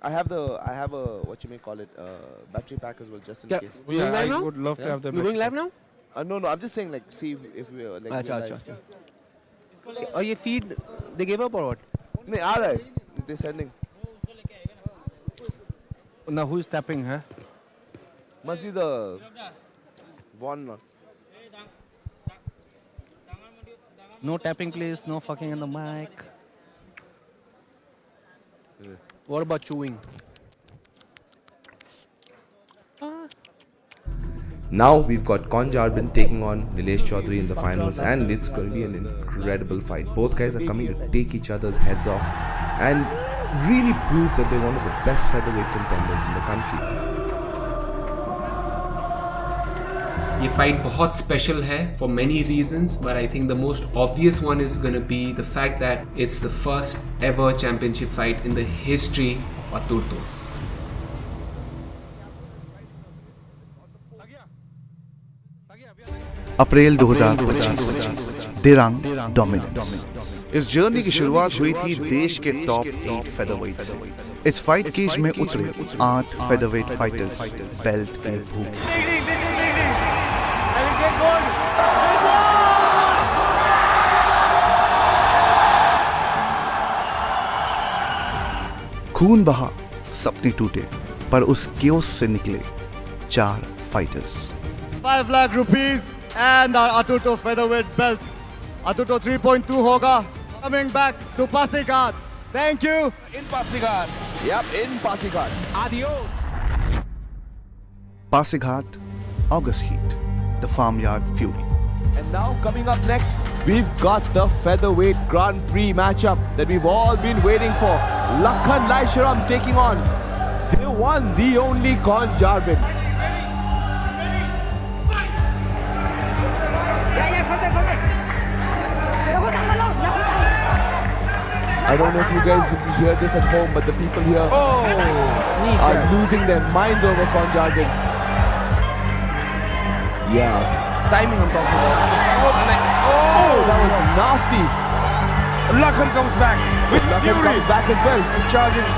I have a what you may call it battery pack as well, just in Yeah, case. you going live I now? would love to have the You going live now? No, I'm just saying like see if we like we're अच्छा live. अच्छा और ये feed they gave up or what? नहीं आ रहा है. They're sending. Now who is tapping, huh? Must be the one. No tapping, please. No fucking in the mic. What about chewing? Now we've got Conjarbin taking on Nilesh Chaudhary in the finals, and it's going to be an incredible fight. Both guys are coming to take each other's heads off and really prove that they're one of the best featherweight contenders in the country. ये fight बहुत special है for many reasons, but I think the most obvious one is going to be the fact that it's the first ever championship fight in the history of Aturto. April 2025 Dirang dominance. इस journey की शुरुआत हुई थी देश के top 8 featherweight से। इस fight cage में उतरे 8 फेदरवेट फाइटर्स बेल्ट के भूखे। खून बहा, सपने टूटे, पर उस क्योस से निकले 4 fighters. 5 lakh rupees and our Aturto featherweight belt. Aturto 3.2 hoga. Coming back to Pasighat. Thank you. In Pasighat. Yep, in Pasighat. Adios. Pasighat, August heat, the farmyard fury. And now coming up next, we've got the featherweight Grand Prix matchup that we've all been waiting for. Lakhan Laisharam taking on the one, the only Conjarbin. I don't know if you guys hear this at home, but the people here are losing their minds over Conjarbin. Yeah. Timing I'm talking about. Oh, that was nasty. Lakhan comes back with Lakhan fury. comes back as well. Charging.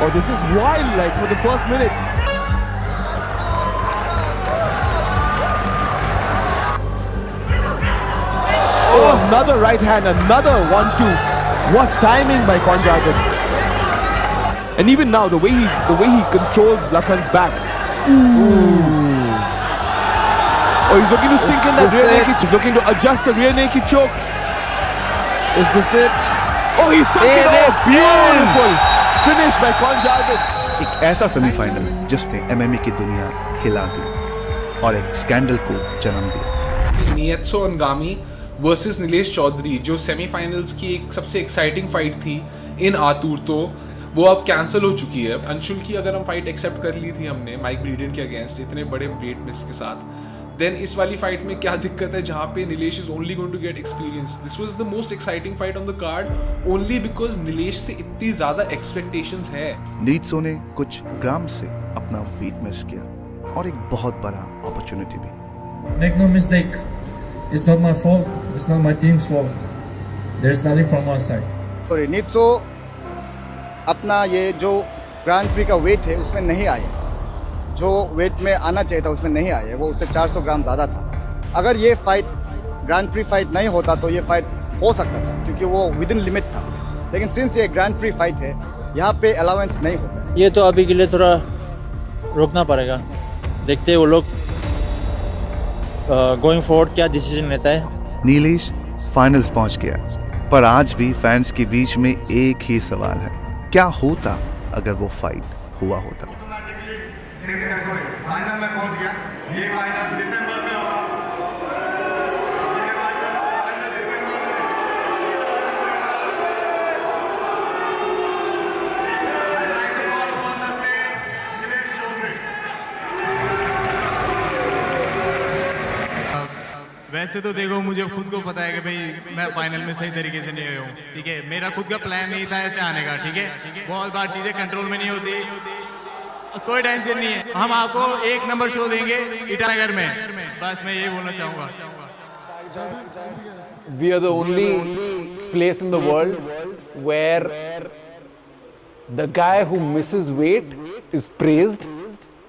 Oh, this is wild, like, for the first minute. Oh, another right hand, another 1-2. What timing by Conjarbin. And even now, the way he controls Lakhan's back. Ooh. Oh, he's looking to sink in that rear naked. He's looking to adjust the rear naked choke. Is this it? Oh, he sunk it off. Beautiful finish by Conjarbin. एक ऐसा semifinal जिसने MMA की दुनिया हिला दी और एक scandal को जन्म दिया। नियत्सो अंगामी वर्सेस नीलेश चौधरी, जो सेमीफाइनल्स की एक सबसे एक्साइटिंग फाइट थी इन आतुर्तो, वो अब कैंसिल हो चुकी है। अंशुल की अगर हम फाइट एक्सेप्ट कर ली थी हमने माइक ब्रीडन के अगेंस्ट इतने बड़े वेट मिस के साथ, देन इस वाली फाइट में क्या दिक्कत है जहाँ पे Nilesh is only going to get experience. This was the most exciting fight on the card only because Nilesh से इतनी ज़्यादा एक्सपेक्टेशंस है। नीत्सो ने कुछ ग्राम से अपना वेट मिस किया और एक बहुत बड़ा अपॉर्चुनिटी भी। Make no mistake, it's not my fault, it's not my team's fault. There's nothing from our side. और नीत्सो अपना ये जो ग्रैंड प्री का वेट है उसमें नहीं आए, जो वेट में आना चाहिए था उसमें नहीं आए, वो उससे 400 ग्राम ज़्यादा था। अगर ये फाइट ग्रैंड प्री फाइट नहीं होता तो ये फाइट हो सकता था क्योंकि वो विद इन लिमिट था, लेकिन सिंस ये ग्रैंड प्री फाइट है यहाँ पे अलाउंस नहीं हो। ये तो अभी के लिए थोड़ा रोकना पड़ेगा, देखते हैं वो लोग गोइंग फॉरवर्ड क्या डिसीजन लेता है। नीलेश फाइनल्स पहुंच गया, पर आज भी फैंस के बीच में एक ही सवाल है, क्या होता अगर वो फाइट हुआ होता। फाइनल में पहुंच गया, ये फाइनल दिसंबर में होगा। ये फाइनल दिसंबर में। I'd like to call upon the stage Nilesh Chaudhary. वैसे तो देखो मुझे खुद को पता है कि भाई मैं फाइनल में सही तरीके से नहीं गया हूँ, ठीक है। मेरा खुद का प्लान नहीं था ऐसे आने का, ठीक है। बहुत बार चीज़ें कंट्रोल में नहीं होती, कोई टेंशन नहीं है। हम आपको 1 नंबर शो देंगे ईटानगर में, बस मैं यही बोलना चाहूँगा। We are the only place in the world where the guy who misses weight is praised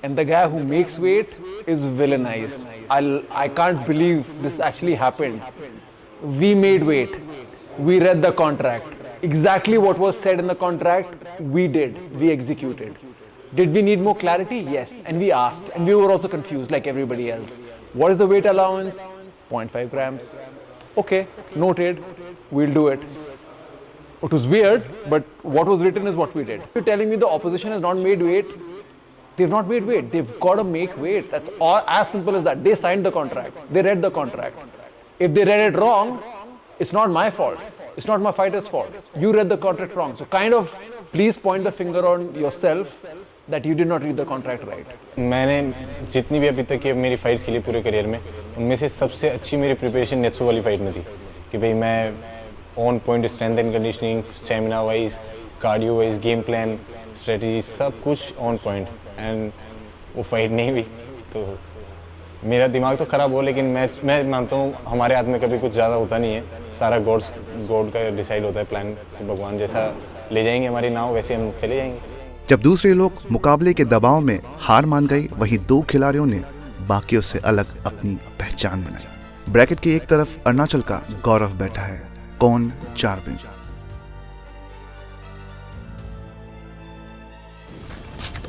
and the guy who makes weight is villainized. I can't believe this actually happened. We made weight. We read the contract. Exactly what was said in the contract, we did. We executed. Did we need more clarity? Yes. And we asked. And we were also confused like everybody else. What is the weight allowance? 0.5 grams. Okay, noted. We'll do it. It was weird, but what was written is what we did. You're telling me the opposition has not made weight? They've not made weight. They've got to make weight. That's all, as simple as that. They signed the contract. They read the contract. If they read it wrong, it's not my fault. It's not my fighter's fault. You read the contract wrong. So kind of please point the finger on yourself that you did not read the contract right. मैंने जितनी भी अभी तक की मेरी fights खेली पूरे career में, उनमें से सबसे अच्छी मेरी प्रिपरेशन नेत्सू वाली फाइट में थी कि भाई मैं on point strength and conditioning, stamina wise, cardio wise, game plan, strategy सब कुछ ऑन पॉइंट एंड वो फाइट नहीं हुई तो मेरा दिमाग तो ख़राब हो, लेकिन मैं मानता हूँ हमारे हाथ में कभी कुछ ज़्यादा होता नहीं है, सारा गॉड का डिसाइड होता है प्लान, भगवान जैसा ले जाएंगे हमारी नाव वैसे हम चले जाएंगे। जब दूसरे लोग मुकाबले के दबाव में हार मान गए, वहीं दो खिलाड़ियों ने बाकियों से अलग अपनी पहचान बनाई। ब्रैकेट की एक तरफ अरुणाचल का गौरव बैठा है, कौन 4 में।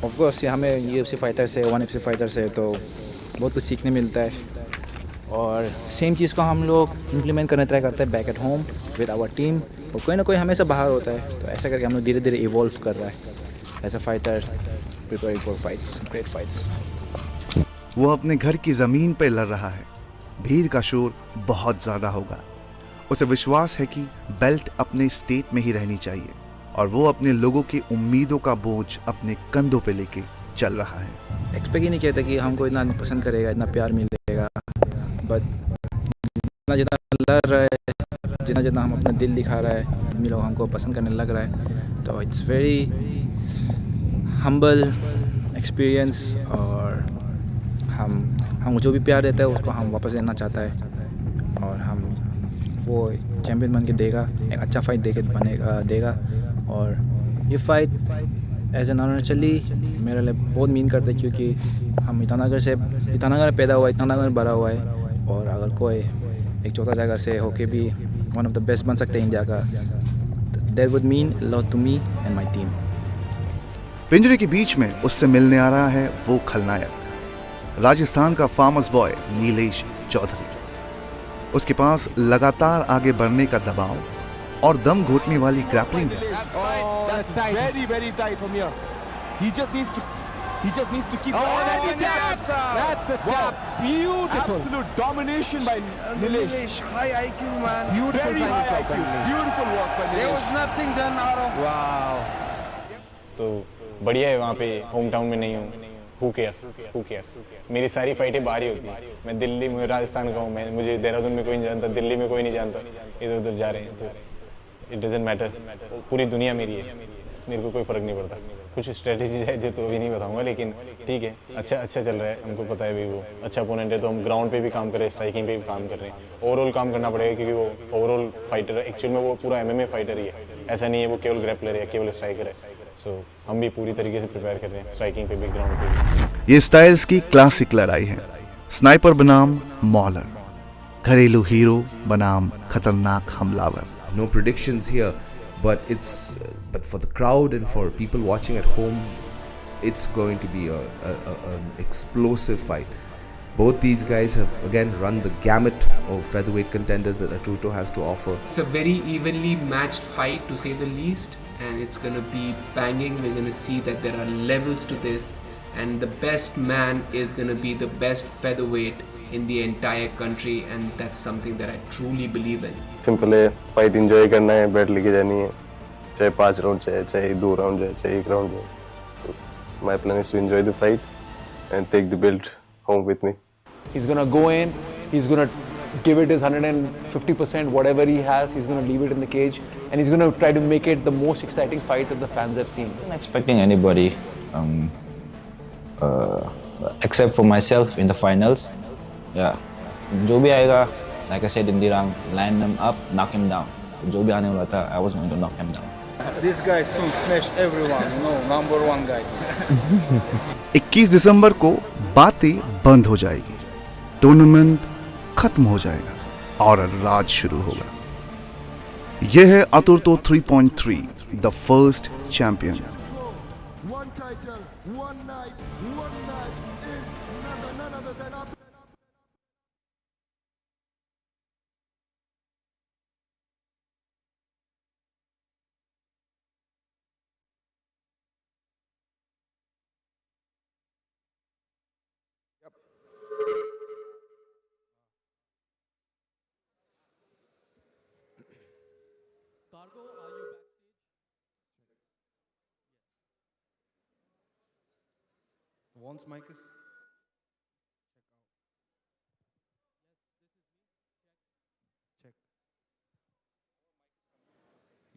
ऑफ कोर्स यहाँ में UFC फाइटर से 1FC फाइटर से तो बहुत कुछ सीखने मिलता है और सेम चीज़ को हम लोग इम्प्लीमेंट करने ट्राई करते हैं back at home with our team, और कोई ना कोई हमेशा बाहर होता है, तो ऐसा करके हम लोग धीरे धीरे इवॉल्व कर रहा है as a fighter, preparing for fights, great fights. वो अपने घर की ज़मीन पर लड़ रहा है, भीड़ का शोर बहुत ज़्यादा होगा। उसे विश्वास है कि बेल्ट अपने स्टेट में ही रहनी चाहिए और वो अपने लोगों की उम्मीदों का बोझ अपने कंधों पे लेके चल रहा है। एक्सपेक्ट ही नहीं किया था कि हमको इतना पसंद करेगा, इतना प्यार मिलेगा, बट जितना जितना लड़ रहा है, जितना जितना हम अपना दिल दिखा रहा है, आदमी लोग हमको पसंद करने लग रहा है, तो इट्स वेरी हम्बल एक्सपीरियंस और हम जो भी प्यार देता है उसको हम वापस देना चाहता है और हम वो चैम्पियन बन के देगा, एक अच्छा फाइट देगा और ये फाइट एज एन अरुणाचली मेरे लिए बहुत मीन करता है क्योंकि हम ईटानगर में पैदा हुआ है, ईटानगर में बड़ा हुआ है, और अगर कोई एक छोटा जगह से होके भी वन ऑफ द बेस्ट बन सकते हैं इंडिया का, that would mean a lot to me and my team. पिंजरे के बीच में उससे मिलने आ रहा है वो खलनायक, राजस्थान का फार्मर्स बॉय नीलेश चौधरी। उसके पास लगातार आगे बढ़ने का दबाव और दम घोटने वाली ग्रैपलिंग है। That's very, very tight from here. He just needs to keep. Oh, that's a tap! That's a tap. Beautiful. Absolute domination by Nilesh. High IQ, man. Beautiful, very high IQ. Beautiful work by Nilesh. There was nothing done out of. Wow. तो बढ़िया है, वहाँ पे home town में नहीं हूँ, Who cares? मेरी सारी फाइटें बाहर ही होती हैं। मैं दिल्ली में, राजस्थान का हूँ, मुझे देहरादून में कोई नहीं जानता, दिल्ली में कोई नहीं जानता, इधर उधर जा रहे हैं तो इट डजंट मैटर, पूरी दुनिया मेरी है, मेरे को कोई फ़र्क नहीं पड़ता। कुछ स्ट्रेटजीज है जो तो अभी नहीं बताऊंगा, लेकिन ठीक है, अच्छा चल रहा है, हमको पता है भी वो अच्छा अपोनेंट है, तो हम ग्राउंड पे भी काम कर रहे हैं, स्ट्राइकिंग पे भी काम कर रहे हैं, ओवरऑल काम करना पड़ेगा क्योंकि वो ओवरऑल फाइटर है, एक्चुअल में वो पूरा MMA फाइटर ही है, ऐसा नहीं है वो केवल ग्रैपलर है, केवल स्ट्राइकर है। सो हम भी पूरी तरीके से प्रिपेयर कर रहे हैं, स्ट्राइकिंग पे भी, ग्राउंड पे भी। ये स्टाइल्स की क्लासिक लड़ाई है, स्नाइपर बनाम मॉलर, घरेलू हीरो बनाम खतरनाक हमलावर। No predictions here, but but for the crowd and for people watching at home, it's going to be an explosive fight. Both these guys have again run the gamut of featherweight contenders that Aturto has to offer. It's a very evenly matched fight to say the least, and it's going to be banging. We're going to see that there are levels to this, and the best man is going to be the best featherweight in the entire country, and that's something that I truly believe in. Simple है, fight enjoy करना है, belt लेके जानी है, चाहे 5 round चाहे 2 round जाए, चाहे 1 राउंड जाए। My plan is to enjoy the fight and take the belt home with me. He's gonna go in, he's gonna give it his 150%, whatever he has, he's gonna leave it in the cage, and he's gonna try to make it the most exciting fight that the fans have seen. I'm not expecting anybody except for myself in the finals. Yeah, जो भी आएगा, like I said in the round, line them up, knock him down. जो भी आने वाला था, I was going to knock him down. This guy soon smash everyone, you know, number one guy. 21 दिसंबर को बातें बंद हो जाएगी, टूर्नामेंट खत्म हो जाएगा और राज शुरू होगा। यह है अतुर्तो 3.3, the first champion. One title, one night, one match in none other than Once mic is check.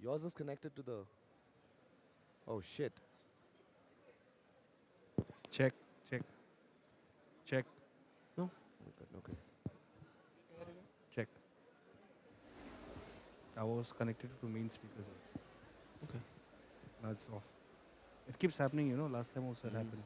Yours is connected to the. Oh shit. Check. No. Okay. Check. I was connected to main speakers. Okay. Now it's off. It keeps happening, you know. Last time also it happened.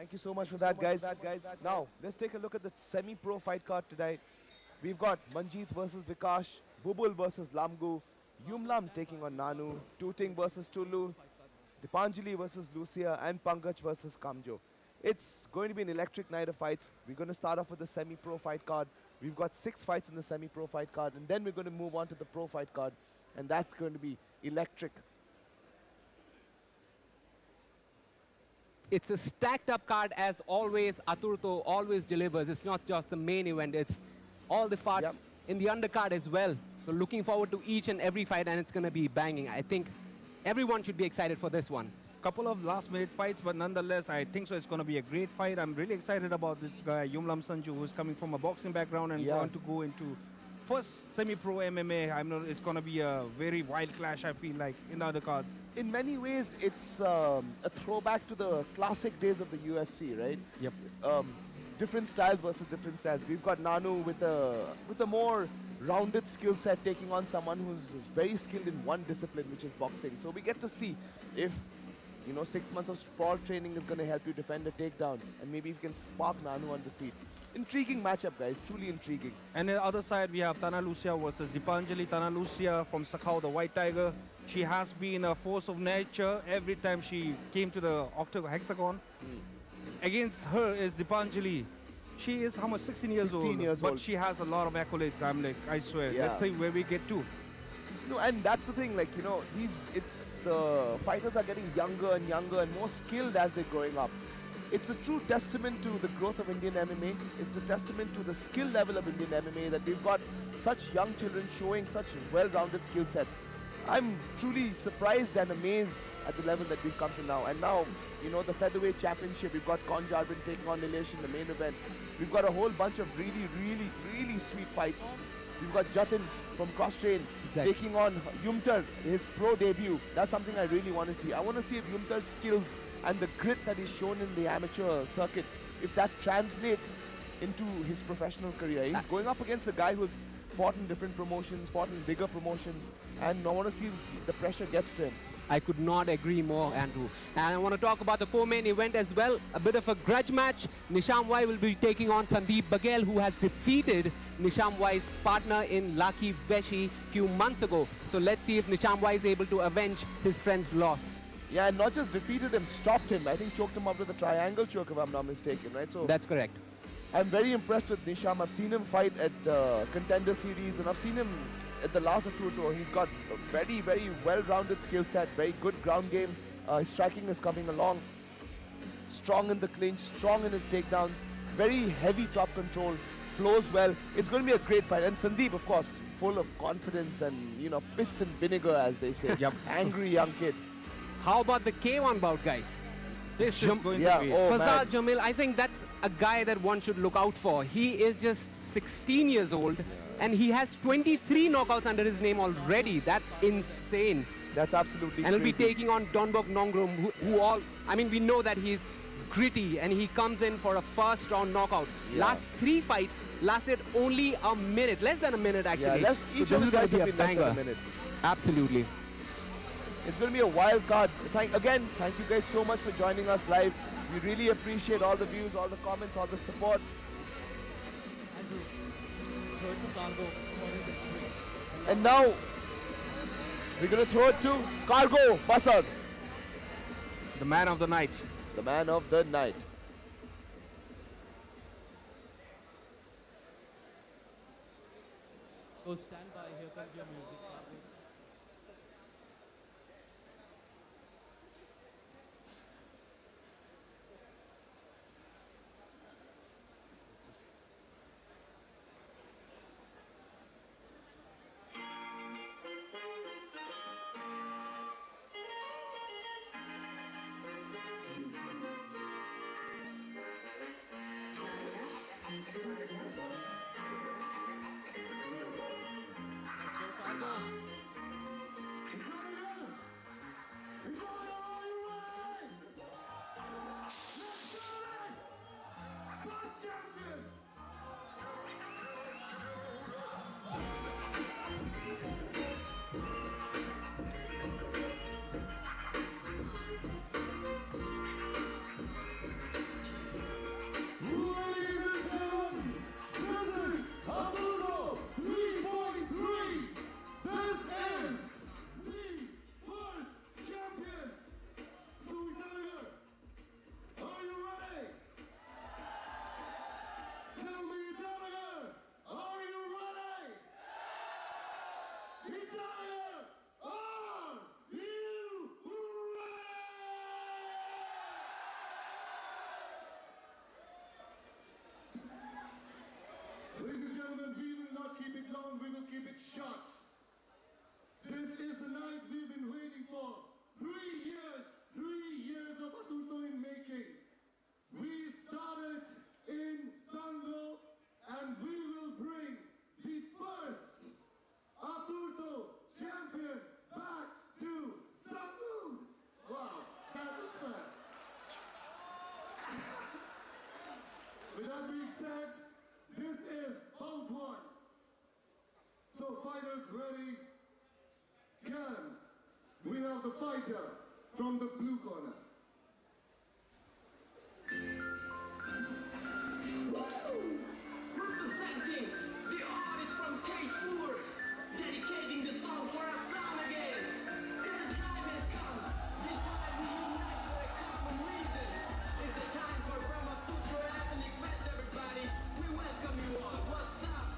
Thank you so much for that, guys. Now, let's take a look at the semi-pro fight card tonight. We've got Manjeet versus Vikash, Bubul versus Lamgu, Yumlam taking on Nanu, Tooting versus Tulu, Dipanjali versus Lucia, and Pankaj versus Kamjo. It's going to be an electric night of fights. We're going to start off with the semi-pro fight card. We've got 6 fights in the semi-pro fight card, and then we're going to move on to the pro fight card, and that's going to be electric. It's a stacked up card as always. Aturto always delivers. It's not just the main event, it's all the fights in the undercard as well. So looking forward to each and every fight, and it's going to be banging. I think everyone should be excited for this one. Couple of last minute fights, but nonetheless, I think so it's going to be a great fight. I'm really excited about this guy, Yumlam Sanju, who's coming from a boxing background and going to go into first semi-pro MMA. It's going to be a very wild clash, I feel like, in the other cards. In many ways, it's a throwback to the classic days of the UFC, right? Yep. Different styles versus different styles. We've got Nanu with a more rounded skill set taking on someone who's very skilled in one discipline, which is boxing. So we get to see if 6 months of sprawl training is going to help you defend a takedown, and maybe if you can spark Nanu on the feet. Intriguing matchup, guys. Truly intriguing. And on the other side, we have Tana Lucia versus Dipanjali. Tana Lucia from Sakau, the White Tiger. She has been a force of nature every time she came to the hexagon. Against her is Dipanjali. She is how much? 16 years old. But she has a lot of accolades. I swear. Yeah. Let's see where we get to. No, and that's the thing. The fighters are getting younger and younger and more skilled as they're growing up. It's a true testament to the growth of Indian MMA. It's a testament to the skill level of Indian MMA that we've got such young children showing such well-rounded skill sets. I'm truly surprised and amazed at the level that we've come to now. And now, the featherweight championship, we've got Conjarbin taking on Nilesh in the main event. We've got a whole bunch of really, really, really sweet fights. We've got Jatin from Cross-Train taking on Yumtar, his pro debut. That's something I really want to see. I want to see if Yumtar's skills and the grit that is shown in the amateur circuit, if that translates into his professional career. He's going up against a guy who's fought in different promotions, fought in bigger promotions, and I want to see if the pressure gets to him. I could not agree more, Andrew. And I want to talk about the co-main event as well. A bit of a grudge match. Nisham Wai will be taking on Sandeep Baghel, who has defeated Nisham Wai's partner in Lucky Veshi few months ago. So let's see if Nisham Wai is able to avenge his friend's loss. Yeah, and not just defeated him, stopped him. I think choked him up with a triangle choke, if I'm not mistaken, right? So that's correct. I'm very impressed with Nisham. I've seen him fight at Contender Series, and I've seen him at the last Aturto. He's got a very, very well-rounded skill set, very good ground game. His striking is coming along. Strong in the clinch, strong in his takedowns, very heavy top control, flows well. It's going to be a great fight. And Sandeep, of course, full of confidence and, piss and vinegar, as they say. Yep. Angry young kid. How about the K1 bout, guys? This is going to be... Fazal Jamil, I think that's a guy that one should look out for. He is just 16 years old and he has 23 knockouts under his name already. That's insane. That's absolutely And he'll be crazy. taking on Donbok Nongrum, we know that he's gritty and he comes in for a first round knockout. Yeah. Last 3 fights lasted only a minute, less than a minute actually. Yeah, each of the guys have been less than a banger. minute. Absolutely. It's going to be a wild card. Thank you guys so much for joining us live. We really appreciate all the views, all the comments, all the support. And now, we're going to throw it to Cargo Basad. The man of the night. The man of the night. So stand by, here comes your music. Ladies and gentlemen, this is Aturto 3.3. This is the first champion. So we tell you, are you ready? Tell me, Dahlia, are you ready? Dahlia, are you ready? Ladies and gentlemen, we will not keep it long, we will keep it short. This is the night we've been waiting for. 3 years of Aturto in making. We started in Sanglo and we will bring the first Aturto champion back to Sanglo. Wow, that was fast. With that being said, this is bout 1. So fighters ready? Can we have the fighter from the blue corner? Representing the artist from K-Sport, dedicating the song for our son again. 'Cause the time has come. This time we unite for a common reason. It's the time for Rama Putra Ethnic Match, everybody. We welcome you all. What's up?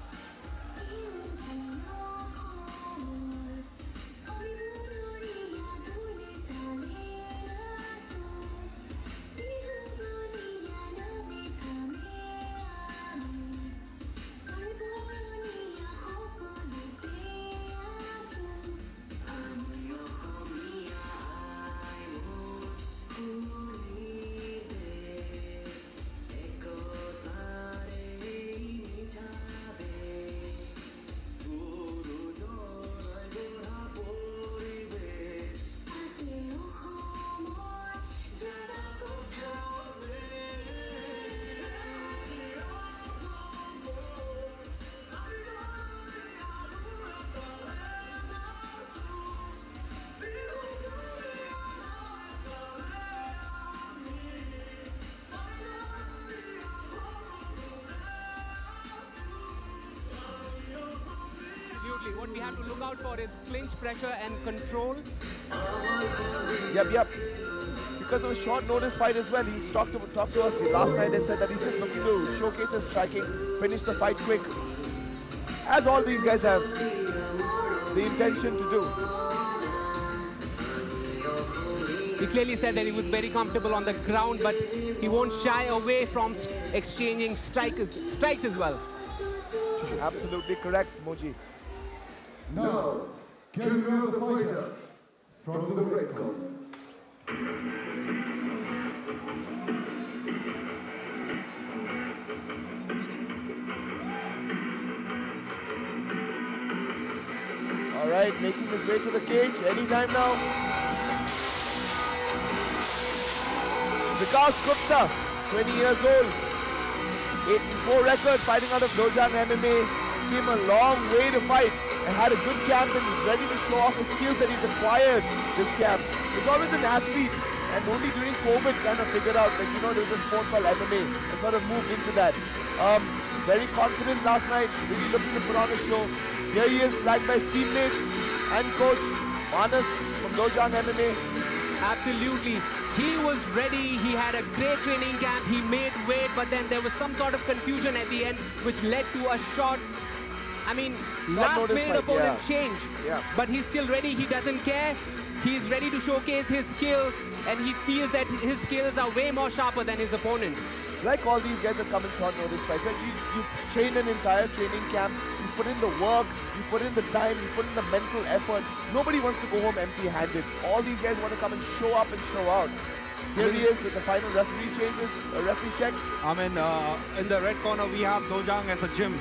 we have to look out for is clinch pressure and control. Yep. Because of a short notice fight as well. He's talked to us last night and said that he's just looking to showcase his striking, finish the fight quick. As all these guys have the intention to do. He clearly said that he was very comfortable on the ground, but he won't shy away from exchanging strikes as well. Absolutely correct, Moji. Now, can we have the fighter from the red corner? All right, making his way to the cage anytime now. Vikas Gupta, 20 years old, 8-4 record, fighting out of Dojang MMA. Came a long way to fight and had a good camp and is ready to show off his skills that he's acquired this camp. He was always an athlete and only during COVID kind of figured out that, there was a sport called MMA and sort of moved into that. Very confident last night, really looking to put on a show. Here he is, flagged by his teammates and coach Manas from Dojang MMA. Absolutely. He was ready. He had a great training camp. He made weight, but then there was some sort of confusion at the end, which led to a short, last minute opponent change. Yeah. But he's still ready. He doesn't care. He's ready to showcase his skills, and he feels that his skills are way more sharper than his opponent. Like all these guys have come in short notice fights. Like you've trained an entire training camp. You've put in the work. You've put in the time. You've put in the mental effort. Nobody wants to go home empty-handed. All these guys want to come and show up and show out. Here he is with the final referee changes, referee checks. In the red corner we have Dojang as a gym,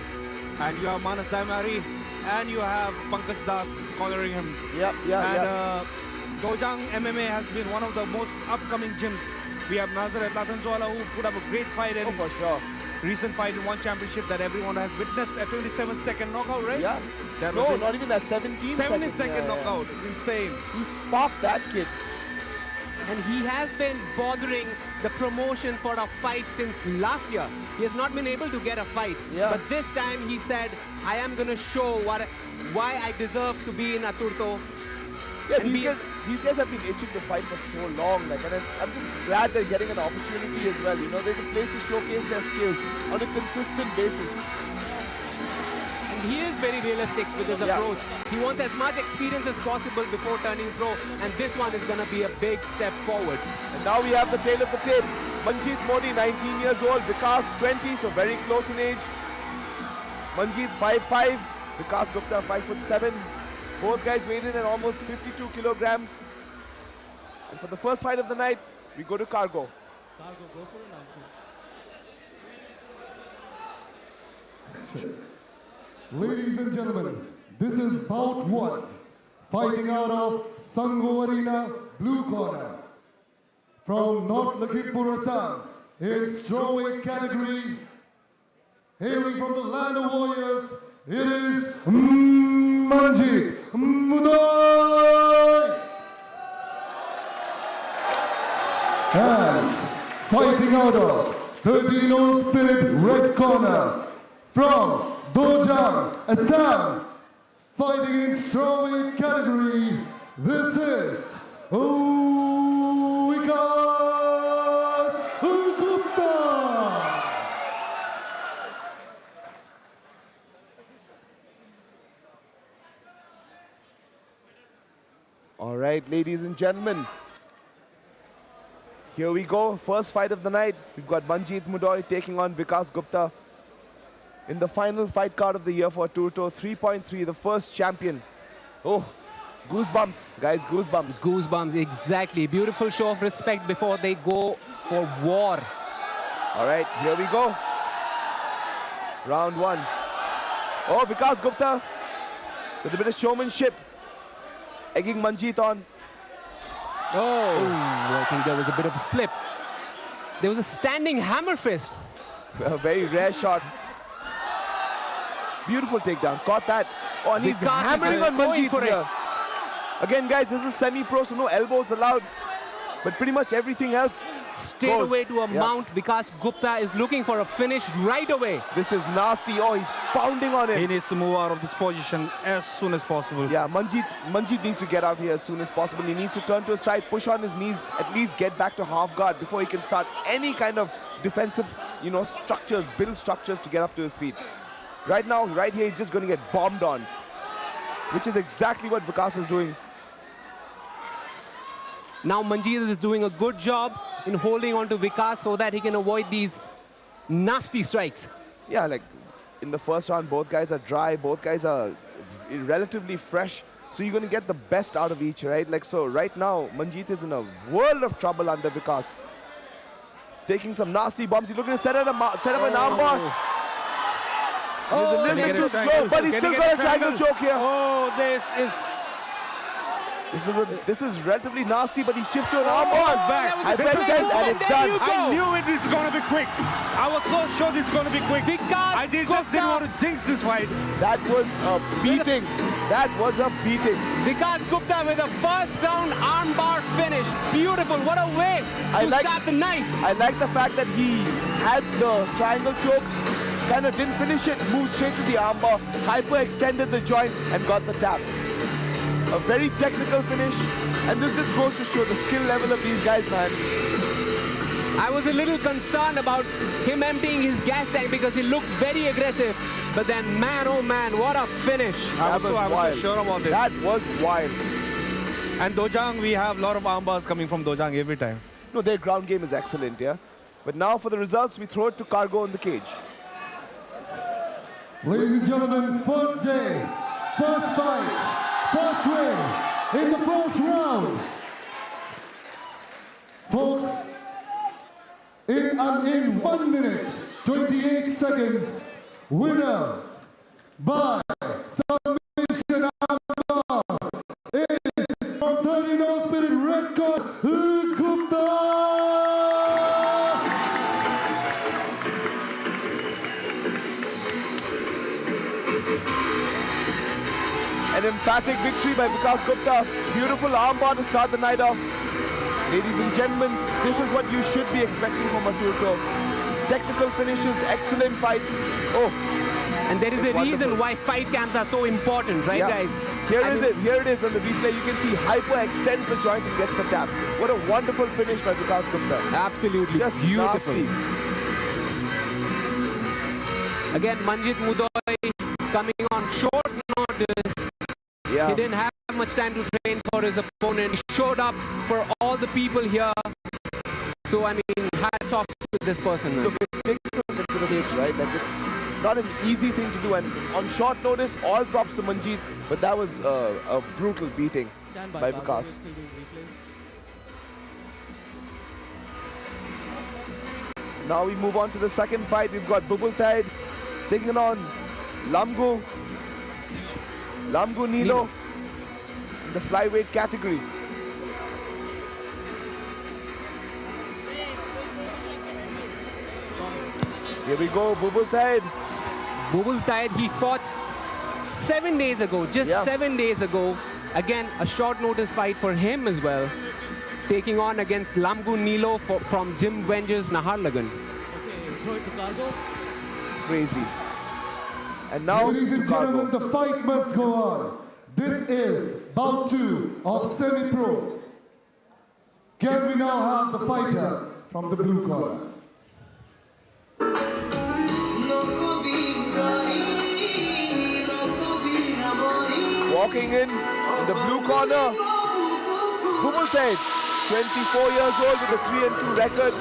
and you have Manas Daimari, and you have Pankaj Das cornering him. Yeah. Dojang MMA has been one of the most upcoming gyms. We have Nazar Latanzwala, who put up a great fight in for sure. Recent fight in one championship that everyone has witnessed, a 27-second knockout, right? Yeah. No, not even that, 17-second knockout. Insane. He sparked that kid. And he has been bothering the promotion for a fight since last year. He has not been able to get a fight. Yeah. But this time he said, I am going to show why I deserve to be in Aturto. Yeah, these guys have been itching to fight for so long, and I'm just glad they're getting an opportunity as well. There's a place to showcase their skills on a consistent basis. And he is very realistic with his approach. He wants as much experience as possible before turning pro, and this one is going to be a big step forward. And now we have the tail of the tape. Manjeet Modi, 19 years old, Vikas 20, so very close in age. Manjeet 5'5", Vikas Gupta 5'7". Both guys weighed in at almost 52 kilograms. And for the first fight of the night, we go to Cargo. Cargo, go for announcement. Ladies and gentlemen, this is bout 1. Fighting out of Sangho Arena, blue corner. From North Lakhimpur, Assam, in strawweight category, hailing from the land of warriors, it is Manjeet Mudai. And fighting out of 13-old spirit red corner from Dojang, Assam, fighting in strawweight category, this is Vikas Gupta. All right, ladies and gentlemen. Here we go, first fight of the night. We've got Manjeet Mudai taking on Vikas Gupta in the final fight card of the year for Aturto 3.3, the first champion. Oh, goosebumps, guys, goosebumps. Goosebumps, exactly. Beautiful show of respect before they go for war. All right, here we go. Round 1. Oh, Vikas Gupta with a bit of showmanship, egging Manjeet on. Oh, I think there was a bit of a slip. There was a standing hammer fist. A very rare shot. Beautiful takedown. Caught that. Oh, and he's hammering on Manjeet here. Again, guys, this is semi-pro, so no elbows allowed. but pretty much everything else Straight goes. away to a Yeah. mount. Vikas Gupta is looking for a finish right away. This is nasty. Oh, he's pounding on He it. needs to move out of this position as soon as possible. Yeah, Manjeet needs to get out here as soon as possible. He needs to turn to his side, push on his knees, at least get back to half guard before he can start any kind of defensive, structures, build structures to get up to his feet. Right now, right here, he's just going to get bombed on, which is exactly what Vikas is doing. Now Manjeet is doing a good job in holding on to Vikas so that he can avoid these nasty strikes. Yeah, like in the first round, both guys are dry, both guys are relatively fresh. So you're going to get the best out of each, right? Like, so right now, Manjeet is in a world of trouble under Vikas. Taking some nasty bombs. He's looking to set up an armbar. He's a little bit too slow, but he's still got a triangle choke here. Oh, This is relatively nasty, but he shifts to an armbar. I said and it's done. I knew this is going to be quick. I was so sure this is going to be quick. Vikas I just didn't want to jinx this fight. That was a beating. That was a beating. Vikas Gupta with a first round armbar finish. Beautiful. What a way to start the night. I like the fact that he had the triangle choke, kind of didn't finish it, moved straight to the armbar, hyper-extended the joint and got the tap. A very technical finish, and this just goes to show the skill level of these guys, man. I was a little concerned about him emptying his gas tank because he looked very aggressive. But then, man, oh man, what a finish. I was so sure about this. That was wild. And Dojang, we have a lot of armbars coming from Dojang every time. No, their ground game is excellent, yeah? But now for the results, we throw it to Cargo in the cage. Ladies and gentlemen, first day, first fight, first win in the first round. Folks, in 1 minute, 28 seconds, winner by submission armbar is from 30 No Spirit Red Coat, Gupta! An emphatic victory by Vikas Gupta. Beautiful armbar to start the night off. Ladies and gentlemen, this is what you should be expecting from Aturto. Technical finishes, excellent fights. Oh, and there is a reason why fight camps are so important, right, guys? Here it is on the replay. You can see Hyper extends the joint and gets the tap. What a wonderful finish by Vikas Gupta. Absolutely just beautiful. Nasty. Again, Manjeet Mudoy coming on short notice. Yeah. He didn't have much time to train for his opponent. He showed up for all the people here. So, I mean, hats off to this person, man. Look, it takes a step to the age, right? Like, it's not an easy thing to do. And on short notice, all props to Manjeet. But that was a brutal beating by Vikas. Now we move on to the second fight. We've got Bubul Tide taking on Lamgu Nilo in the flyweight category. Here we go, Bubul Tide. Bubul Tide, he fought 7 days ago, just 7 days ago. Again, a short notice fight for him as well. Taking on against Lamgu Nilo from Jim Wenger's Naharlagan. Okay, throw it to Cargo. Crazy. And now, ladies and gentlemen, the fight must go on. This is bout 2 of semi-pro. Can we now have the fighter from the blue corner? Walking in the blue corner, Bubul Tide, 24 years old with a 3-2 record.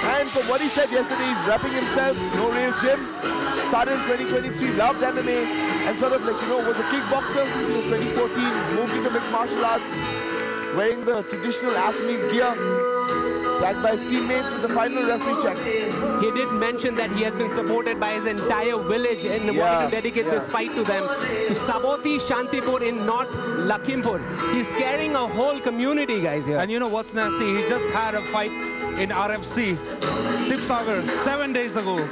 And from what he said yesterday, he's repping himself, no real gym. Started in 2023, loved MMA, and sort of like, was a kickboxer since he was 2014, moved into mixed martial arts, wearing the traditional Assamese gear, tagged by his teammates with the final referee checks. He did mention that he has been supported by his entire village and wanted to dedicate this fight to them. To Saboti Shantipur in North Lakhimpur. He's carrying a whole community, guys, here. And you know what's nasty? He just had a fight in RFC, Sipsagar, 7 days ago.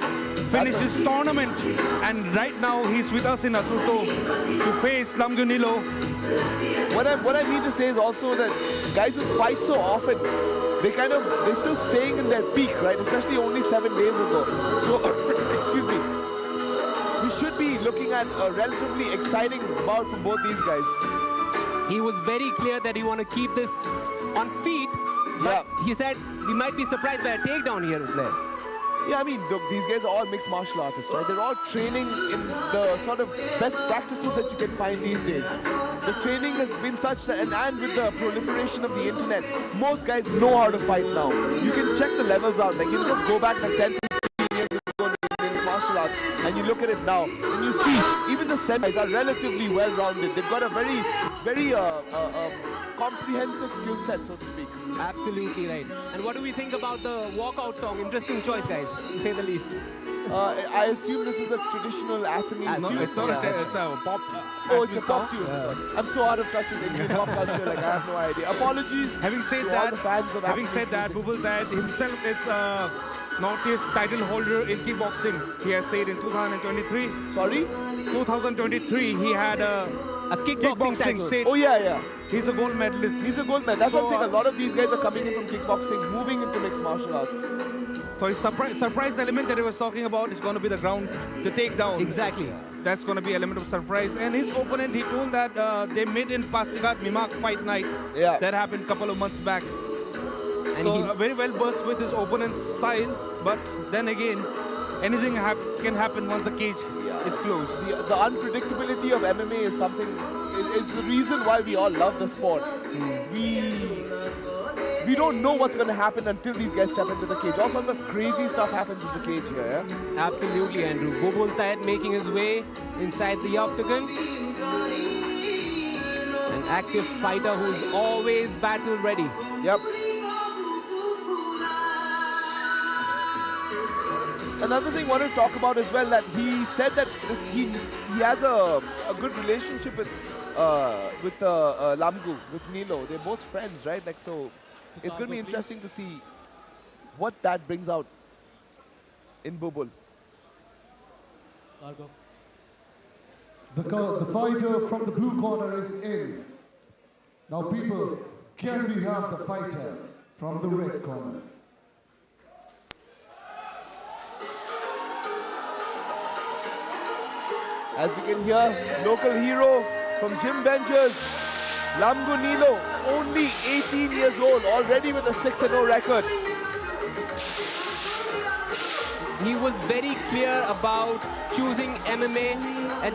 Finished his tournament, and right now he's with us in Aturto to face Lamgu Nilo. what I mean to say is also that guys who fight so often, they're still staying in their peak, right? Especially only 7 days ago. So, excuse me. We should be looking at a relatively exciting bout from both these guys. He was very clear that he want to keep this on feet, but he said we might be surprised by a takedown here and there. Yeah, I mean, look, these guys are all mixed martial artists, right? They're all training in the sort of best practices that you can find these days. The training has been such that, and with the proliferation of the internet, most guys know how to fight now. You can check the levels out. Like, you can just go back like 10, 15 years ago in mixed martial arts, and you look at it now, and you see even the semis are relatively well-rounded. They've got a very, very comprehensive skill set, so to speak. Absolutely right. And what do we think about the walkout song? Interesting choice, guys, to say the least. I assume this is a traditional Assamese tune. It's not it's a pop. Oh, it's a pop tune. I'm so out of touch with Indian pop culture, like I have no idea. Apologies Having said to that, all the fans of having Assamese said that, music. Bubul Tayed himself is Northeast title holder in kickboxing. He has said in 2023. Sorry? 2023, he had a kickboxing title. state. Oh yeah. He's a gold medalist. He's a gold medalist. That's what I'm saying. A lot of these guys are coming in from kickboxing, moving into mixed martial arts. So his surprise element that he was talking about is going to be the ground, the takedown. Exactly. That's going to be element of surprise. And his opponent, he told that they met in Pasigat Mimak fight night. Yeah. That happened a couple of months back. And So very well versed with his opponent's style. But then again, anything can happen once the cage is closed. The unpredictability of MMA is something, is the reason why we all love the sport. We don't know what's going to happen until these guys step into the cage. All sorts of crazy stuff happens in the cage here, yeah? Absolutely, Andrew. Bubul Tayed making his way inside the octagon. An active fighter who's always battle ready. Yep. Another thing I want to talk about as well, that he said that he has a good relationship with Lamgu, with Nilo. They're both friends, right? Like, so it's going to be interesting to see what that brings out in Bubul. The fighter from the blue corner is in. Now people, can we have the fighter from the red corner? As you can hear, local hero from Gym Ventures, Lamgu Nilo, only 18 years old, already with a 6-0 record. He was very clear about choosing MMA and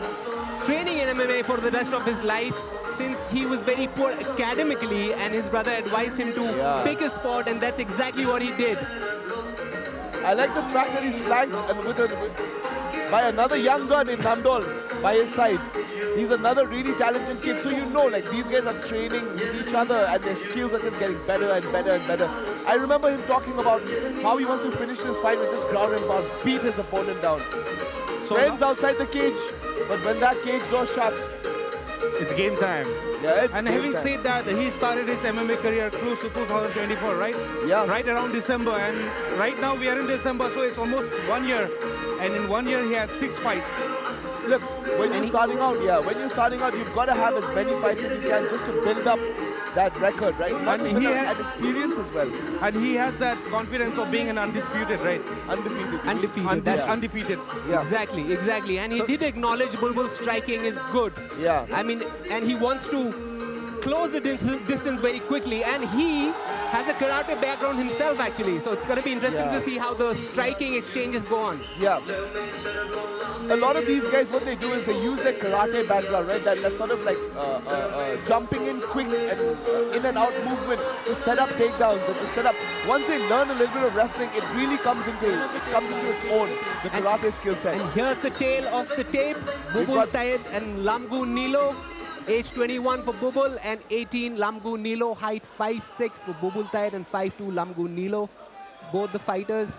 training in MMA for the rest of his life, since he was very poor academically and his brother advised him to pick a sport, and that's exactly what he did. I like the fact that he's flanked by another young gun in Namdol by his side. He's another really talented kid, so you know, like, these guys are training with each other and their skills are just getting better and better and better. I remember him talking about how he wants to finish this fight with just ground and pound, beat his opponent down. So friends outside the cage, but when that cage door shuts, it's game time. Yeah, it's and game having time. said that, he started his MMA career close to 2024, right? Yeah. Right around December, and right now we are in December, so it's almost 1 year. And in 1 year, he had 6 fights. Look, when you're starting out, you've got to have as many fights as you can just to build up that record, right? And he has and experience as well. And he has that confidence of being an undisputed, right? Undefeated. That's undefeated. Yeah. Exactly. And he did acknowledge Bulbul's striking is good. Yeah. I mean, and he wants to close the distance very quickly, and he has a karate background himself, actually. So it's going to be interesting to see how the striking exchanges go on. Yeah. A lot of these guys, what they do is they use their karate background, right? That sort of like jumping in quick and in and out movement to set up takedowns and to set up. Once they learn a little bit of wrestling, it really comes into its own, the karate skill set. And here's the tail of the tape. Bubul Tayed and Lamgu Nilo. Age 21 for Bubul and 18 Lamgu Nilo. Height 5'6" for Bubul Tayed and 5'2" Lamgu Nilo. Both the fighters.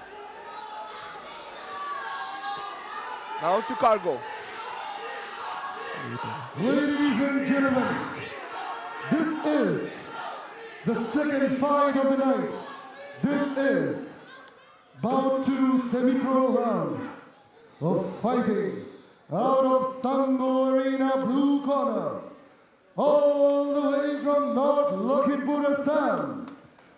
Now to Cargo. Ladies and gentlemen, this is the second fight of the night. This is bout to semi-pro round of fighting out of Sango Arena blue corner. all the way from North Lakhimpur, Assam,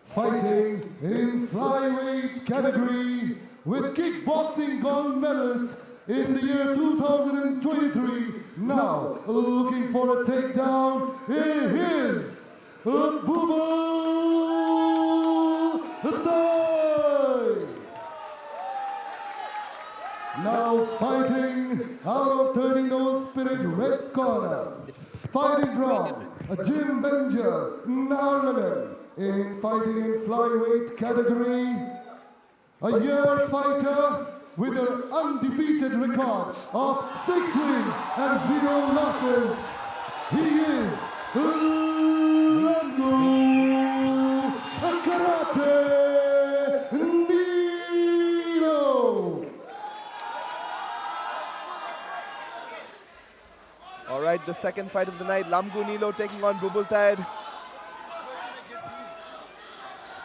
fighting in flyweight category with kickboxing gold medalist in the year 2023. Now looking for a takedown, it is Bubul Thai. Now fighting out of 13-old spirit red corner, fighting from Jim Vengers, Narlagan, fighting in flyweight category, a year fighter with an undefeated record of 6 wins and 0 losses. He is Lamgu Karate Nilo. All right, the second fight of the night, Lamgu Nilo taking on Bubul Thai.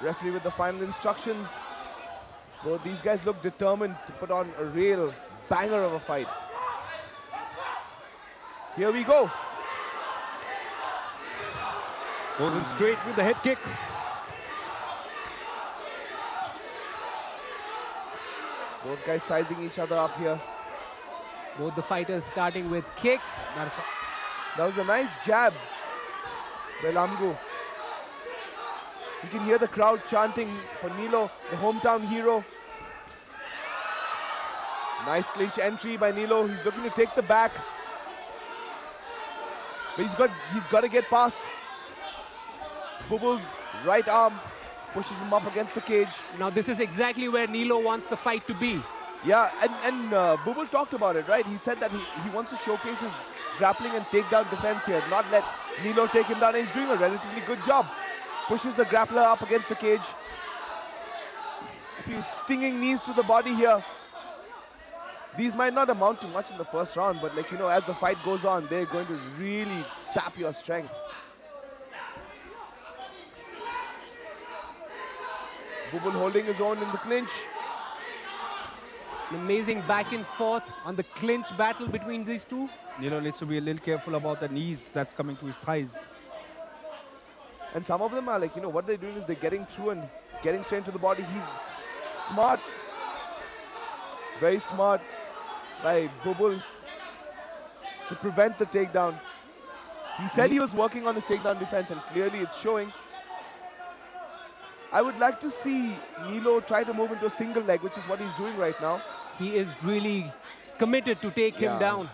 Referee with the final instructions. Both these guys look determined to put on a real banger of a fight. Here we go. Goes in straight with the head kick. Both guys sizing each other up here. Both the fighters starting with kicks. That was a nice jab by Lamgu. You can hear the crowd chanting for Nilo, the hometown hero. Nice clinch entry by Nilo. He's looking to take the back. But he's got to get past. Bubul's right arm pushes him up against the cage. Now this is exactly where Nilo wants the fight to be. Yeah, and Bubul talked about it, right? He said that he wants to showcase his grappling and takedown defense here, not let Nilo take him down. And he's doing a relatively good job. Pushes the grappler up against the cage. A few stinging knees to the body here. These might not amount to much in the first round, but like, you know, as the fight goes on, they're going to really sap your strength. Bubul holding his own in the clinch. An amazing back and forth on the clinch battle between these two. Nilo needs to be a little careful about the knees that's coming to his thighs. And some of them are like, you know, what they're doing is they're getting through and getting straight into the body. He's smart. Very smart by Bubul to prevent the takedown. He said he was working on his takedown defense and clearly it's showing. I would like to see Nilo try to move into a single leg, which is what he's doing right now. He is really committed to take him down.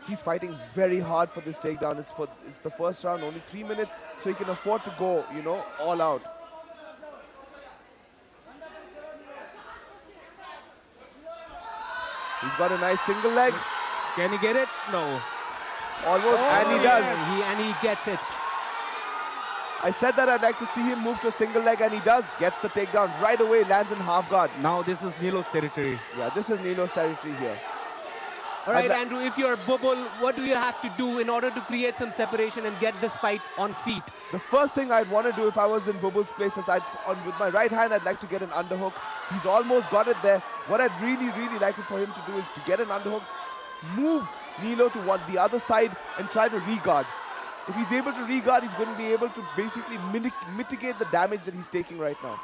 He's fighting very hard for this takedown. It's the first round, only 3 minutes, so he can afford to go, you know, all out. He's got a nice single leg. Can he get it? No. Almost, and he does. And he gets it. I said that I'd like to see him move to a single leg, and he does. Gets the takedown right away, lands in half guard. Now this is Nilo's territory. Yeah, this is Nilo's territory here. All right, Andrew, if you're Bubul, what do you have to do in order to create some separation and get this fight on feet? The first thing I'd want to do if I was in Bubul's place is with my right hand, I'd like to get an underhook. He's almost got it there. What I'd really, really like for him to do is to get an underhook, move Nilo to the other side and try to re-guard. If he's able to re-guard, he's going to be able to basically mitigate the damage that he's taking right now.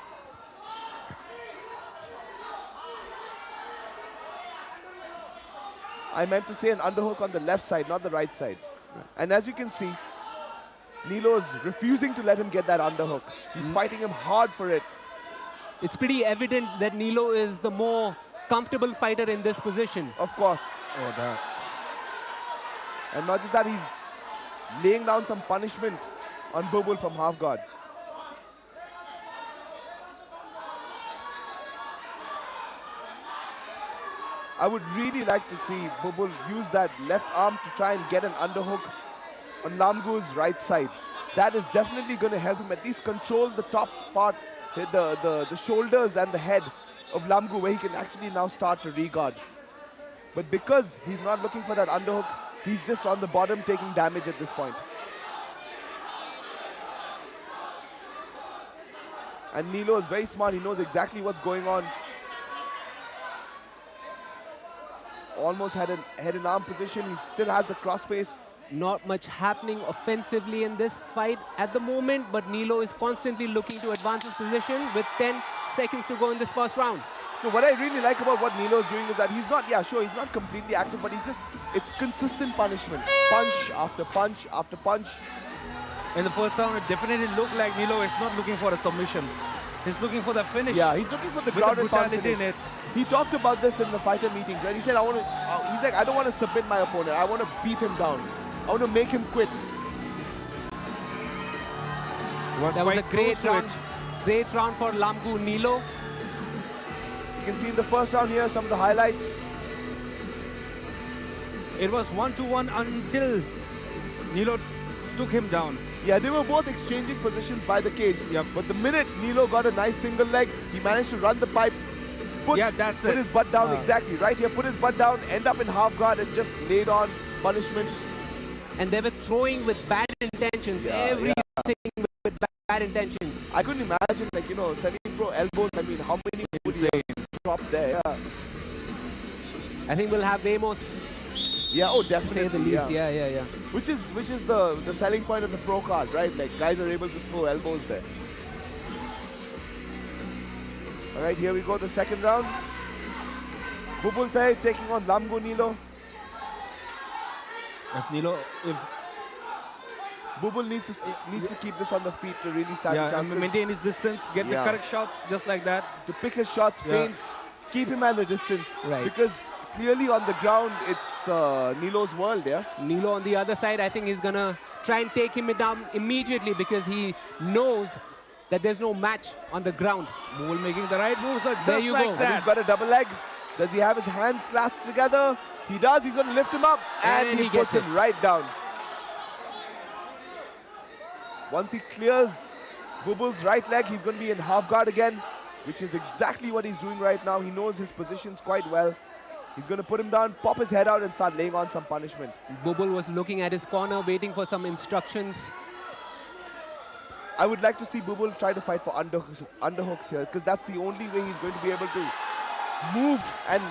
I meant to say an underhook on the left side, not the right side. And as you can see, Nilo is refusing to let him get that underhook. He's fighting him hard for it. It's pretty evident that Nilo is the more comfortable fighter in this position. Of course. Oh, that. And not just that, he's laying down some punishment on Bubul from half guard. I would really like to see Bubul use that left arm to try and get an underhook on Lamgu's right side. That is definitely going to help him at least control the top part, the shoulders and the head of Lamgu, where he can actually now start to re-guard. But because he's not looking for that underhook, he's just on the bottom taking damage at this point. And Nilo is very smart. He knows exactly what's going on. Almost had an head and arm position. He still has the crossface. Not much happening offensively in this fight at the moment, but Nilo is constantly looking to advance his position with 10 seconds to go in this first round. No, what I really like about what Nilo is doing is that he's not, yeah, sure, he's not completely active, but it's consistent punishment. Punch after punch after punch. In the first round, it definitely looked like Nilo is not looking for a submission. He's looking for the finish. Yeah, he's looking for the with ground the and pound brutality finish. in it. He talked about this in the fighter meetings, right? He said, he's like, I don't want to submit my opponent. I want to beat him down. I want to make him quit. That was a great round. Great round for Lamgu Nilo. You can see in the first round here some of the highlights. It was 1-1 until Nilo took him down. Yeah, they were both exchanging positions by the cage. Yep. But the minute Nilo got a nice single leg, he managed to run the pipe, put his butt down, exactly, right here, put his butt down, end up in half guard and just laid on punishment. And they were throwing with bad intentions, everything with bad intentions. I couldn't imagine, like, you know, semi-pro elbows, I mean, how many would he drop there, yeah. I think we'll have Ramos. Yeah, oh, definitely. Say the least, yeah. Which is the selling point of the pro card, right? Like, guys are able to throw elbows there. All right, here we go, the second round. Bubul Tay taking on Lamgu Nilo. If Bubul needs to keep this on the feet to really stand a chance. maintain his distance, get the correct shots just like that. To pick his shots, feints, keep him at a distance. Right. Because clearly on the ground, it's Nilo's world, yeah? Nilo on the other side, I think he's going to try and take him down immediately because he knows that there's no match on the ground. Bubul making the right moves, just there you like go. that. And he's got a double leg. Does he have his hands clasped together? He does. He's going to lift him up. And he puts him right down. Once he clears Bubul's right leg, he's going to be in half guard again, which is exactly what he's doing right now. He knows his positions quite well. He's going to put him down, pop his head out and start laying on some punishment. Bubul was looking at his corner, waiting for some instructions. I would like to see Bubul try to fight for underhooks here, because that's the only way he's going to be able to move and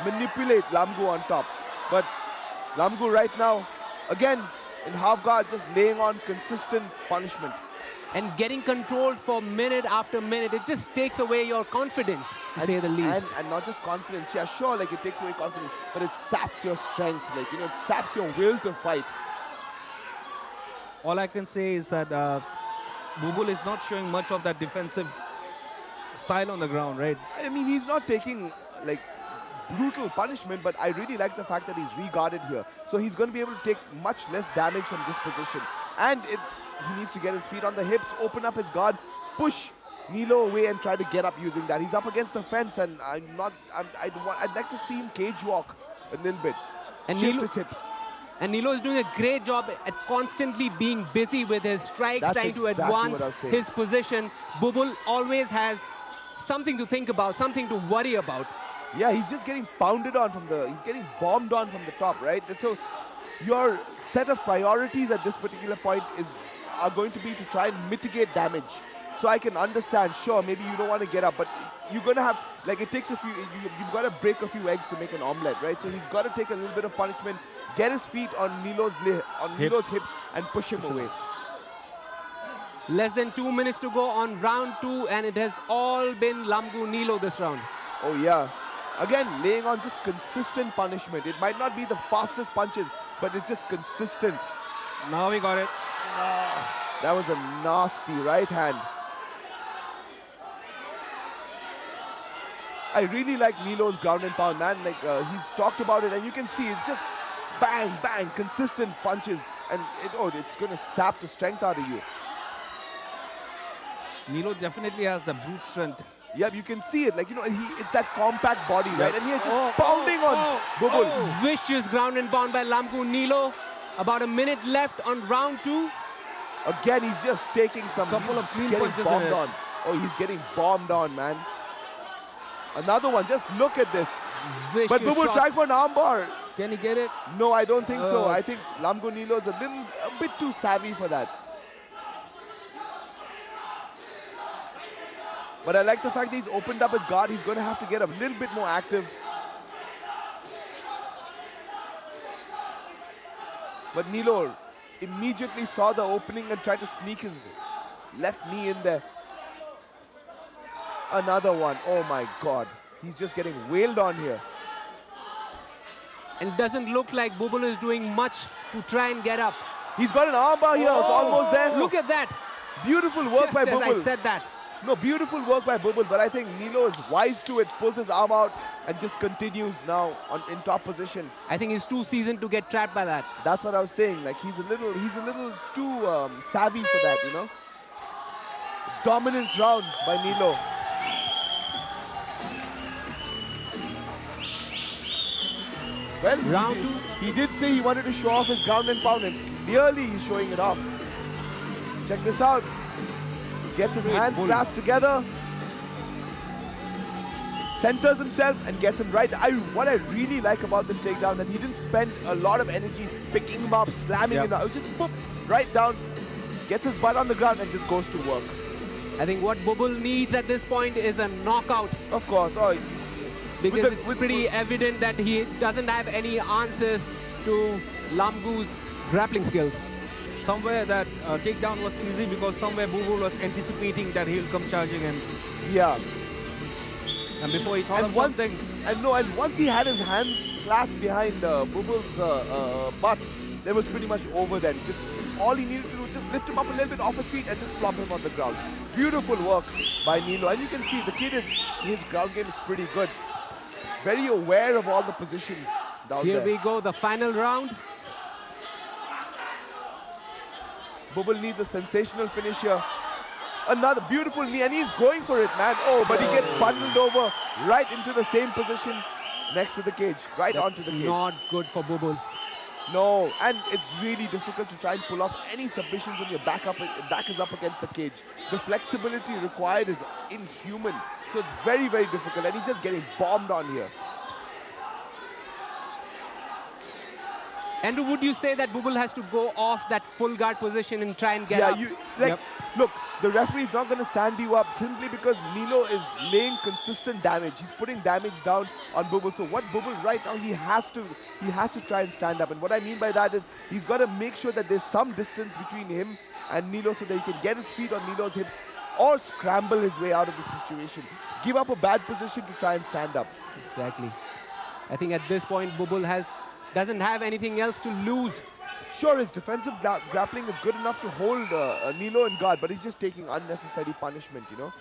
manipulate Lamgu on top. But Lamgu right now, again, in half guard, just laying on consistent punishment. And getting controlled for minute after minute, it just takes away your confidence, to say the least. And not just confidence, yeah, sure, like it takes away confidence, but it saps your strength, like, you know, it saps your will to fight. All I can say is that Bubul is not showing much of that defensive style on the ground, right? I mean, he's not taking, like, brutal punishment, but I really like the fact that he's re-guarded here. So he's going to be able to take much less damage from this position. And he needs to get his feet on the hips, open up his guard, push Nilo away and try to get up using that. He's up against the fence and I'd like to see him cage walk a little bit. And shift his hips. And Nilo is doing a great job at constantly being busy with his strikes, trying to advance his position. Bubul always has something to think about, something to worry about. Yeah, he's just getting pounded on he's getting bombed on from the top, right? So your set of priorities at this particular point are going to be to try and mitigate damage. So I can understand, sure, maybe you don't want to get up, but you're going to have, like, it takes you've got to break a few eggs to make an omelette, right? So he's got to take a little bit of punishment, get his feet on Nilo's hips and push him away. Less than 2 minutes to go on round 2, and it has all been Lamgu Nilo this round. Oh, yeah. Again, laying on just consistent punishment. It might not be the fastest punches, but it's just consistent. Now we got it. That was a nasty right hand. I really like Nilo's ground and pound, man. Like, he's talked about it, and you can see it's just bang, bang, consistent punches. And it's going to sap the strength out of you. Nilo definitely has the brute strength. Yep, you can see it. Like, you know, it's that compact body, right? And he's just pounding on Bubul. Vicious ground and pound by Lamgu Nilo. About a minute left on round 2. Again, he's just taking some couple of clean getting punches bombed on. Oh, he's getting bombed on, man. Another one. Just look at this. Vicious but Bubul shots. trying for an armbar. Can he get it? No, I don't think so. I think Lamgu Nilo is a bit too savvy for that. But I like the fact that he's opened up his guard. He's going to have to get a little bit more active. But Nilo immediately saw the opening and tried to sneak his left knee in there. Another one. Oh my God. He's just getting wailed on here. And it doesn't look like Bubul is doing much to try and get up. He's got an armbar here. It's almost there. Look at that. Beautiful work Just by as Bubul. I said that. No, beautiful work by Bubul, but I think Nilo is wise to it, pulls his arm out and just continues now in top position. I think he's too seasoned to get trapped by that. That's what I was saying. Like he's a little too savvy for that, you know. Dominant round by Nilo. Well, he did say he wanted to show off his ground and pound, and clearly he's showing it off. Check this out. Gets his hands clasped together, centers himself and gets him right. What I really like about this takedown that he didn't spend a lot of energy picking him up, slamming him out. It was just boop, right down, gets his butt on the ground and just goes to work. I think what Bubul needs at this point is a knockout. Of course. Oh, because it's pretty evident that he doesn't have any answers to Lamgu's grappling skills. Somewhere that takedown was easy because somewhere Bubul was anticipating that he'll come charging in. Yeah. And before he thought of once, something. And once he had his hands clasped behind Bubul's butt, it was pretty much over then. Just, all he needed to do was just lift him up a little bit off his feet and just plop him on the ground. Beautiful work by Nilo. And you can see the kid his ground game is pretty good. Very aware of all the positions down there. Here we go, the final round. Bubul needs a sensational finish here. Another beautiful knee, and he's going for it, man. Oh, but he gets bundled over right into the same position next to the cage, right onto the cage. Not good for Bubul. No, and it's really difficult to try and pull off any submissions when your back is up against the cage. The flexibility required is inhuman. So it's very, very difficult, and he's just getting bombed on here. Andrew, would you say that Bubul has to go off that full guard position and try and get up? Look, the referee's not going to stand you up simply because Nilo is laying consistent damage. He's putting damage down on Bubul. So what Bubul right now, he has to try and stand up. And what I mean by that is he's got to make sure that there's some distance between him and Nilo so that he can get his feet on Nilo's hips or scramble his way out of the situation. Give up a bad position to try and stand up. Exactly. I think at this point, Bubul doesn't have anything else to lose. Sure, his defensive grappling is good enough to hold Nilo in guard, but he's just taking unnecessary punishment, you know.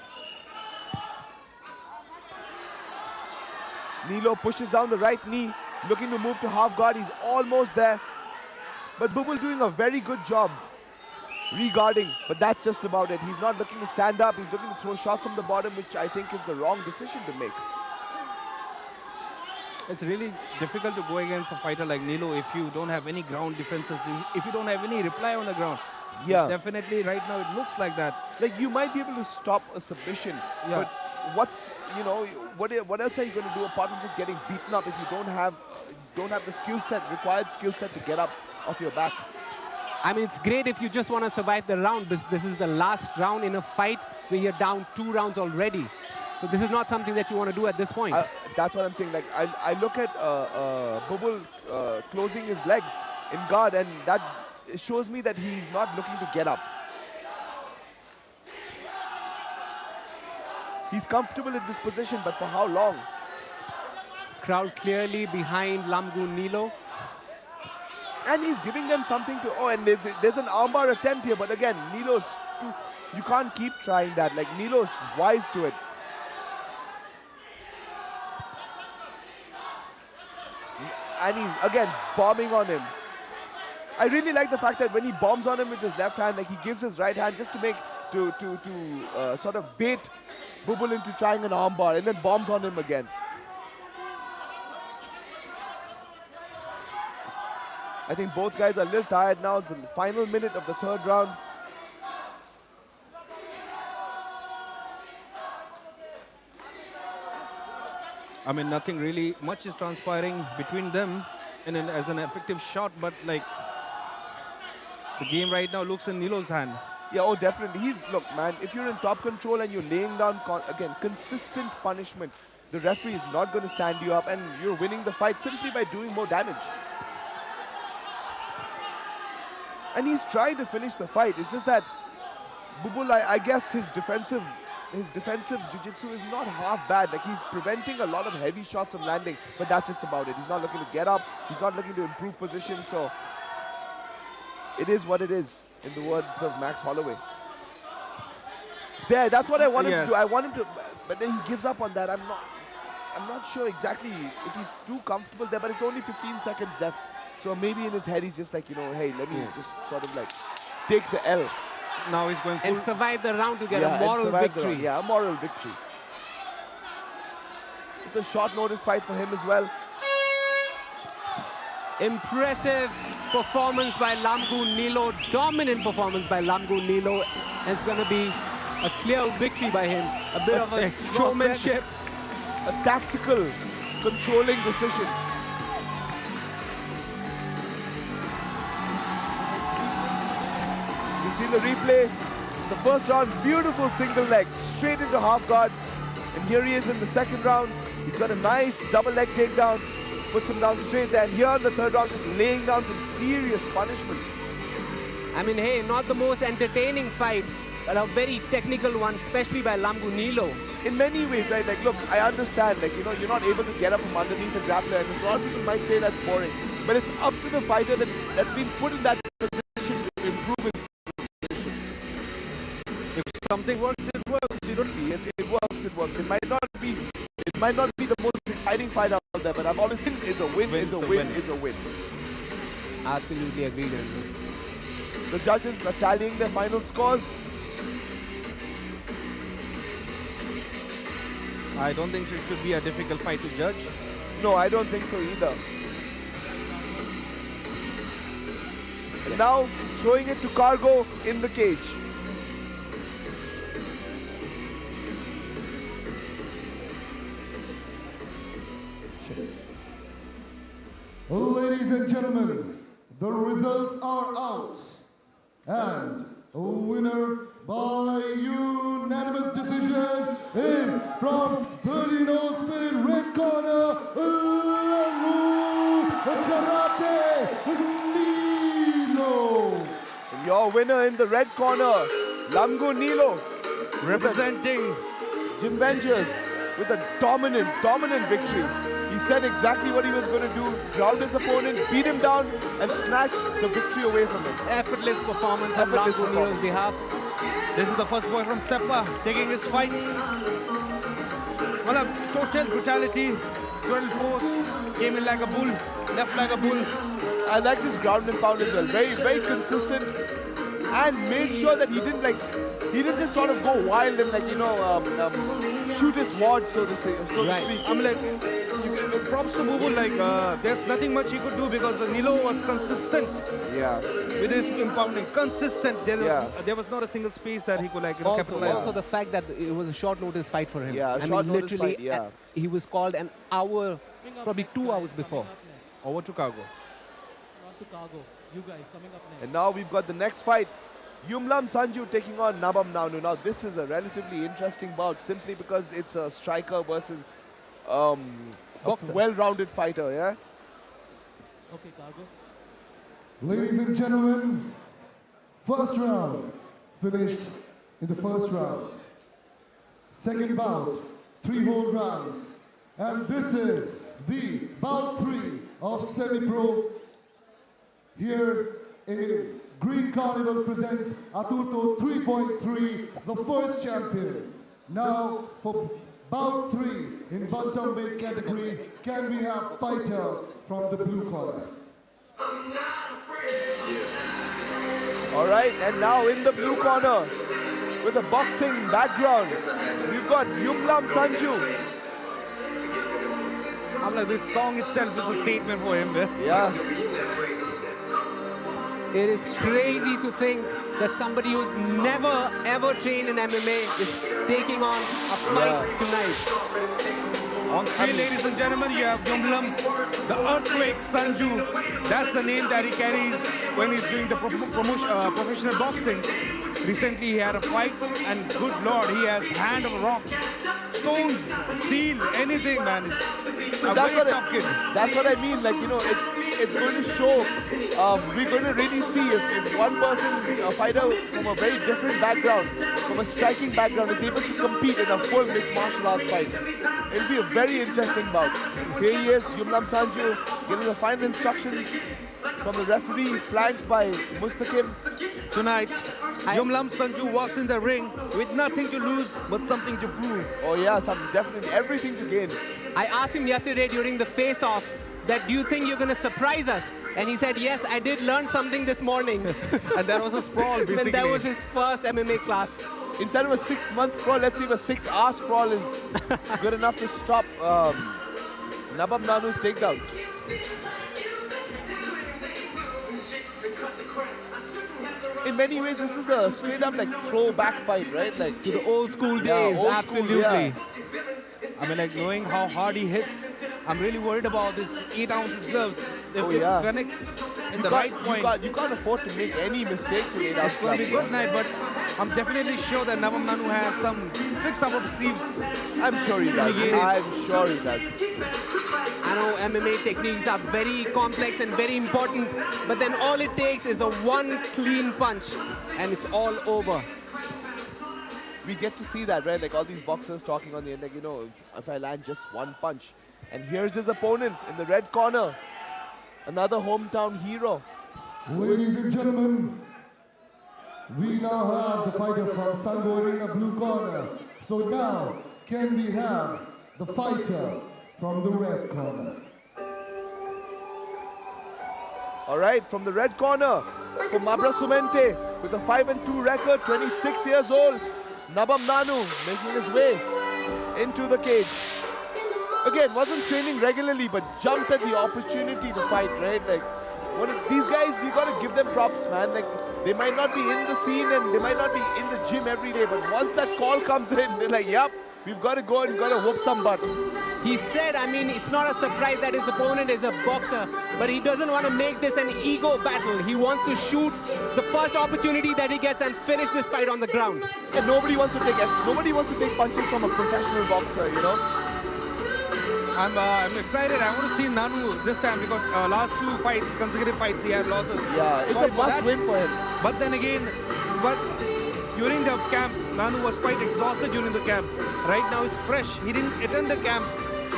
Nilo pushes down the right knee, looking to move to half guard. He's almost there. But Bubul doing a very good job regarding, but that's just about it. He's not looking to stand up. He's looking to throw shots from the bottom, which I think is the wrong decision to make. It's really difficult to go against a fighter like Nilo if you don't have any ground defenses, if you don't have any reply on the ground. Yeah. Definitely right now it looks like that. Like you might be able to stop a submission, but what else are you going to do apart from just getting beaten up if you don't have the required skill set to get up off your back? I mean, it's great if you just want to survive the round. This is the last round in a fight where you're down 2 rounds already. So this is not something that you want to do at this point. That's what I'm saying. Like I look at Bubul closing his legs in guard, and that shows me that he's not looking to get up. He's comfortable in this position, but for how long? Crowd clearly behind Lamgu Nilo. And he's giving them something to... Oh, and there's an armbar attempt here, but again, Nilo's... You can't keep trying that. Like, Nilo's wise to it. And he's, again, bombing on him. I really like the fact that when he bombs on him with his left hand, like, he gives his right hand just to make... to sort of bait Bubul into trying an armbar and then bombs on him again. I think both guys are a little tired now. It's the final minute of the third round. I mean, nothing really much is transpiring between them and as an effective shot, but like the game right now looks in Nilo's hand. Yeah, oh, definitely. Look, man, if you're in top control and you're laying down, again, consistent punishment, the referee is not going to stand you up and you're winning the fight simply by doing more damage. And he's trying to finish the fight. It's just that Bubul, I guess his defensive jiu-jitsu is not half bad. Like, he's preventing a lot of heavy shots from landing, but that's just about it. He's not looking to get up. He's not looking to improve position. So it is what it is, in the words of Max Holloway. There, that's what I want him to do. I want him to, but then he gives up on that. I'm not sure exactly if he's too comfortable there, but it's only 15 seconds left. So maybe in his head he's just like, you know, hey, let me just sort of like take the L. Now he's going full. And survive the round to get a moral victory. Yeah, a moral victory. It's a short notice fight for him as well. Impressive performance by Lamgu Nilo. Dominant performance by Lamgu Nilo. And it's going to be a clear victory by him. A bit of a showmanship. A tactical, controlling decision. You see the replay. The first round, beautiful single leg, straight into half guard. And here he is in the second round. He's got a nice double leg takedown. Puts him down straight there. And here in the third round, just laying down some serious punishment. I mean, hey, not the most entertaining fight, but a very technical one, especially by Lamgu Nilo. In many ways, right? Like, look, I understand, like, you know, you're not able to get up from underneath a grappler, and a lot of people might say that's boring. But it's up to the fighter that's been put in that position to improve his position. If something works, it works. You don't it works, it works. It might not be the most exciting fight out there, but I've always seen is a win, is a win, is a win. Absolutely agreed. The judges are tallying their final scores. I don't think it should be a difficult fight to judge. No, I don't think so either. And now throwing it to Cargo in the cage. Ladies and gentlemen, the results are out. And a winner by unanimous decision is from 30 Spirit Red Corner, Lamgu Karate Nilo. And your winner in the red corner, Lamgu Nilo, representing Jim Vengers with a dominant victory. He said exactly what he was going to do, ground his opponent, beat him down, and snatch the victory away from him. Effortless performance on Lamgu Nilo's behalf. This is the first boy from Sepa taking his fight. Well, a total brutality, total force, came in like a bull, left like a bull. I like his ground and pound as well. Very, very consistent, and made sure that he didn't just sort of go wild and shoot his wad, so to speak. I'm like, props to Bubu, like there's nothing much he could do because Nilo was consistent. Yeah. With his impounding, consistent. There was not a single space that he could capitalize. Also the fact that it was a short notice fight for him. Yeah, literally, he was called an hour, probably 2 hours before. Over to Cargo. You guys coming up next. And now we've got the next fight. Yumlam Sanju taking on Nabam Naunu. Now this is a relatively interesting bout simply because it's a striker versus a well-rounded fighter, yeah? Okay, Cargo. Ladies and gentlemen, first round finished in the first round. Second bout, 3 whole rounds. And this is the bout 3 of semi-pro. Here in Green Carnival presents Aturto 3.3, the first champion. Now for bout 3 in bantamweight category, can we have fighter from the blue corner? All right, and now in the blue corner with a boxing background, we've got Yumlam Sanju. I'm like, this song itself is a statement for him. Yeah. It is crazy to think that somebody who's never ever trained in MMA is taking on a fight tonight. On screen, ladies and gentlemen, you have Yumlam, the Earthquake Sanju. That's the name that he carries when he's doing the professional boxing. Recently he had a fight, and good lord, he has hand of rocks, stones, steel, anything, man. A That's very what tough kid. that's what I mean. Like, you know, it's going to show. We're going to really see if one person, a fighter from a very different background, from a striking background, is able to compete in a full mixed martial arts fight. It'll be a very interesting bout. Here he is, Yumlam Sanju, getting the final instructions from the referee, flanked by Mustaqim. Tonight, Yumlam Sanju walks in the ring with nothing to lose but something to prove. Oh yeah, definitely everything to gain. I asked him yesterday during the face-off that, do you think you're going to surprise us? And he said, yes, I did learn something this morning. And that was a sprawl, basically. And that was his first MMA class. Instead of a 6 month sprawl, let's see if a 6 hour sprawl is good enough to stop Nabam Nanu's takedowns. In many ways, this is a straight up like throwback fight, right? Like to the old school days, old absolutely. School, yeah. I mean, like, knowing how hard he hits, I'm really worried about this 8 ounces gloves. If it connects in the right point. You can't afford to make any mistakes with 8 ounce It's going to gloves. be good night, but I'm definitely sure that Nabam Nanu has some tricks up his sleeves. I'm sure he does. I'm sure he does. I know MMA techniques are very complex and very important, but then all it takes is a one clean punch and it's all over. We get to see that, right? Like all these boxers talking on the end, like, you know, if I land just one punch. And here's his opponent in the red corner. Another hometown hero. Ladies and gentlemen, we now have the fighter from Sango Arena blue corner. So now, can we have the fighter from the red corner? All right, from the red corner, from Mabra Sumente, with a 5-2 record, 26 years old, Nabam Nanu making his way into the cage. Again, wasn't training regularly, but jumped at the opportunity to fight, right? Like, these guys, you gotta give them props, man. Like, they might not be in the scene and they might not be in the gym every day, but once that call comes in, they're like, yep, we've got to go and got to whoop some butt. He said, I mean, it's not a surprise that his opponent is a boxer, but he doesn't want to make this an ego battle. He wants to shoot the first opportunity that he gets and finish this fight on the ground. And nobody wants to take punches from a professional boxer, you know. I'm excited. I want to see Nanu this time because last 2 fights, consecutive fights, he had losses. Yeah, it's a must win for him. But then again, during the camp, Nanu was quite exhausted during the camp. Right now he's fresh. He didn't attend the camp.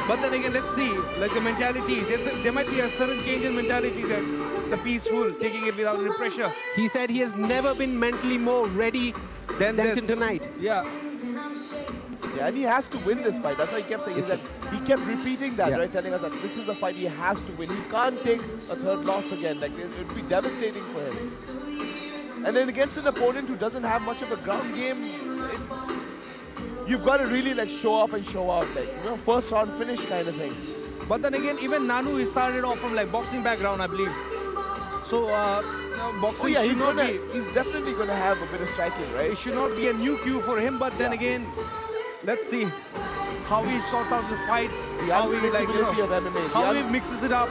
But then again, let's see, like the mentality. There might be a certain change in mentality that the peaceful, taking it without any pressure. He said he has never been mentally more ready than tonight. Yeah. Yeah, and he has to win this fight. That's why he kept saying that. He kept repeating that, right? Telling us that this is the fight he has to win. He can't take a third loss again. Like, it would be devastating for him. And then against an opponent who doesn't have much of a ground game, you've got to really like show up and show out, like, you know, first round finish kind of thing. But then again, even Nanu, he started off from like boxing background, I believe. So boxing he's definitely going to have a bit of striking, right? It should not be a new cue for him. But then again, let's see how he sorts out the fights, how he of MMA, how he mixes it up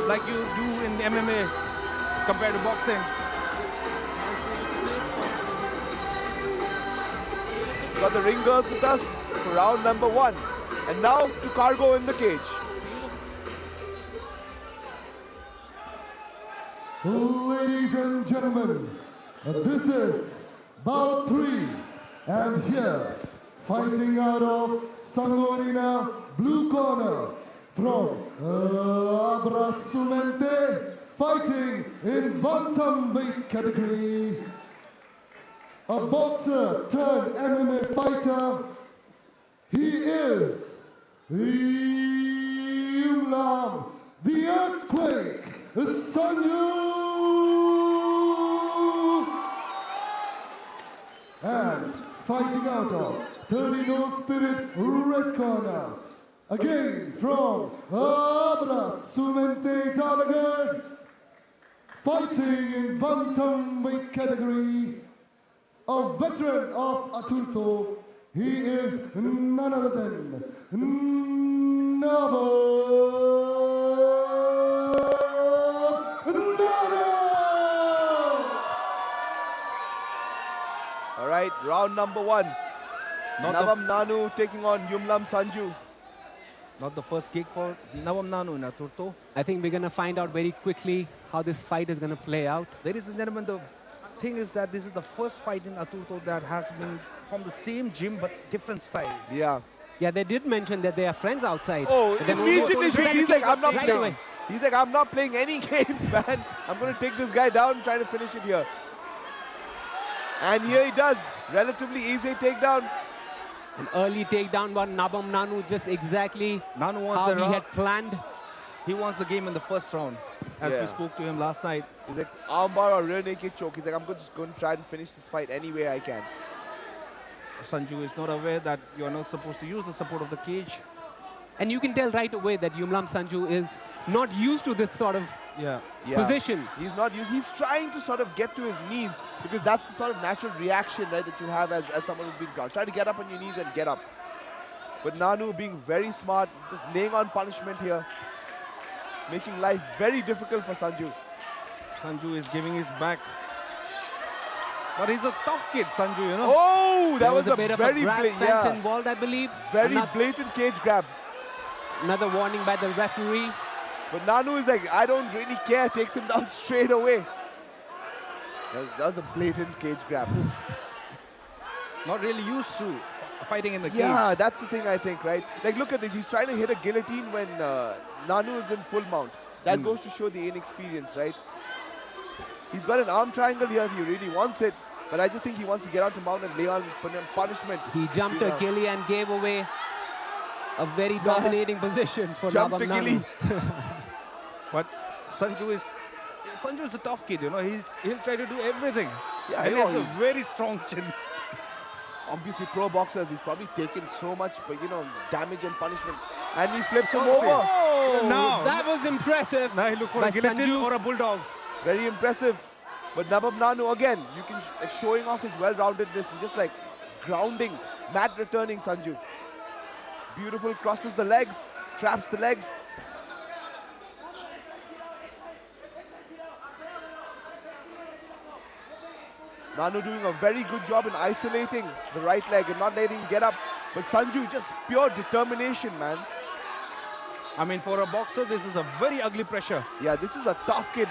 like you do in MMA compared to boxing. Got the ring girls with us for round number 1. And now to Cargo in the cage. Ladies and gentlemen, this is bout 3. And here, fighting out of Sango Arena blue corner, from Abrasumente, fighting in bantamweight category. A boxer turned MMA fighter. He is Yumlam, the Earthquake, Sanju. And fighting out of 30-no spirit red corner. Again from Abrasumente Talagar, fighting in bantamweight category. A veteran of Aturto, he is none other than Nabam Nanu! round number 1. Not the Navam Nanu taking on Yumlam Sanju. Not the first gig for Navam Nanu in Aturto. I think we're going to find out very quickly how this fight is going to play out. Ladies and gentlemen, the thing is that this is the first fight in Aturto that has been from the same gym but different styles. Yeah. Yeah, they did mention that they are friends outside. Oh, But then immediately he's like, I'm not right playing. away. He's like, I'm not playing any games, man. I'm going to take this guy down and try to finish it here. And here he does. Relatively easy takedown. An early takedown by Navam Nanu, just exactly Nanu wants how the he had planned. He wants the game in the first round, as we spoke to him last night. He's like, armbar or rear naked choke. He's like, I'm just going to try and finish this fight any way I can. Sanju is not aware that you're not supposed to use the support of the cage. And you can tell right away that Yumlam Sanju is not used to this sort of position. He's not used. He's trying to sort of get to his knees because that's the sort of natural reaction, right, that you have as someone who's been ground. Try to get up on your knees and get up. But Nanu being very smart, just laying on punishment here, making life very difficult for Sanju. Sanju is giving his back. But he's a tough kid, Sanju, you know. Oh, that There was a bit of a very grab fence involved, I believe. Very Another- blatant cage grab. Another warning by the referee. But Nanu is like, I don't really care, takes him down straight away. That was a blatant cage grab. Not really used to fighting in the cage. Yeah, that's the thing I think, right? Like, look at this. He's trying to hit a guillotine when Nanu is in full mount. That goes to show the inexperience, right? He's got an arm triangle here if he really wants it. But I just think he wants to get out to mount and lay on punishment. He jumped a gilly and gave away a very dominating position for Jumped Navam a gilly. Nanu. But Sanju is a tough kid, you know. He'll try to do everything. Yeah, and he I know has a very strong chin. Obviously, pro boxers, he's probably taken so much, but damage and punishment. And he flips him Oh, over. Oh, Now. that was impressive. Now he look for by a guillotine Sanju. or a bulldog. Very impressive. But Navam Nanu, again, you can showing off his well-roundedness and just like grounding, mat returning Sanju. Beautiful, crosses the legs, traps the legs. Nanu doing a very good job in isolating the right leg and not letting him get up. But Sanju, just pure determination, man. I mean, for a boxer, this is a very ugly pressure. Yeah, this is a tough kid.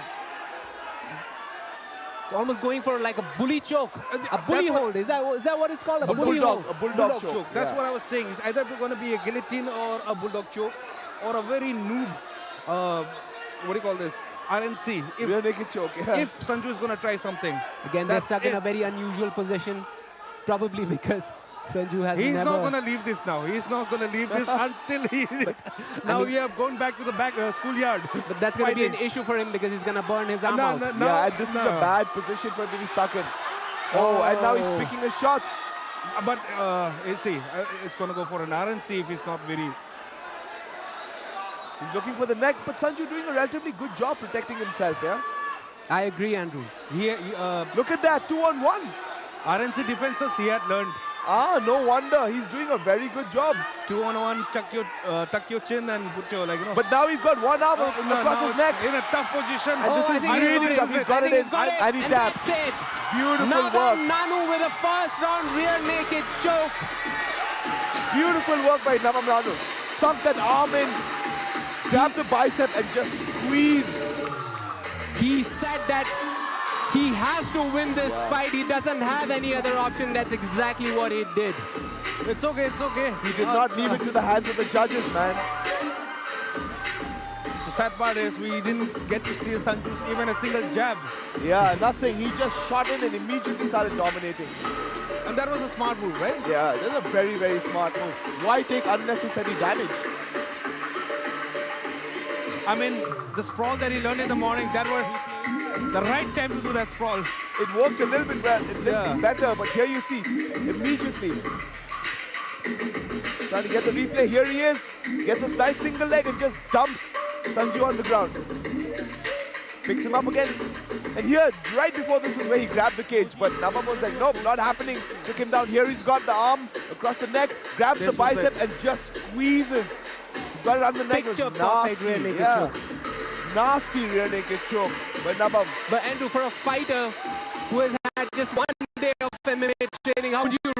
It's almost going for like a bully choke, a bully hold. Is that what it's called? A bully bulldog, hold. a bulldog choke. That's Yeah. what I was saying. It's either going to be a guillotine or a bulldog choke or a very noob, what do you call this? RNC. Rear naked choke, yeah. If Sanju is going to try something. Again, they're that's stuck in it. a very unusual position, probably because Sanju has He's never... not going to leave this now. He's not going to leave this until he... now we have gone back to the schoolyard. But that's going to be an issue for him because he's going to burn his arm out. Yeah, and this is a bad position for him to be stuck in. Oh, and now he's picking his shots. But you see, it's going to go for an RNC if he's not very... He's looking for the neck, but Sanju doing a relatively good job protecting himself, yeah? I agree, Andrew. Look at that, 2-on-1. RNC defenses he had learned. Ah, no wonder. He's doing a very good job. 2-on-1, tuck your chin and put your, like, you know. But now he's got one arm across his neck. In a tough position. And this is really tough. He's got it in, and he taps. That's it. Beautiful Navam work. Nanu with a first round rear naked choke. Beautiful work by Navam Nanu. Sunk that arm in, grab the bicep and just squeeze. He said that he has to win this fight. He doesn't have any other option. That's exactly what he did. It's okay, it's okay. He did not leave it to the hands of the judges, man. The sad part is we didn't get to see Sanju's even a single jab. Yeah, nothing. He just shot in and immediately started dominating. And that was a smart move, right? Yeah, that's a very, very smart move. Why take unnecessary damage? I mean, the sprawl that he learned in the morning, that was the right time to do that sprawl. It worked a little bit better, but here you see, immediately. Trying to get the replay. Here he is. Gets a nice single leg and just dumps Sanju on the ground. Picks him up again. And here, right before this was where he grabbed the cage, but Navam was like, nope, not happening. Took him down. Here he's got the arm across the neck, grabs the bicep and just squeezes. He's got it on the neck. Picture perfect Nasty, rear naked yeah. choke. Nasty rear naked choke by Navam. But Andrew, for a fighter who has had just one day of MMA training, how would you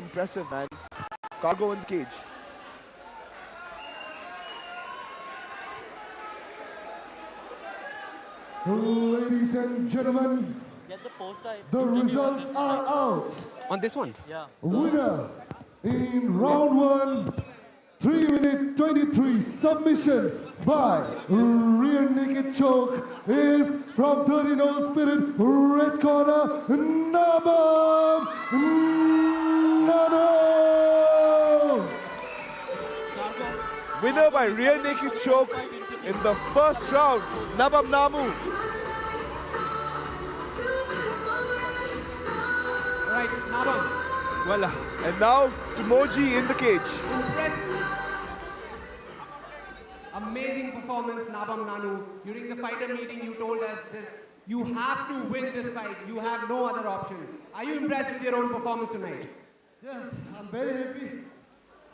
impressive, man. Cargo in the cage. Ladies and gentlemen, the results are out. On this one? Yeah. Winner in round 1, 3 minute 23 submission by rear naked choke is from 13 Old Spirit, red corner, Nabam Nano. Winner by rear naked choke in the first round, Nabam Namu. Right, Nabam. Well, and now Timoji in the cage. Amazing performance, Nabam Nanu. During the fighter meeting, you told us this. You have to win this fight. You have no other option. Are you impressed with your own performance tonight? Yes, I'm very happy.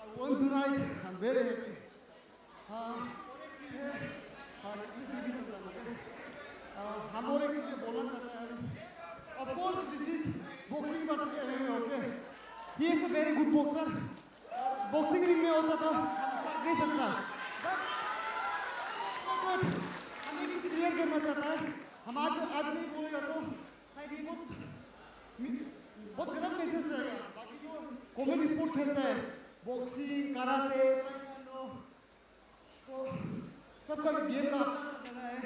I won tonight. I'm very happy. हम और एक चीज़ बोलना चाहते हैं. Of course, this is boxing versus MMA. Okay, he is a very good boxer. Boxing ring में होता तो हम नहीं सकता. But हम एक चीज़ क्लियर करना चाहता है. हम आज नहीं बोलेगा तो शायद ये बहुत गलत मैसेज रहेगा. बाकी जो कॉमन स्पोर्ट खेलता है, बॉक्सिंग, कराटे, तो सबका गेम का अपना है.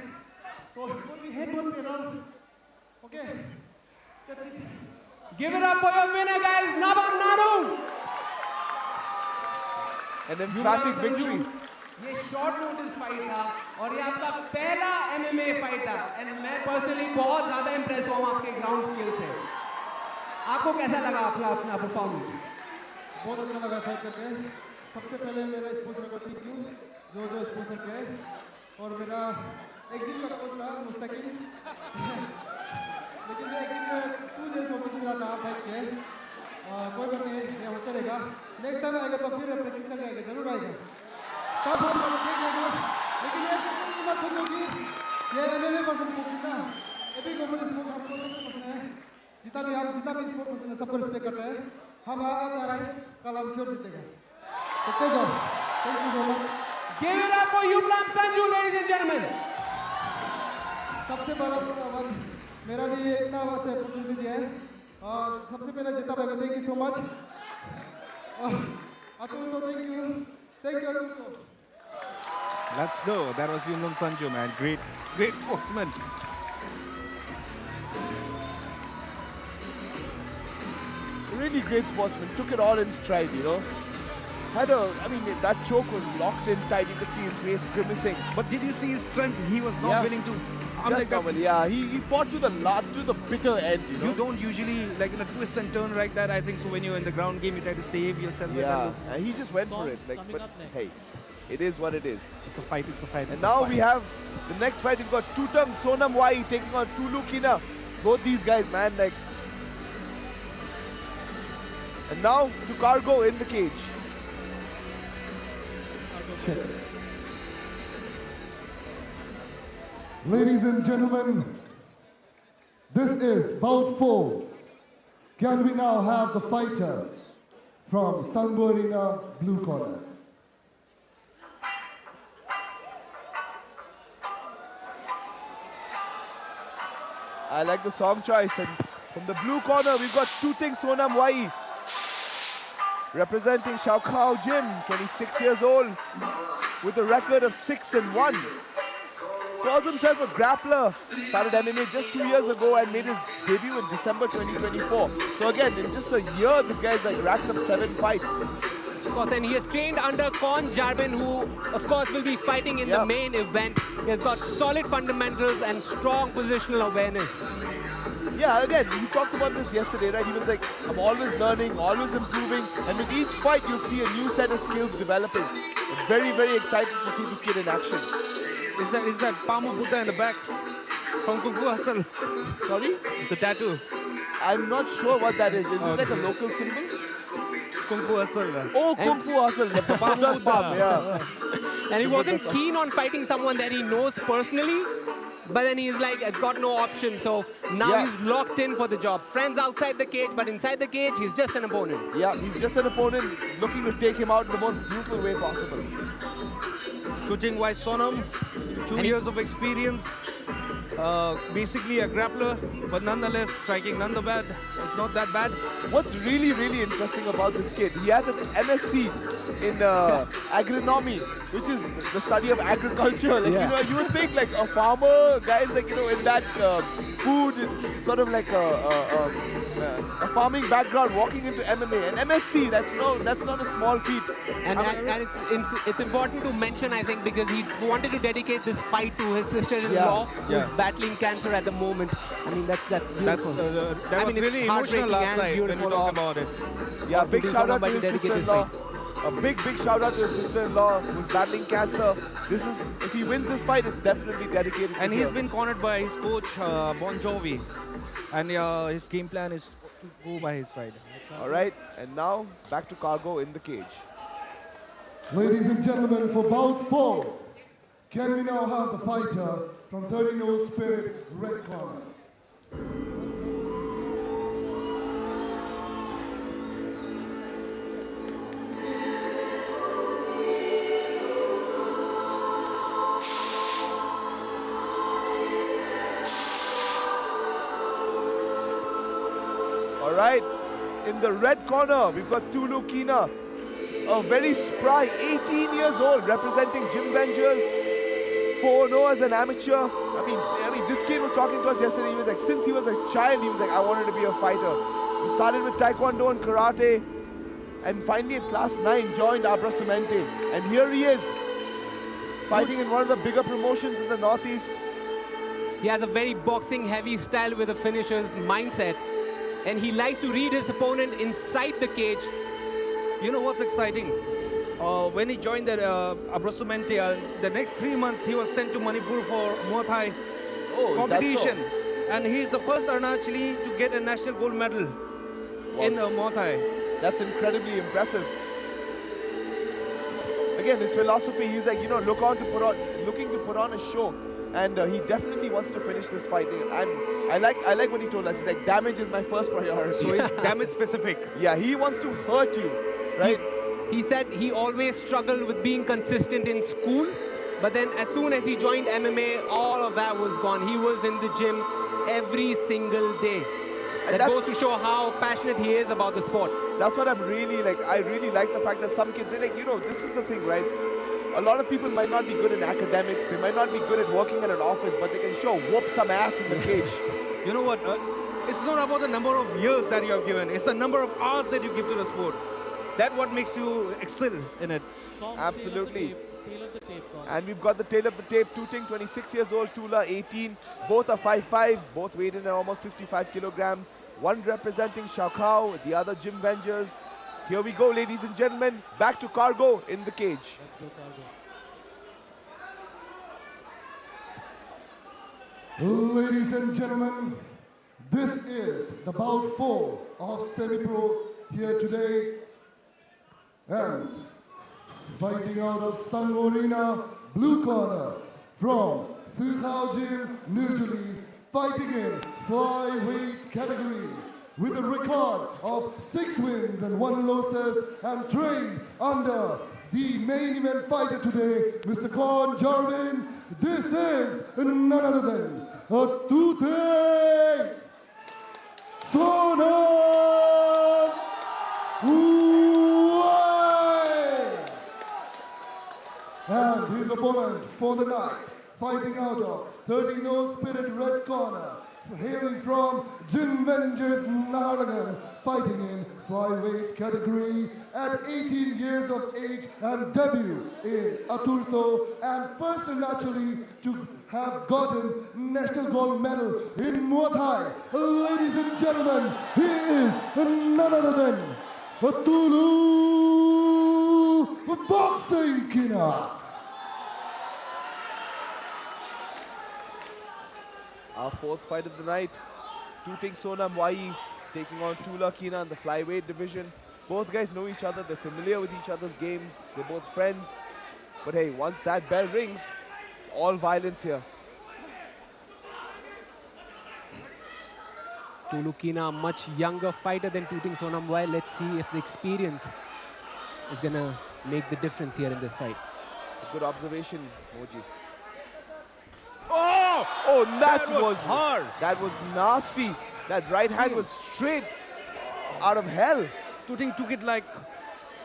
तो कोई हेड मत पेला. Okay. That's it. Give it up for your winner, guys, Nabam Nanu. An emphatic victory. ये शॉर्ट नोटिस फाइट था और ये आपका पहला MMA फाइट था एंड मैं पर्सनली बहुत ज़्यादा इम्प्रेस हुआ हूँ आपके ग्राउंड स्किल से. आपको कैसा लगा अपना परफॉर्मेंस? बहुत अच्छा लगा फाइट करके. सबसे पहले मेरा स्पॉन्सर को थैंक यू जो स्पॉन्सर किया है. और मेरा एक दिन का कोच था मुस्तकिल. लेकिन मैं एक दिन 2 days नोटिस मिला था फाइट के. कोई बात नहीं, ये होता रहेगा. नेक्स्ट टाइम आएगा तो फिर प्रैक्टिस करके आएगा, जरूर आएगा. तब हम देख लेंगे. लेकिन ये मत सोचो कि ये MMA वर्सेस बॉक्सिंग ना. एपी कॉम्पिटिशन स्पोर्ट हमको पसंद है. जितना भी स्पोर्ट पसंद है सबको रिस्पेक्ट करता है. हम आज आ रहे हैं, कल हम श्योर जीतेगा. देखते जाओ. Thank you so much. Give it up for Yublam Sanju, ladies and gentlemen. सबसे बड़ा धन्यवाद मेरा लिए इतना अच्छा अपॉर्चुनिटी दिया है. सबसे पहले जितना भाई को thank you so much. Atul thank you Atul. Let's go. That was Yunlong Sanju, man. Great sportsman. Really great sportsman. Took it all in stride, you know. That choke was locked in tight. You could see his face grimacing. But did you see his strength? He was not willing to. He fought to the bitter end. You don't usually twist and turn like that. I think so. When you're in the ground game, you try to save yourself. Yeah, he just went for it. Hey, it is what it is. It's a fight. And now we have the next fight. We've got Tutam Sonamwai taking on Tulu Kina. Both these guys, man, And now to Cargo in the cage. Ladies and gentlemen, this is bout 4. Can we now have the fighter from Sangbo Arena, blue corner? I like the song choice. And from the blue corner, we've got Tuting Sonamwai representing Shaokao Gym, 26 years old, with a record of 6-1. Calls himself a grappler. Started MMA just 2 years ago and made his debut in December 2024. So again, in just a year, this guy's racked up 7 fights. Of course, and he has trained under Con Jarbin, who, of course, will be fighting in the main event. He has got solid fundamentals and strong positional awareness. Yeah, again, he talked about this yesterday, right? He was like, I'm always learning, always improving, and with each fight, you'll see a new set of skills developing. I'm very, very excited to see this kid in action. Is that Pamu Buddha in the back from Kung Fu Hustle? Sorry? The tattoo. I'm not sure what that is. Is it like a local symbol? Kung Fu Hustle. Oh, Kung Fu Hustle. The Buddha's palm, yeah. And he wasn't keen on fighting someone that he knows personally. but then he's like, I've got no option. So now Yeah. he's locked in for the job. Friends outside the cage, but inside the cage, he's just an opponent. Yeah, he's just an opponent looking to take him out in the most brutal way possible. Shooting wise, Sonam, 2 years of experience, basically a grappler, but nonetheless striking none the bad. It's not that bad. What's really, really interesting about this kid, he has an MSc in agronomy, which is the study of agriculture. Like, Yeah. you know, you would think like a farmer, guys, like, you know, in that food, sort of like a farming background, walking into MMA. And MSc, that's not a small feat. And it's important to mention, I think, because he wanted to dedicate this fight to his sister-in-law, who's battling cancer at the moment. I mean, that's beautiful. That I was mean, really it's emotional heartbreaking last and night when we beautiful. talk about it. Yeah, big shout out to somebody his dedicate this sister-in-law. fight. A big shout out to his sister-in-law who's battling cancer. If he wins this fight, it's definitely dedicated And to he's her. been cornered by his coach, Bon Jovi. And his game plan is to go by his side. All right, and now back to Cargo in the cage. Ladies and gentlemen, for bout 4, can we now have the fighter from 13 Old Spirit, red corner? All right, in the red corner, we've got Tulu Kina, a very spry 18 years old, representing Gym Vengers, 4-0 as an amateur. I mean, this kid was talking to us yesterday. He was like, since he was a child, he was like, I wanted to be a fighter. He started with Taekwondo and Karate, and finally at class 9 joined Abra Semente. And here he is, fighting in one of the bigger promotions in the Northeast. He has a very boxing-heavy style with a finisher's mindset. And he likes to read his opponent inside the cage. You know what's exciting? When he joined the Abrasumente, the next 3 months he was sent to Manipur for Muay Thai competition. And he's the first Arunachali to get a national gold medal in Muay Thai. That's incredibly impressive. Again, his philosophy, he's like, you know, looking to put on a show. And he definitely wants to finish this fight. And I like what he told us. He's like, damage is my first priority. So it's damage specific. Yeah, he wants to hurt you, right? He said he always struggled with being consistent in school, but then as soon as he joined MMA, all of that was gone. He was in the gym every single day. That goes to show how passionate he is about the sport. That's what I'm really like. I really like the fact that some kids, they're like, you know, this is the thing, right? A lot of people might not be good in academics, they might not be good at working at an office, but they can sure whoop some ass in the cage. You know what? It's not about the number of years that you have given. It's the number of hours that you give to the sport. That's what makes you excel in it. Absolutely. And we've got the tail of the tape. Tooting, 26 years old. Tula, 18. Both are 5'5". Both weighed in at almost 55 kilograms. One representing Shakao, the other Gym Vengers. Here we go, ladies and gentlemen. Back to Cargo in the cage. Let's go, Cargo. Ladies and gentlemen, this is the bout 4 of semi-pro here today. And fighting out of Sangorina, blue corner, from Sukhao Gym, Nirjali, fighting in flyweight category with a record of 6 wins and 1 losses, and trained under the main event fighter today, Mr. Kon Jarvin. This is none other than Aturto 3.3. And his opponent for the night, fighting out of 13 Old Spirit red corner, hailing from Gym Vengers Nahalagan, fighting in flyweight category at 18 years of age and debut in Aturto, and first and naturally to have gotten national gold medal in Muay Thai. Ladies and gentlemen, he is none other than Tulu Boxing Kina. Our 4th fight of the night. Tooting Sonam Wai taking on Tula Kina in the flyweight division. Both guys know each other. They're familiar with each other's games. They're both friends. But hey, once that bell rings, all violence here. Tulu Kina, a much younger fighter than Tooting Sonamwai. Let's see if the experience is going to make the difference here in this fight. It's a good observation, Moji. Oh, that was hard. That was nasty. That right hand was straight out of hell. Tooting took it like,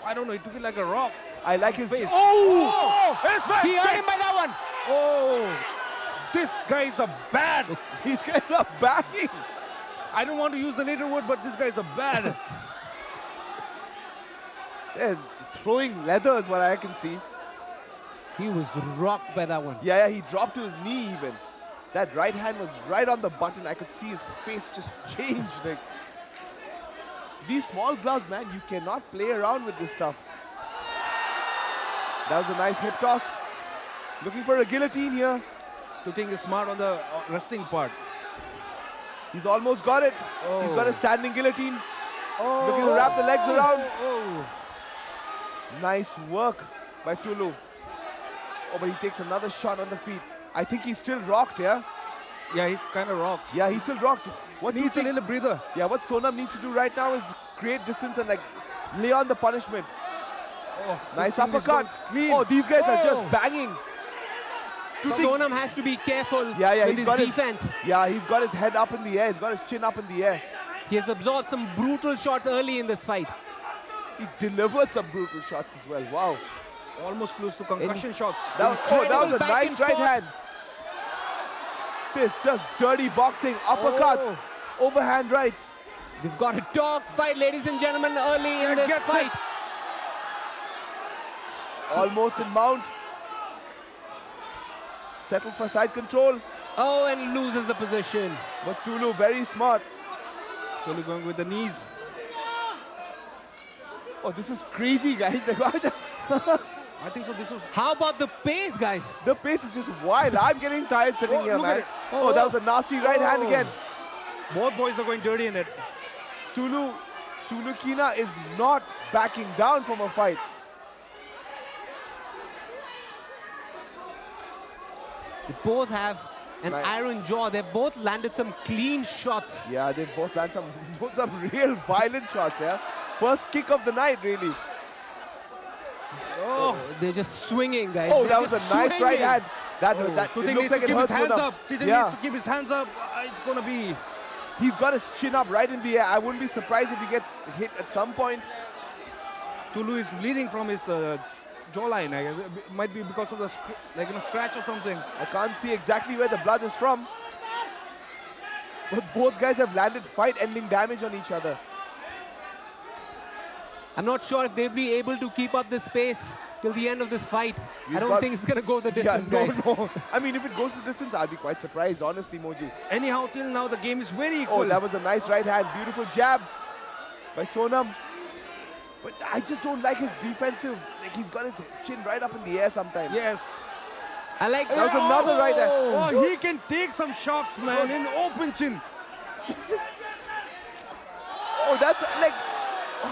I don't know, he took it like a rock. I like his face. His back He heard set. him by that one. Oh, this guys are bad. These guys are backing. I don't want to use the later word, but these guys are bad. They're throwing leather is what I can see. He was rocked by that one. Yeah, he dropped to his knee even. That right hand was right on the button. I could see his face just change. Like, these small gloves, man, you cannot play around with this stuff. That was a nice hip toss. Looking for a guillotine here. Tooting is smart on the wrestling part. He's almost got it. He's got a standing guillotine. Looking to wrap the legs around. Nice work by Tulu. Oh, but he takes another shot on the feet. I think he's still rocked, yeah? Yeah, he's kind of rocked. Yeah, he's still rocked. What Needs a little breather. Yeah, what Sonam needs to do right now is create distance and like lay on the punishment. Oh, nice Tooting is uppercut. going clean. Oh, these guys are just banging. Sonam has to be careful Yeah, with he's his got defense. He's got his head up in the air. He's got his chin up in the air. He has absorbed some brutal shots early in this fight. He delivered some brutal shots as well. Wow. Almost close to concussion shots. That was a back nice and right forth. hand. This just dirty boxing, uppercuts, overhand rights. We've got a dog fight, ladies and gentlemen, early in this fight. Almost in mount. Settles for side control. Oh, and loses the position. But Tulu very smart. Tulu going with the knees. Oh, this is crazy, guys. I think so. This was. How about the pace, guys? The pace is just wild. I'm getting tired sitting here, look at man. it. Oh, that was a nasty right hand again. Both boys are going dirty in it. Tulu Kina is not backing down from a fight. They both have an Nice. iron jaw. They've both landed some clean shots. Yeah, they both land some real violent shots, yeah. First kick of the night, really. Oh, they're just swinging, guys. Oh, They're that was a just nice right swinging. hand. That it Tooting looks needs like to it keep his hurts hands Sonam. up. Tooting Yeah. needs to keep his hands up. It's gonna be. He's got his chin up right in the air. I wouldn't be surprised if he gets hit at some point. Tulu is bleeding from his jawline. I guess. It might be because of the scratch or something. I can't see exactly where the blood is from. But both guys have landed fight-ending damage on each other. I'm not sure if they'll be able to keep up this pace till the end of this fight. I don't got- think it's going to go the distance, yeah, guys. no. I mean, if it goes to distance, I'll be quite surprised, honestly, Moji. Anyhow, till now the game is very equal. Oh, that was a nice right hand. Beautiful jab by Sonam. But I just don't like his defensive. Like, he's got his chin right up in the air sometimes. Yes. I like That was another right hand. Oh, he can take some shocks, man, in open chin. Oh, that's like,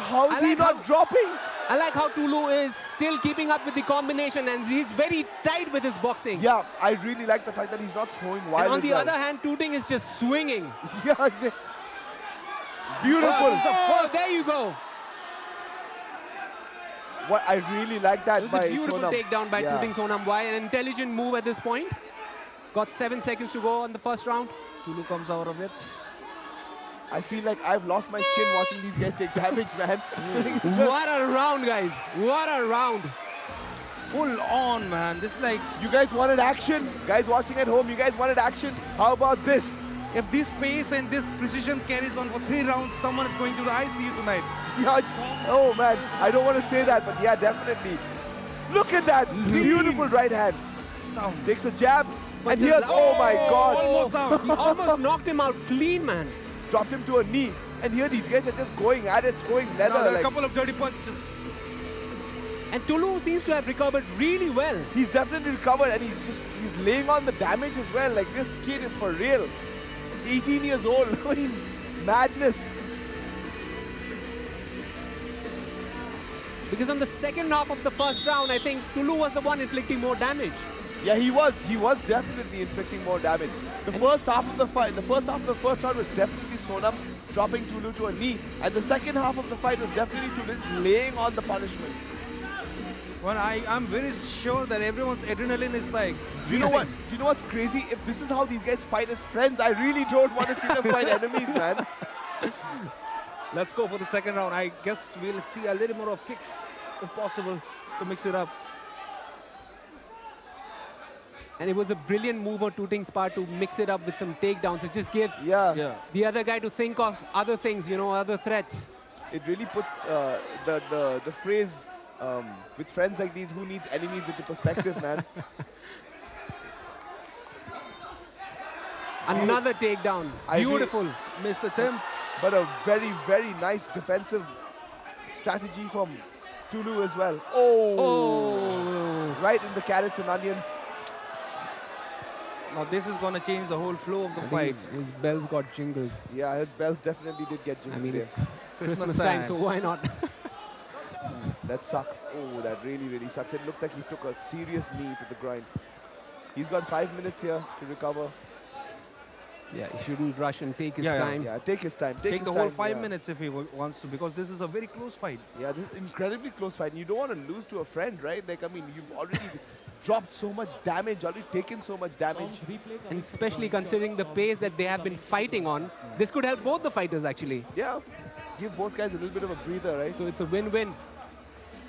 how is he not dropping? I like how Tulu is still keeping up with the combination and he's very tight with his boxing. Yeah, I really like the fact that he's not throwing wild. And on as the well. other hand, Tooting is just swinging. Yeah, it's beautiful. Oh, there you go. What I really like that It was by a beautiful Sonam. takedown by Yeah. Tooting Sonamwai. An intelligent move at this point. Got 7 seconds to go on the first round. Tulu comes out of it. I feel like I've lost my chin watching these guys take damage, man. What a round, guys. What a round. Full on, man. This is like, You guys wanted action? Guys watching at home, you guys wanted action? How about this? if this pace and this precision carries on for 3 rounds, someone is going to the ICU tonight. Yeah, oh man, I don't want to say that, but yeah, definitely. Look at that beautiful right hand. Takes a jab, and here's, oh my God. Almost out. He almost knocked him out clean, man. Dropped him to a knee, and here these guys are just going at it, throwing leather. Now there are a like- couple of dirty punches. And Tulu seems to have recovered really well. He's definitely recovered, and he's laying on the damage as well. Like, this kid is for real. 18 years old. I mean, madness. Because on the second half of the first round, I think Tulu was the one inflicting more damage. Yeah, he was definitely inflicting more damage. The first half of the fight, the first half of the first round was definitely Sonam dropping Tulu to a knee. And the second half of the fight was definitely Tulu's laying on the punishment. Well, I'm very sure that everyone's adrenaline is like. Do you know what? Do you know what's crazy? If this is how these guys fight as friends, I really don't want to see them fight enemies, man. Let's go for the second round. I guess we'll see a little more of kicks, if possible, to mix it up. And it was a brilliant move on Tooting's part to mix it up with some takedowns. It just gives the other guy to think of other things, you know, other threats. It really puts the phrase with friends like these, who needs enemies, into perspective, man. Another takedown. Beautiful. Missed attempt. But a very, very nice defensive strategy from Tulu as well. Oh! Right in the carrots and onions. Now this is going to change the whole flow of the fight. His bells got jingled. Yeah, his bells definitely did get jingled. I mean, there. it's Christmas time, so why not? That sucks. Oh, that really, really sucks. It looked like he took a serious knee to the groin. He's got 5 minutes here to recover. Yeah, he shouldn't rush and take his time. Yeah, take his time. Take the whole 5 minutes if he wants to, because this is a very close fight. Yeah, this is incredibly close fight. You don't want to lose to a friend, right? Like, I mean, you've already dropped so much damage, already taken so much damage. And especially considering the pace that they have been fighting on, this could help both the fighters, actually. Yeah, give both guys a little bit of a breather, right? So it's a win-win.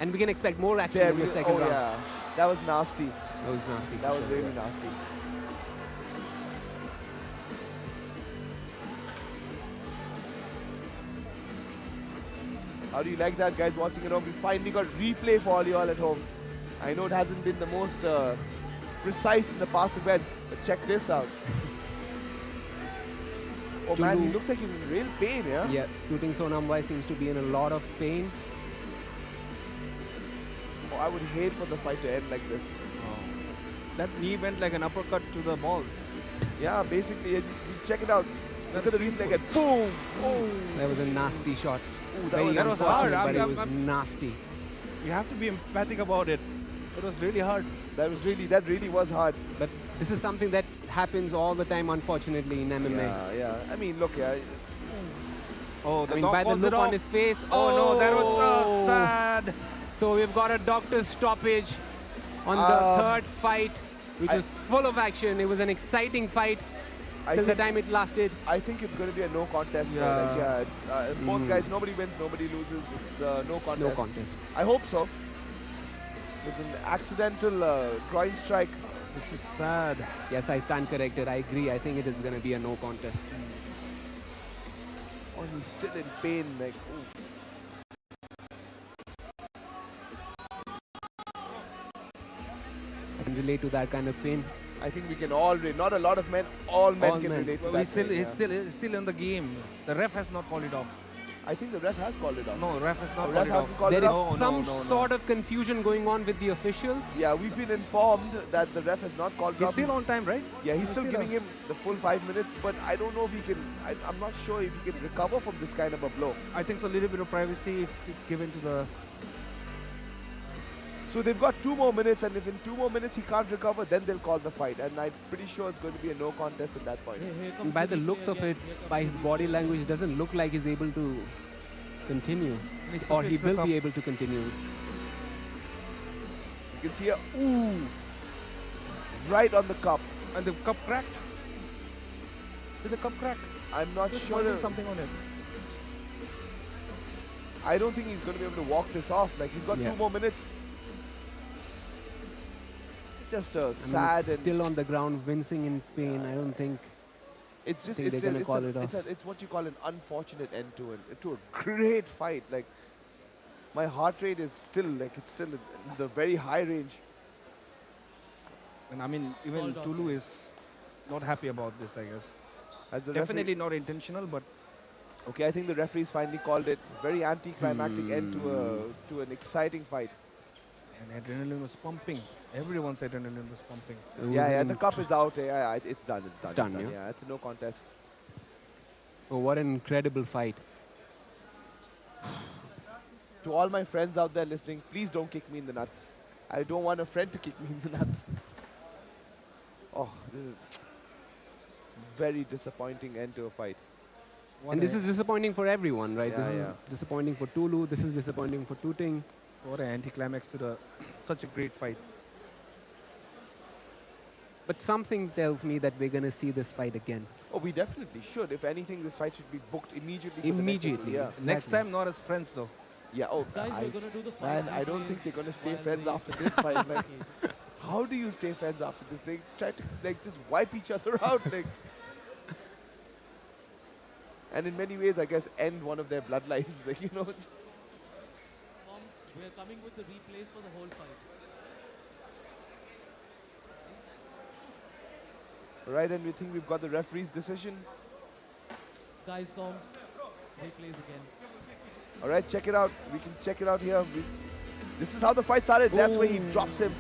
And we can expect more action in the second round. Yeah, that was nasty. That was nasty. That was really nasty. How do you like that, guys, watching at home? We finally got replay for all you all at home. I know it hasn't been the most precise in the past events, but check this out. Oh man, he looks like he's in real pain, yeah? Yeah, Tooting Sonamwai seems to be in a lot of pain. Oh, I would hate for the fight to end like this. That knee went like an uppercut to the balls. Yeah, basically, you check it out. Look at the replay again. Boom! Oh. That was a nasty shot. Ooh, that was hard. But it was nasty. You have to be emphatic about it. It was really hard. That really was hard. But this is something that happens all the time, unfortunately, in MMA. Yeah. I mean, look, it's... Oh, I mean, by the look on his face. Oh no, that was so sad. So we've got a doctor's stoppage on the third fight, which was full of action. It was an exciting fight till the time it lasted. I think it's going to be a no contest. Yeah, it's both guys. Nobody wins, nobody loses. It's no contest. No contest. I hope so. With an accidental groin strike. This is sad. Yes, I stand corrected. I agree. I think it is going to be a no contest. Oh, he's still in pain. Like, ooh. I can relate to that kind of pain. I think we can all relate. Not a lot of men. All men can relate to that. He's still in the game. The ref has not called it off. I think the ref has called it off. No, ref has not called it off. There is some sort of confusion going on with the officials. Yeah, we've been informed that the ref has not called it off. He's still on time, right? Yeah, he's still giving him the full 5 minutes, but I don't know if he can. I'm not sure if he can recover from this kind of a blow. I think so. A little bit of privacy if it's given to the. So they've got 2 more minutes, and if in 2 more minutes he can't recover, then they'll call the fight. And I'm pretty sure it's going to be a no contest at that point. And by the looks of it, by his body language, it doesn't look like he's able to continue. Or he will be able to continue. You can see a ooh right on the cup. And the cup cracked. Did the cup crack? I'm not sure. Something on it. I don't think he's going to be able to walk this off. Like, he's got 2 more minutes. Just sad and still on the ground, wincing in pain. I don't think. It's just they're gonna call it off. It's what you call an unfortunate end to a great fight. Like, my heart rate is still in the very high range. And I mean, even Tulu is not happy about this, I guess. As the Definitely not intentional, but okay. I think the referees finally called it very anticlimactic end to an exciting fight. And adrenaline was pumping. Everyone's adrenaline was pumping. Yeah, the cup is out. Yeah, it's done. It's done. Yeah, it's a no contest. Oh, what an incredible fight. To all my friends out there listening, please don't kick me in the nuts. I don't want a friend to kick me in the nuts. Oh, this is very disappointing end to a fight. And this is disappointing for everyone, right? Yeah, This is yeah. disappointing for Tulu. This is disappointing for Tooting. What an anticlimax to such a great fight. But something tells me that we're going to see this fight again. Oh, we definitely should. If anything, this fight should be booked immediately. For Immediately, The next April, Next time, not as friends though. yeah. Oh, Guys, we're gonna do the fight man, I don't replays think they're gonna stay while friends they- after this fight. Like, how do you stay friends after this? They try to like just wipe each other out, like. And in many ways, I guess, end one of their bloodlines. Like, you know, it's We're coming with the replays for the whole fight. right. And we think we've got the referee's decision. Guys, comms, replays again. All right, check it out. We can check it out here. This is how the fight started. That's where he drops him.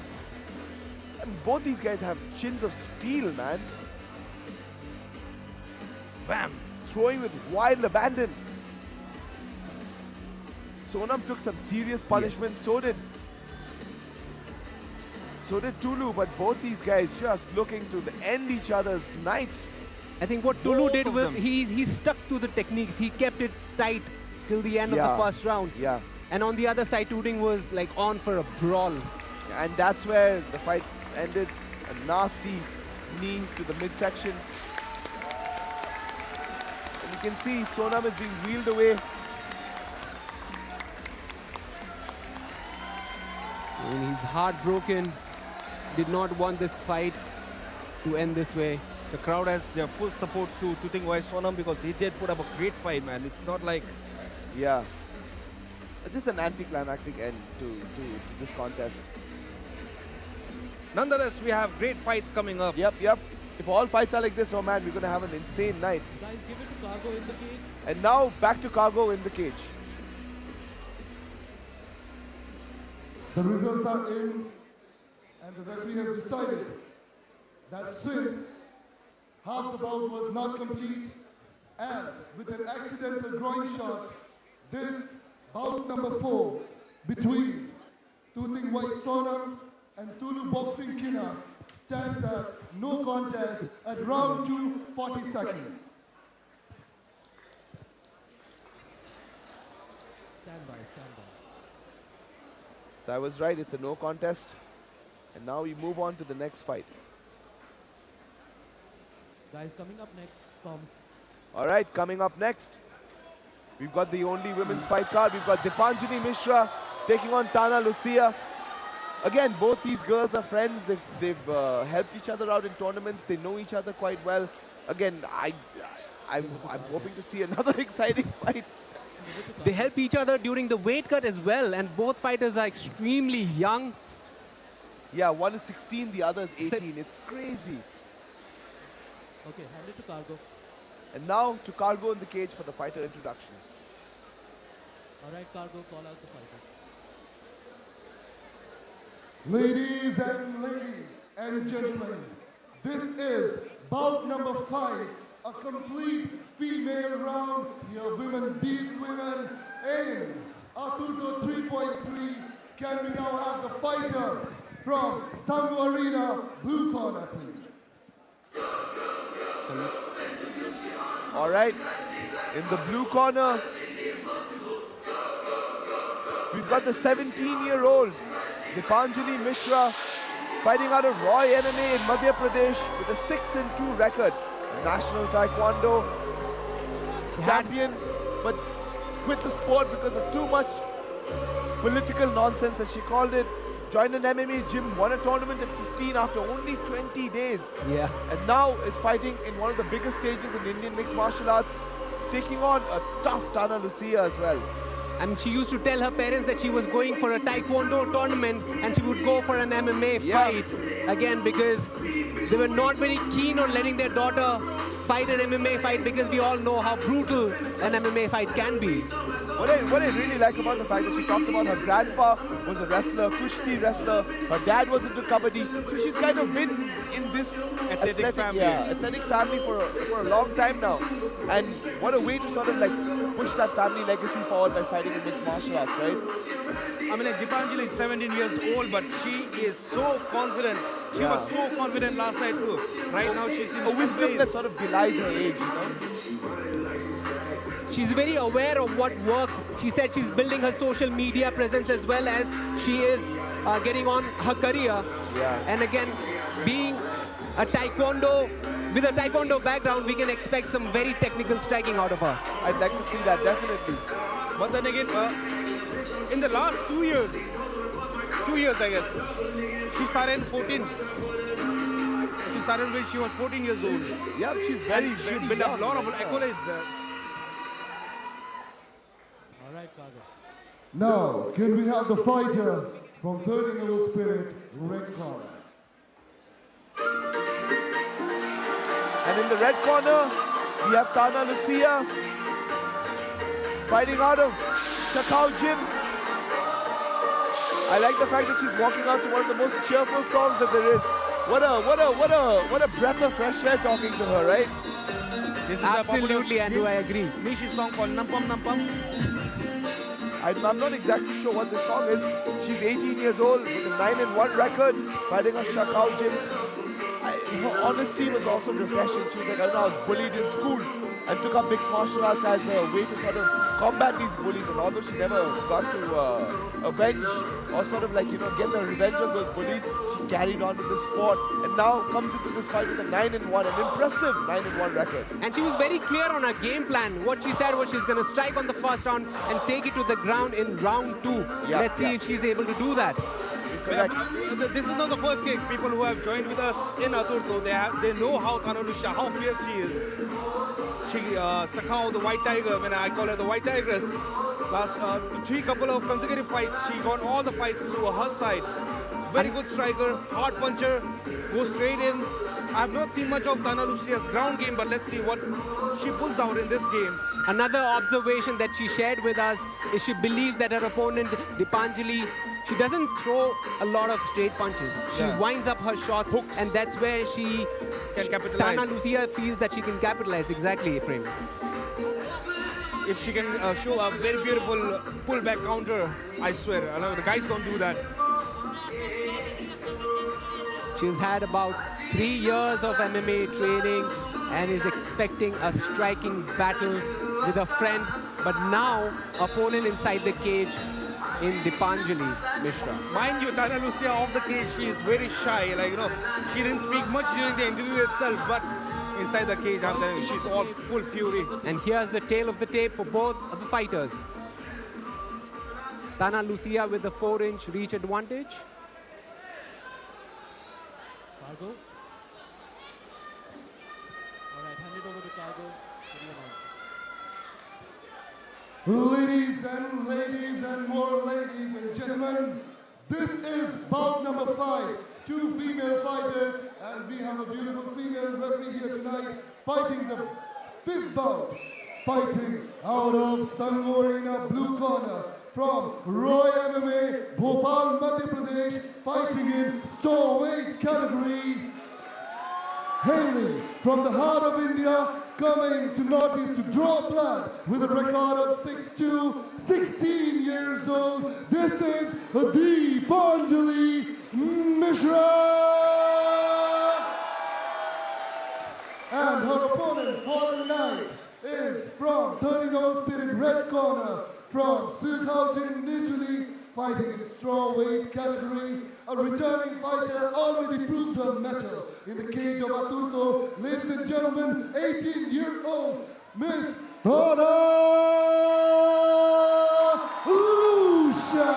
And both these guys have chins of steel, man. Bam! Throwing with wild abandon. Sonam took some serious punishment. So did Tulu. But both these guys just looking to end each other's nights. I think what Tulu did was he stuck to the techniques. He kept it tight till the end of the first round. Yeah. And on the other side, Tooting was like on for a brawl. And that's where the fight ended. A nasty knee to the midsection. And you can see Sonam is being wheeled away. And he's heartbroken. Did not want this fight to end this way. The crowd has their full support to Tooting Wai Sonam because he did put up a great fight, man. It's not like... Yeah. Just an anticlimactic end to this contest. Nonetheless, we have great fights coming up. Yep. If all fights are like this, oh man, we're going to have an insane night. Guys, give it to Cargo in the cage. And now back to Cargo in the cage. The results are in, and the referee has decided that since half the bout was not complete, and with an accidental groin shot, this bout number 4 between Tooting Wai Sonam and Tulu Boxing Kina stands at no contest at round 2, 40 seconds. Stand by. So I was right, it's a no contest. And now we move on to the next fight. Guys, coming up next, comms. All right, coming up next, we've got the only women's fight card. We've got Dipanjali Mishra taking on Tana Lucia. Again, both these girls are friends. They've helped each other out in tournaments. They know each other quite well. Again, I'm hoping to see another exciting fight. They help each other during the weight cut as well, and both fighters are extremely young. Yeah, one is 16, the other is 18. It's crazy. Okay, hand it to Cargo. And now to Cargo in the cage for the fighter introductions. All right, Cargo, call out the fighter. Ladies and gentlemen, this is bout number 5, a complete female round. Your women beat women in Aturto 3.3. Can we now have the fighter from Sango Arena, blue corner, please? All right, in the blue corner, we've got the 17-year-old Dipanjali Mishra fighting out of Roy MMA in Madhya Pradesh with a 6-2 record. National Taekwondo champion, but quit the sport because of too much political nonsense, as she called it. Joined an MMA gym, won a tournament at 15 after only 20 days. Yeah. And now is fighting in one of the biggest stages in Indian mixed martial arts, taking on a tough Tana Lucia as well. And she used to tell her parents that she was going for a Taekwondo tournament and she would go for an MMA fight. Again, because they were not very keen on letting their daughter fight an MMA fight, because we all know how brutal an MMA fight can be. What I really like about the fact that she talked about her grandpa was a wrestler, Kushti wrestler, her dad was into kabaddi, so she's kind of been in this athletic family for a long time now. And what a way to sort of like push that family legacy forward by fighting in mixed martial arts, right? I mean, like, Dipanjali is 17 years old, but she is so confident. She was so confident last night too. Right now she seems a wisdom that sort of belies her age, you know? she's very aware of what works. She said she's building her social media presence as well as she is getting on her career. Yeah. And again, being a taekwondo, with a taekwondo background, we can expect some very technical striking out of her. I'd like to see that, definitely. But then again, in the last 2 years, I guess, she started in 14. She started when she was 14 years old. Yeah, she's very built up a lot of accolades. All right, Cargo. Now, can we have the fighter from 30 Noble Spirit, red corner? And in the red corner, we have Tana Lucia fighting out of Sakau Gym. I like the fact that she's walking out to one of the most cheerful songs that there is. What a breath of fresh air talking to her, right? This is Absolutely, Andrew, I agree. Nishi song called Nampam Nampam. I'm not exactly sure what this song is. She's 18 years old with a 9-1 record, fighting a Sakau Gym. Her honesty was also refreshing. She was like, I was bullied in school and took up mixed martial arts as a way to sort of combat these bullies. And although she never got to avenge or sort of like, get the revenge on those bullies, she carried on with the sport and now comes into this fight with a 9-1, an impressive 9-1 record. And she was very clear on her game plan. What she said was she's going to strike on the first round and take it to the ground in round 2. Yeah, Let's see if she's able to do that. Correct. This is not the first game. People who have joined with us in Aturto, they know how Tana Lucia, how fierce she is. She Sakau, the white tiger, when I call her the white tigress. Last 3 couple of consecutive fights, she got all the fights to her side. Very good striker, hard puncher, goes straight in. I have not seen much of Tana Lucia's ground game, but let's see what she pulls out in this game. Another observation that she shared with us is she believes that her opponent, Dipanjali, she doesn't throw a lot of straight punches. She winds up her shots, and that's where she can capitalize. Tana Lucia feels that she can capitalize. Exactly, Prem. If she can show a very beautiful pullback counter, I swear, I know the guys don't do that. She's had about 3 years of MMA training and is expecting a striking battle with a friend, but now opponent inside the cage in Dipanjali Mishra. Mind you, Tana Lucia off the cage, she is very shy. She didn't speak much during the interview itself, but inside the cage, I'm telling you, she's all full fury. And here's the tail of the tape for both of the fighters. Tana Lucia with the 4-inch reach advantage. Cargo. All right, hand it over to Cargo for the announcement. Ladies and more ladies and gentlemen, this is bout number 5. 2 female fighters, and we have a beautiful female referee here tonight fighting the 5th bout. Fighting out of Sangor in a blue corner from Roy MMA, Bhopal, Madhya Pradesh, fighting in strawweight category. Hailing from the heart of India, coming to Northeast to draw blood with a record of 6'2", 16 years old. This is Dipanjali Mishra. And her opponent for the night is from 30 Noble Spirit red corner from Sukhaujin, Italy, fighting in strawweight category. A returning fighter already proved her mettle in the cage of Aturto. Ladies and gentlemen, 18-year-old Miss Tana Lucia.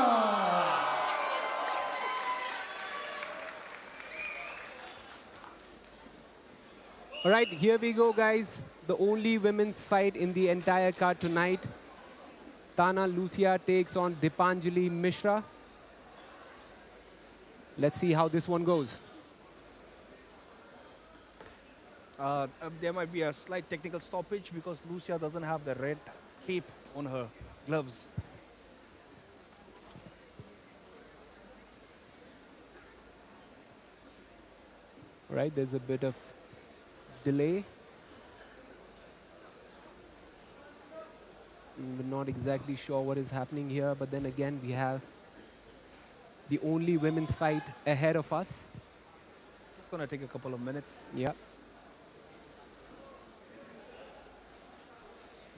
All right, here we go, guys. The only women's fight in the entire card tonight. Tana Lucia takes on Dipanjali Mishra. Let's see how this one goes. There might be a slight technical stoppage because Lucia doesn't have the red tape on her gloves. All right, there's a bit of delay. We're not exactly sure what is happening here, but then again, we have the only women's fight ahead of us. It's gonna take a couple of minutes. Yeah.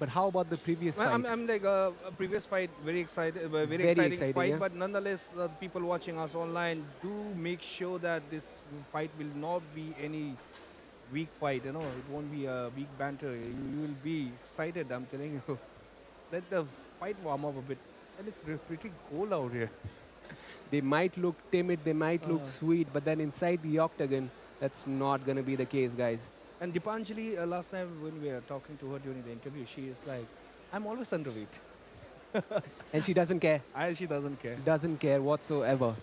But how about the previous Well, fight? I'm like a previous fight, very excited, Very exciting exciting, fight. yeah. But nonetheless, the people watching us online do make sure that this fight will not be any weak fight. You know, it won't be a weak banter. You will be excited. I'm telling you. Let the fight warm up a bit. And it's pretty cold out here. They might look timid, they might look sweet, but then inside the octagon, that's not going to be the case, guys. And Dipanjali, last time when we were talking to her during the interview, she is like, I'm always underweight. And she doesn't care. She doesn't care. Doesn't care whatsoever.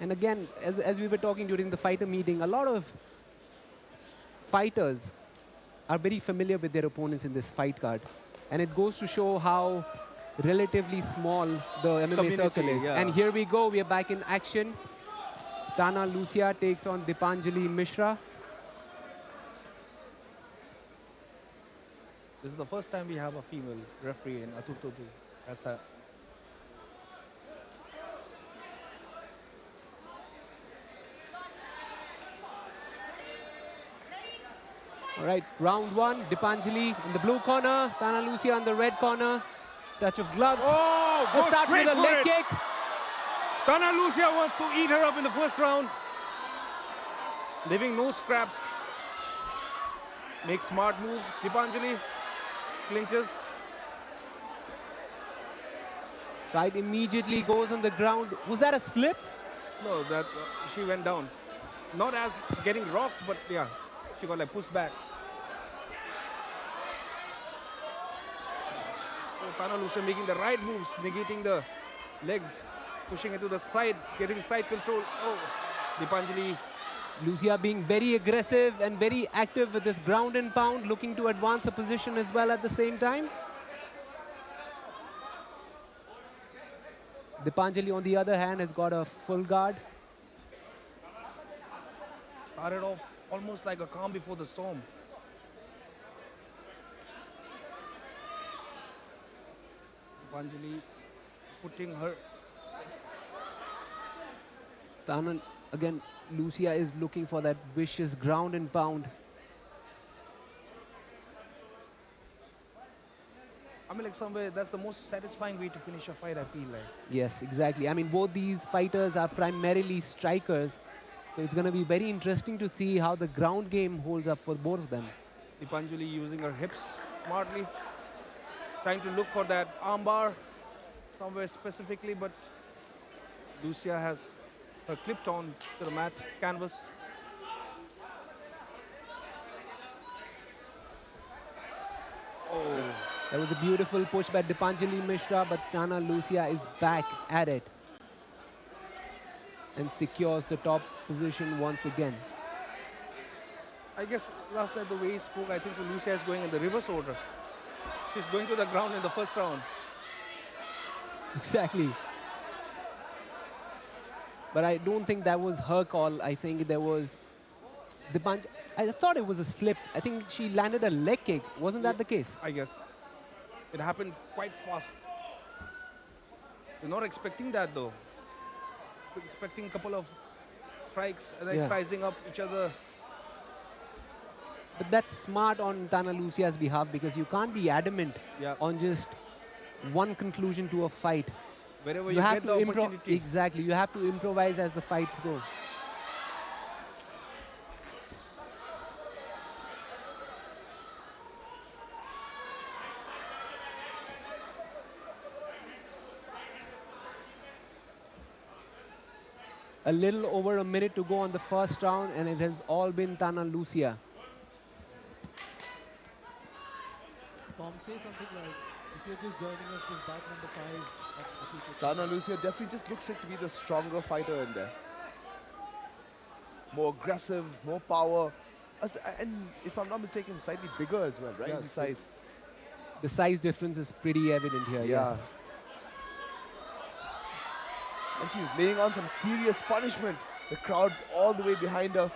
And again, as we were talking during the fighter meeting, a lot of fighters are very familiar with their opponents in this fight card. And it goes to show how relatively small the MMA circle Community, is. yeah. And here we go, we are back in action. Tana Lucia takes on Dipanjali Mishra. This is the first time we have a female referee in Aturto 2. That's a All right, round one, Dipanjali in the blue corner, Tana Lucia in the red corner. Touch of gloves. Oh, Let's goes start with straight a for leg it. kick. Tana Lucia wants to eat her up in the first round. Leaving no scraps. Makes smart move. Dipanjali clinches. Fight immediately goes on the ground. Was that a slip? No, that she went down. Not as getting rocked, but yeah, she got like pushed back. So Tana Lucia making the right moves, negating the legs, pushing it to the side, getting side control. Oh, Dipanjali. Lucia being very aggressive and very active with this ground and pound, looking to advance a position as well at the same time. Dipanjali, on the other hand, has got a full guard. Started off almost like a calm before the storm. Dipanjali putting her. Tana, again, Lucia is looking for that vicious ground and pound. I mean, like somewhere that's the most satisfying way to finish a fight, I feel like. Yes, exactly. I mean, both these fighters are primarily strikers. So it's going to be very interesting to see how the ground game holds up for both of them. Dipanjali using her hips smartly, trying to look for that armbar somewhere specifically, but Lucia has her clipped on to the mat canvas. Oh, That was a beautiful push by Dipanjali Mishra, but Tana Lucia is back at it and secures the top position once again. I guess last night the way he spoke, I think so Lucia is going in the reverse order. She's going to the ground in the first round. Exactly. But I don't think that was her call. I think there was I thought it was a slip. I think she landed a leg kick. Wasn't that the case? I guess. It happened quite fast. We're not expecting that though. We're expecting a couple of strikes and then Yeah. sizing up each other. But that's smart on Tana Lucia's behalf because you can't be adamant Yeah. on just one conclusion to a fight. Wherever you get the opportunity. Exactly. You have to improvise as the fights go. A little over a minute to go on the first round, and it has all been Tana Lucia. Tom, say something like, if you're just joining us, this bout number 5 of Aturto. Tana Lucia definitely just looks like to be the stronger fighter in there. More aggressive, more power. And if I'm not mistaken, slightly bigger as well, right? Yeah, In size. The size difference is pretty evident here, Yeah. yes. And she's laying on some serious punishment. The crowd all the way behind her.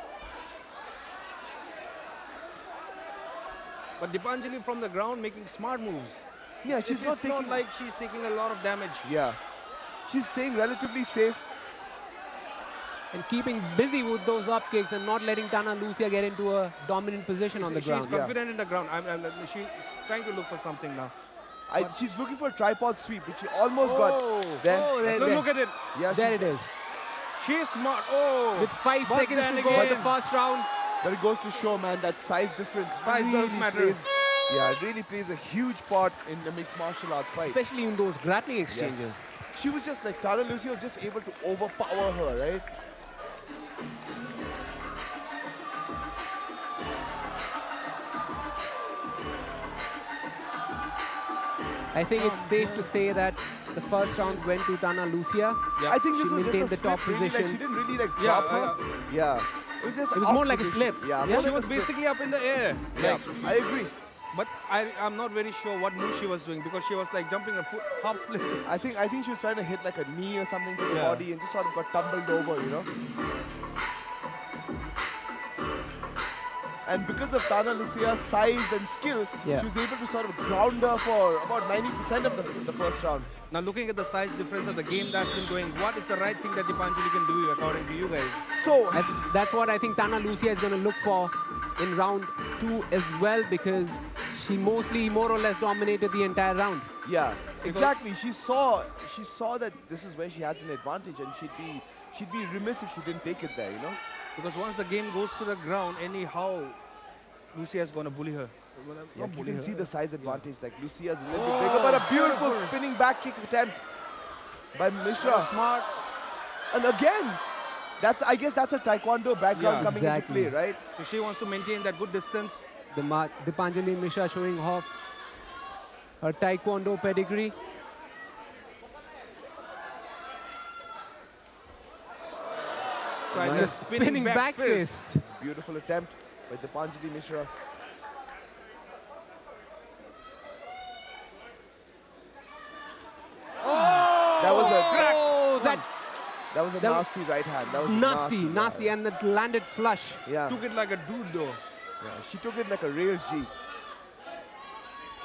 But Dipanjali from the ground making smart moves. Yeah, she's not it's not taking- like she's taking a lot of damage. Yeah. She's staying relatively safe. and keeping busy with those up kicks and not letting Tana Lucia get into a dominant position on the ground. She's confident in the ground. She's trying to look for something now. She's looking for a tripod sweep, which she almost got. There. So look at it. Yeah, there it is. She's smart. Oh, with 5 but seconds then to go in the again- first round. But it goes to show, man, that size difference Size does matter. It really plays a huge part in the mixed martial arts fight. Especially in those grappling exchanges. Yes. She was just like, Tana Lucia was just able to overpower her, right? I think it's safe to say that the first round went to Tana Lucia. I think this she was maintained just the a top slip, really, position. like, she didn't really like drop her. Yeah. It was just It was off more like a position. slip. Yeah, Yeah. more She like was a slip. basically up in the air. Yeah, I agree. But I'm not very sure what move she was doing because she was like jumping a foot half split. I think she was trying to hit like a knee or something to the Yeah. body and just sort of got tumbled over, you know. And because of Tana Lucia's size and skill, Yeah. she was able to sort of ground her for about 90% of the first round. Now looking at the size difference of the game that's been going, what is the right thing that Dipanjali can do according to you guys? So that's what I think Tana Lucia is going to look for in round 2 as well, because she mostly more or less dominated the entire round. Yeah, exactly. She saw that this is where she has an advantage, and she'd be remiss if she didn't take it there, you know. Because once the game goes to the ground, anyhow, Lucia is going to bully her. Yeah, you can see the size advantage. Like Lucia's a little bit bigger, but a beautiful spinning back kick attempt by Mishra. Smart. And again, I guess that's a taekwondo background coming exactly. into play, right? So she wants to maintain that good distance. Dipanjali Mishra showing off her taekwondo pedigree. Trying The spinning back fist. Beautiful attempt by Dipanjali Mishra. That was a nasty right hand. That was nasty, and it landed flush. Yeah. Took it like a dude though. Yeah, she took it like a real G.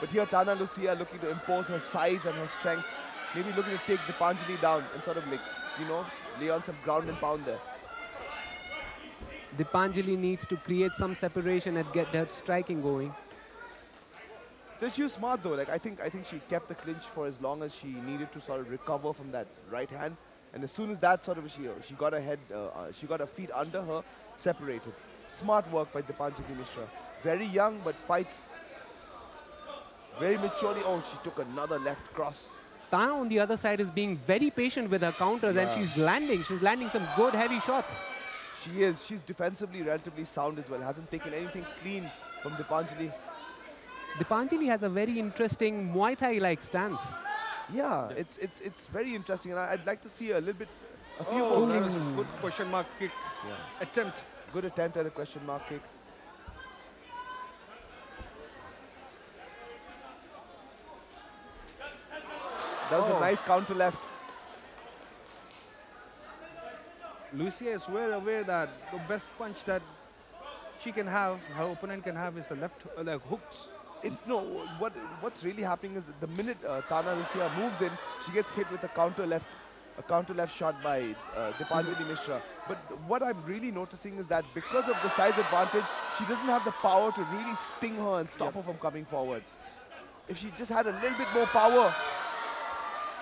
But here Tana Lucia looking to impose her size and her strength. Maybe looking to take Dipanjali down and sort of like, you know, lay on some ground and pound there. Dipanjali needs to create some separation and get that striking going. She was smart though. Like I think she kept the clinch for as long as she needed to sort of recover from that right hand. And as soon as that sort of she got her head, she got her feet under her, separated. Smart work by Dipanjali Mishra. Very young, but fights very maturely. Oh, she took another left cross. Tana on the other side is being very patient with her counters, and she's landing some good heavy shots. She is. She's defensively relatively sound as well. Hasn't taken anything clean from Dipanjali. Dipanjali has a very interesting Muay Thai-like stance. Yeah, it's very interesting, and I'd like to see a few Oh, more that kicks. was good question mark kick. Attempt. Good attempt at a question mark kick. That was a nice counter left. Lucia is well aware that the best punch that she can have, her opponent can have, is the left like hooks. It's no. What's really happening is that the minute Tana Lucia moves in, she gets hit with a counter left shot by Dipanjali Mishra. But what I'm really noticing is that because of the size advantage, she doesn't have the power to really sting her and stop her from coming forward. If she just had a little bit more power.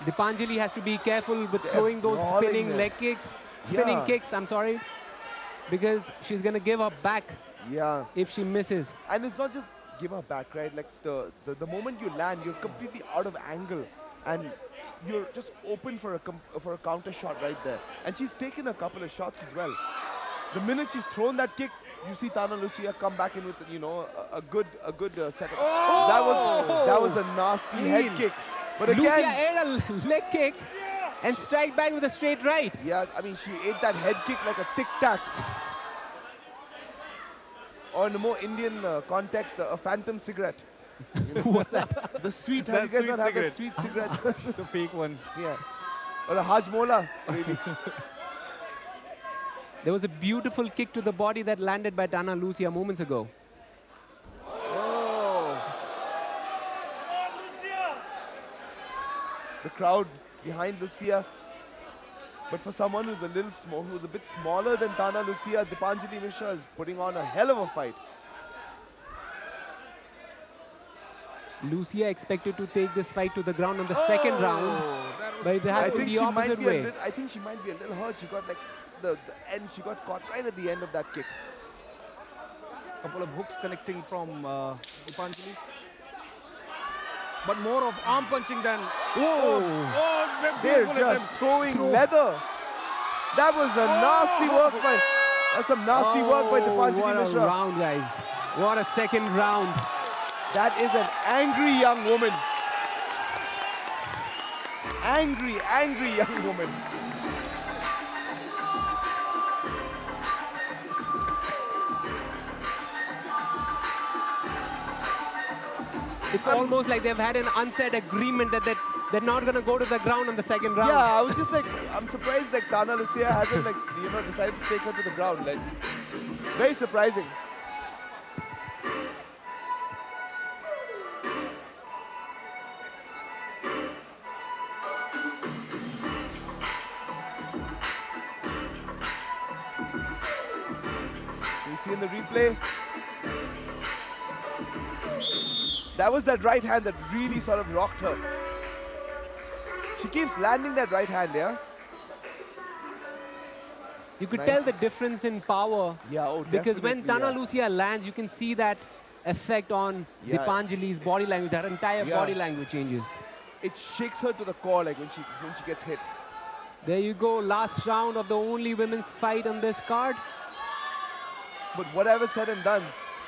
Dipanjali has to be careful with They're throwing those brawling spinning there. leg kicks, spinning kicks, I'm sorry, because she's going to give her back if she misses. And it's not just give her back, right? Like the moment you land, you're completely out of angle and you're just open for a counter shot right there. And she's taken a couple of shots as well. The minute she's thrown that kick, you see Tana Lucia come back in with, you know, a good setup. That was a nasty head kick. But again, Lucia ate a leg kick and strike back with a straight right. Yeah, I mean, she ate that head kick like a tic-tac. Or in a more Indian context, a phantom cigarette. You know? What's that? The sweet, That have you guys sweet not have the cigarette. sweet cigarette? The fake one. Yeah. Or a hajmola, really. There was a beautiful kick to the body that landed by Tana Lucia moments ago. The crowd behind Lucia. But for someone who's a little small, who's a bit smaller than Tana Lucia, Dipanjali Mishra is putting on a hell of a fight. Lucia expected to take this fight to the ground on the second round, but it has been the opposite way. I think she might be a little hurt. She got like the end. She got caught right at the end of that kick. Couple of hooks connecting from Dipanjali. But more of arm punching than... Whoa! They're just throwing leather. That was a nasty work by... That's some nasty work by Dipanjali Mishra. What a round, guys. What a second round. That is an angry young woman. Angry young woman. It's almost like they've had an unsaid agreement that they're not going to go to the ground on the second round. Yeah, I was just like, I'm surprised like Tana Lucia hasn't like, decided to take her to the ground. Like, very surprising. You see in the replay, that was that right hand that really sort of rocked her. She keeps landing that right hand, yeah? You could Nice. tell the difference in power. Yeah, oh, because when definitely, Tana yeah. Lucia lands, you can see that effect on Yeah. Dipanjali's body language. Her entire Yeah. body language changes. It shakes her to the core like when she gets hit. There you go, last round of the only women's fight on this card. But whatever said and done,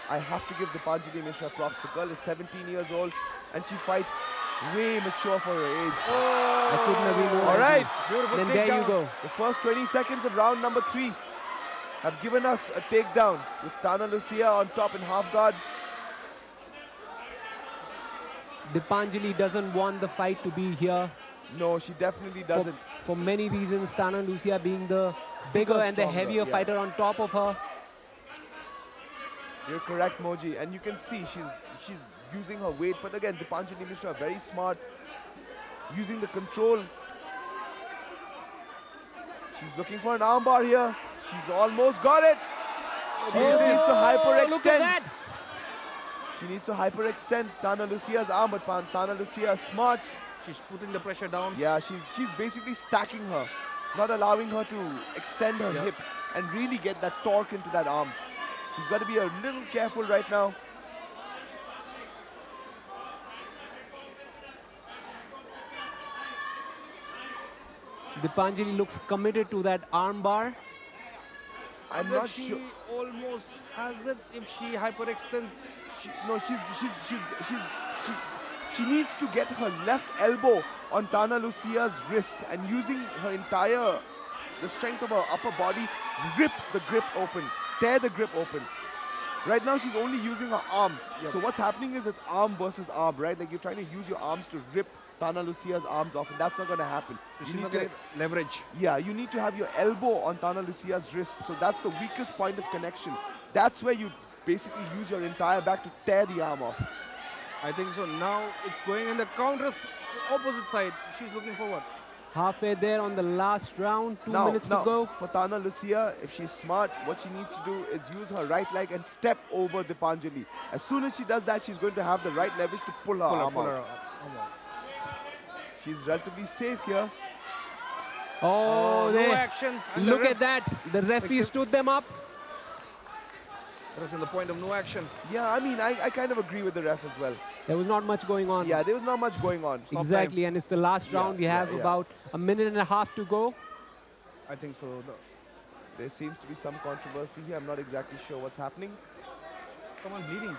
I have to give Dipanjali Mishra props. The girl is 17 years old and she fights way mature for her age. I couldn't agree more. All right, beautiful Then takedown. there you go. The first 20 seconds of round number 3 have given us a takedown with Tana Lucia on top in half guard. Dipanjali doesn't want the fight to be here. No, she definitely doesn't. For many reasons, Tana Lucia being the bigger Bigger, and the stronger, heavier yeah. fighter on top of her. You're correct, Moji. And you can see she's using her weight. But again, Dipanjali Mishra, very smart. Using the control. She's looking for an armbar here. She's almost got it. She just needs to hyperextend. Look at that. She needs to hyperextend Tana Lucia's arm, but Tana Lucia is smart. She's putting the pressure down. Yeah, she's basically stacking her, not allowing her to extend her hips and really get that torque into that arm. She's got to be a little careful right now. Dipanjali looks committed to that armbar. I'm But not she sure. almost has it if she hyperextends. She needs to get her left elbow on Tana Lucia's wrist and using her the strength of her upper body, rip the grip open, tear the grip open. Right now she's only using her arm. So what's happening is it's arm versus arm, right? Like you're trying to use your arms to rip Tana Lucia's arms off, and that's not going to happen. So You she's need not to- getting leverage. Yeah, you need to have your elbow on Tana Lucia's wrist. So that's the weakest point of connection. That's where you basically use your entire back to tear the arm off. I think so. Now it's going in the counter opposite side. She's looking forward. Halfway there on the last round, 2 minutes to go. For Tana Lucia, if she's smart, what she needs to do is use her right leg and step over Dipanjali. As soon as she does that, she's going to have the right leverage to pull her arm out. She's relatively safe here. Oh, no there. action. And Look the at that. The referee stood them up. That was in the point of no action. Yeah, I mean, I kind of agree with the ref as well. There was not much going on. Yeah, there was not much going on. Exactly, and it's the last round. We have about a minute and a half to go. I think so. There seems to be some controversy here. I'm not exactly sure what's happening. Someone bleeding.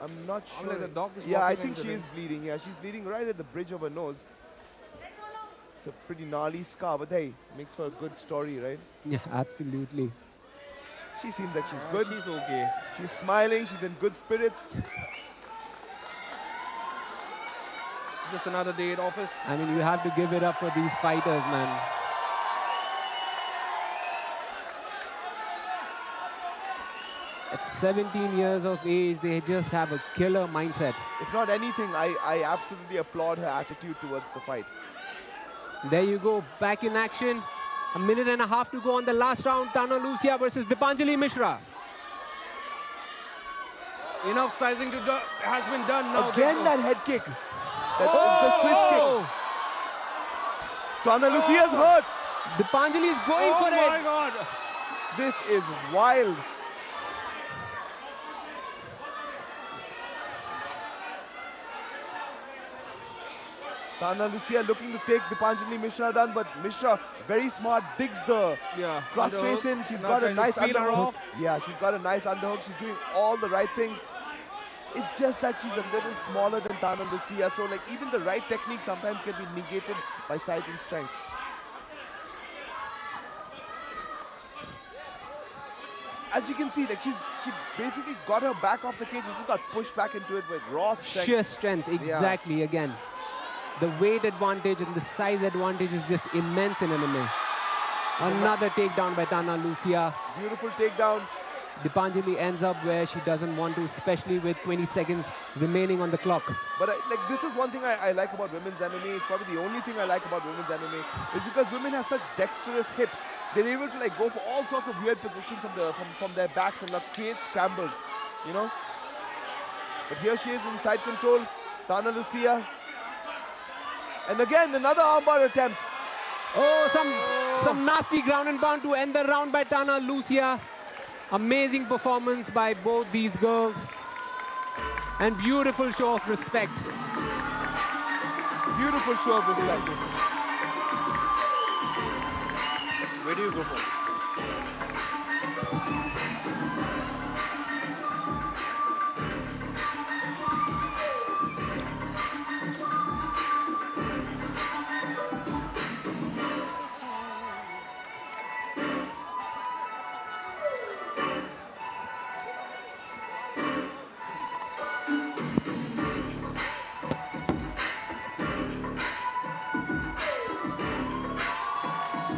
I'm not I'm sure. like the dog is Yeah, I walking think into she the is bleeding. Yeah, she's bleeding right at the bridge of her nose. It's a pretty gnarly scar, but hey, makes for a good story, right? Yeah, absolutely. She seems like she's good. She's okay. She's smiling. She's in good spirits. Just another day at office. I mean, you have to give it up for these fighters, man. At 17 years of age, they just have a killer mindset. If not anything, I absolutely applaud her attitude towards the fight. There you go, back in action. A minute and a half to go on the last round. Tana Lucia versus Dipanjali Mishra. Enough sizing has been done now. Again that head kick. That is the switch kick. Tana Lucia's hurt. Dipanjali is going for it. Oh my God. This is wild. Tana Lucia looking to take Dipanjali Mishra down, but Mishra, very smart, digs the cross face in. She's got a nice underhook. Yeah, she's got a nice underhook. She's doing all the right things. It's just that she's a little smaller than Tana Lucia, so like even the right technique sometimes can be negated by size and strength. As you can see, like she basically got her back off the cage and just got pushed back into it with raw strength. Sheer strength, exactly, again. The weight advantage and the size advantage is just immense in MMA. Another takedown by Tana Lucia. Beautiful takedown. Dipanjali ends up where she doesn't want to, especially with 20 seconds remaining on the clock. But like this is one thing I like about women's MMA. It's probably the only thing I like about women's MMA is because women have such dexterous hips. They're able to like go for all sorts of weird positions from their backs and like create scrambles, you know. But here she is in side control, Tana Lucia. And again, another armbar attempt. Oh, some nasty ground and pound to end the round by Tana Lucia. Amazing performance by both these girls. And beautiful show of respect. Beautiful show of respect. Where do you go for?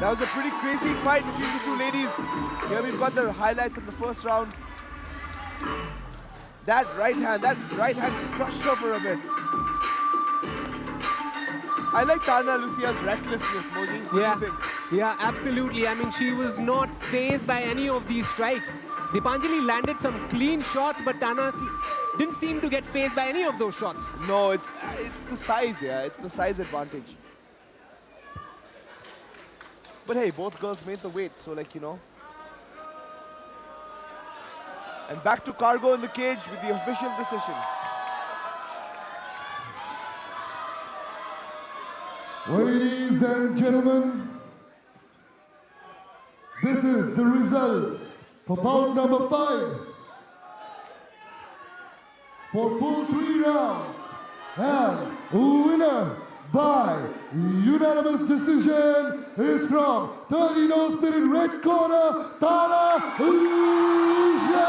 That was a pretty crazy fight between the two ladies. Here we've got the highlights of the first round. That right hand crushed her for a bit. I like Tana Lucia's recklessness, Moji. What do you think? Yeah, absolutely. I mean, she was not fazed by any of these strikes. Dipanjali landed some clean shots, but Tana didn't seem to get fazed by any of those shots. No, it's the size, yeah. It's the size advantage. But hey, both girls made the weight, so like, you know. And back to Cargo in the cage with the official decision. Ladies and gentlemen, this is the result for bout number 5. For full 3 rounds, and winner by unanimous decision is from 30 No Spirit Red Corner, Tana Lucia!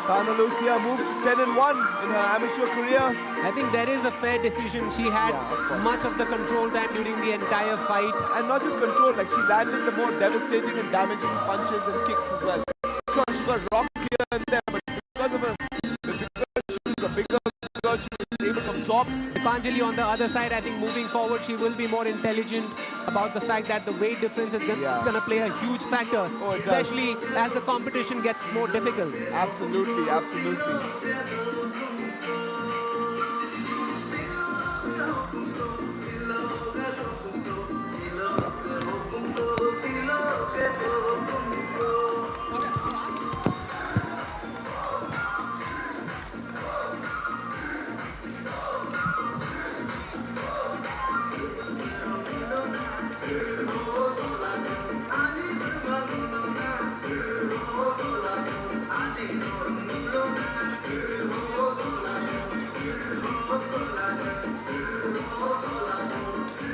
Tana Lucia moves to 10-1 in her amateur career. I think that is a fair decision. She had much of the control time during the entire fight. And not just control, like she landed the more devastating and damaging punches and kicks as well. Sure, she got rocked here and there, but because she was a bigger girl, she was able to absorb. Dipanjali on the other side, I think moving forward, she will be more intelligent about the fact that the weight difference is going to play a huge factor, especially as the competition gets more difficult. Absolutely, absolutely.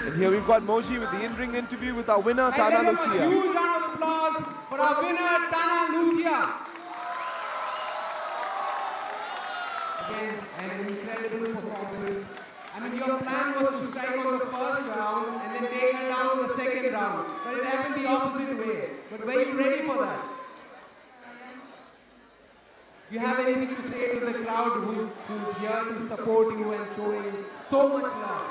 And here we've got Moji with the in-ring interview with our winner, Tana Lucia. A huge round of applause for our winner, Tana Lucia. Again, an incredible performance. I mean, your plan was to strike on the first round and then take her down in the second round. But it happened the opposite way. But were you ready for that? Do you have anything to say to the crowd who's who's here to support you and showing so much love.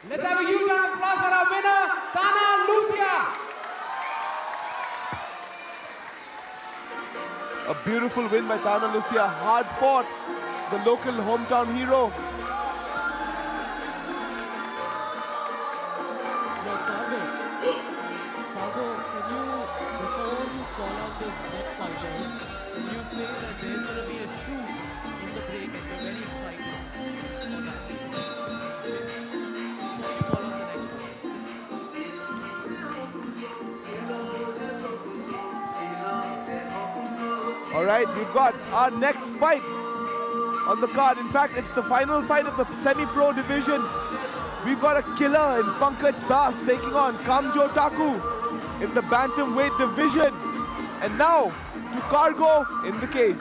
Let's have a huge round of applause for our winner, Tana Lucia. A beautiful win by Tana Lucia. Hard fought. The local hometown hero. Pablo, can you, before you call out the next fighters, can you say that there's going to be a shoot in the break and you're very excited for that? Before you call out the next All right, we've got our next fight on the card. In fact, it's the final fight of the semi-pro division. We've got a killer in Pankaj Das taking on Kamjo Taku in the bantamweight division. And now to Cargo in the cage.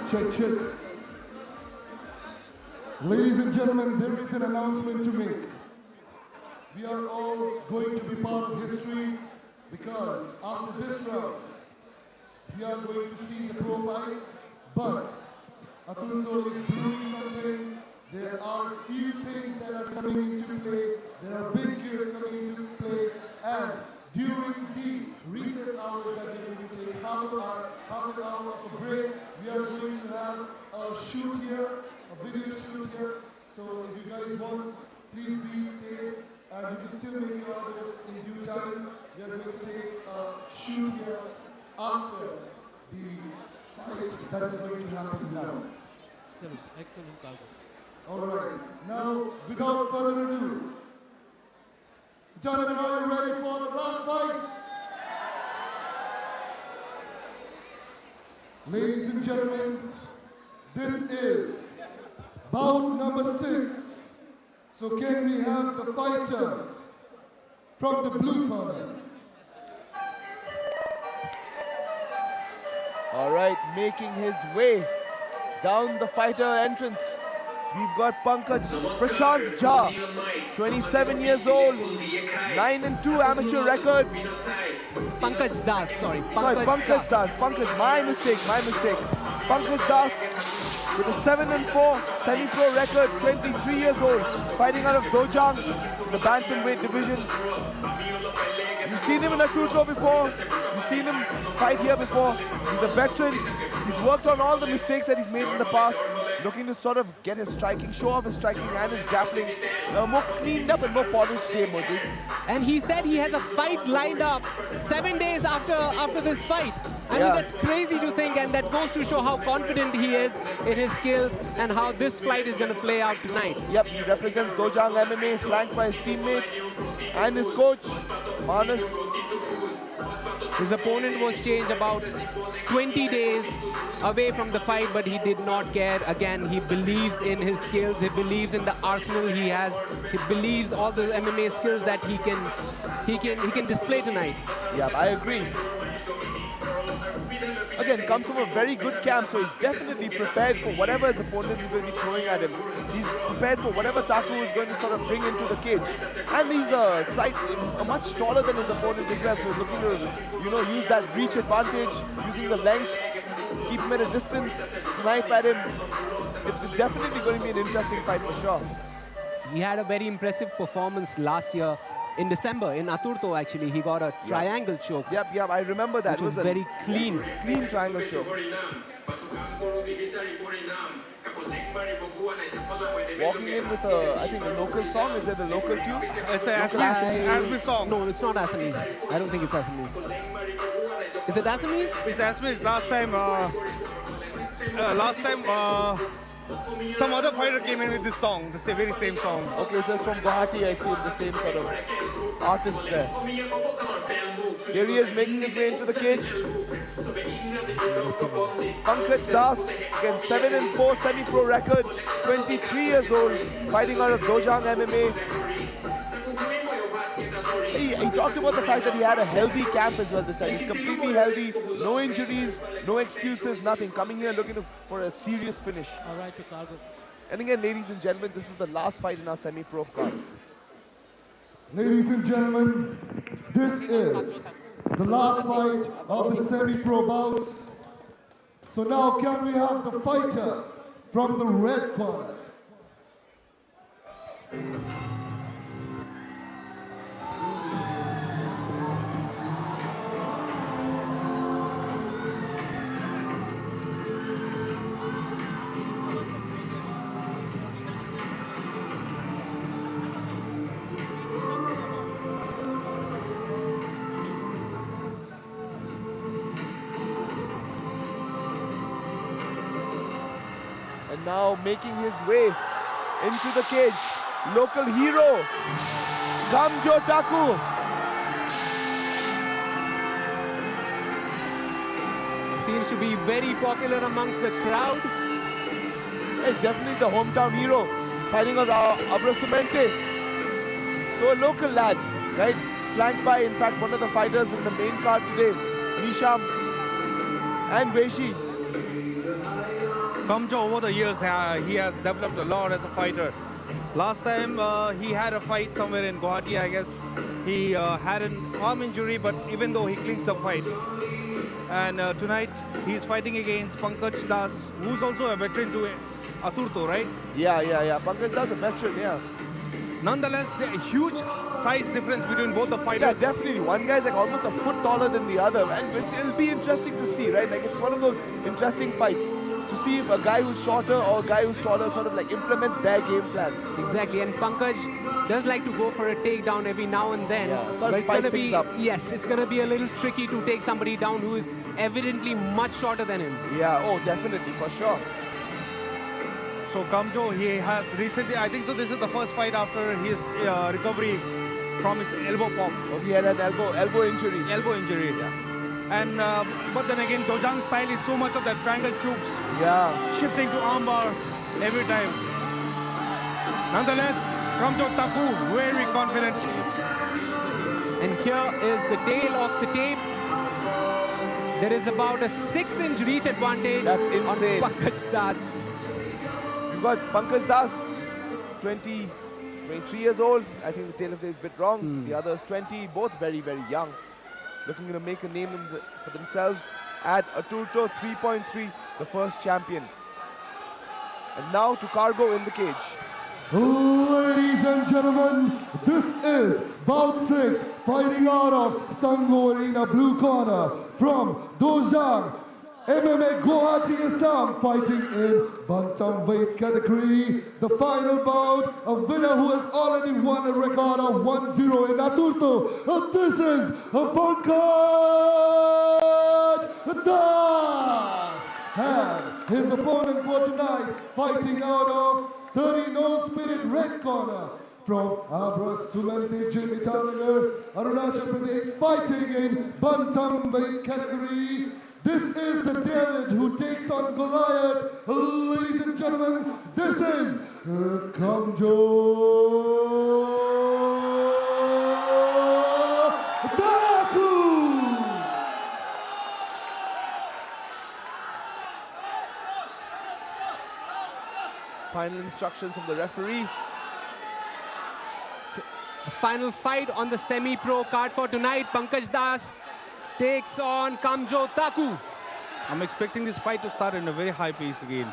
Check. Ladies and gentlemen, there is an announcement to make. We are all going to be part of history because after this round, we are going to see the pro fights, but Aturto is brewing something. There are few things that are coming into play. There are big fears coming into play, and during the recess hours that we are going to take half an hour of a break, we are going to have a shoot here, a video shoot here. So if you guys want, please stay, and you can still make your orders in due time. We are going to take a shoot here after the fight that is going to happen now. Excellent, Cargo. All right, now without further ado, gentlemen, are you ready for the last fight? Ladies and gentlemen, this is bout number 6. So can we have the fighter from the blue corner? All right, making his way down the fighter entrance. We've got Pankaj Prashant Jha, 27 years old, 9-2 amateur record. Pankaj Das, sorry. Pankaj Das. My mistake. Pankaj Das with a 7-4 semi-pro record, 23 years old, fighting out of Dojang, the bantamweight division. You've seen him in Aturto before. You've seen him fight here before. He's a veteran. He's worked on all the mistakes that he's made in the past, looking to sort of get his striking, show off his striking and his grappling. More cleaned up and more polished game, Modi. And he said he has a fight lined up 7 days after this fight. I mean, that's crazy to think, and that goes to show how confident he is in his skills and how this fight is going to play out tonight. Yep, he represents Dojang MMA, flanked by his teammates and his coach, Manas. His opponent was changed about 20 days away from the fight, but he did not care. Again, he believes in his skills. He believes in the arsenal he has. He believes all the MMA skills that he can display tonight. Yeah, I agree. Again, comes from a very good camp, so he's definitely prepared for whatever his opponent is going to be throwing at him. He's prepared for whatever Taku is going to sort of bring into the cage. And he's much taller than his opponent as well, so he's looking to, use that reach advantage, using the length, keep him at a distance, snipe at him. It's definitely going to be an interesting fight for sure. He had a very impressive performance last year. In December, in Aturto actually, he got a triangle choke. Yep, I remember that. Which was very clean. Clean triangle choke. Walking in with I think a local song. Is it a local tune? It's an Assamese song. No, it's not Assamese. I don't think it's Assamese. Is it Assamese? It's Assamese. Last time, some other fighter came in with this song, the very same song. Okay, so it's from Guwahati, I assume, the same sort of artist there. Here he is making his way into the cage. Pankaj Das, again 7-4 semi-pro record, 23 years old, fighting out of Dojang MMA. He talked about the fact that he had a healthy camp as well this time. He's completely healthy, no injuries, no excuses, nothing. Coming here looking for a serious finish. All right, Chicago. And again, ladies and gentlemen, this is the last fight in our semi-pro card. Ladies and gentlemen, this is the last fight of the semi-pro bouts. So now can we have the fighter from the red corner? And now making his way into the cage, local hero, Kamjo Taku. Seems to be very popular amongst the crowd. He's definitely the hometown hero, fighting on Abrasumente. So a local lad, right? Flanked by, in fact, one of the fighters in the main card today, Nisham and Weishi. Kamjo, over the years, he has developed a lot as a fighter. Last time he had a fight somewhere in Guwahati, I guess. He had an arm injury, but even though he clinched the fight. And tonight he's fighting against Pankaj Das, who's also a veteran to Aturto, right? Yeah. Pankaj Das, a veteran, yeah. Nonetheless, the huge size difference between both the fighters. Yeah, definitely. One guy's like almost a foot taller than the other, and it'll be interesting to see, right? Like it's one of those interesting fights to see if a guy who's shorter or a guy who's taller sort of like implements their game plan. Exactly, and Pankaj does like to go for a takedown every now and then. Yeah, sort of but it's spice gonna things be up. yes, it's gonna be a little tricky to take somebody down who is evidently much shorter than him. Yeah, oh, definitely, for sure. So Kamjo, he has recently, I think so this is the first fight after his recovery from his elbow pop. Oh, he had an elbow injury. Elbow injury, yeah. And but then again, Dojang style is so much of that triangle chooks. Yeah. Shifting to armbar every time. Nonetheless, Kamjo Taku, very confident. And here is the tail of the tape. There is about a 6-inch reach advantage That's insane. on Pankaj Das. You've got Pankaj Das, 23 years old. I think the tail of the tape is a bit wrong. The others 20, both very, very young. Looking to make a name for themselves at Aturto 3.3, the first champion. And now to Cargo in the cage. Ladies and gentlemen, this is bout 6, fighting out of Sangho Arena blue corner from Dojang MMA Guwahati, Assam, fighting in bantamweight category. The final bout, a winner who has already won a record of 1-0 in Aturto. This is Pankaj Das. And his opponent for tonight, fighting out of 30 known spirit red corner from Abra Sumante Jimmy Tanagar, Arunachal Pradesh, fighting in bantamweight category. This is the David who takes on Goliath. Ladies and gentlemen, this is Kamjo Taku. Final instructions from the referee. The final fight on the semi-pro card for tonight. Pankaj Das takes on Kamjo Taku. I'm expecting this fight to start in a very high pace again.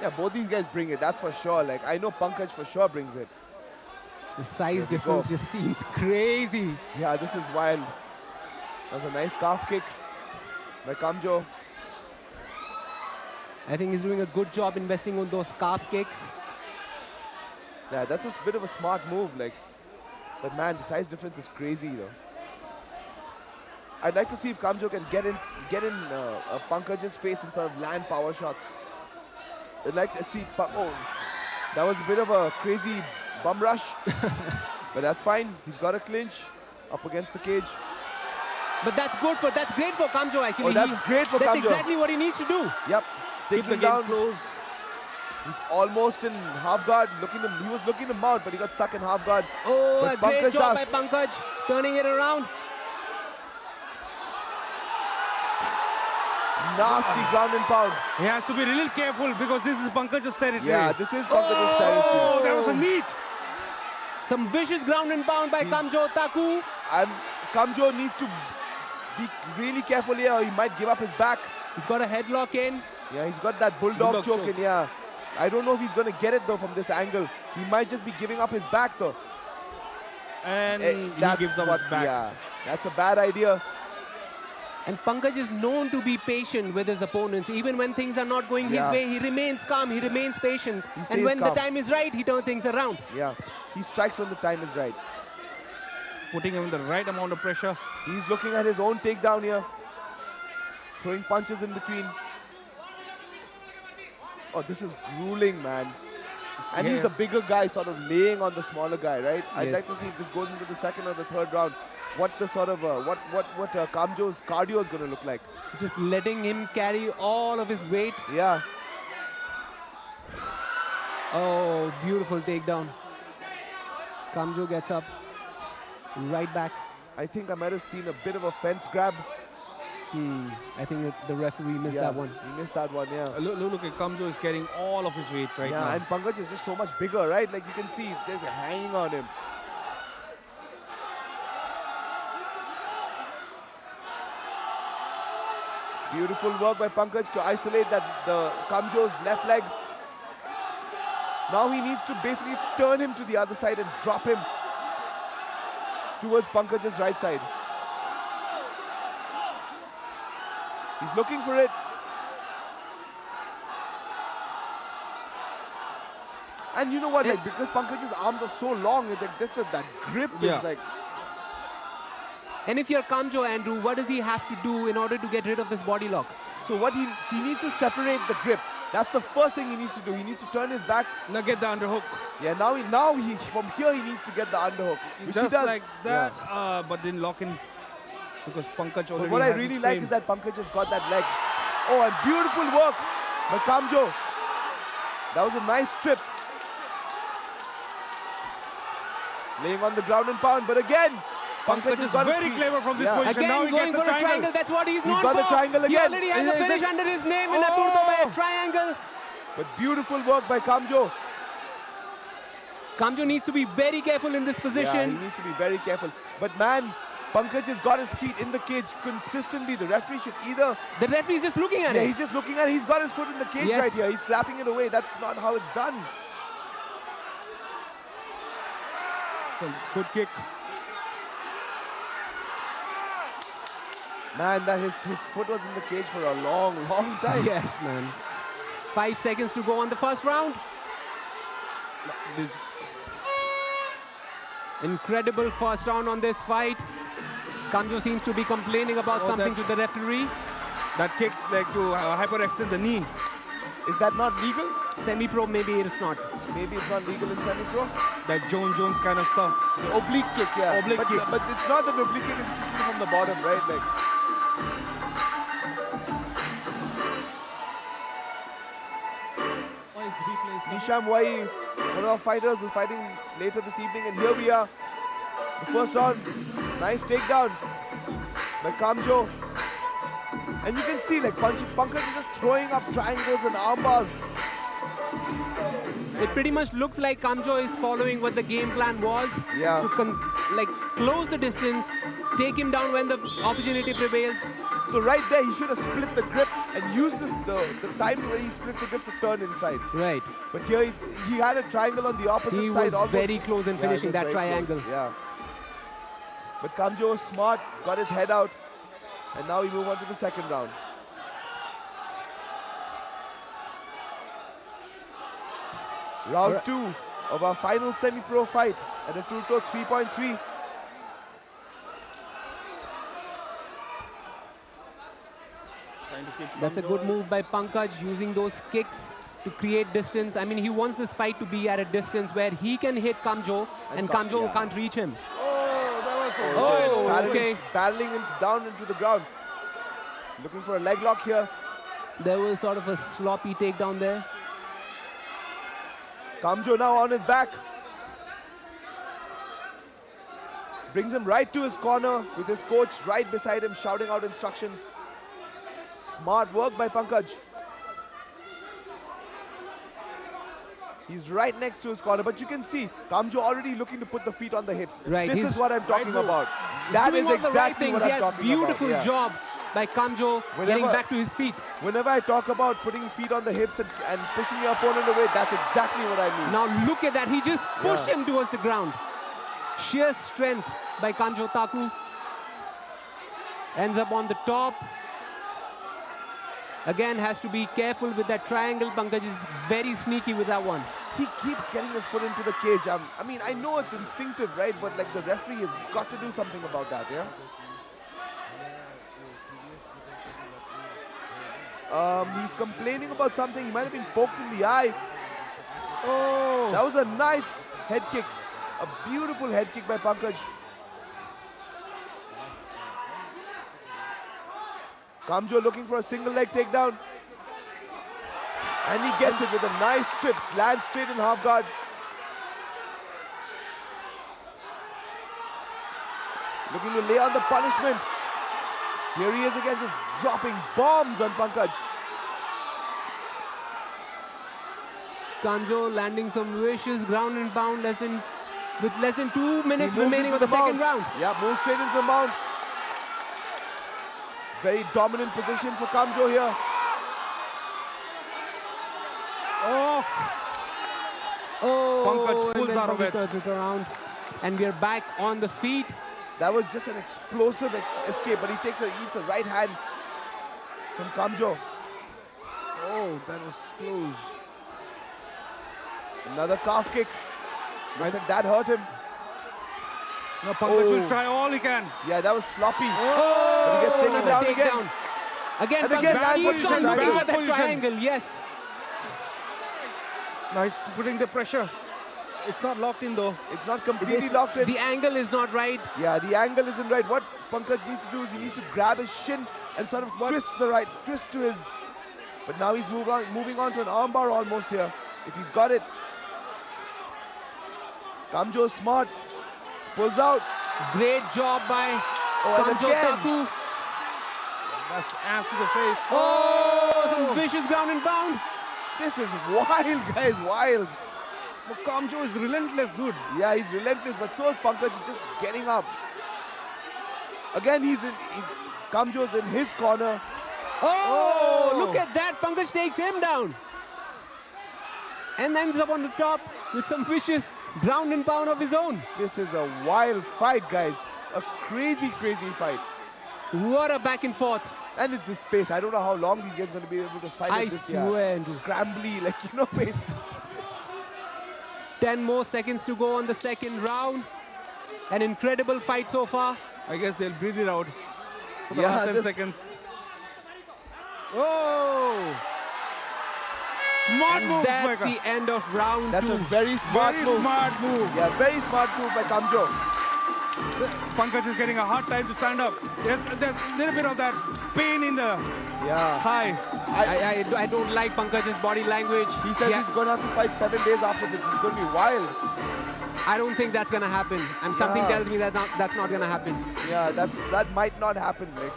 Yeah, both these guys bring it, that's for sure. Like, I know Pankaj for sure brings it. The size difference just seems crazy. Yeah, this is wild. That was a nice calf kick by Kamjo. I think he's doing a good job investing on those calf kicks. Yeah, that's a bit of a smart move. Like, but man, the size difference is crazy though. I'd like to see if Kamjo can get in Pankaj's face and sort of land power shots. I'd like to see. Oh, that was a bit of a crazy bum rush, but that's fine. He's got a clinch up against the cage. But that's great for Kamjo actually. Oh, that's great for That's Kamjo. exactly what he needs to do. Yep, Keep the taking game down. close. He's almost in half guard. He was looking to mount, but he got stuck in half guard. Oh, But a great Pankaj job does. by Pankaj, turning it around. nasty ground and pound. He has to be a little careful because this is Pankaj's territory. Yeah, this is Pankaj's territory. Oh, that was a neat. Some vicious ground and pound by Kamjo Taku. And Kamjo needs to be really careful here or he might give up his back. He's got a headlock in. Yeah, he's got that bulldog choke in, yeah. I don't know if he's going to get it though from this angle. He might just be giving up his back though. And he gives up his back. Yeah, that's a bad idea. And Pankaj is known to be patient with his opponents. Even when things are not going his way, he remains calm, he remains patient. And when the time is right, he turns things around. Yeah, he strikes when the time is right. Putting him in the right amount of pressure. He's looking at his own takedown here. Throwing punches in between. Oh, this is grueling, man. And he's the bigger guy sort of laying on the smaller guy, right? I'd like to see if this goes into the second or the third round. What the sort of, what Kamjo's cardio is going to look like. Just letting him carry all of his weight. Yeah. Oh, beautiful takedown. Kamjo gets up. Right back. I think I might have seen a bit of a fence grab. I think the referee missed that one. He missed that one, yeah. Look at Kamjo is carrying all of his weight right now. Yeah, and Pankaj is just so much bigger, right? Like you can see, he's just hanging on him. Beautiful work by Pankaj to isolate the Kamjo's left leg. Now he needs to basically turn him to the other side and drop him towards Pankaj's right side. He's looking for it. And you know what, like because Pankaj's arms are so long, it's like that grip is like. And if you're Kamjo, Andrew, what does he have to do in order to get rid of this body lock? So what he needs to separate the grip. That's the first thing he needs to do. He needs to turn his back. Now get the underhook. Yeah, now he from here he needs to get the underhook. Which Just he does. like that, but then lock in because Pankaj already. But what I has really his like frame. is that Pankaj has got that leg. Oh, and beautiful work by Kamjo. That was a nice trip. Laying on the ground and pound, but again, Pankaj is got his very feet. clever from this position. Again, Now he going gets for a a triangle. That's what he's known He's got for. the triangle He again. already has a finish under his name in Aturto by a triangle. But beautiful work by Kamjo. Kamjo needs to be very careful in this Yeah, position. he needs to be very careful. But man, Pankaj has got his feet in the cage consistently. The referee should either... The referee's just looking at it. Yeah, he's just looking at it. He's got his foot in the cage Yes. right here. He's slapping it away. That's not how it's done. Some good kick. Man, that his foot was in the cage for a long, long time. Yes, man. 5 seconds to go on the first round. Incredible first round on this fight. Kamjo seems to be complaining about something to the referee. That kick like to hyperextend the knee. Is that not legal? Semi-pro, maybe it's not. Maybe it's not legal in semi-pro. That Jones kind of stuff. The oblique kick, yeah. Oblique kick. But it's not that the oblique kick is kicking from the bottom, right? Like. Nisham Wai, one of our fighters who's fighting later this evening, and here we are. The first round, nice takedown by Kamjo. And you can see like Pankaj is just throwing up triangles and arm bars. It pretty much looks like Kamjo is following what the game plan was. Yeah. To close the distance, take him down when the opportunity prevails. So right there, he should have split the grip and used the time where he splits the grip to turn inside. Right. But here he had a triangle on the opposite He side. was almost. very close in Yeah, finishing he was that very triangle. close, yeah. But Kamjo was smart, got his head out, and now we move on to the second round. Round 2 of our final semi-pro fight at Aturto 3.3. That's a good move by Pankaj, using those kicks to create distance. I mean, he wants this fight to be at a distance where he can hit Kamjo and Kamjo can't reach him. Oh, okay. Battling him down into the ground. Looking for a leg lock here. There was sort of a sloppy takedown there. Kamjo now on his back. Brings him right to his corner with his coach right beside him shouting out instructions. Smart work by Pankaj. He's right next to his corner, but you can see Kamjo already looking to put the feet on the hips. Right, This he's is what I'm talking right about. He's That doing is all the right exactly things. what I'm Yes, talking beautiful about. Yeah. job by Kamjo getting back to his feet. Whenever I talk about putting feet on the hips and pushing your opponent away, that's exactly what I mean. Now look at that. He just pushed him towards the ground. Sheer strength by Kamjo Taku. Ends up on the top. Again, has to be careful with that triangle. Pankaj is very sneaky with that one. He keeps getting his foot into the cage. I mean, I know it's instinctive, right? But like the referee has got to do something about that, yeah? He's complaining about something. He might have been poked in the eye. Oh! That was a nice head kick. A beautiful head kick by Pankaj. Kamjo looking for a single leg takedown. And he gets it with a nice trip. Lands straight in half guard. Looking to lay on the punishment. Here he is again, just dropping bombs on Pankaj. Kamjo landing some vicious ground and pound with less than 2 minutes He moves remaining into of the second mount. round. Yeah, moves straight into the mount. Very dominant position for Kamjo here. Oh! Oh, Pankaj pulls and then out of Pankaj it. turns it around. And we are back on the feet. That was just an explosive escape, but he eats a right hand from Kamjo. Oh, that was close. Another calf kick. Looks like that hurt him. Now Pankaj will try all he can. Yeah, that was sloppy. Oh, But he gets taken down takedown. again. Again, And again, Pankaj bad keeps position, on looking bad for that position. triangle. Yes. Now he's putting the pressure. It's not locked in though. It's not completely It's- locked in. The angle is not right. Yeah, the angle isn't right. What Pankaj needs to do is he needs to grab his shin and sort of twist to his. But now he's moving on to an armbar almost here. If he's got it. Kamjo's smart. Pulls out. Great job by and Kamjo again. Taku. That's ass to the face. Oh, some vicious ground and pound. This is wild, guys, wild. But Kamjo is relentless, dude. Yeah, he's relentless, but so is Pankaj. He's just getting up. Again, Kamjo's in his corner. Oh, look at that. Pankaj takes him down. And ends up on the top with some vicious ground and pound of his own. This is a wild fight, guys. A crazy, crazy fight. What a back and forth. And it's the space. I don't know how long these guys are going to be able to fight I at this swear. scrambly, pace. 10 more seconds to go on the second round. An incredible fight so far. I guess they'll breathe it out for the Yeah, last 10 this- seconds. Oh! Smart And move, that's Striker. the end of round That's two. a very smart Very move. smart move. Yeah, very smart move by Kamjo. Pankaj is getting a hard time to stand up. There's a little bit of that pain in the Yeah. thigh. I don't like Pankaj's body language. He says he's going to have to fight 7 days after this. This is going to be wild. I don't think that's going to happen. And something Yeah. tells me that that's not going to happen. Yeah, that might not happen, Nick.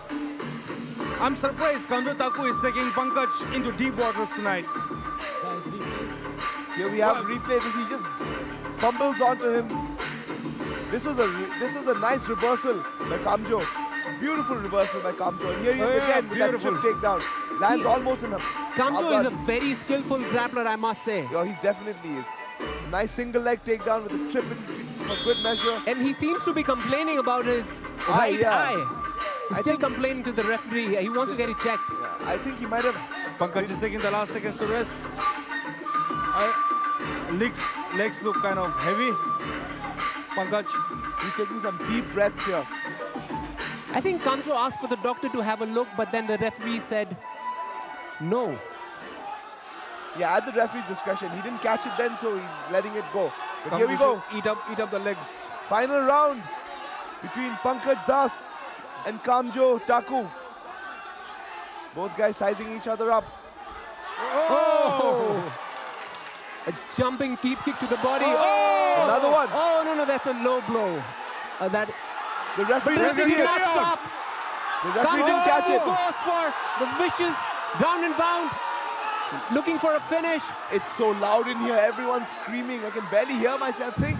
I'm surprised Kamjo Taku is taking Pankaj into deep waters tonight. Here we have replay this. He just bumbles onto him. This was a nice reversal by Kamjo. Beautiful reversal by Kamjo. And here he is again with that chip takedown. Lands almost in him. Kamjo is a very skillful grappler, I must say. Yeah, he definitely is. Nice single leg takedown with a chip for good measure. And he seems to be complaining about his right eye. He's still complaining to the referee. He wants to get it checked. Yeah, I think he might have. Pankaj is taking the last seconds to rest. Legs look kind of heavy. Pankaj. He's taking some deep breaths here. I think Kamjo asked for the doctor to have a look, but then the referee said no. Yeah, at the referee's discretion. He didn't catch it then, so he's letting it go. But Kamjo here we go. should Eat up the legs. Final round between Pankaj Das and Kamjo Taku. Both guys sizing each other up. Oh! A jumping deep kick to the body. Oh! Another one. Oh, no, that's a low blow. The referee But doesn't he see it. cannot stop. The referee didn't catch it. Goes for the vicious ground and pound, looking for a finish. It's so loud in here. Everyone's screaming. I can barely hear myself think.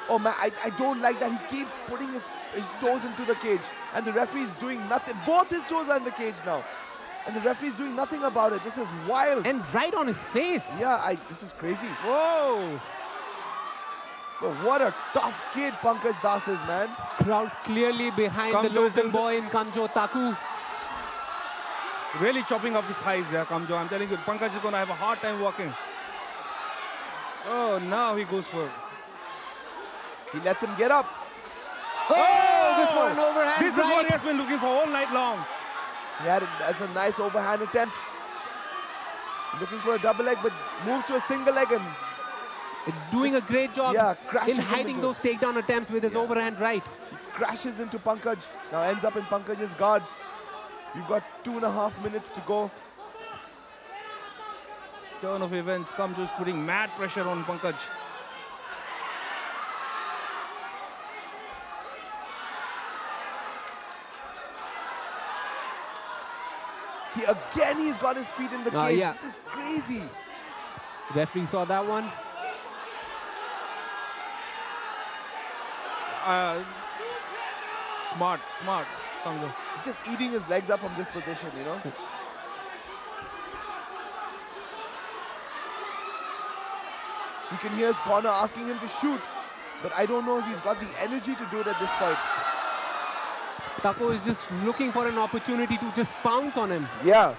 Oh man, I don't like that. He keeps putting his toes into the cage, and the referee's doing nothing. Both his toes are in the cage now, and the referee's doing nothing about it. This is wild. And right on his face. Yeah, this is crazy. Whoa! But what a tough kid Pankaj Das is, man. Crowd clearly behind the local boy in Kamjo Taku. Really chopping up his thighs there, Kamjo. I'm telling you, Pankaj is going to have a hard time walking. Oh, now he goes for it. He lets him get up. Oh, this one an overhand. This is what he has been looking for all night long. That's a nice overhand attempt. Looking for a double leg, but moves to a single leg and doing a great job crashes in hiding those takedown attempts with his overhand right. Crashes into Pankaj. Now ends up in Pankaj's guard. You've got 2.5 minutes to go. Turn of events. Kamjo is putting mad pressure on Pankaj. See, again he's got his feet in the cage. Yeah. This is crazy. Referee saw that one. Smart. Kamjo. Just eating his legs up from this position, you know. You can hear his corner asking him to shoot, but I don't know if he's got the energy to do it at this point. Taco is just looking for an opportunity to just pounce on him. Yeah.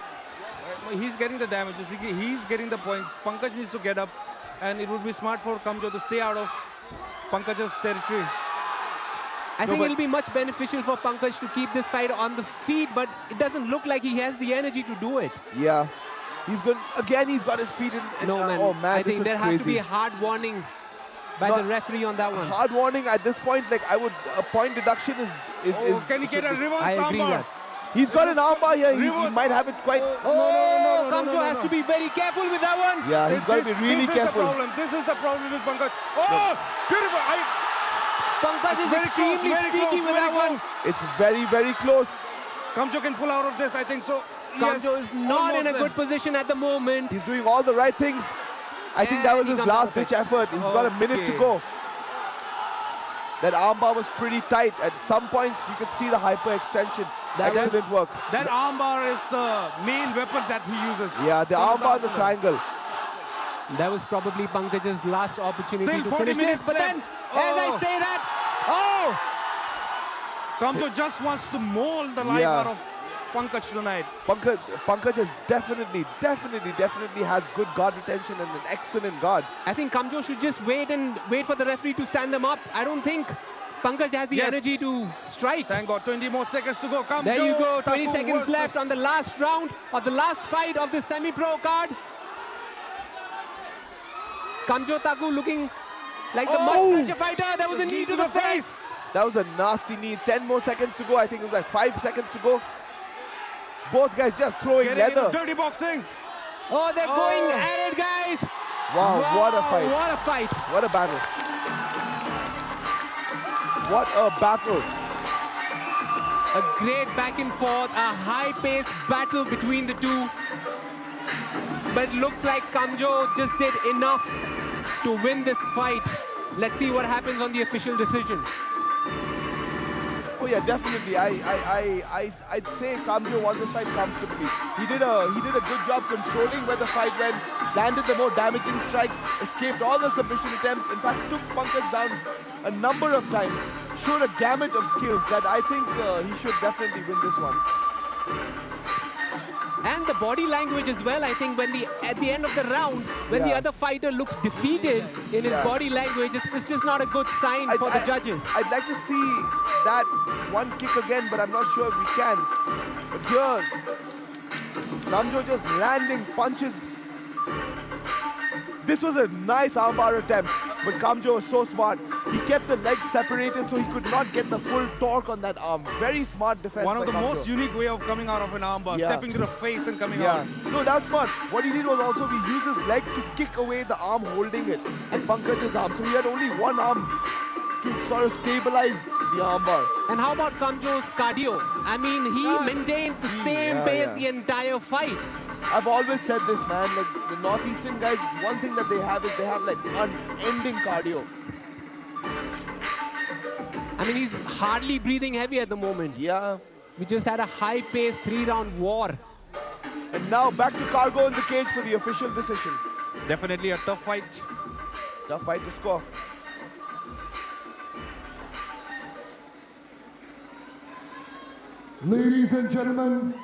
He's getting the damages. He's getting the points. Pankaj needs to get up, and it would be smart for Kamjo to stay out of Pankaj's territory. I think it'll be much beneficial for Pankaj to keep this fight on the feet, but it doesn't look like he has the energy to do it. Yeah. He's got his feet in no, man. Oh man, I think there has to be a hard warning by the referee on that one. Hard warning at this point, like a point deduction is can he get a reverse I agree armbar? that. He's got an armbar here. He might have it quite. Oh, Kamjo has to be very careful with that one. Yeah, he's got to be really careful. This is the problem with Pankaj. Oh, beautiful. Pankaj is extremely sneaky with that one. It's very, very close. Kamjo can pull out of this, I think so. Kamjo is not in a good position at the moment. He's doing all the right things. I think that was his last ditch effort. He's got a minute to go. That armbar was pretty tight. At some points, you could see the hyperextension. Excellent work. That armbar is the main weapon that he uses. Yeah, the armbar, the triangle. That was probably Pankaj's last opportunity Still to 40 finish minutes this. But then, as I say that, Kamjo just wants to mold the life out of Pankaj tonight. Pankaj has definitely has good guard retention and an excellent guard. I think Kamjo should just wait for the referee to stand them up. I don't think Pankaj has the energy to strike. Thank God, 20 more seconds to go. Kamjo, there you go, 20 Taku seconds left on the last round of the last fight of the semi-pro card. Kamjo Taku looking like the much pressure fighter. There was a knee to the face. That was a nasty knee. 10 more seconds to go. I think it was like 5 seconds to go. Both guys just throwing leather. Dirty boxing. Oh, they're going at it, guys. Wow, what a fight. What a fight. What a battle. What a battle. A great back and forth, a high-paced battle between the two. But it looks like Kamjo just did enough to win this fight. Let's see what happens on the official decision. Oh yeah, definitely. I'd say Kamjo won this fight comfortably. He did a good job controlling where the fight went, landed the more damaging strikes, escaped all the submission attempts. In fact, took Pankaj down a number of times. Showed a gamut of skills that I think he should definitely win this one. And the body language as well. I think at the end of the round, when the other fighter looks defeated in his body language, it's just not a good sign for the judges. I'd like to see that one kick again, but I'm not sure if we can. But here, Kamjo just landing punches. This was a nice armbar attempt, but Kamjo was so smart. He kept the legs separated so he could not get the full torque on that arm. Very smart defense. One of the Kamjo. most unique way of coming out of an armbar, stepping to the face and coming out. No, that's smart. What he did was also he used his leg to kick away the arm holding it and Pankaj's arm. So he had only one arm to sort of stabilize the armbar. And how about Kamjo's cardio? I mean, he maintained the same pace the entire fight. I've always said this, man. Like the Northeastern guys, one thing that they have is they have like unending cardio. I mean, he's hardly breathing heavy at the moment. Yeah. We just had a high-paced 3-round war. And now back to Cargo in the cage for the official decision. Definitely a tough fight. Tough fight to score. Ladies and gentlemen,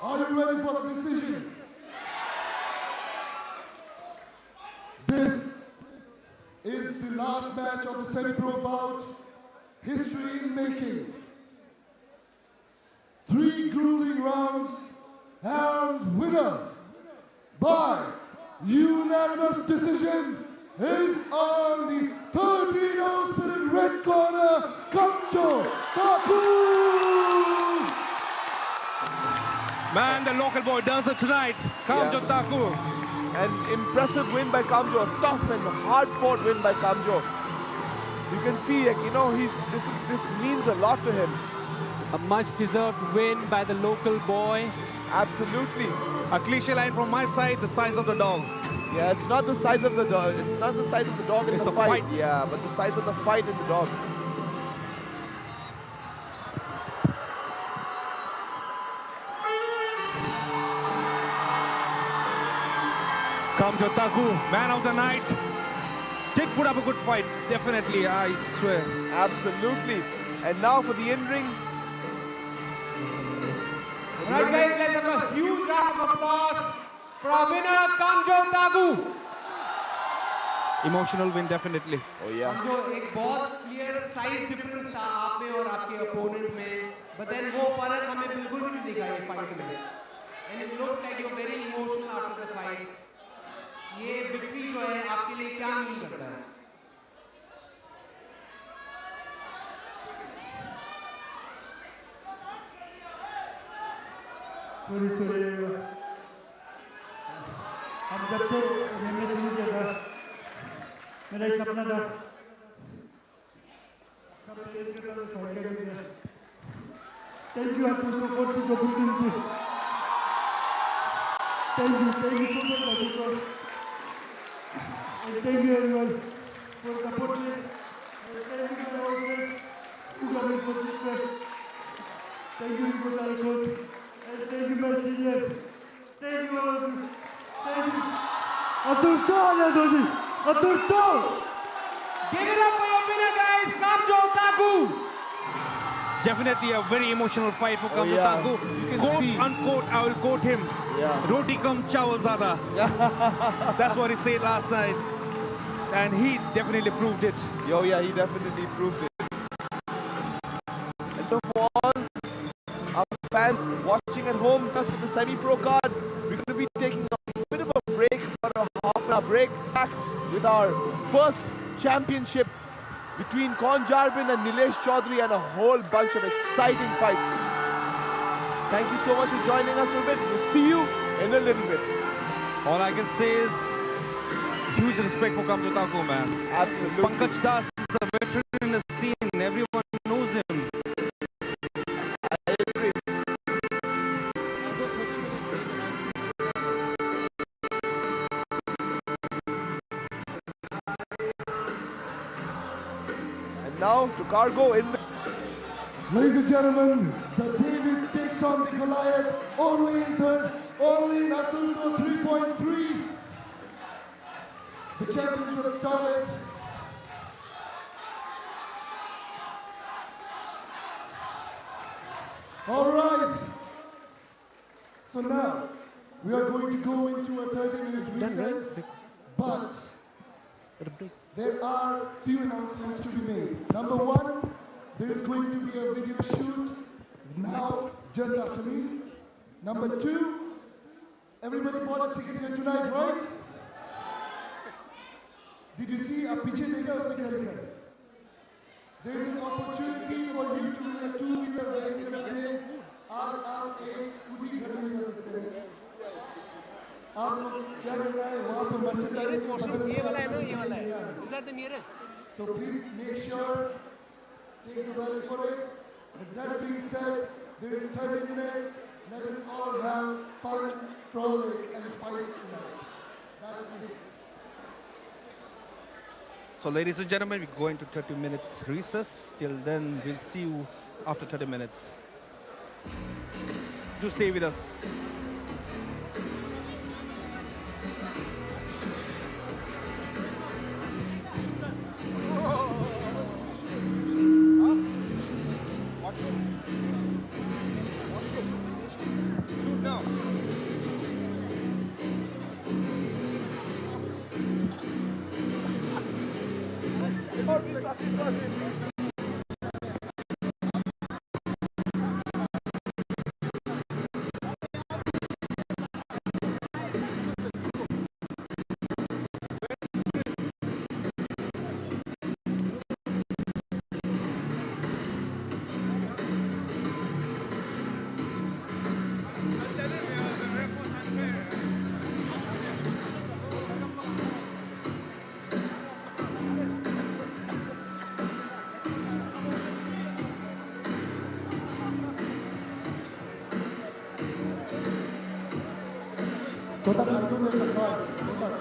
are you ready for the decision? This is the last match of the semi-pro bout, history in making. 3 grueling rounds and winner by unanimous decision is on the 13-0 spirit red corner, Kamjo Taku! Man, the local boy does it tonight. Kamjo Taku. An impressive win by Kamjo, a tough and hard-fought win by Kamjo. You can see, like, you know, this means a lot to him. A much-deserved win by the local boy. Absolutely. A cliche line from my side, the size of the dog. Yeah, it's not the size of the dog. It's not the size of the dog in the fight. Yeah, but the size of the fight in the dog. Kamjo Taku, man of the night. Did put up a good fight, definitely, I swear. Absolutely. And now for the in-ring. Alright guys, let's have a huge round of applause for our winner, Kamjo Taku. Emotional win, definitely. Oh yeah. Kamjo, एक बहुत clear size difference था आप में और आपके opponent में, but then वो फर्क हमें बिल्कुल भी नहीं दिखा ये fight में. And it looks like you're very emotional after the fight. ये victory जो है आपके लिए क्या mean करता है? सॉरी हम जब से मैंने शुरू किया था मेरा एक सपना था थैंक यू अतुर्तो for this opportunity thank you so much अतुर्तो and thank you everyone for supporting me thank you my old friends who got me for this match thank you for the coach. And thank you, my seniors. Thank you, all of you. Thank you. Aturto, Anadoli. Aturto! Give it up for your winner, guys. Kamjo Taku. Definitely a very emotional fight for Kamjo Taku. You can Quote, see. unquote, I will quote him. Yeah. Roti kam chawal zada. That's what he said last night. And he definitely proved it. Yo, yeah, he definitely proved it. And so for all our fans watching at home, just for the semi-pro card, we're going to be taking a bit of a break, about a half-an-hour break, back with our first championship between Kon Jarbin and Nilesh Chaudhary and a whole bunch of exciting fights. Thank you so much for joining us for a bit. We'll see you in a little bit. All I can say is huge respect for Kamjo Taku, man. Absolutely. Pankaj Das is a veteran in the scene. Everyone knows him. I agree. And now to Cargo in the... Ladies and gentlemen, the David takes on the Goliath only in Aturto 3.3. The champions have started. All right. So now we are going to go into a 30-minute recess, but there are few announcements to be made. Number one, there is going to be a video shoot now, just after me. Number two, everybody bought a ticket here tonight, right? Did you see a picture dekha usme kya likha hai? There is an opportunity for you to win a two-wheeler vehicle today. आज आप एक scooty घर ले जा सकते हैं। आप लोग क्या करना है? वहाँ पे मर्चेंडाइज ये वाला है ना, ये वाला है. Is that the nearest? So please make sure, take the value for it. With that being said, there is 30 minutes. Let us all have fun, frolic, and fights tonight. That's me. So ladies and gentlemen, we go into 30 minutes recess. Till then, we'll see you after 30 minutes. Do stay with us. Shoot now. Total, I don't have the card. Total.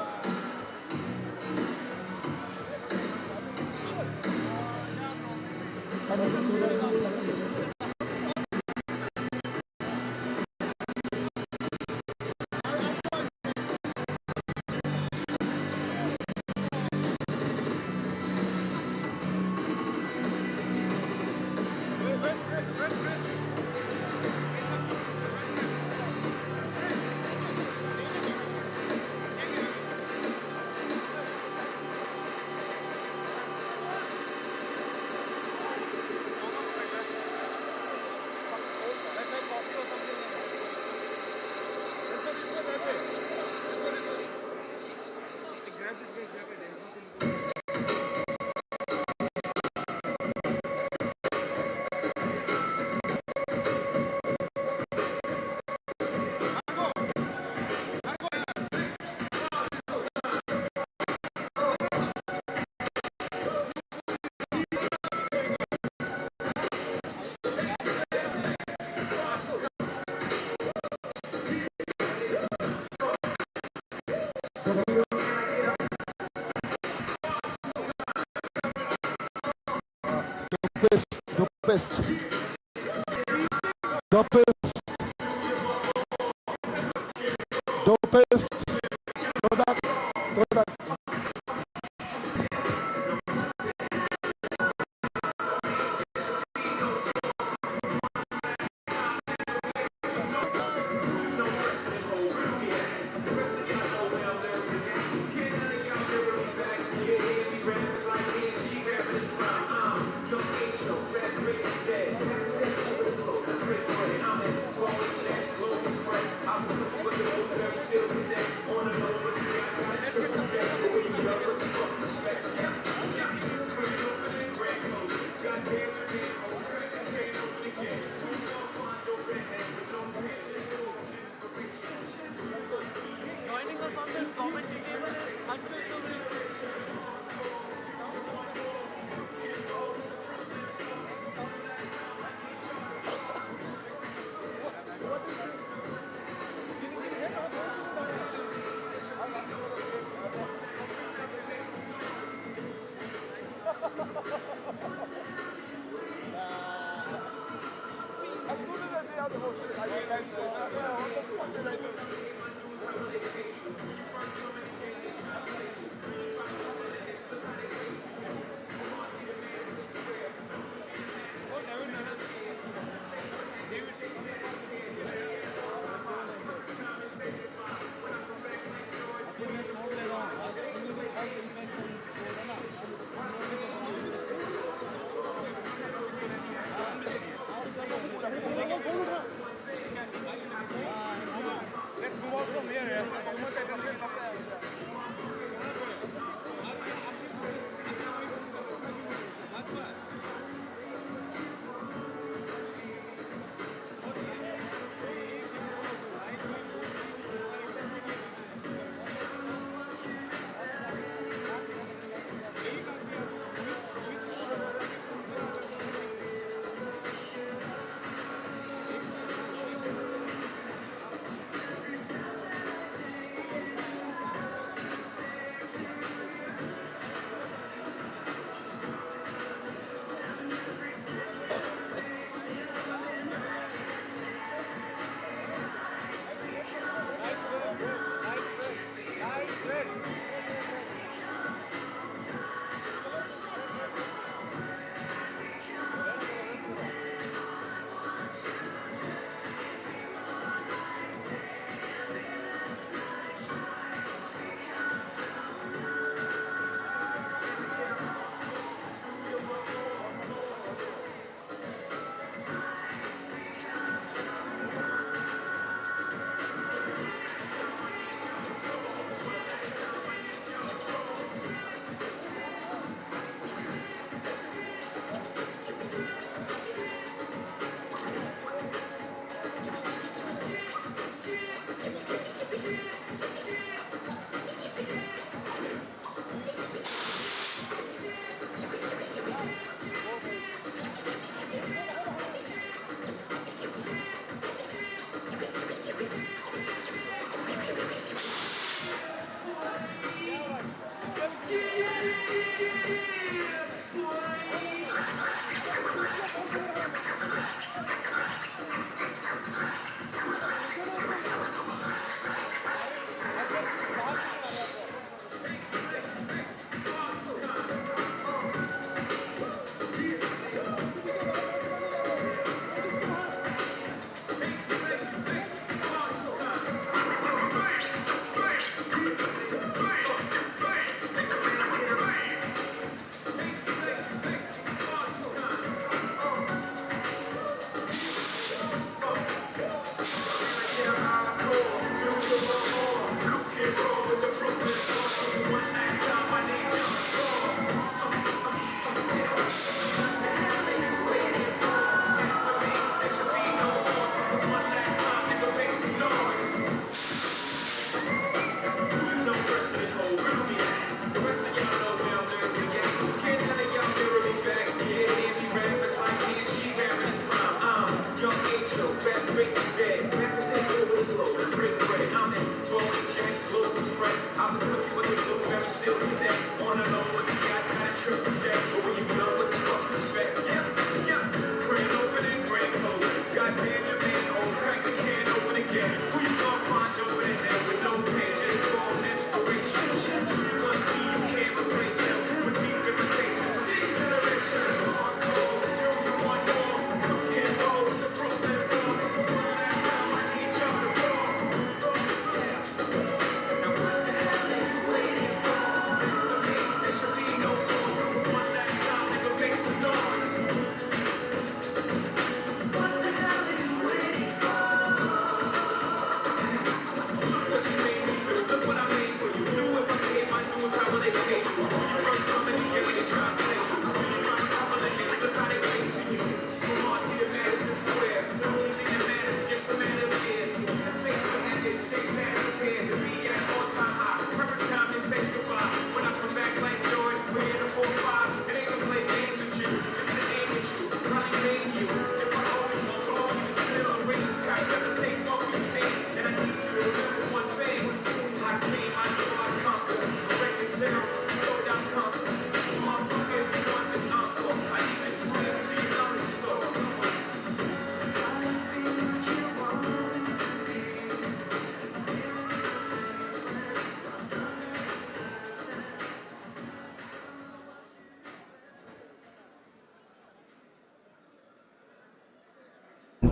Dopest. Dopest. Dopest. Product. Product. Joining us on the commentary table is Aturto 3.3. What is this? As soon as I did out the whole shit, I realized, what the fuck did I do?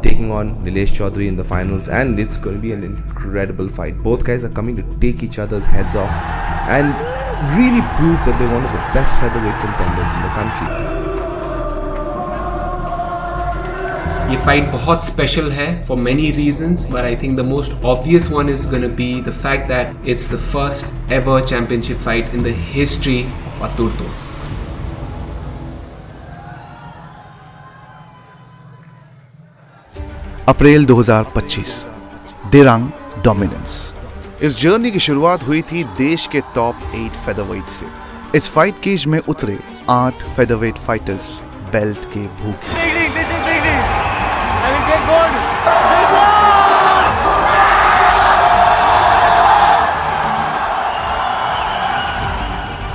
taking on Nilesh Chaudhary in the finals, and it's going to be an incredible fight. Both guys are coming to take each other's heads off and really prove that they're one of the best featherweight contenders in the country. ये fight बहुत special है for many reasons, but I think the most obvious one is going to be the fact that it's the first ever championship fight in the history of Aturto. April 2025 Dirang dominance. इस journey की शुरुआत हुई थी देश के top 8 featherweight से। इस fight cage में उतरे 8 फेदरवेट फाइटर्स बेल्ट के भूखे।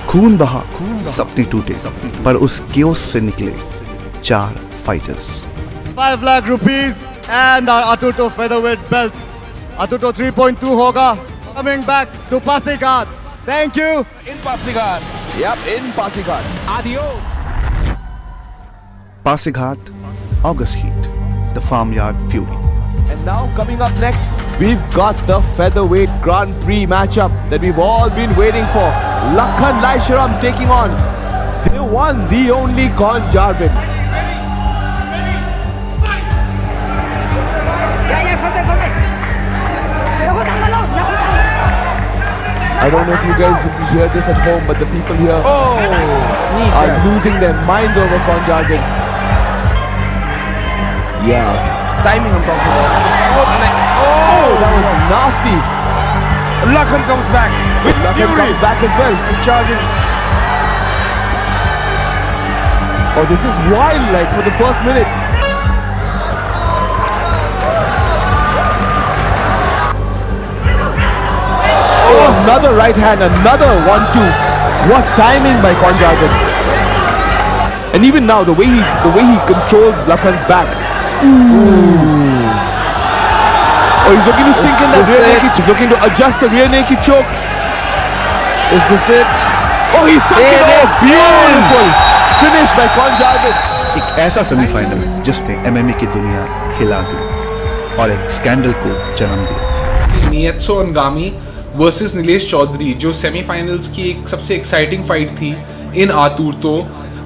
खून बहा, सपने टूटे, पर उस क्योस से निकले 4 fighters. 5 lakh rupees and our Aturto featherweight belt. Aturto 3.2 होगा. Coming back to Pasighat. Thank you. In Pasighat. Yep, in Pasighat. Adios. Pasighat, August heat, the farmyard fury. And now coming up next, we've got the featherweight Grand Prix matchup that we've all been waiting for. Lakhan Laisharam taking on the one, the only Con Jarbin. I don't know if you guys hear this at home, but the people here are losing their minds over Con Jarbin. Yeah. Timing I'm talking about. Oh, that was nasty. Lakhan comes back with Lakhan fury. comes back as well. And charging. Oh, this is wild, like, for the first minute. Oh, another right hand, another 1-2. What timing by Con Jarbin. And even now, the way he controls Lakhan's back. Ooh. Oh, he's looking to sink in that rear naked. He's looking to adjust the rear naked choke. Is this it? Oh, he sunk it off. Beautiful finish by Con Jarbin. एक ऐसा semifinal जिसने MMA की दुनिया हिला दी और एक scandal को जन्म दिया। नियत्सो अंगामी वर्सेस नीलेश चौधरी, जो सेमीफाइनल्स की एक सबसे एक्साइटिंग फाइट थी इन आतुर्तो,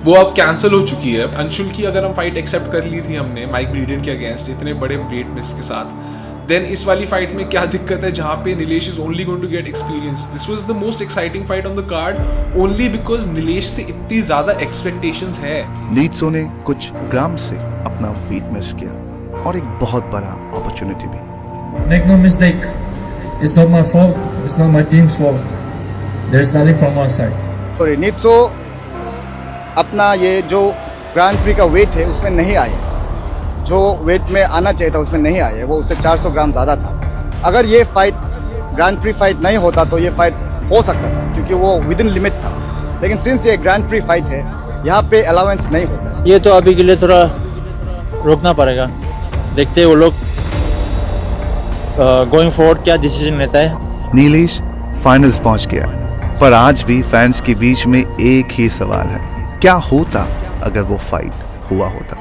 वो अब कैंसिल हो चुकी है। अंशुल की अगर हम फाइट एक्सेप्ट कर ली थी हमने माइक ब्रीडन के अगेंस्ट इतने बड़े वेट मिस के साथ, देन इस वाली फाइट में क्या दिक्कत है जहाँ पे Nilesh is only going to get experience. This was the most exciting fight on the card only because Nilesh से इतनी ज़्यादा एक्सपेक्टेशंस है। नीत्सो ने कुछ ग्राम से अपना वेट मिस किया और एक बहुत बड़ा अपॉर्चुनिटी भी। Make no mistake, it's not my fault, it's not my team's fault. There's nothing from our side. और नीत्सो अपना ये जो ग्रांड प्री का वेट है उसमें नहीं आए, जो वेट में आना चाहिए था उसमें नहीं आए, वो उससे 400 ग्राम ज़्यादा था। अगर ये फाइट ग्रांड प्री फाइट नहीं होता तो ये फाइट हो सकता था क्योंकि वो विद इन लिमिट था, लेकिन सिंस ये ग्रांड प्री फाइट है यहाँ पे अलाउंस नहीं होता। ये तो अभी के लिए थोड़ा रोकना पड़ेगा, देखते हैं वो लोग गोइंग फॉरवर्ड क्या डिसीजन लेता है। नीलेश फाइनल्स पहुंच गया, पर आज भी फैंस के बीच में एक ही सवाल है, क्या होता अगर वो फाइट हुआ होता।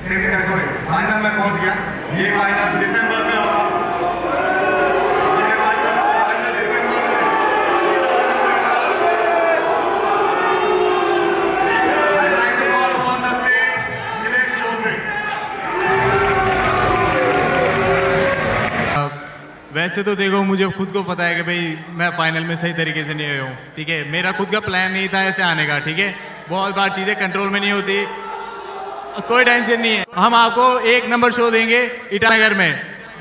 फाइनल में पहुंच गया। ये फाइनल दिसंबर में होगा। ये फाइनल दिसंबर में I'd like to call upon the stage Nilesh Chaudhary. वैसे तो देखो मुझे खुद को पता है कि भाई मैं फाइनल में सही तरीके से नहीं आया हूँ, ठीक है। मेरा खुद का प्लान नहीं था ऐसे आने का, ठीक है। बहुत बार चीज़ें कंट्रोल में नहीं होती, कोई टेंशन नहीं है। हम आपको 1 नंबर शो देंगे ईटानगर में,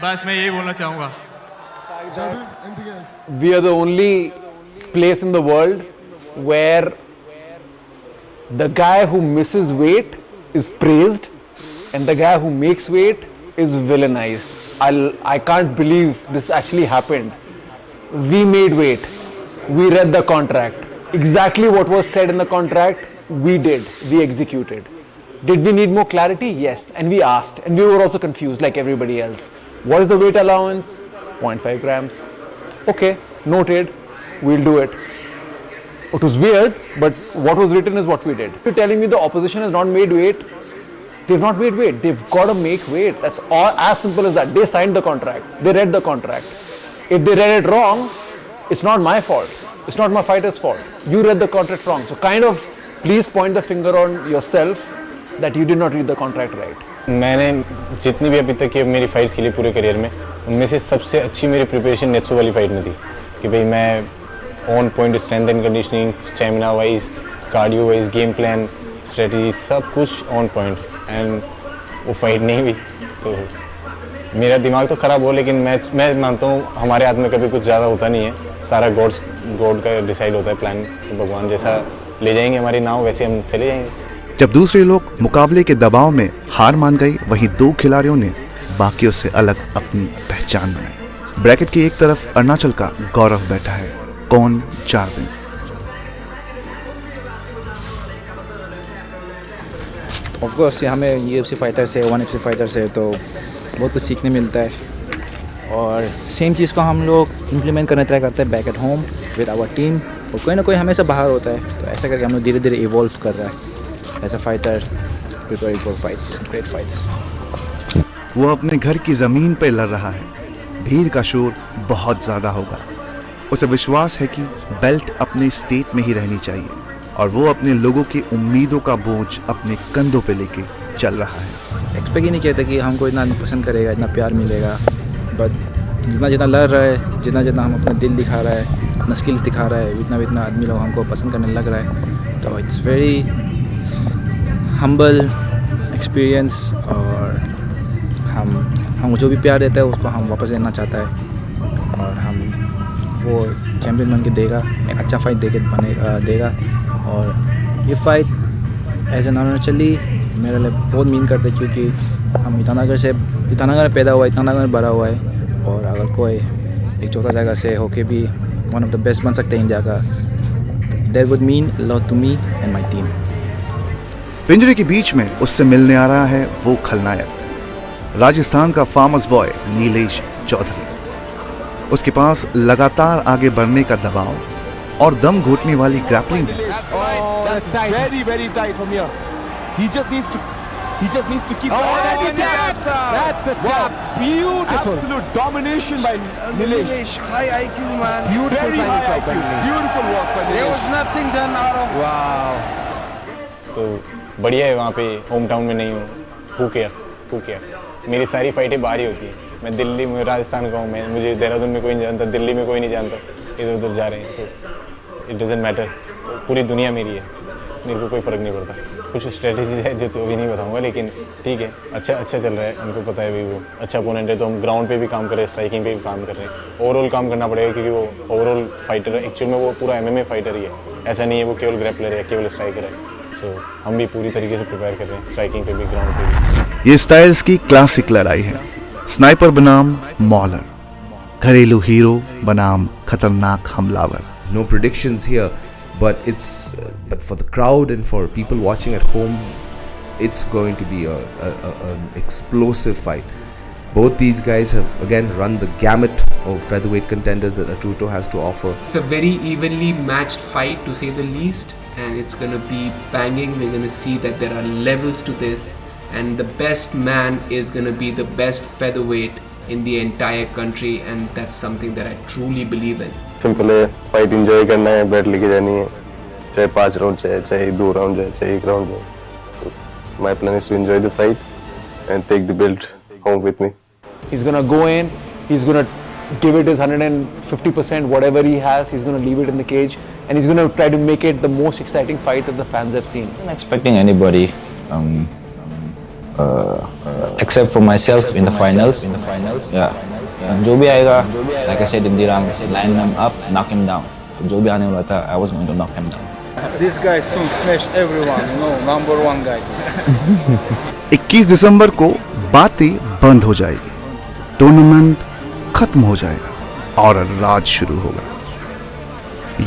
बस मैं यही बोलना चाहूँगा। We are the only place in the world where the guy who misses weight is praised and the guy who makes weight is villainized. I can't believe this actually happened. We made weight. We read the contract. Exactly what was said in the contract, we did. We executed. Did we need more clarity? Yes. And we asked. And we were also confused like everybody else. What is the weight allowance? 0.5 grams. Okay, noted. We'll do it. It was weird, but what was written is what we did. You're telling me the opposition has not made weight? They've not made weight. They've got to make weight. That's all, as simple as that. They signed the contract. They read the contract. If they read it wrong, it's not my fault. It's not my fighter's fault. You read the contract wrong. So kind of please point the finger on yourself that you did not read the contract right. मैंने जितनी भी अभी तक की मेरी fights खेली पूरे career में, उनमें से सबसे अच्छी मेरी प्रिपरेशन नेत्सो वाली फाइट में थी कि भाई मैं on point strength and conditioning, stamina wise, cardio wise, game plan, strategy सब कुछ ऑन पॉइंट, एंड वो फाइट नहीं हुई तो मेरा दिमाग तो ख़राब हो, लेकिन मैं मानता हूँ हमारे हाथ में कभी कुछ ज़्यादा होता नहीं है, सारा गॉड का डिसाइड होता है प्लान, भगवान जैसा ले जाएंगे हमारी नाव वैसे हम चले जाएंगे। जब दूसरे लोग मुकाबले के दबाव में हार मान गई, वहीं दो खिलाड़ियों ने बाकियों से अलग अपनी पहचान बनाई। ब्रैकेट की एक तरफ अरुणाचल का गौरव बैठा है, कौन 4 दिन। ऑफ कोर्स ये हमें UFC फाइटर से 1FC फाइटर से तो बहुत कुछ सीखने मिलता है और सेम चीज़ को हम लोग इम्प्लीमेंट करने ट्राई करते हैं back at home with our team, और कोई ना कोई हमेशा बाहर होता है, तो ऐसा करके हम लोग धीरे धीरे इवॉल्व कर रहा है as a fighter, preparing for fights, great fights. वो अपने घर की ज़मीन पर लड़ रहा है, भीड़ का शोर बहुत ज़्यादा होगा। उसे विश्वास है कि बेल्ट अपने स्टेट में ही रहनी चाहिए और वो अपने लोगों की उम्मीदों का बोझ अपने कंधों पे लेके चल रहा है। एक्सपेक्ट ही नहीं किया था कि हमको इतना पसंद करेगा, इतना प्यार मिलेगा, बट जितना जितना लड़ रहा है, जितना जितना हम अपना दिल दिखा रहा है, अपना स्किल्स दिखा रहा है, इतना इतना आदमी लोग हमको पसंद करने लग रहा है, तो इट्स वेरी हम्बल एक्सपीरियंस। और हम जो भी प्यार देता है उसको हम वापस देना चाहता है और हम वो चैम्पियन बन के देगा, एक अच्छा फाइट देगा। और ये फाइट एज एन अरुणाचली मेरे लिए बहुत मीन करते हैं, क्योंकि हम ईटानगर पैदा हुआ है, ईटानगर बड़ा हुआ है, और अगर कोई एक छोटा जगह से होके भी वन ऑफ द बेस्ट बन सकते हैं इंडिया का, that would mean lot to me and my team. पिंजरे के बीच में उससे मिलने आ रहा है वो खलनायक, राजस्थान का फार्मर्स बॉय नीलेश चौधरी। उसके पास लगातार आगे बढ़ने का दबाव और दम घोटने वाली ग्रैपलिंग है। That's very, very tight from here. He just needs to keep. Oh, that's a tap. That's a tap. Beautiful. Absolute domination by Nilesh. High IQ, man. Beautiful Very high IQ. Beautiful work by Nilesh. There was nothing done out of. Wow. तो बढ़िया है, वहाँ पे home town में नहीं हूँ, who cares? मेरी सारी फाइटें बाहर ही होती हैं। मैं दिल्ली में, राजस्थान का हूँ, मुझे देहरादून में कोई नहीं जानता, दिल्ली में कोई नहीं जानता, इधर उधर जा रहे हैं, तो इट डजेंट मैटर, पूरी दुनिया मेरी है, मेरे को कोई फ़र्क नहीं पड़ता। कुछ स्ट्रेटजी है जो तो अभी नहीं बताऊंगा, लेकिन ठीक है, अच्छा चल रहा है, हमको पता है भाई वो अच्छा अपोनेंट है, तो हम ग्राउंड पे भी काम कर रहे हैं, स्ट्राइकिंग पे भी काम कर रहे हैं, ओवरऑल काम करना पड़ेगा, क्योंकि वो ओवरऑल फाइटर है, एक्चुअल में वो पूरा MMA फाइटर ही है, ऐसा नहीं है वो केवल ग्रैपलर है, केवल स्ट्राइकर है। तो हम भी पूरी तरीके से प्रिपेयर कर रहे हैं, स्ट्राइकिंग पे भी, ग्राउंड पे भी। ये स्टाइल्स की क्लासिक लड़ाई है। स्नाइपर बनाम मॉलर, घरेलू हीरो बनाम खतरनाक हमलावर। No predictions here, but for the crowd and for people watching at home, it's going to be an explosive fight. Both these guys have again run the gamut of featherweight contenders that Aturto has to offer. It's a very evenly matched fight to say the least, and it's gonna be banging. We're gonna see that there are levels to this, and the best man is gonna be the best featherweight in the entire country, and that's something that I truly believe in. Simple है, fight enjoy करना है, bat लेके जानी है, चाहे 5 round चाहे 2 round चाहे 1 round जाए। My plan is to enjoy the fight and take the belt home with me. He's gonna go in, he's gonna give it his 150%, whatever he has, he's gonna leave it in the cage, and he's gonna try to make it the most exciting fight that the fans have seen. I'm expecting anybody, except for myself in the finals. Yeah. जो भी आएगा, like I said in Diram, line him up, knock him down. जो भी आने वाला था, I was going to knock him down. This guy soon smash everyone, number one guy. 21 दिसंबर को बातें बंद हो जाएगी, टूर्नामेंट खत्म हो जाएगा और राज शुरू होगा।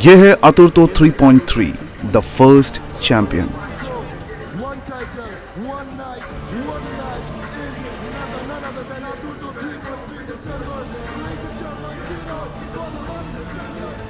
यह है अतुर्तो 3.3, the first champion. One title, one night, one match in none other than Aturto 3.3 December. Ladies and gentlemen, give it up for the London champions.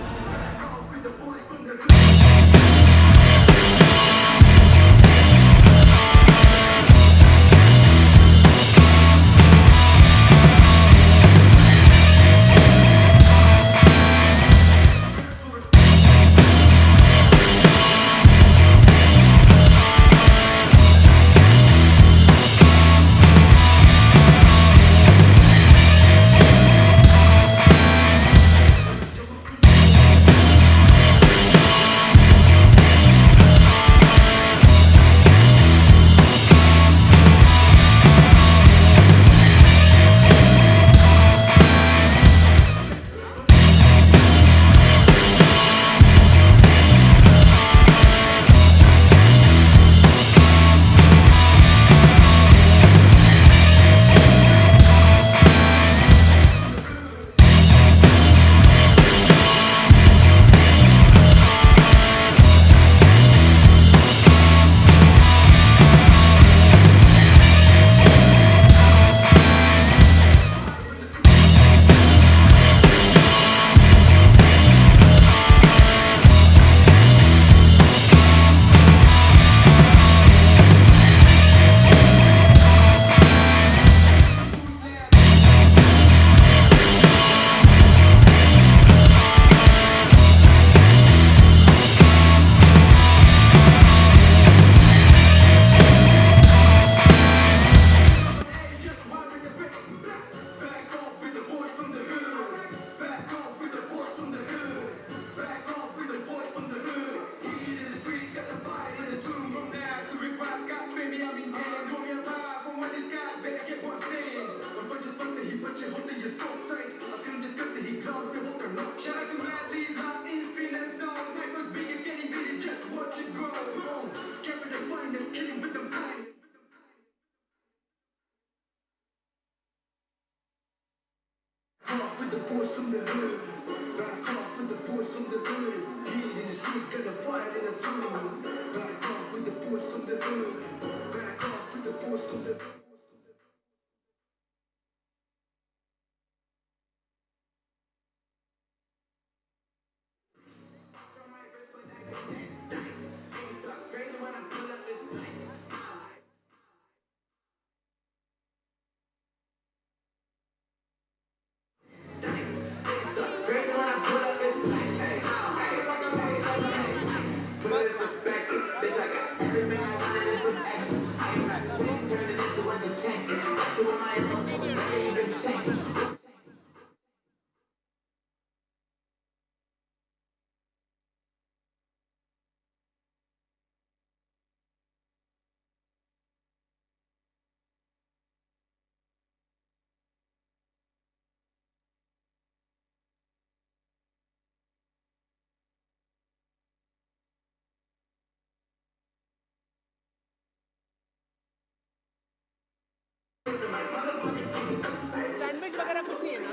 Sandwich वगैरह कुछ नहीं है ना?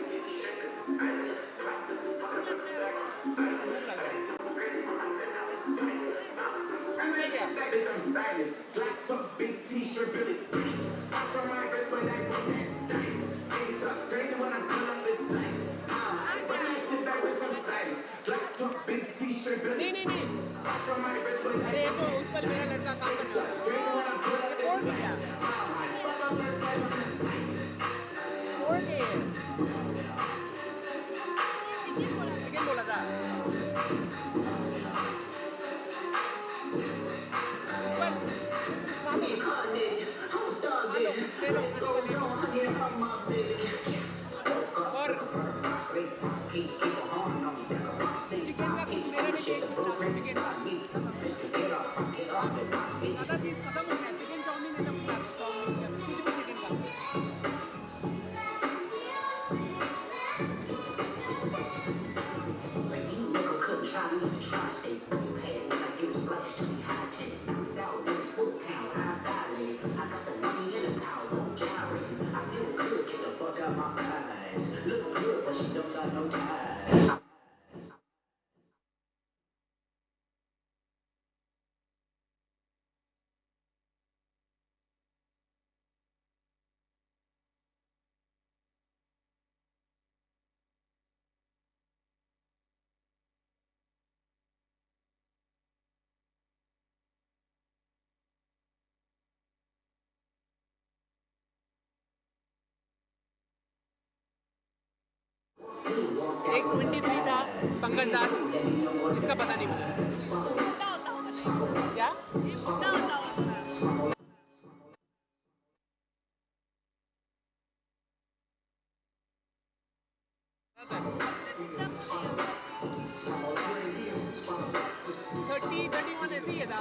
भूख लग रहा है। मिल गया। नहीं नहीं नहीं, अरे ये तो उत्पल मेरा लड़का काम करने वाला है। ये कोर्ट है क्या? कोर्ट है ये। चिकन बोला था। उत्पल खा लो, कुछ ले लो, और चिकन का कुछ मेरा भी टेक कुछ ला, चिकन का आधा चीज खत्म हो गया। चिकन चाउमीन है, सब खिला दो, चाउमीन कुछ भी चिकन का। एक 23 था पंकज दास, इसका पता नहीं मुझे क्या। थर्टी 31 ऐसे ही है था।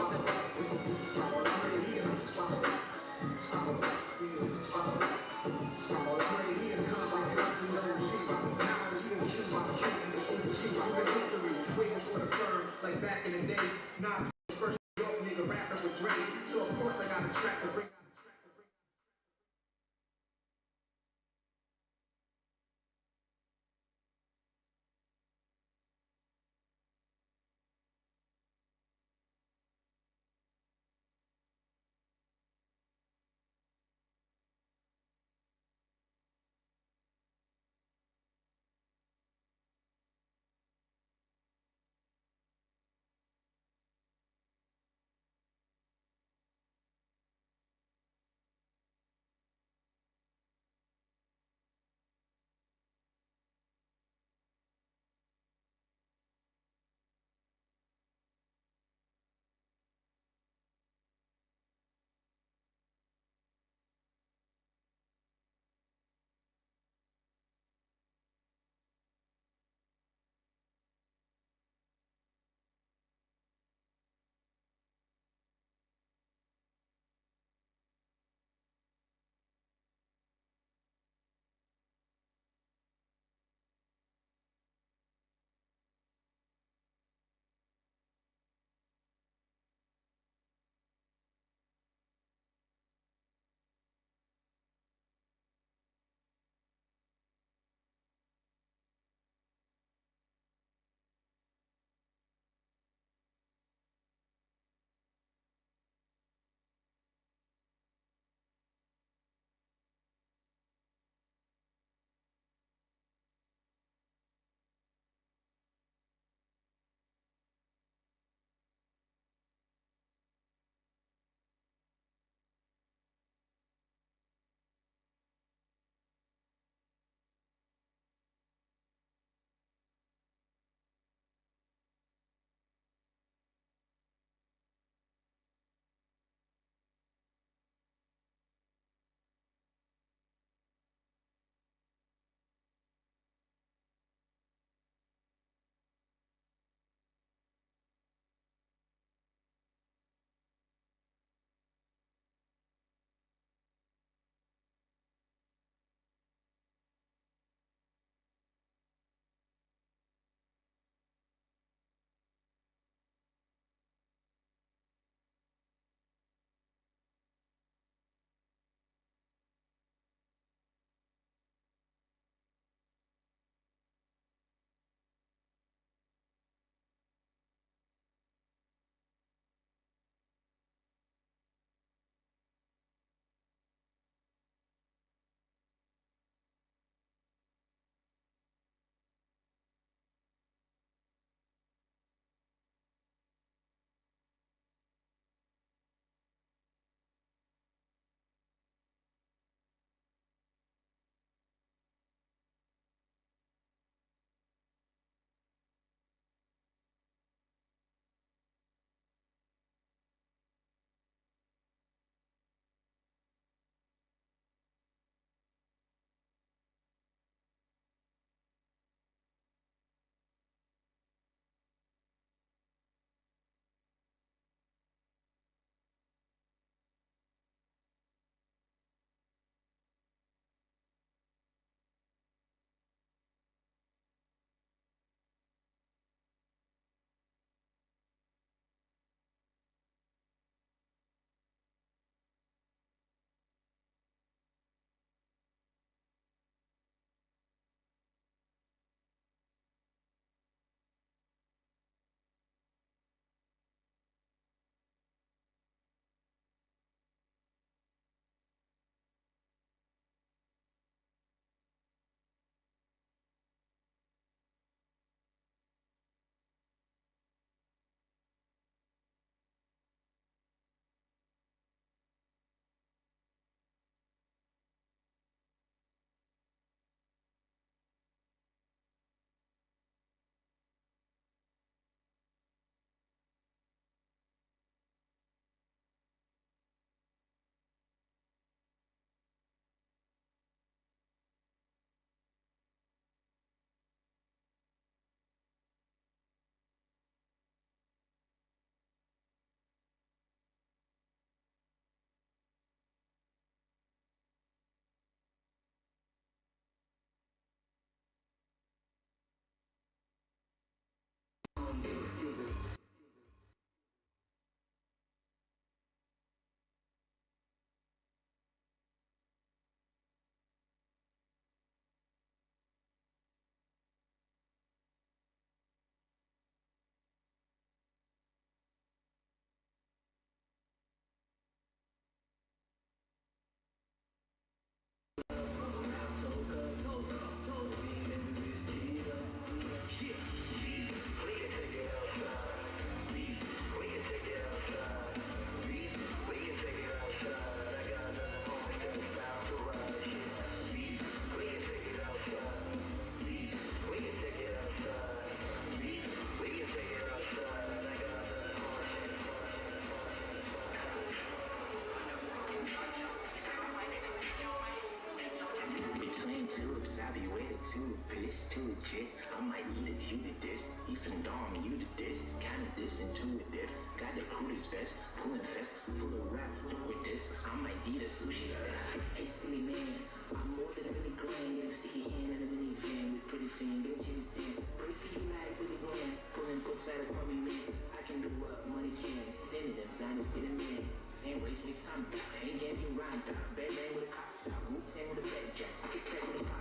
Savvy way to too piss, too legit. I might eat it, you to this. He from dong, you to this. Kinda this intuitive. Got the crudest vest, pulling fest, full of rap. With this, I might eat a sushi set. Hey, silly man, I'm more than a mini grand. Get a sticky hand and a mini fan with pretty fan. Get a chin stand. Pray for you like with a grand. Pulling books out of probably man. I can do what money can. Send it, design it, get a man. Same race, mix time. Ain't get me rhymed up. Bad man with a cop stop. Wu-Tang with a bad jack. I can track with a pop.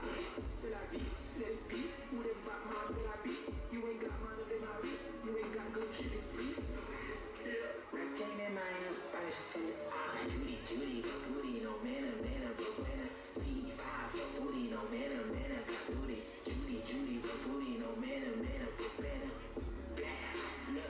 Still I be, let it be. Who them back my will I be? You ain't got mine, then I read. You ain't got good shit, it's free. Rap game in my hand, I said, Judy, Judy, but booty, no man, but when I 55 for booty, no man, got booty. Judy, Judy, but booty, no man, but when I bam, no.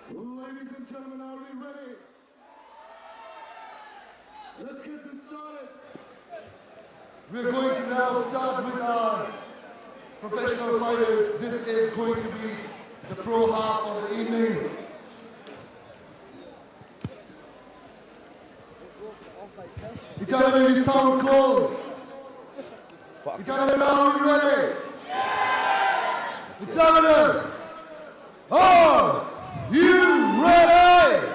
Ladies and gentlemen, are we ready? Let's get this started. We're going to now start with our professional fighters. This is going to be the pro half of the evening. Gentlemen, you sound cold. Gentlemen, are we ready? Gentlemen, are you ready?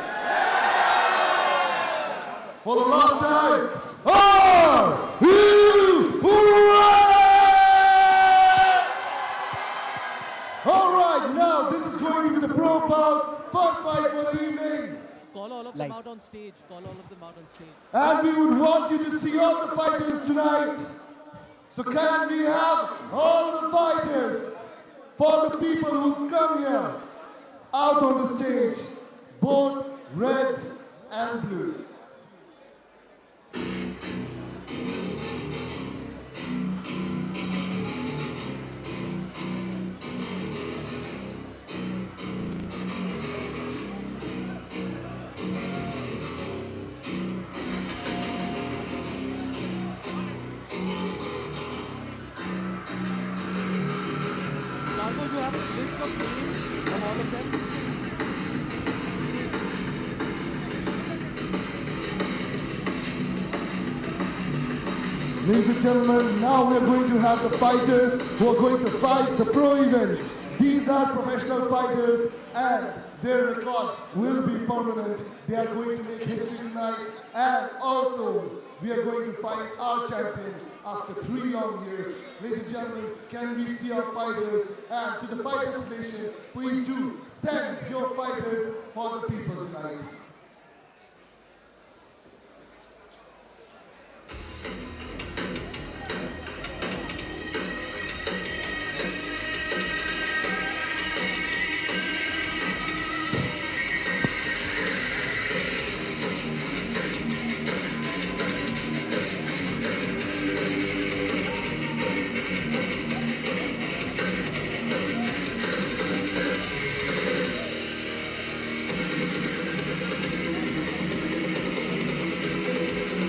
For the last time, are you ready? All right, now this is going to be the pro bout, first fight for the evening. Call all of them out on stage. Call all of them out on stage. And we would want you to see all the fighters tonight. So can we have all the fighters for the people who've come here out on the stage, both red and blue. of all of them. Ladies and gentlemen, now we are going to have the fighters who are going to fight the pro event. These are professional fighters and their records will be permanent. They are going to make history tonight, and also we are going to fight our champion after 3 long years. Ladies and gentlemen, can we see our fighters? And to the Fighters Nation, please do send your fighters for the people tonight.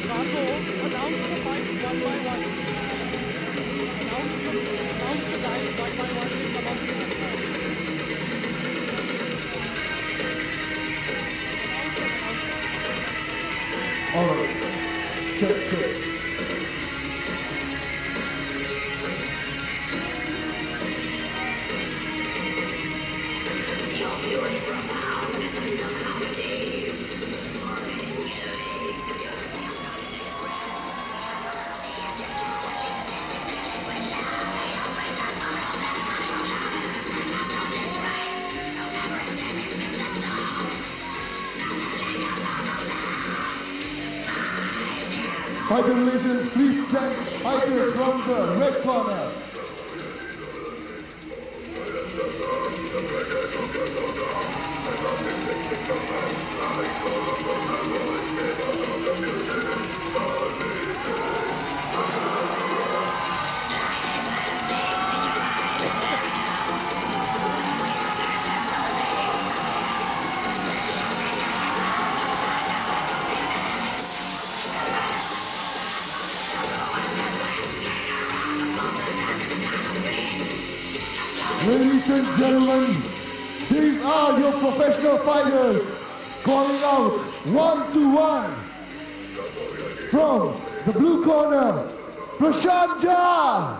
Cargo, announce the fights one by one. Announce the guys one by one in the boxing match. All right. Check. Fighter relations, please send fighters from the red corner. Ladies and gentlemen, these are your professional fighters calling out 1-1 from the blue corner, Prashant Jha.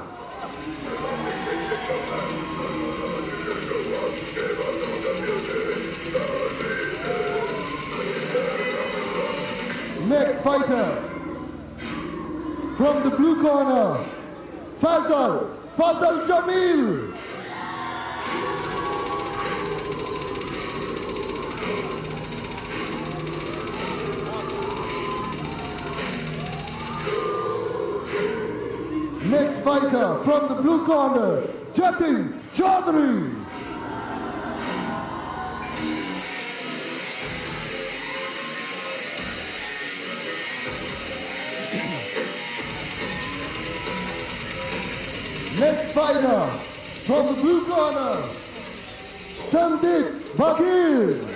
Next fighter from the blue corner, Fazal Jamil. Next fighter from the blue corner, Jatin Chaudhary. Next fighter from the blue corner, Sandeep Bakir.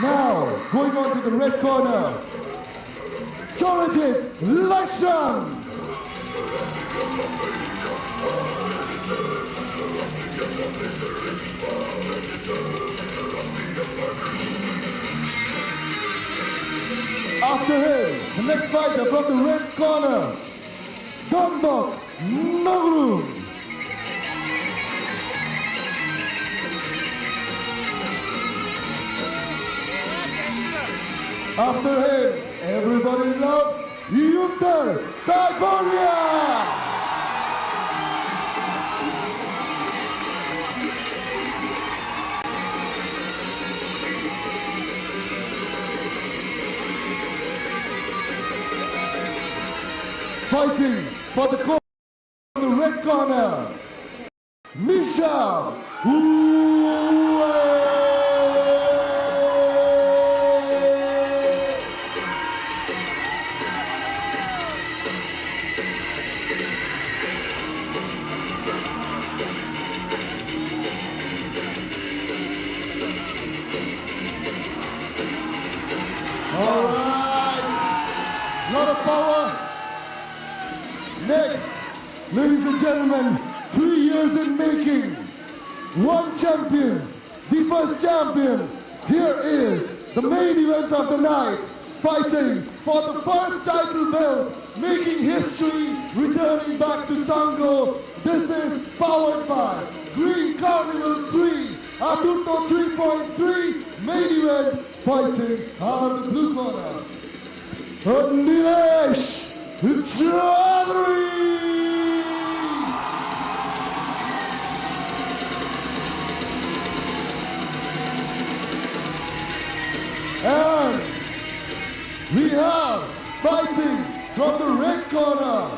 Now, going on to the red corner, Chorajit Lashram. After him, the next fighter from the red corner, Donbok Nagru. After him, everybody loves Yunter Taipolia. Fighting for the red corner, Misha Uwe. power. Next, ladies and gentlemen, 3 years in making. One champion, the first champion. Here is the main event of the night, fighting for the first title belt, making history, returning back to Sango. This is powered by Green Carnival 3, Aturto 3.3, main event, fighting out of the blue corner, Nilesh Chaudhary. And we have fighting from the red corner,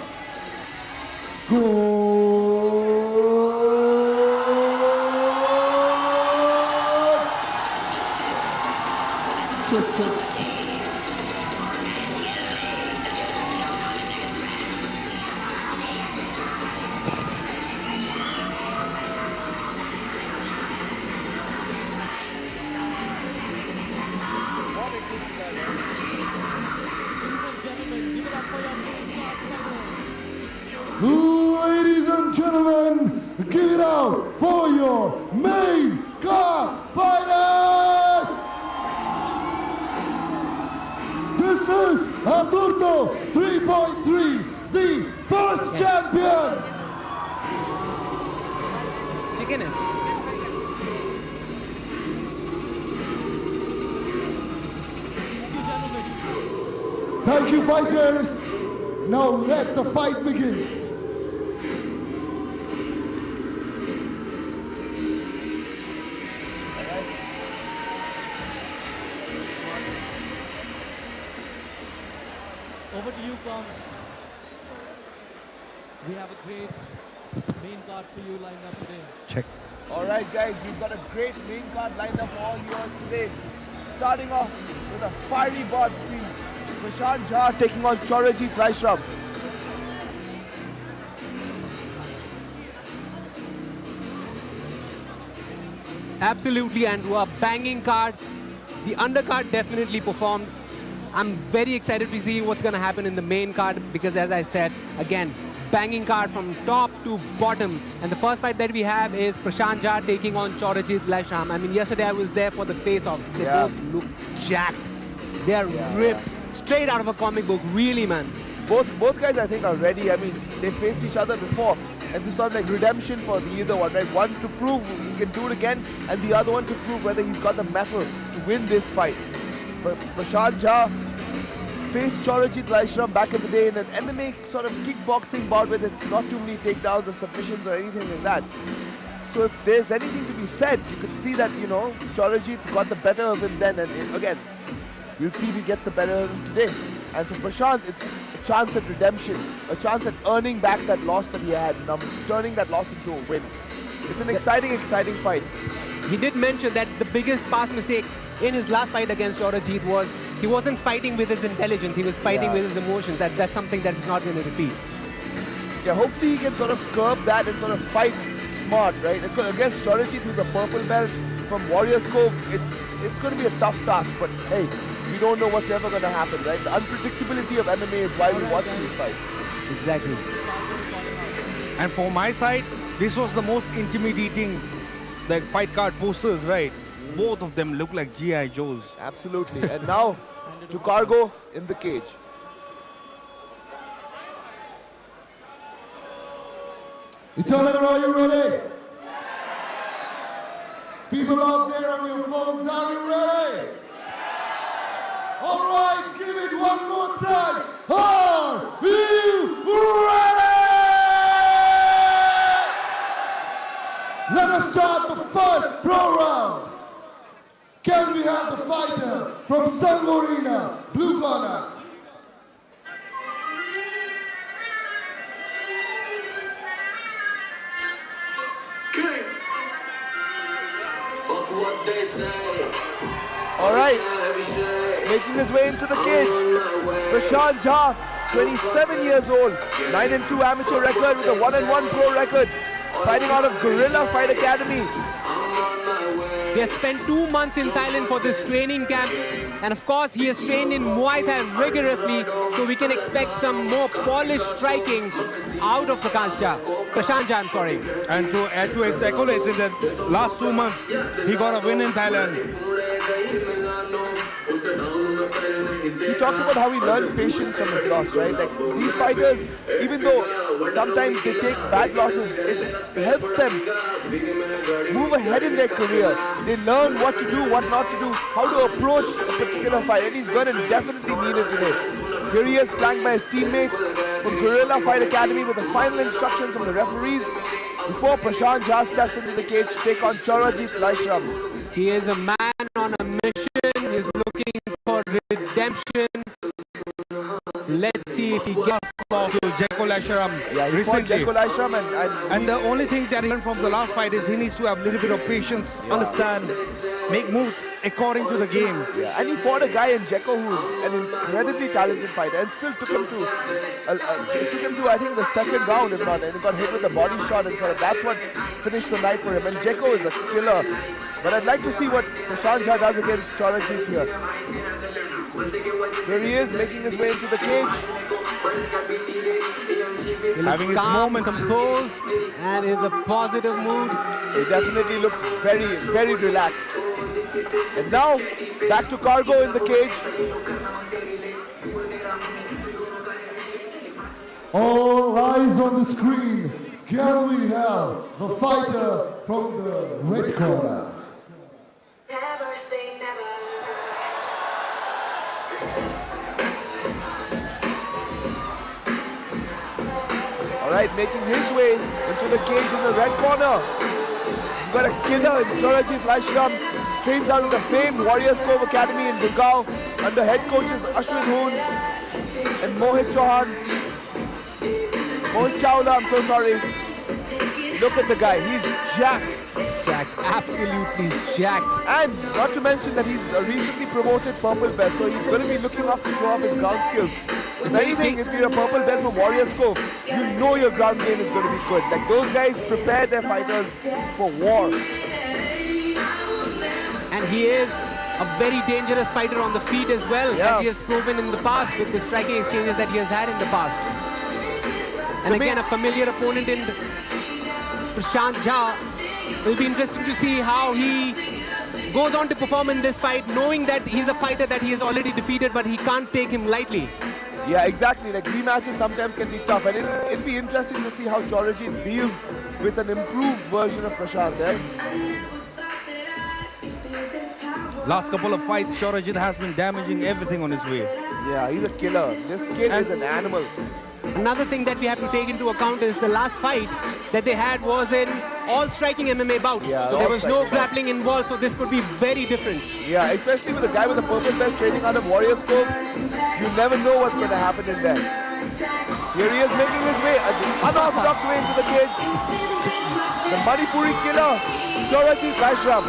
Ladies and gentlemen, give it out for your main card fighters! This is Aturto 3.3, the first champion! Chicken it. Thank you, fighters. Now let the fight begin. Over to you, Combs. We have a great main card for you lined up today. Check. All right, guys, we've got a great main card lined up for all you all today. Starting off with a fiery bout between Prashant Jha taking on Chorajit Raishram. Absolutely, and a banging card. The undercard definitely performed. I'm very excited to see what's going to happen in the main card because, as I said, again, banging card from top to bottom. And the first fight that we have is Prashant Jha taking on Chorajit Raishram. I mean, yesterday I was there for the face-offs. They both look jacked. They are ripped, straight out of a comic book, really, man. Both guys, I think, are ready. I mean, they faced each other before. And this sort of like redemption for either one, right? One to prove he can do it again, and the other one to prove whether he's got the mettle to win this fight. But Prashant Jha faced Chorajit Raishram back in the day in an MMA sort of kickboxing bout with not too many takedowns or submissions or anything like that. So if there's anything to be said, you could see that, you know, Chorajit got the better of him then, and again, we'll see if he gets the better of him today. And for Prashant, it's a chance at redemption, a chance at earning back that loss that he had, turning that loss into a win. It's an exciting fight. He did mention that the biggest past mistake in his last fight against Chorajit was he wasn't fighting with his intelligence, he was fighting with his emotions. That's something that he's not going to repeat. Yeah, hopefully he can sort of curb that and sort of fight smart, right? Against Chorajit, who's a purple belt from Warriors Cove, it's going to be a tough task, but hey, we don't know what's ever going to happen, right? The unpredictability of MMA is why we watch these fights. Exactly. And for my side, this was the most intimidating fight card posters, right? Both of them look like G.I. Joes. Absolutely. And now to Cargo in the cage. Eternal, are you ready? People out there on your phones, are you ready? All right, give it one more time. Are you ready? Let us start the first pro round. Can we have the fighter from Sangorina, blue corner? All right, making his way into the cage, Prashant Jha, 27 years old, 9-2 amateur record with a 1-1 pro record, fighting out of Guerrilla Fight Academy. He has spent 2 months in Thailand for this training camp. And of course, he has trained in Muay Thai rigorously. So we can expect some more polished striking out of Prashant Jha, I'm sorry. And to add to his accolades, in the last 2 months, he got a win in Thailand. He talked about how he learned patience from his loss, right? Like these fighters, even though sometimes they take bad losses, it helps them move ahead in their career. They learn what to do, what not to do, how to approach a particular fight, and he's going to definitely need it today. Here he is, flanked by his teammates from Guerrilla Fight Academy with the final instructions from the referees before Prashant Jha steps into the cage to take on Chorajit Laishram. He is a man on a mission. He's looking for redemption. Let's see if he gets off to Jeko Laishram recently. And the only thing that he learned from the last fight is he needs to have a little bit of patience, understand, make moves according to the game. Yeah, and he fought a guy in Jeko who's an incredibly talented fighter and still took him to I think the second round, if not, and he got hit with a body shot and sort of that's what finished the night for him. And Jeko is a killer. But I'd like to see what Prashant Jha does against Chorajit here. Here he is, making his way into the cage. He looks calm, composed, and is a positive mood. He definitely looks very, very relaxed. And now, back to Cargo in the cage. All eyes on the screen. Can we have the fighter from the red corner? Never say never. Alright, making his way into the cage in the red corner. You've got a killer in Chorajit Laishram. Trains out of the famed Warriors Cove Academy in Gurgaon under head coaches Ashwin Hoon and Mohit Chauhan. Mohit Chawla, I'm so sorry. Look at the guy, he's jacked. He's jacked, absolutely jacked. And not to mention that he's a recently promoted purple belt, so he's going to be looking off to show off his ground skills. If anything, if you're a purple belt from Warriors Cove, you know your ground game is going to be good. Like those guys prepare their fighters for war. And he is a very dangerous fighter on the feet as well, as he has proven in the past with the striking exchanges that he has had in the past. And again, a familiar opponent in Prashant Jha. It'll be interesting to see how he goes on to perform in this fight, knowing that he's a fighter that he has already defeated, but he can't take him lightly. Yeah, exactly. Like rematches sometimes can be tough, and it'll be interesting to see how Chorajit deals with an improved version of Prashant. Last couple of fights, Chorajit has been damaging everything on his way. Yeah, he's a killer. This kid is an animal. Another thing that we have to take into account is the last fight that they had was in all striking MMA bout. Yeah, so there was no grappling involved, so this could be very different. Yeah, especially with a guy with a purple belt training out of Warriors Cove, you never know what's going to happen in there. Here he is making his way, an unorthodox way into the cage. The Manipuri killer, Chorajit Laishram.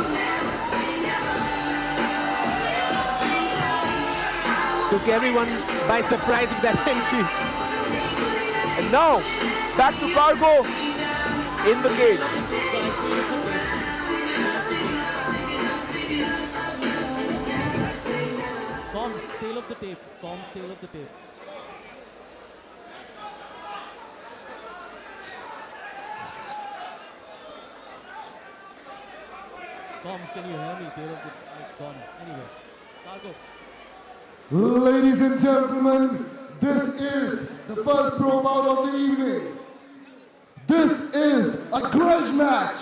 Took everyone by surprise with that entry. And now, back to Cargo in the cage. Comms, tail of the tape. Comms, tail of the tape. Comms, can you hear me? Tail of the it's gone. Anyway, Cargo. Ladies and gentlemen, this is the first pro bout of the evening. This is a grudge match.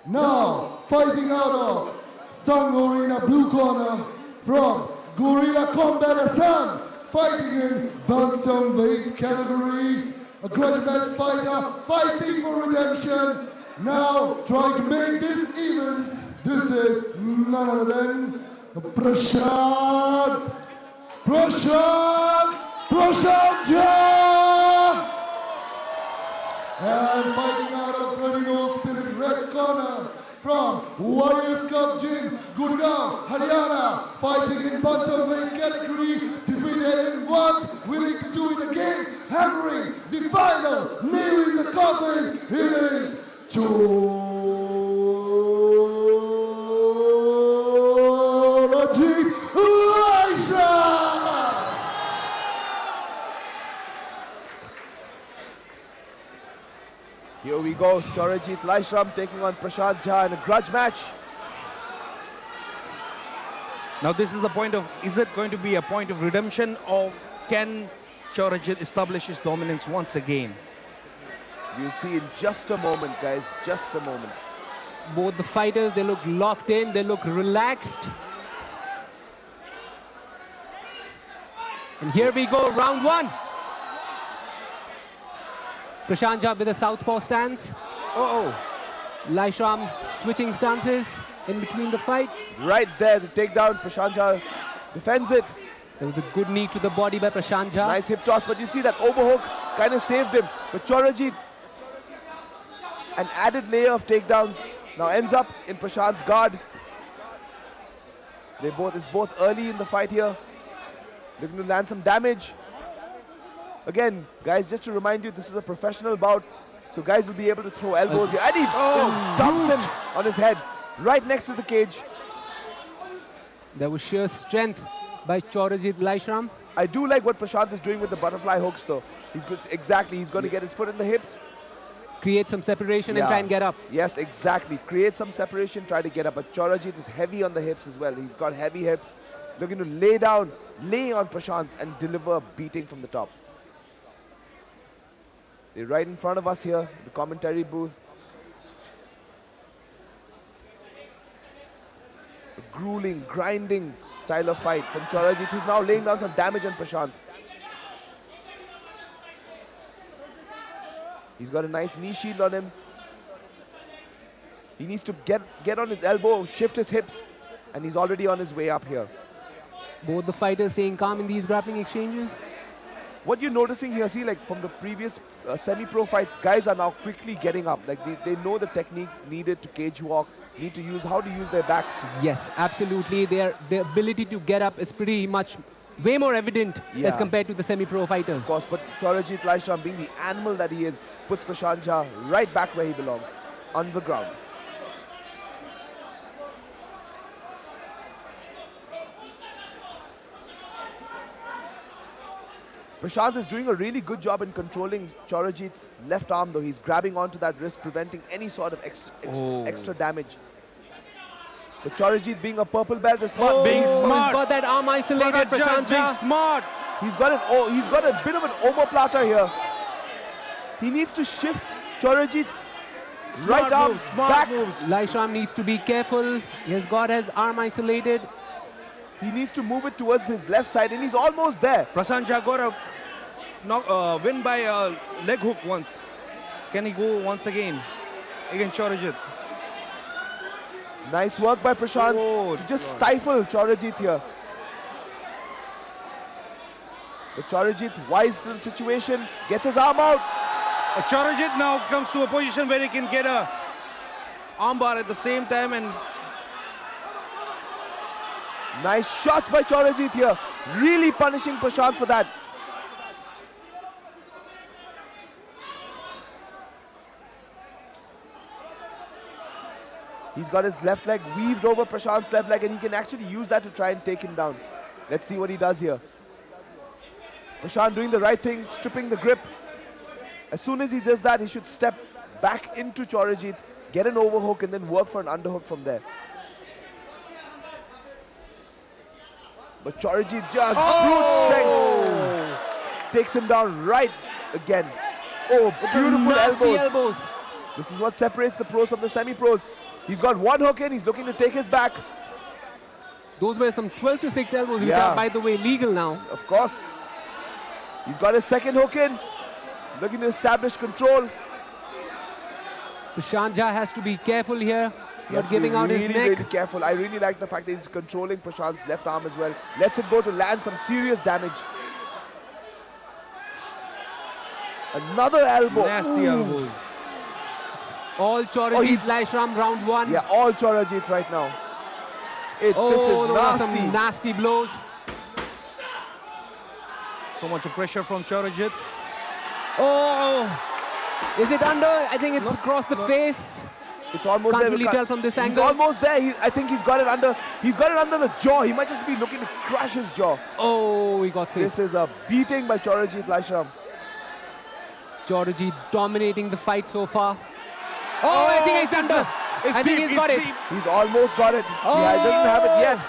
Now, fighting out of Sangorina blue corner from Gorilla Combat Assam, fighting in bantamweight category. A grudge match fighter fighting for redemption. Now, trying to make this even. This is none other than Prashant Jha! And fighting out of 30-year-old spirit red corner from Warriors Cup Gym, Gurgaon, Haryana, fighting in bantamweight category, defeated in once, willing to do it again, hammering the final nail in the coffin. It is go. Chorajit Laishram taking on Prashant Jha in a grudge match. Now this is the point of, is it going to be a point of redemption, or can Chorajit establish his dominance once again? We'll see in just a moment, guys, just a moment. Both the fighters, they look locked in, they look relaxed. And here we go, round one. Prashant Jha with a southpaw stance. Laishram switching stances in between the fight. Right there, the takedown. Prashant Jha defends it. There was a good knee to the body by Prashant Jha. Nice hip toss, but you see that overhook kind of saved him. But Chorajit, an added layer of takedowns, now ends up in Prashant's guard. It's both early in the fight here. Looking to land some damage. Again, guys, just to remind you, this is a professional bout, so guys will be able to throw elbows here. And he just dumps him on his head, right next to the cage. There was sheer strength by Chorajit Laishram. I do like what Prashant is doing with the butterfly hooks, though. He's going to get his foot in the hips. Create some separation and try and get up. Yes, exactly. Create some separation, try to get up. But Chorajit is heavy on the hips as well. He's got heavy hips. Looking to lay on Prashant and deliver a beating from the top. They're right in front of us here, the commentary booth. A grueling, grinding style of fight from Chorajit, who's now laying down some damage on Prashant. He's got a nice knee shield on him. He needs to get on his elbow, shift his hips, and he's already on his way up here. Both the fighters staying calm in these grappling exchanges. What you're noticing here, see, like from the previous semi-pro fights, guys are now quickly getting up. Like they know the technique needed to cage walk, how to use their backs. Yes, absolutely. Their ability to get up is pretty much way more evident as compared to the semi-pro fighters. Of course, but Chorajit Laishram, being the animal that he is, puts Prashant Jha right back where he belongs, on the ground. Prashant is doing a really good job in controlling Chorajit's left arm, though. He's grabbing onto that wrist, preventing any sort of extra damage. But Chorajit, being a purple belt, is smart. Being smart. He's got that arm isolated, Prashant being Jha. smart. He's got a bit of an omoplata here. He needs to shift Chorajit's right arm back. Laishram needs to be careful. He has got his arm isolated. He needs to move it towards his left side, and he's almost there. Prashant Jha got a win by a leg hook once. Can he go once again against Chorajit? Nice work by Prashant to just stifle Chorajit here. But Chorajit, wise to the situation, gets his arm out. Chorajit now comes to a position where he can get a armbar at the same time, and nice shots by Chorajit here. Really punishing Prashant for that. He's got his left leg weaved over Prashant's left leg, and he can actually use that to try and take him down. Let's see what he does here. Prashant doing the right thing, stripping the grip. As soon as he does that, he should step back into Chorajit, get an overhook, and then work for an underhook from there. But Chorajit just brute strength takes him down right again. Oh, beautiful Nasty elbows. This is what separates the pros from the semi-pros. He's got one hook in, he's looking to take his back. Those were some 12-6 elbows, which are, by the way, legal now. Of course. He's got his second hook in, looking to establish control. Prashant Jha has to be careful here, not Giving giving out his neck. Really careful. I really like the fact that he's controlling Prashant's left arm as well. Lets it go to land some serious damage. Another elbow. Nasty elbows. All Chorajit Laishram round one. Yeah, all Chorajit right now. This is nasty. Some nasty blows. So much pressure from Chorajit. Oh, is it under? I think it's across the face. It's almost Can't there. really tell from this He's angle. almost there. I think he's got it under. He's got it under the jaw. He might just be looking to crush his jaw. Oh, he got saved. This is a beating by Chorajit Laishram. Chorajit dominating the fight so far. Oh, I think it's under. It's I think deep, he's got it's it. deep. He's almost got it. Oh! Yeah, he doesn't have it yet.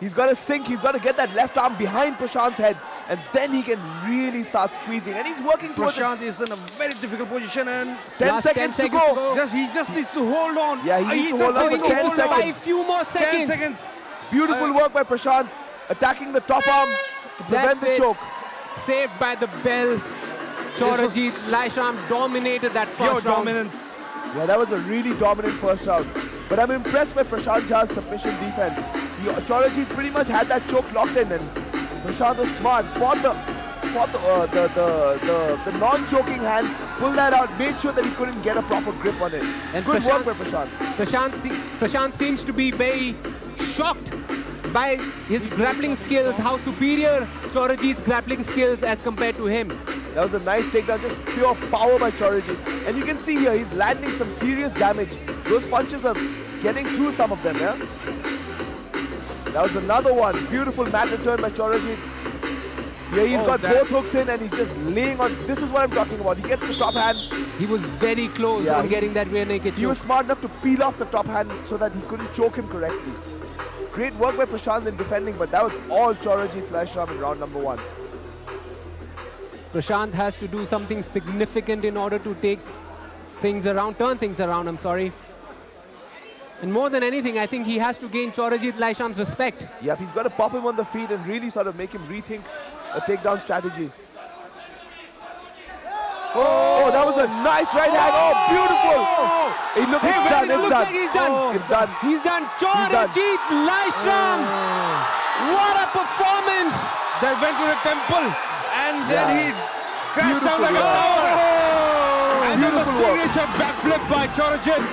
He's got to sink. He's got to get that left arm behind Prashant's head, and then he can really start squeezing. And he's working towards it. Prashant is in a very difficult position, and 10 seconds to go. He just needs to hold on. Yeah, he needs to hold on for 10 seconds. Few more 10 seconds. seconds. Beautiful work by Prashant, attacking the top arm to prevent That's the it. choke. Saved by the bell. Chaurajit Laishram dominated that first round. Dominance. Yeah, that was a really dominant first round. But I'm impressed by Prashant Jha's submission defense. Chaurajit pretty much had that choke locked in, and Prashant was smart. Fought the non-choking hand, pulled that out, made sure that he couldn't get a proper grip on it. And Good work by Prashant. Prashant seems to be very shocked by his grappling skills, how superior Chaurajit's grappling skills as compared to him. That was a nice takedown, just pure power by Chaurajit. And you can see here, he's landing some serious damage. Those punches are getting through some of them, yeah? That was another one. Beautiful mat return by Chaurajit. Yeah, he's got both hooks in and he's just laying on. This is what I'm talking about. He gets the top hand. He was very close on getting that rear naked choke. He was smart enough to peel off the top hand so that he couldn't choke him correctly. Great work by Prashant in defending, but that was all Chaurajit Laishram in round number 1. Prashant has to do something significant in order to take things around, turn things around, I'm sorry. And more than anything, I think he has to gain Chaurajit Laishram's respect. Yep, he's got to pop him on the feet and really sort of make him rethink a takedown strategy. Oh, that was a nice right hand. Oh, beautiful. Hey, look, it's done, it's done. Like he's done. It's done. He's done. Chaurajit Laishram. What a performance. They went to the temple, and then he crashed down like a Beautiful tower. And there's a Beautiful work. signature backflip by Chaurajit.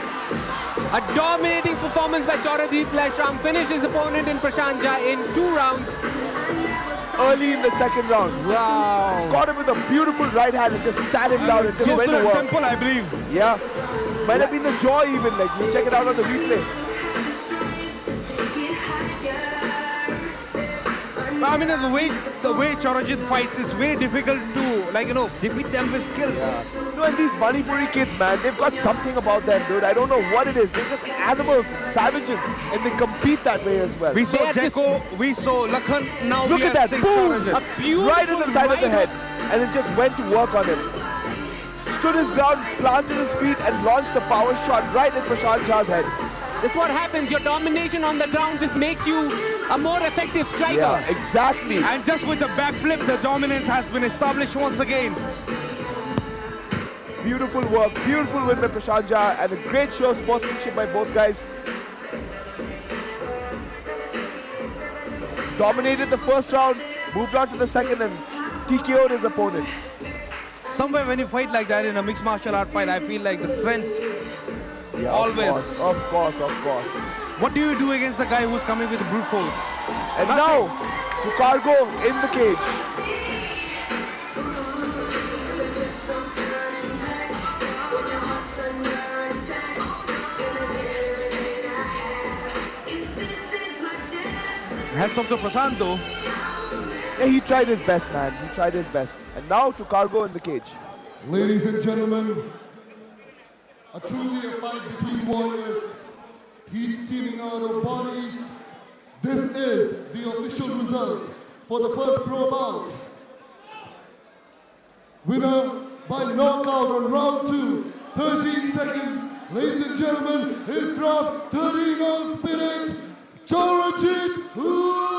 A dominating performance by Chaurajit Laishram. Finished his opponent in Prashant Jha in 2 rounds. Early in the second round. Wow. Caught him with a beautiful right hand and just sat him down and just went to to the work. temple, I believe. Yeah. Might have been the jaw even. Like, you check it out on the replay. I mean, the way Chaurajit fights, it's very difficult to, like, you know, defeat them with skills. No, and these Manipuri kids, man, they've got something about them, dude. I don't know what it is. They're just animals, savages, and they compete that way as well. We saw Jeko, we saw Lakhan, now Look we at are that, seeing boom! Chaurajit. Right in the side of the head, and then just went to work on him. Stood his ground, planted his feet, and launched a power shot right at Prashant Jha's head. That's what happens. Your domination on the ground just makes you a more effective striker. Yeah, exactly. And just with the backflip, the dominance has been established once again. Beautiful work, beautiful win by Prashant Jha, and a great show of sportsmanship by both guys. Dominated the first round, moved on to the second, and TKO'd his opponent. Somewhere when you fight like that in a mixed martial art fight, I feel like the strength, always. Of course. What do you do against a guy who's coming with brute force? And now, to Cargo in the cage. Hats off to Prashant though. Yeah, he tried his best, man. He tried his best. And now to Cargo in the cage. Ladies and gentlemen, a truly a fight between warriors, heat steaming out of bodies. This is the official result for the first pro bout. Winner by knockout on round 2, 13 seconds. Ladies and gentlemen, is from 13 Spirit, Chaurajit Laishram.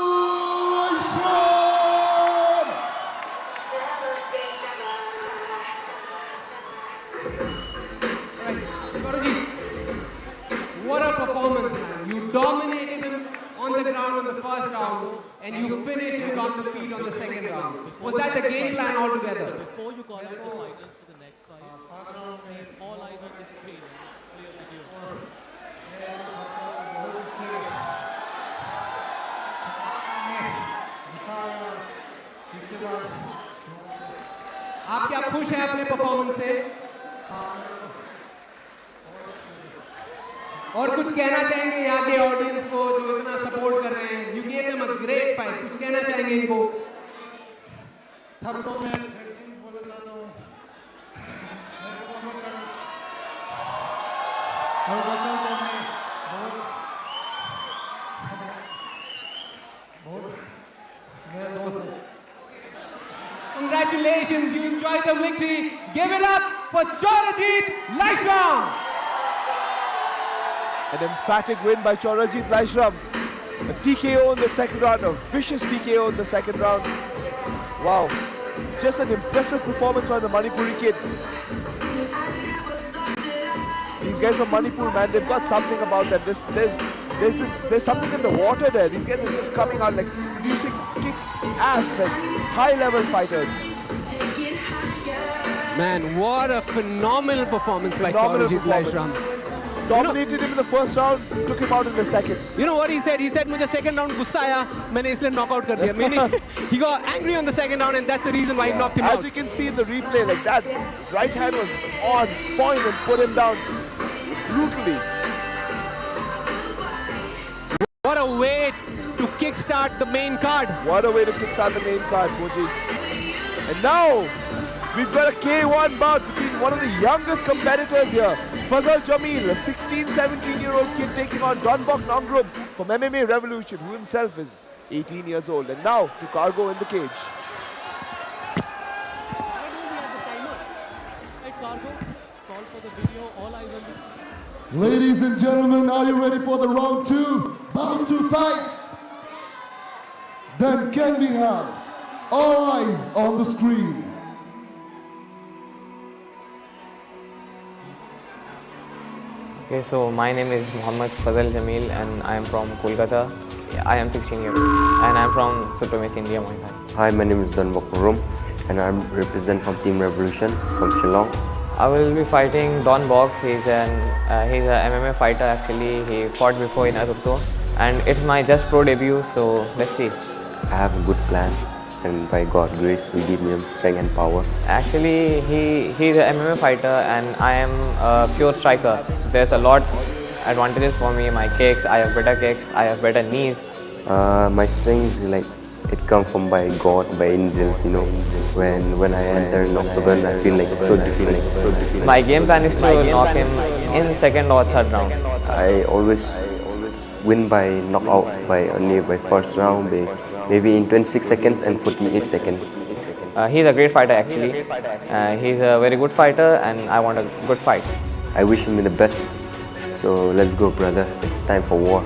What a performance, man. You dominated him on the ground in the first round, and you finished him on the feet on the second round. Was that the game plan altogether? Before you call out the fighters for the next fight, say all eyes on the screen and clear video. आप क्या खुश हैं अपने performance से? और कुछ कहना चाहेंगे यहाँ के ऑडियंस को जो इतना सपोर्ट कर रहे हैं? You gave them a great fight. कुछ कहना चाहेंगे इनको? सबको मैं बोलना चाहता हूँ और बच्चों को मैं मेरा दोस्त है। Congratulations, you enjoyed the victory. Give it up for Chorajit Laishram. An emphatic win by Chorajit Laishram. A TKO in the second round, a vicious TKO in the second round. Wow, just an impressive performance by the Manipuri kid. These guys from Manipur, man, they've got something about them. There's something in the water there. These guys are just coming out like producing kick-ass, like high-level fighters. Man, what a phenomenal performance by Phenomenal Chorajit performance. Laishram. Dominated him in the first round, took him out in the second. You know what he said? He said, "मुझे second round गुस्सा आया, मैंने इसलिए knockout कर दिया." Meaning, he got angry on the second round, and that's the reason why he knocked him As out. we can see in the replay, like that right hand was on point and put him down brutally. What a way to kickstart the main card. What a way to kickstart the main card, Moji. And now, we've got a K1 bout between one of the youngest competitors here, Fazal Jamil, a 16, 17-year-old kid taking on Donbok Nongrum from MMA Revolution, who himself is 18 years old. And now, to Cargo in the cage. Hey, Cargo, call for the video. All eyes on this. Ladies and gentlemen, are you ready for the round two? Bound to fight? Then can we have all eyes on the screen? Okay, so my name is Muhammad Fazal Jamil and I am from Kolkata. I am 16 years old and I am from Supremacy India, Muay Thai. Hi, my name is Donbok Nongrum and I represent from Team Revolution from Shillong. I will be fighting Don Bok. He's an MMA fighter actually. He fought before in Aturto and it's my just pro debut, so let's see. I have a good plan and by God's grace will give me strength and power. Actually, he's an MMA fighter and I am a pure striker. There's a lot advantages for me. My kicks, I have better kicks, I have better knees. My strength is like it comes from by God, by angels, you know. When I enter an octagon, I feel like so different. My game plan is to knock him in second or third round. I always win by knockout by only by first round, maybe in 26 seconds and 48 seconds. He's a great fighter actually. He's a very good fighter and I want a good fight. I wish him the best. So let's go, brother. It's time for war.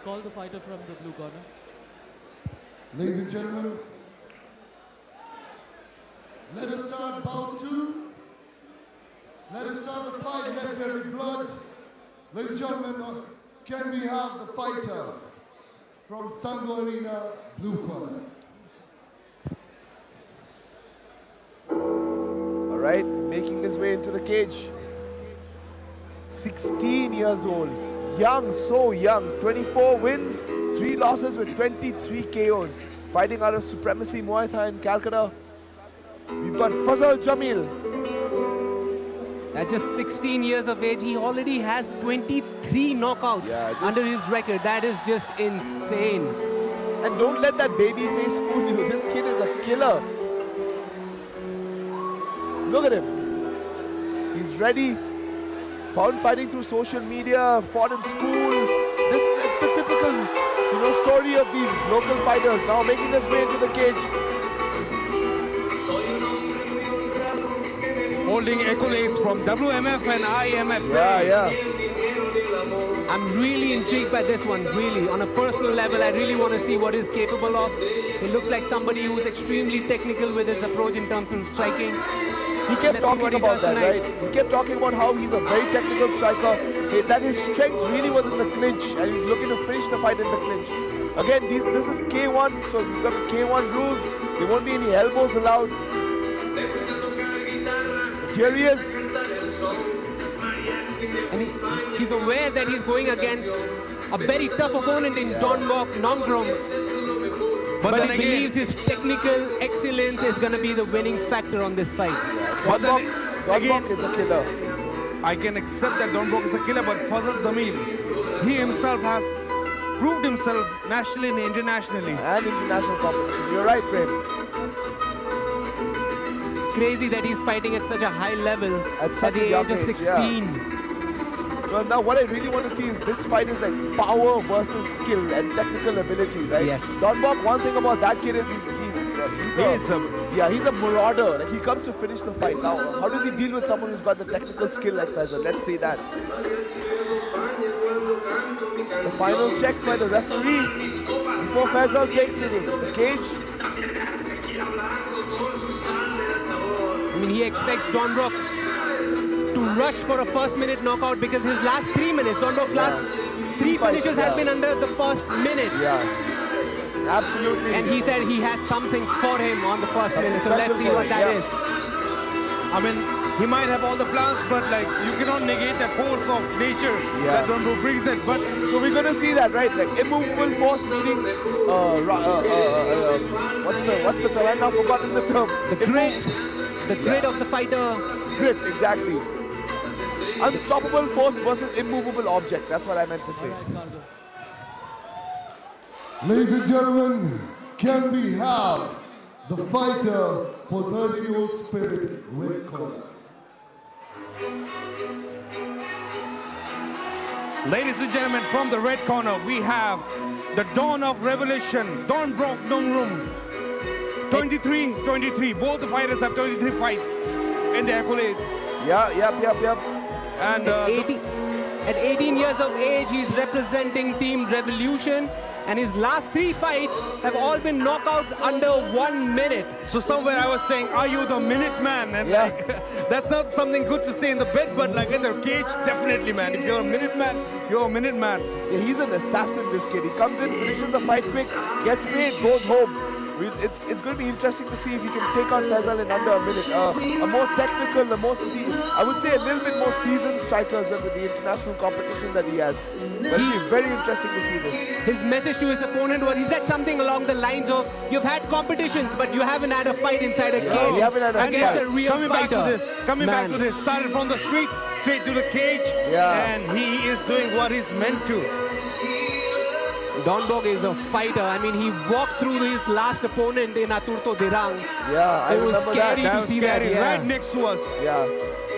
Call the fighter from the blue corner. Ladies and gentlemen, let us start bout two. Let us start the fight. Let there be blood. Ladies and gentlemen, can we have the fighter from Sango Arena, blue corner? All right, making his way into the cage. 16 years old, young, so young. 24 wins, 3 losses with 23 KOs. Fighting out of Supremacy Muay Thai in Calcutta. We've got Fazal Jamil. At just 16 years of age, he already has 23 knockouts under his record. That is just insane. And don't let that baby face fool you. This kid is a killer. Look at him. He's ready. Found fighting through social media, fought in school. It's the typical, story of these local fighters now making his way into the cage. Holding accolades from WMF and IMF. Yeah. I'm really intrigued by this one, really. On a personal level, I really want to see what he's capable of. He looks like somebody who's extremely technical with his approach in terms of striking. He kept talking about that, right? He kept talking about how he's a very technical striker, that his strength really was in the clinch, and he's looking to finish the fight in the clinch. Again, this is K1, so you've got K1 rules. There won't be any elbows allowed. But here he is. And he's aware that he's going against a very tough opponent in Donbok Nongrum. But he believes his technical excellence is going to be the winning factor on this fight. Donbok is a killer. I can accept that Donbok is a killer, but Fazal Zamil, he himself has proved himself nationally and internationally. And international competition. You're right, Prem. It's crazy that he's fighting at such a high level at the age of 16. Yeah. Well, now what I really want to see is this fight is like power versus skill and technical ability, right? Yes. Donbok, one thing about that kid is he's a marauder. Like he comes to finish the fight. Now, how does he deal with someone who's got the technical skill like Faisal? Let's see that. The final checks by the referee before Faisal takes to the cage. I mean, he expects Donbok to rush for a first minute knockout because his last 3 minutes, Donbok's last three finishes has been under the first minute. Yeah, absolutely. And he said he has something for him on the first minute, so let's see what that is. I mean, he might have all the plans, but like you cannot negate the force of nature that Donbok brings it. But so we're gonna see that, right? Like immovable force, meaning what's the term? I've now forgotten the term. The grit of the fighter. Grit, exactly. Unstoppable force versus immovable object. That's what I meant to say. Ladies and gentlemen, can we have the fighter for 30 New Spirit red corner? ladies and gentlemen, from the red corner, we have the dawn of revolution, Donbok Nongrum. 23. Both the fighters have 23 fights in the accolades. Yep. And at 18 years of age, he's representing Team Revolution, and his last 3 fights have all been knockouts under 1 minute. So somewhere I was saying, are you the minute man? And like, that's not something good to say in the bed, but like in the cage, definitely, man. If you're a minute man, you're a minute man. Yeah, he's an assassin, this kid. He comes in, finishes the fight quick, gets paid, goes home. It's going to be interesting to see if he can take on Faisal in under a minute. A more technical, I would say a little bit more seasoned strikers with the international competition that he has. But it'll be very interesting to see this. His message to his opponent was, he said something along the lines of, you've had competitions, but you haven't had a fight inside a cage against a real fighter. Coming back to this, started from the streets, straight to the cage, and he is doing what he's meant to. Donbok is a fighter. I mean, he walked through his last opponent in Aturto 3. Yeah, it was scary to see that. Right next to us. Yeah,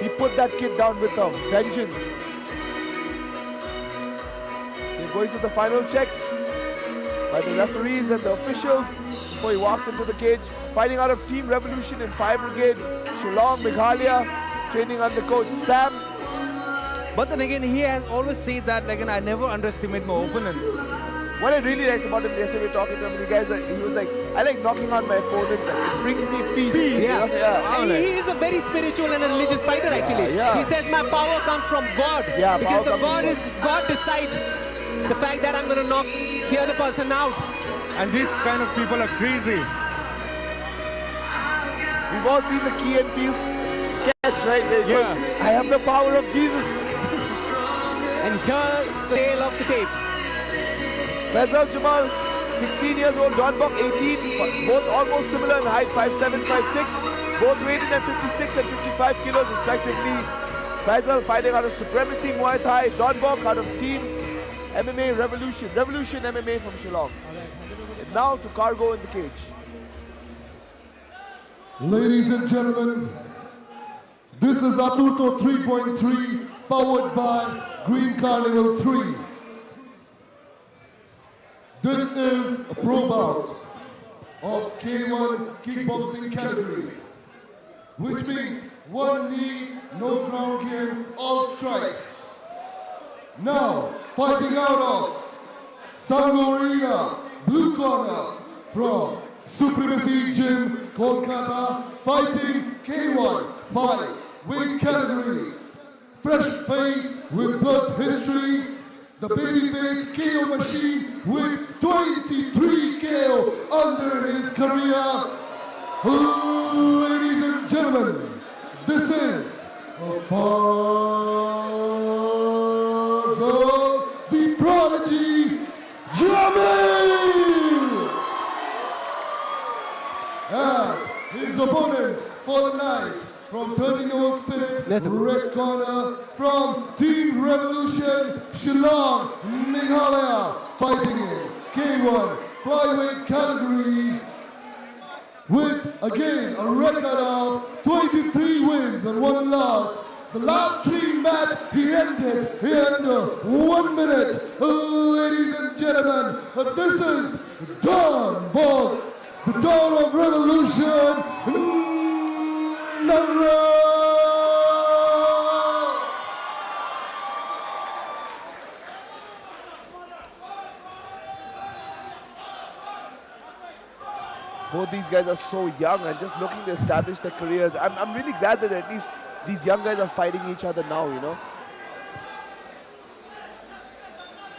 he put that kid down with a vengeance. They're going to the final checks by the referees and the officials before he walks into the cage. Fighting out of Team Revolution in Fire Brigade, Shillong, Meghalaya, training under coach Sam. But then again, he has always said that, like, and I never underestimate my opponents. What I really liked about him yesterday, we were talking to him, he was like, I like knocking on my opponents, and it brings me peace. And he is a very spiritual and a religious fighter, actually. He says, my power comes from God. Because God decides the fact that I'm going to knock the other person out. And these kind of people are crazy. We've all seen the Key and Peele sketch, right? I have the power of Jesus. And here's the tale of the tape. Faisal Jamal, 16 years old, Donbok 18, both almost similar in height, 5'7", 5'6", both rated at 56 and 55 kilos respectively. Faisal fighting out of Supremacy Muay Thai, Donbok out of Team MMA Revolution MMA from Shillong. And now to Cargo in the cage. Ladies and gentlemen, this is Aturto 3.3 powered by Green Carnival 3. This is a pro bout of K1 kickboxing category, which means 1 knee, no ground game, all strike. Now, fighting out of Sangorina, blue corner, from Supremacy Gym, Kolkata, fighting K1 5 weight category. Fresh face with blood history, the babyface KO machine with 23 KO under his career. Ladies and gentlemen, this is Fazal the Prodigy Jamil! And his opponent for the night from 13-year-old Spirit, red corner, from Team Revolution, Shillong, Meghalaya, fighting in K1 flyweight category with, again, a record of 23 wins and 1 loss. The last dream match he ended in 1 minute. Ladies and gentlemen, this is Don Bog, the Dawn of Revolution, Nagra! Both these guys are so young and just looking to establish their careers. I'm really glad that at least these young guys are fighting each other now, you know.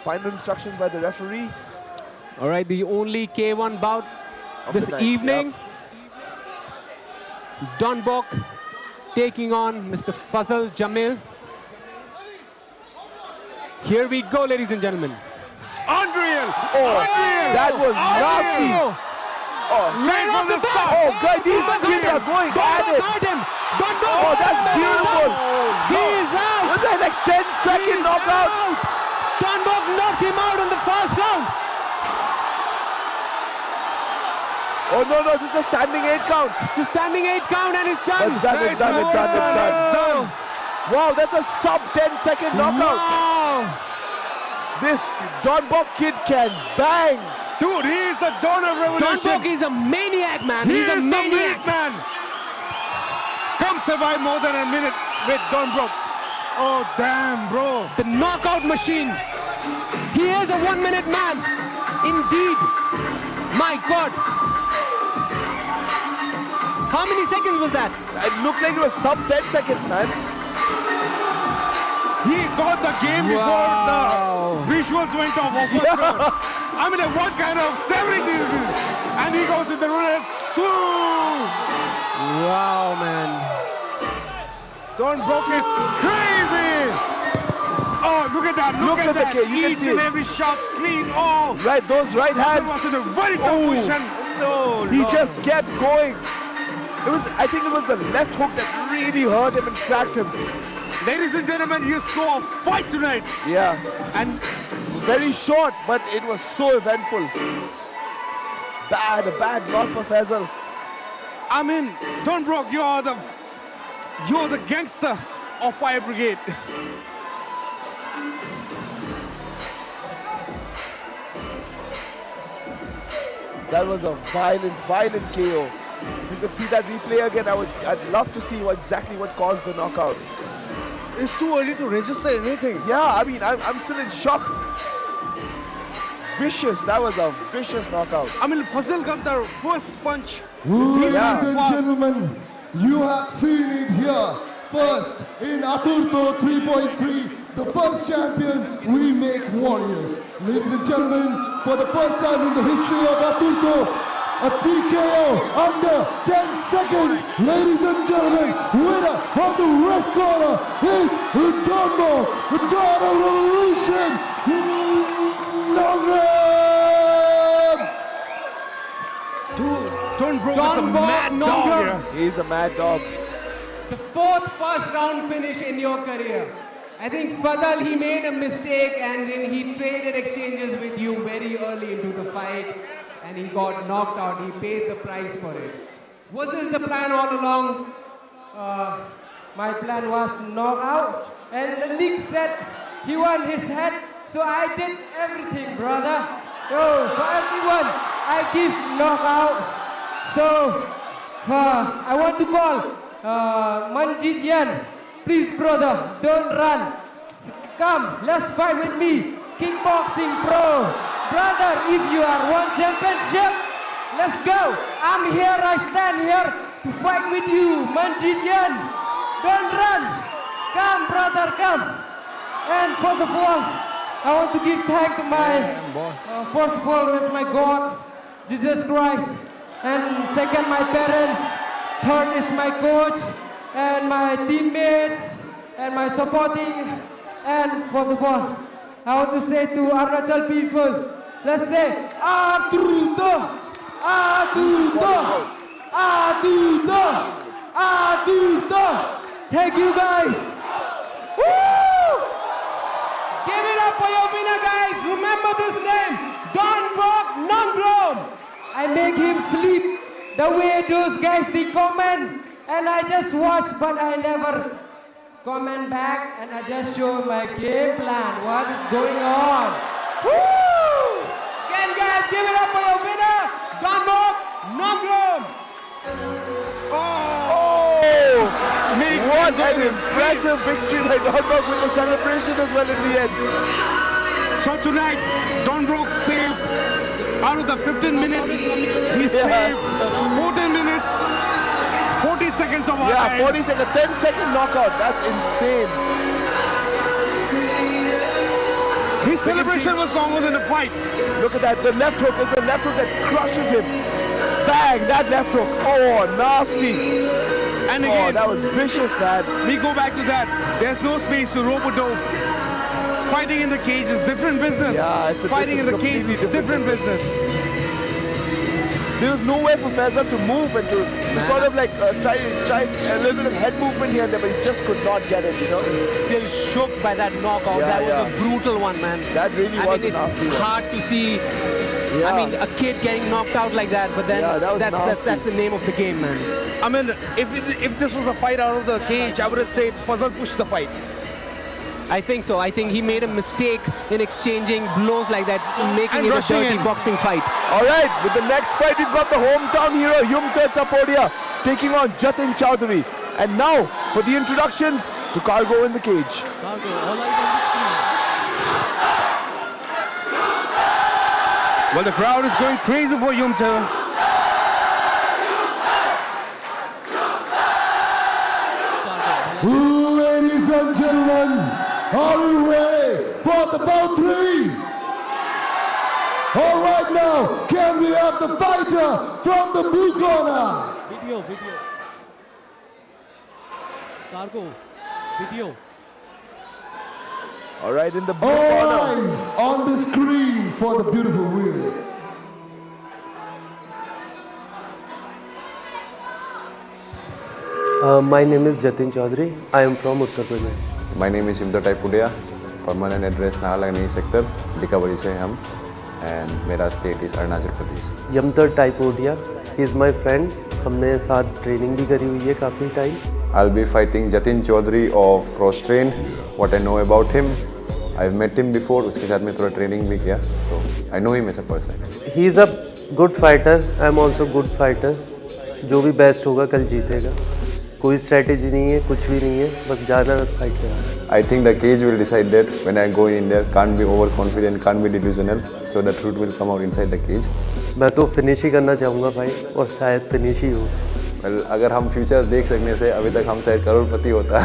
Final instructions by the referee. All right, the only K1 bout Of this the night, evening. Don Bok taking on Mr. Fazal Jamil. Here we go, ladies and gentlemen. Unreal! Oh, that was nasty! Oh, Straight from the start! Oh, God, these kids are going at it! Oh, that's beautiful! He is out! Was that like 10-second knockout? Don Bok knocked him out in the first round. Oh, no, this is a standing 8 count. It's a standing 8 count and it's done. It's done. Wow, that's a sub 10-second knockout. Wow. This Don Bok kid can bang. Dude, he is the Dawn of Revolution. Don Bok is a maniac, man. He's a maniac. Man. Come survive more than a minute with Don Bok. Oh, damn, bro. The knockout machine. He is a 1-minute man. Indeed. My God. How many seconds was that? It looks like it was sub 10 seconds, man. He got the game before the visuals went off. I mean, what kind of celebrity is this? And he goes with the roulette. Wow, man. Don Bok is crazy. Oh, look at that. Look at that. Each and every shot's clean. Oh. Right, those right hands. Was in a very tough position. No, he just kept going. I think it was the left hook that really hurt him and cracked him. Ladies and gentlemen, you saw a fight tonight. Yeah. And very short, but it was so eventful. A bad loss for Faisal. I mean, Don Bok, you're the gangster of Fire Brigade. That was a violent KO. If you could see that replay again, I'd love to see exactly what caused the knockout. It's too early to register anything. Yeah, I mean, I'm still in shock. Vicious, that was a vicious knockout. I mean, Fazal got the first punch. Ladies and gentlemen, you have seen it here. First, in Aturto 3.3, the first champion, we make warriors. Ladies and gentlemen, for the first time in the history of Aturto, a TKO under 10 seconds. Ladies and gentlemen, winner of the red corner is Don Bok, the Dawn of Revolution, Nongram! Dude, Don Bok is a mad dog here. He's a mad dog. The 4th first round finish in your career. I think Fazal, he made a mistake and then he traded exchanges with you very early into the fight. And he got knocked out. He paid the price for it. Was this the plan all along? My plan was knock out, and the Nick said he won his head, so I did everything, brother. So for everyone, I give knockout. So I want to call Manjit Yan. Please, brother, don't run. Come, let's fight with me. kickboxing pro. Brother, if you are one championship, let's go. I'm here, I stand here to fight with you, Manjit Yan. Don't run. Come, brother, come. And first of all, I want to give thanks to my, first of all, is my God, Jesus Christ. And second, my parents. Third is my coach and my teammates and my supporting. And first of all, I want to say to Arunachal people, let's say, Aturto, Aturto, Aturto, Aturto. Thank you guys. Woo! Give it up for your winner, guys. Remember this name, Don Brock Nongrom. I make him sleep the way those guys they comment, and I just watch, but I never comment back, and I just show my game plan, what is going on. Woo! Again, guys, give it up for your winner, Don Brock Nongrom. What an impressive victory by Don Brock with the celebration as well in the end. So tonight, Don Brock saved, out of the 15 minutes, he saved 14 minutes, 40 seconds of our time. 40 seconds, 10-second knockout. That's insane. His celebration was longer than the fight. Look at that. The left hook is the left hook that crushes him. Bang, that left hook. Oh, nasty. And again, that was vicious, man. We go back to that. There's no space to rope-a-dope. Fighting in the cage is different business. Yeah, Fighting in the cage is different business. There was nowhere for Faisal to move and to sort of like try a little bit of head movement here and there, but he just could not get it, you know. Still shook by that knockout. Yeah, That was a brutal one, man. That really was a it's nasty one. hard to see. Yeah. I mean, a kid getting knocked out like that, but then that's the name of the game, man. I mean, if this was a fight out of the cage, I would have said Fazal pushed the fight. I think so. I think he made a mistake in exchanging blows like that, making it a dirty boxing fight. All right, with the next fight, we've got the hometown hero, Yumter Tapodia, taking on Jatin Chowdhury. And now, for the introductions to Cargo in the cage. Cargo, all eyes on the screen. Well, the crowd is going crazy for Yumter. Ladies and gentlemen, are you ready for the bout 3? All right now, can we have the fighter from the blue corner? Video. Cargo, video. All right, in the blue All corner. eyes on the screen for the beautiful winner. My name is Jatin Chaudhary. I am from Uttar Pradesh. My name is Aturto 3.3. Permanent address Nahalagani sector, Dikawari se hum, and मेरा state is Arunachal Pradesh. यमतर टाइपोडिया, he is my friend. हमने साथ training भी करी हुई है काफ़ी time. I'll be fighting Jatin Chaudhary of Cross Train. What I know about him, I've met him before. उसके साथ में थोड़ा ट्रेनिंग भी किया, तो I know him as a person. He is a good fighter. I am also good fighter. जो भी best होगा कल जीतेगा. कोई स्ट्रेटेजी नहीं है, कुछ भी नहीं है, बस जाना और फाइट करना. I think the cage will decide that. When I go in there, can't be overconfident, can't be delusional. So the truth will come out inside the cage. मैं तो फिनिश ही करना चाहूँगा भाई, और शायद फिनिश ही हो. Well, अगर हम फ्यूचर देख सकने से अभी तक हम शायद करोड़पति होता.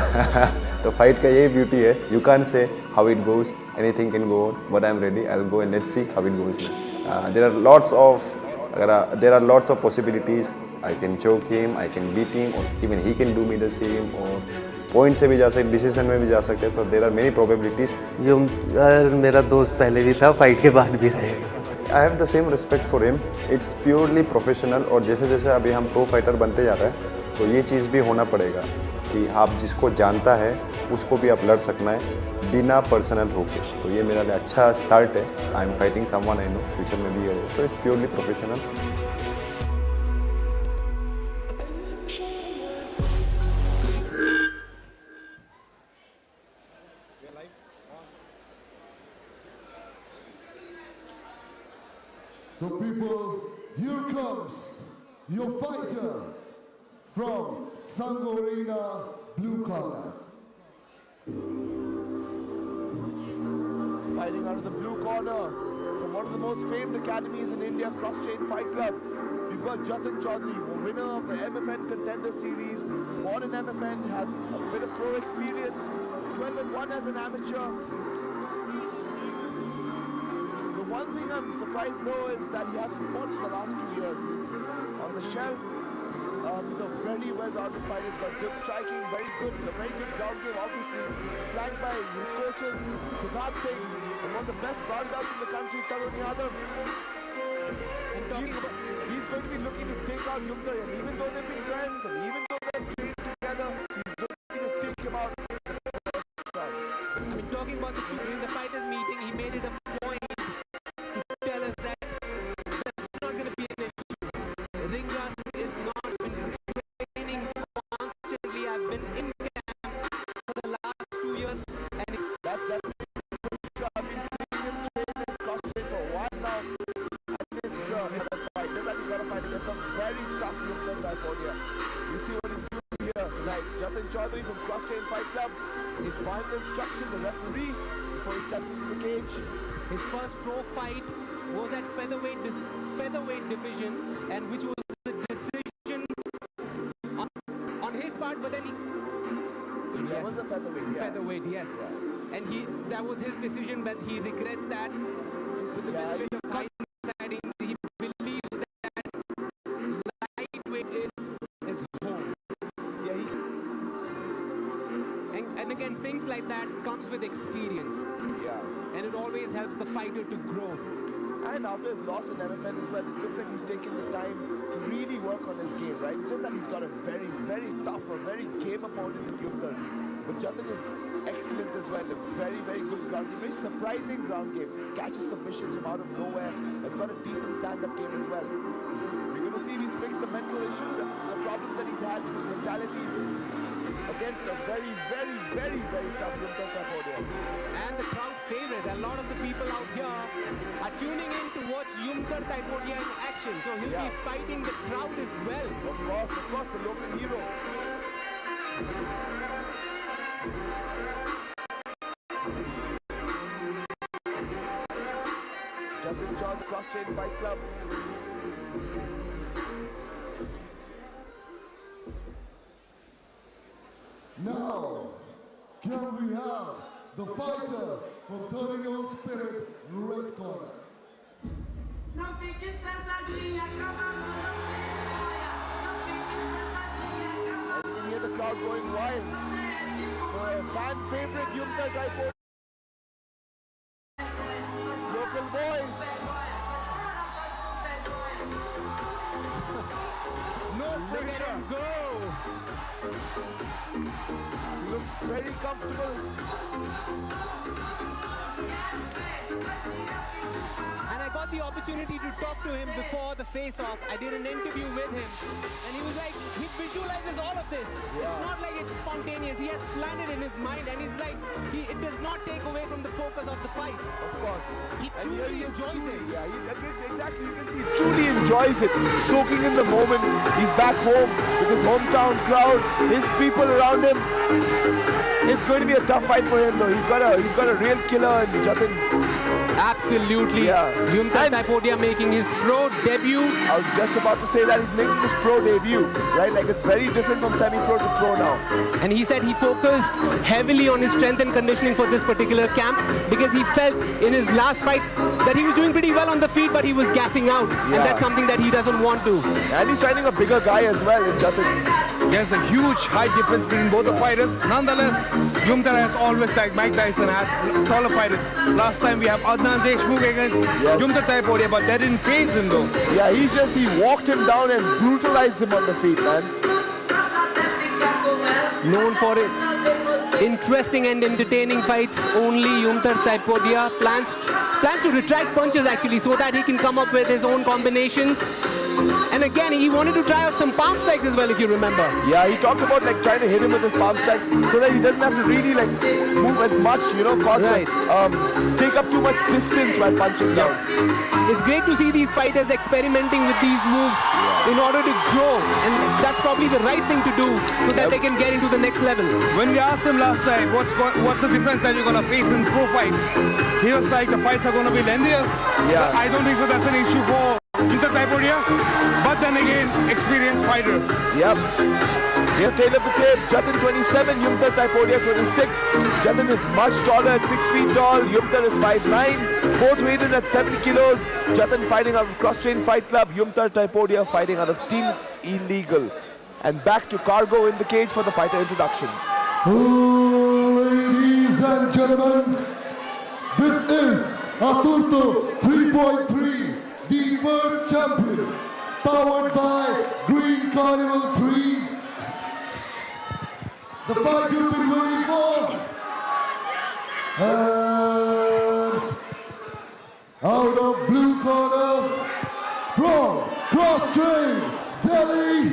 तो फाइट का यही ब्यूटी है. You can't say how it goes. Anything can go on. But I'm ready. I'll go and let's see how it goes. There are lots of possibilities. I can choke him, I can beat him, or even he can do me the same, or point से भी जा सकते, decision में भी जा सकते. So there are many probabilities. मेरा दोस्त पहले भी था, फाइट के बाद भी रहेगा. I have the same respect for him. It's purely professional, और जैसे जैसे अभी हम प्रो फाइटर बनते जा रहे हैं, तो ये चीज़ भी होना पड़ेगा कि आप जिसको जानता है उसको भी आप लड़ सकना है बिना पर्सनल होके. तो ये मेरा लिए अच्छा स्टार्ट है. I am fighting someone I know, future में भी होगा. तो it's purely professional. So people, here comes your fighter from Sangorina Blue Corner. Fighting out of the blue corner from one of the most famed academies in India, Cross Train Fight Club. We've got Jatin Chaudhary, a winner of the MFN Contender Series, fought in MFN, has a bit of pro experience, 12-1 as an amateur. The one thing I'm surprised though is that he hasn't fought in the last 2 years. He's on the shelf. He's a very well-rounded fighter. He's got good striking, very good ground game, obviously. Flanked by his coaches, Siddharth Singh, and one of the best brown belts in the country, Tarun Yadav. He's going to be looking to take out Yumtar, and even though they've been friends, and even though they've trained together, he's looking to take him out in the first round. I mean, talking about during the fighters meeting, he made it a point to tell us that that's not going to be an issue. Ring rust is not been training constantly. I've been in camp for the last 2 years, and that's definitely for sure. I've been seeing him train in cross-train for a while now, and it's a fight. Just that he's got to fight against some very tough Yumtar Taipodia. You see what he's doing here tonight. Jatin Chaudhary from Cross Train Fight Club. His final instruction, the referee, before he steps into the cage. his first pro fight was at featherweight division, and which was a decision on his part, but then he... That was a featherweight, yeah. Featherweight, yes. Yeah. And that was his decision, but he regrets that. With the benefit of hindsight, he believes that lightweight is home. Yeah, and again, things like that comes with experience. Yeah. And it always helps the fighter to grow. And after his loss in MFN as well, it looks like he's taken the time to really work on his game, right? It's just that he's got a very, very tough, a very game opponent in Yumtar. But Jatin is excellent as well, a very, very good ground game, very surprising ground game. Catches submissions from out of nowhere, has got a decent stand-up game as well. We're going to see if he's fixed the mental issues, the problems that he's had with his mentality against a very, very, very, very tough Yumtar Taipodia. And the crowd favorite. A lot of the people out here are tuning in to watch Yumtar Taipodia in action. So he'll be fighting the crowd as well. Of course, the local hero. Jatin Chaudhary, Cross Train Fight Club. Now, can we have the fighter from Turning Your Own Spirit, red corner? And you can hear the crowd going wild for a fan favorite Yumtar Taipodia. Local boys. No pressure. Go. He looks very comfortable. And I got the opportunity to talk to him before the face-off. I did an interview with him, and he was like, he visualizes all of this. It's not like it's spontaneous. He has planned it in his mind, and he's like, it does not take away from the focus of the fight. Of course. He truly enjoys it. Yeah, exactly. You can see he truly enjoys it. Soaking in the moment. He's back home with his hometown crowd, his people around him. It's going to be a tough fight for him, though. He's got a real killer in Jatin. Absolutely. Yeah. Yumtar Taipodia making his pro debut. I was just about to say that he's making his pro debut, right? Like, it's very different from semi-pro to pro now. And he said he focused heavily on his strength and conditioning for this particular camp because he felt in his last fight that he was doing pretty well on the feet, but he was gassing out. And that's something that he doesn't want to. And he's fighting a bigger guy as well in Jatin. There's a huge height difference between both the fighters. Nonetheless, Yumtar has always, like Mike Tyson, had taller fighters. Last time we have Adnan Deshmukh against Yumtar Taipodia, but that didn't phase him though. Yeah, he walked him down and brutalized him on the feet, man. Known for it. Interesting and entertaining fights. Only Yumtar Taipodia plans to retract punches actually so that he can come up with his own combinations. And again, he wanted to try out some palm strikes as well, if you remember. Yeah, he talked about like trying to hit him with his palm strikes so that he doesn't have to really like move as much, you know, take up too much distance while punching down. It's great to see these fighters experimenting with these moves in order to grow, and that's probably the right thing to do so that they can get into the next level. When we asked him last night, what's the difference that you're going to face in pro fights? He was like, the fights are going to be lengthier. Yeah. But I don't think so that's an issue for Yumtar Taipodia. But then again, experienced fighter. Yep. Here, tail of the tape, Jatin 27, Yumtar Taipodia 26. Jatin is much taller at 6 feet tall, Yumtar is 5'9". Both weighed in at 70 kilos. Jatin fighting out of Cross Train Fight Club, Yumtar Taipodia fighting out of Team Illegal. And back to Cargo in the cage for the fighter introductions. Ladies and gentlemen, this is Aturto 3.3, the first champion, powered by Green Carnival 3. The fight you've been waiting for. And out of blue corner, from Cross Train, Delhi,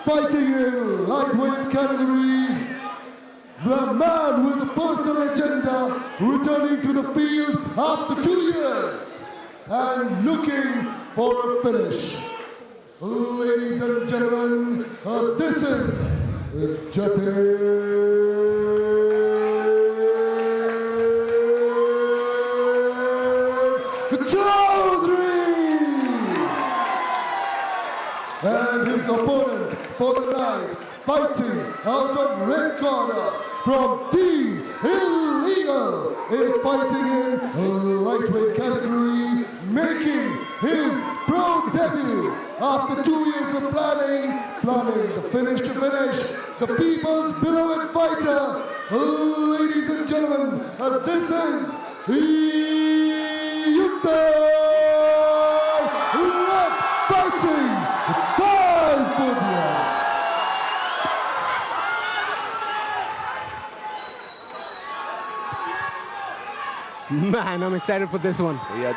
fighting in lightweight category, the man with the personal agenda returning to the field after 2 years and looking for a finish. Ladies and gentlemen, this is Jatin Chaudhary and his opponent for the night, fighting out of red corner from Team Illegal, is fighting in lightweight category, making his pro debut after 2 years of planning the finish to finish, the people's beloved fighter. Ladies and gentlemen, this is Yumtar fighting Taipodia. Man, I'm excited for this one. Yeah,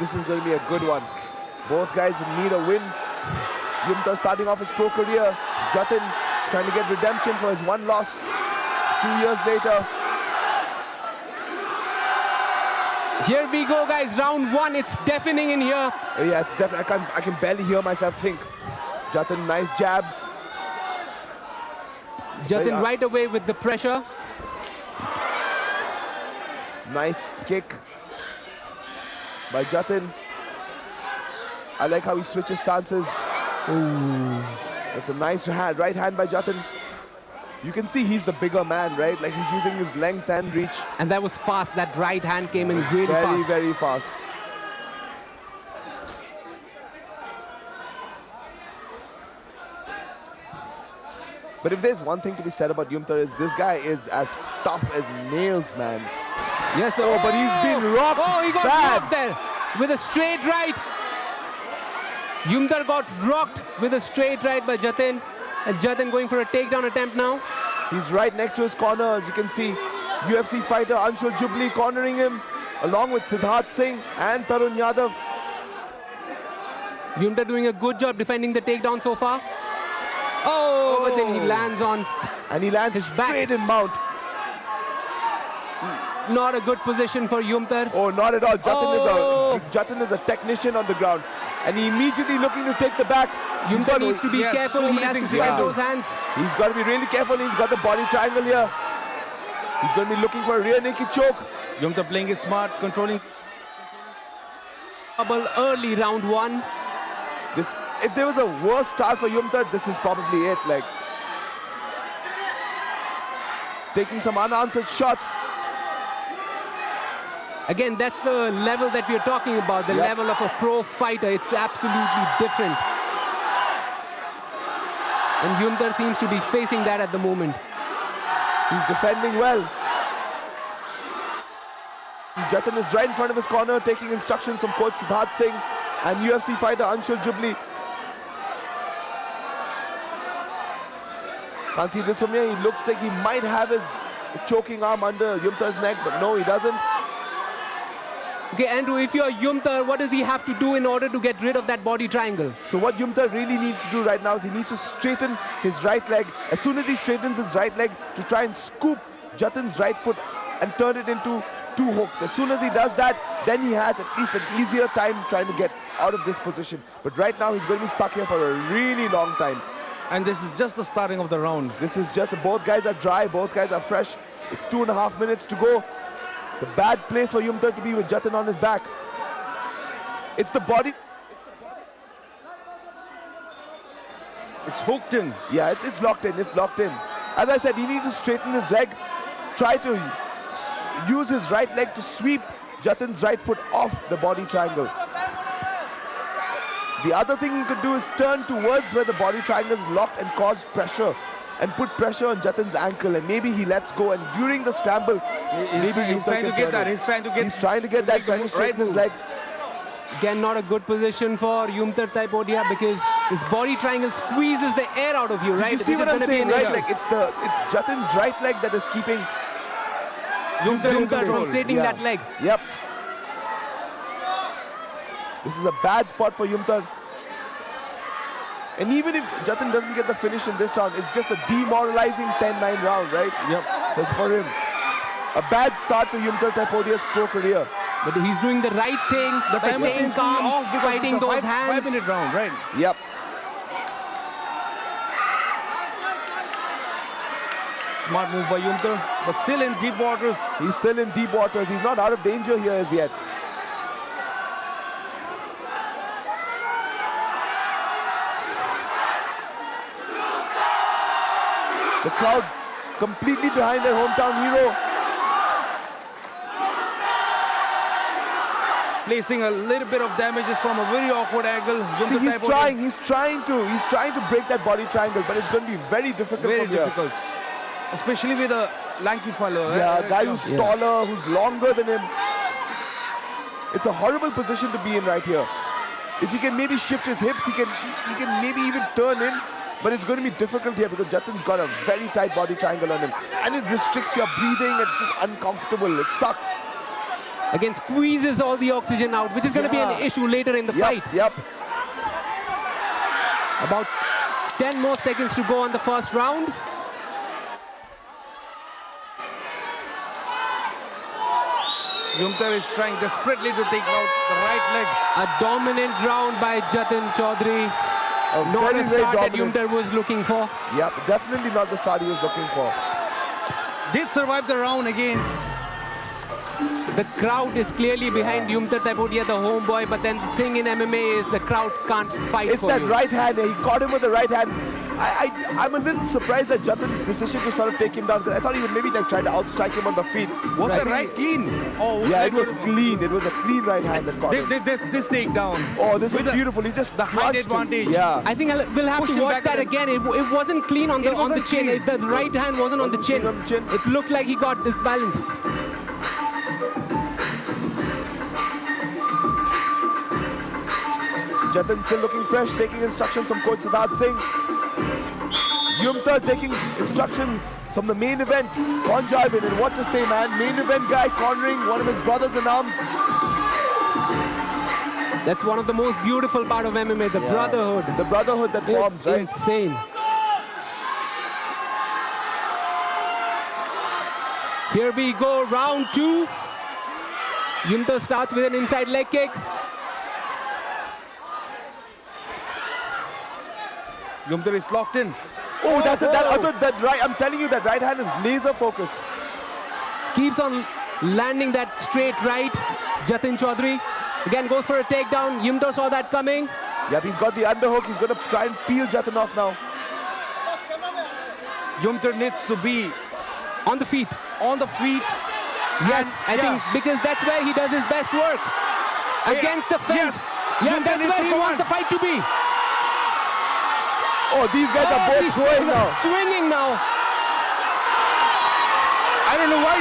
this is going to be a good one. Both guys need a win. Yumtar starting off his pro career. Jatin trying to get redemption for his one loss 2 years later. Here we go, guys. Round one. It's deafening in here. Yeah, it's definitely. I can barely hear myself think. Jatin, nice jabs. Jatin right away with the pressure. Nice kick by Jatin. I like how he switches stances. Ooh. That's a nice right hand by Jatin. You can see he's the bigger man, right? Like he's using his length and reach. And that was fast. That right hand came in really fast. Very fast. But if there's one thing to be said about Yumtar is this guy is as tough as nails, man. Yes, sir. Oh, but he's been rocked Oh, he got bad. rocked there with a straight right. Yumtar got rocked with a straight right by Jatin. And Jatin going for a takedown attempt now. He's right next to his corner, as you can see. UFC fighter Anshul Jubli cornering him, along with Siddharth Singh and Tarun Yadav. Yumtar doing a good job defending the takedown so far. Oh, but then he lands on. And he lands his straight in mount. Not a good position for Yumtar. Oh, not at all. Jatin is a technician on the ground. And he immediately looking to take the back. Yumtar needs to be careful. He has to fight those hands. He's got to be really careful. He's got the body triangle here. He's going to be looking for a rear naked choke. Yumtar playing it smart, controlling. Trouble early round one. If there was a worse start for Yumtar, this is probably it. Like taking some unanswered shots. Again, that's the level that we're talking about, the level of a pro fighter. It's absolutely different. And Yumtar seems to be facing that at the moment. He's defending well. Jatin is right in front of his corner, taking instructions from coach Siddharth Singh and UFC fighter Anshul Jubli. Can't see this from here. He looks like he might have his choking arm under Yumtar's neck, but no, he doesn't. Okay, Andrew, if you're Yumtar, what does he have to do in order to get rid of that body triangle? So what Yumtar really needs to do right now is he needs to straighten his right leg. As soon as he straightens his right leg, to try and scoop Jatin's right foot and turn it into two hooks. As soon as he does that, then he has at least an easier time trying to get out of this position. But right now he's going to be stuck here for a really long time. And this is just the starting of the round. This is just, both guys are dry, both guys are fresh. It's 2.5 minutes to go. It's a bad place for Yumtar to be with Jatin on his back. It's the body. It's hooked in. Yeah, it's locked in, it's locked in. As I said, he needs to straighten his leg, try to use his right leg to sweep Jatin's right foot off the body triangle. The other thing he could do is turn towards where the body triangle is locked and cause pressure and put pressure on Jatin's ankle, and maybe he lets go, and during the scramble, He's trying to get that. He's trying to straighten his leg. Again, not a good position for Yumtar Taipodia because his body triangle squeezes the air out of you, right? You see what I'm saying, right? Like it's Jatin's right leg that is keeping Yumtar from straightening that leg. Yep. This is a bad spot for Yumtar. And even if Jatin doesn't get the finish in this round, it's just a demoralizing 10-9 round, right? Yep. So it's for him. A bad start to Yumtar Taipodia's pro career. But he's doing the right thing by staying calm, fighting those hands. 5-minute round, right? Yep. Smart move by Yumtar, but still in deep waters. He's still in deep waters. He's not out of danger here as yet. The crowd completely behind their hometown hero. Placing a little bit of damages from a very awkward angle. See, he's trying to break that body triangle, but it's going to be very difficult. Very difficult, especially with a lanky fellow. Yeah, a guy who's taller, who's longer than him. It's a horrible position to be in right here. If he can maybe shift his hips, he can maybe even turn in. But it's going to be difficult here because Jatin's got a very tight body triangle on him. And it restricts your breathing. It's just uncomfortable. It sucks. Again, squeezes all the oxygen out, which is going to be an issue later in the fight. Yep. About 10 more seconds to go on the first round. Yumtar is trying desperately to take out the right leg. A dominant round by Jatin Chaudhary. Not the start that Yumtar was looking for. Yep, definitely not the start he was looking for. Did survive the round against. The crowd is clearly behind Yumtar Taipodia, the homeboy, but then the thing in MMA is the crowd can't fight It's for that you. right hand. He caught him with the right hand. I'm a little surprised at Jatin's decision to sort of take him down. I thought he would maybe like try to outstrike him on the feet. Was the right clean? Oh, yeah, it was clean. It was a clean right hand that caught him. This takedown. Oh, this is beautiful. He just the height advantage. Yeah. I think we'll have to watch that again. It wasn't clean on the chin. The right hand wasn't on the chin. It looked like he got disbalanced. Jatin still looking fresh, taking instructions from Coach Siddharth Singh. Yumtar taking instruction from the main event, Conjarvin, and what to say, man, main event guy cornering one of his brothers in arms. That's one of the most beautiful part of MMA, the brotherhood. The brotherhood that forms, it's right? insane. Here we go, round 2. Yumtar starts with an inside leg kick. Yumtar is locked in. Oh, that right. I'm telling you, that right hand is laser focused. Keeps on landing that straight right. Jatin Chaudhary again goes for a takedown. Yumtar saw that coming. Yep, he's got the underhook. He's going to try and peel Jatin off now. Yumtar needs to be on the feet. On the feet. Yes, I think because that's where he does his best work. Against the fence. Yeah, that's where he wants the fight to be. Oh, these guys are both throwing now. Swinging now. I don't know why.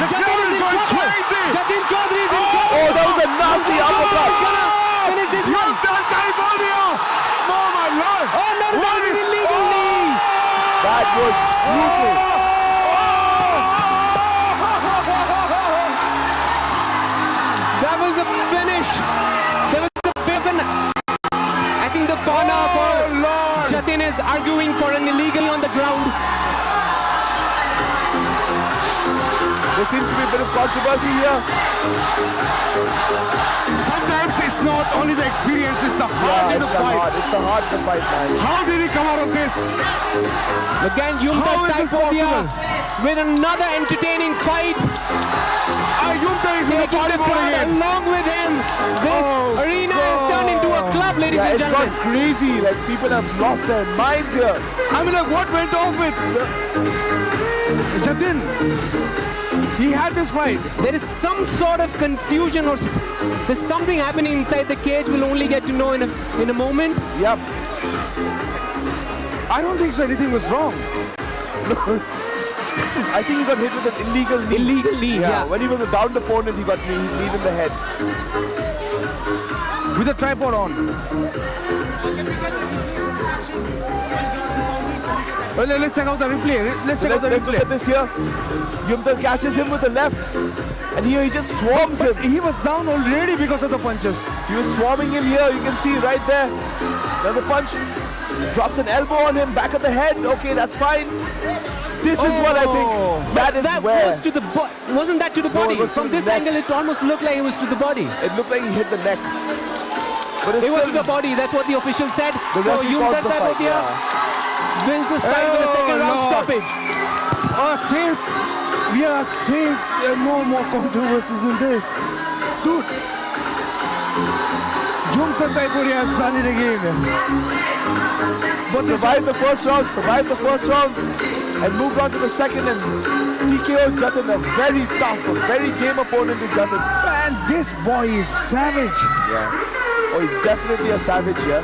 The Jatin is going crazy. Jatin Chaudhary is in trouble. Oh, that was a nasty uppercut. He's gonna finish this one. Yumtar Taipodia. Oh my lord. Oh no, that was an illegal knee. That was brutal. Jatin is arguing for an illegal on the ground. There seems to be a bit of controversy here. Sometimes it's not only the experience, it's the heart in the fight. It's the heart in the fight, man. How did he come out of this? Again, Yumta How is this Taipodia possible? with another entertaining fight. Yumta is in the Taking party the mode crowd again. along with him. This arena has turned into a club, ladies and It's gentlemen. gone crazy. Like, people have lost their minds here. I mean, like, what went off with Jatin? He had this fight. There is some sort of confusion or there's something happening inside the cage. We'll only get to know in a moment. Yep. I don't think so. Anything was wrong. I think he got hit with an illegal knee. Illegal knee, yeah. When he was a downed opponent, he got kneed in the head. With a tripod on. Well, let's check out the replay. Let's check out the Let's replay. look at this here. Yumta catches him with the left. And here he just swarms him. He was down already because of the punches. He was swarming him here. You can see right there. Another punch. Drops an elbow on him. Back of the head. Okay, that's fine. This is what I think. That where. was to the wasn't that to the body? it was to From the this neck. angle, it almost looked like it was to the body. It looked like he hit the neck. But It was to still- the body. That's what the official said. The So referee calls Yumta the fight, Taipodia wins this fight with a second round Lord. stoppage. Oh, safe. We are safe. There are no more controversies in this. Dude. Yumta Taipodia has done it again. But survived the first round, and moved on to the second and TKO Jatin, a very tough, a very game opponent to Jatin. Man, this boy is savage. Yeah. Oh, he's definitely a savage, yeah.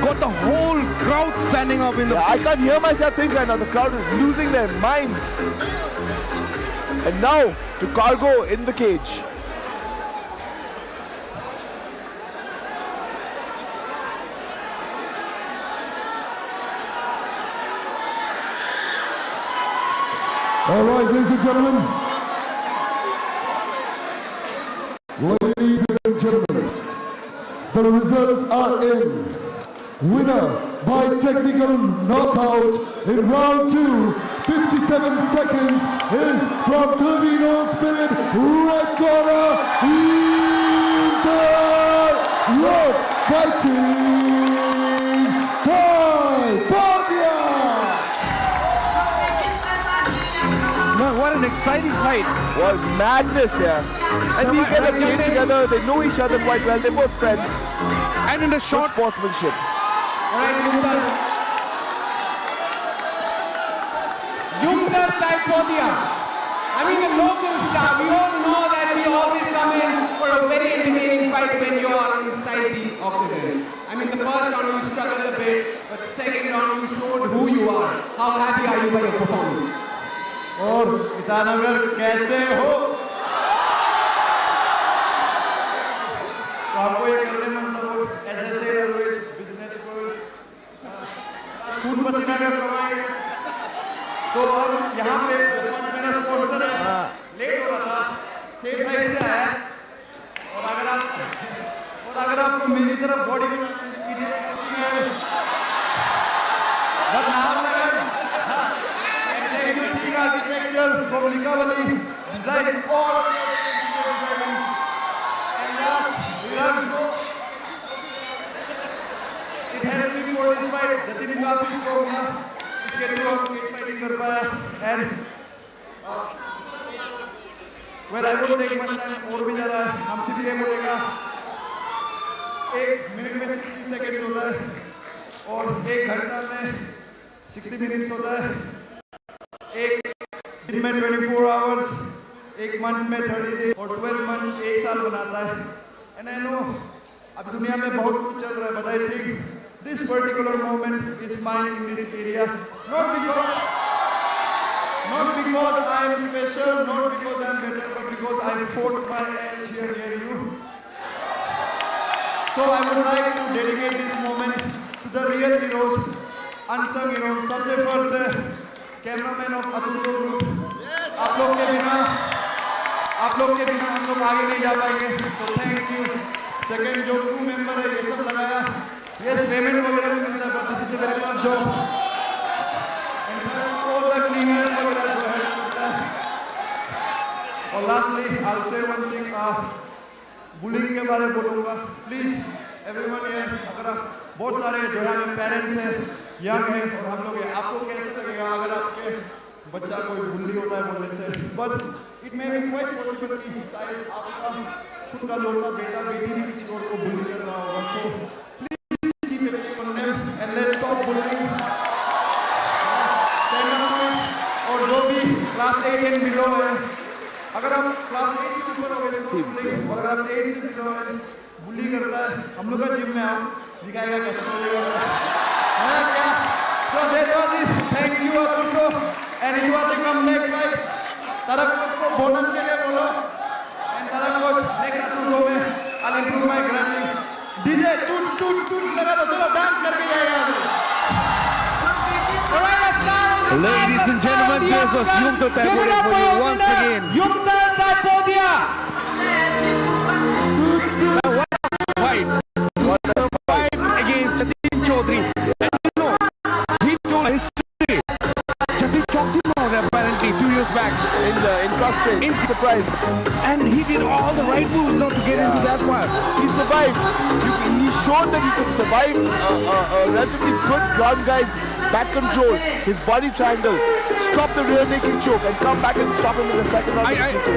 Got the whole crowd standing up in the... I can't hear myself think right now. The crowd is losing their minds. And now to Cargo in the cage. All right, ladies and gentlemen. Ladies and gentlemen, the results are in. Winner by technical knockout in round 2, 57 seconds, is from 13 on spirit, red corner, Inter Road Fighting Taipodia. Man, what an exciting fight. Was madness here. And these guys have trained together. They know each other quite well. They're both friends. And in the short sportsmanship. Yumta Taipodia. I mean, the local star, we all know that we always come in for a very entertaining fight when you are inside the octagon. I mean, the first round you struggled a bit, but second round you showed who you are. How happy are you by your performance? और ईटानगर कैसे हो? तो आपको ये करने मन था वो ऐसे रोज बिजनेस को खून पसीना का कमाएंगे। तो अब यहाँ पे मेरा स्पॉन्सर है, लेट हो रहा था, सेफ साइड से आया। और अगर आपको मेरी तरफ body but now architecture from Likavali designs all and last it helped me for this fight. Jatin काफी strong था, इसके थ्रू हम केज फाइटिंग कर पाया and well I won't take much time और भी ज़्यादा हमसे भी ये बोलेगा 1 मिनट में 60 सेकंड होता है और 1 घंटा में 60 मिनट्स होता है एक दिन में 24 आवर्स एक मंथ में 30 डेज और 12 मंथ्स एक साल बनाता है एंड आई नो अब दुनिया में बहुत कुछ चल रहा है but I think this particular moment is mine in this area not because I am special not because I am better but because I fought my ass here near you so I would like to dedicate this moment to the real heroes unsung heroes सबसे first है cameraman of अतुर्तो group आप लोग के बिना आप लोग के बिना हम लोग आगे नहीं जा पाएंगे. So thank you. Second जो crew member है ये सब लगाया. Yes, payment वगैरह भी मिलता है, but this is a very tough job. And all the cleaners वगैरह जो है करता है. और lastly, I'll say one thing. Bullying के बारे में बोलूँगा. प्लीज़ एवरीवन हियर, अगर आप बहुत सारे जो है हमें पेरेंट्स हैं, यंग हैं और हम लोग हैं, आपको कैसे लगेगा अगर आपके बच्चा कोई बुली होता है बोलने से? But it may be quite possible कि शायद आपका खुद का लौटा बेटा बेटी भी किसी और को बुली कर रहा होगा. So please keep it on them and let's stop bullying. और जो भी क्लास 8 एंड बिलो है, अगर आप क्लास 8 से ऊपर हो गए तो और अगर आप 8 से बिलो है बुली करता है, हम लोग का जिम में आओ, दिखाएगा कैसे बुली करता है क्या. So that was it. Thank you Aturto. And it was a comeback fight. Tara coach को बोनस के लिए बोलो. And Tara coach next Aturto में I'll improve my grappling. DJ टूट लगा दो, चलो डांस करके जाएगा. Ladies and gentlemen, this was Aturto 3.3 for you once again. Aturto 3.3. Fight. What a fight against Jatin Chaudhary. And you know, he told history. Jatin chopped him out apparently 2 years back in cross train. In surprise. And he did all the right moves not to get into that part. He survived. He showed that he could survive a relatively good ground guy's back control, his body triangle, stop the rear naked choke and come back and stop him in the second round.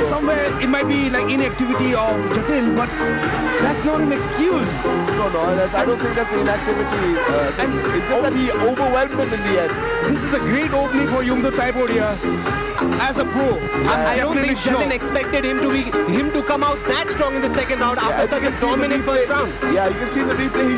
Somewhere it might be like inactivity of Jatin, but that's not an excuse. No, I don't think that's the inactivity. And it's just that he overwhelmed him in the end. This is a great opening for Aturto 3.3 as a pro. I don't think Jatin expected him to come out that strong in the second round after such a dominant first round. Yeah, you can see in the replay, he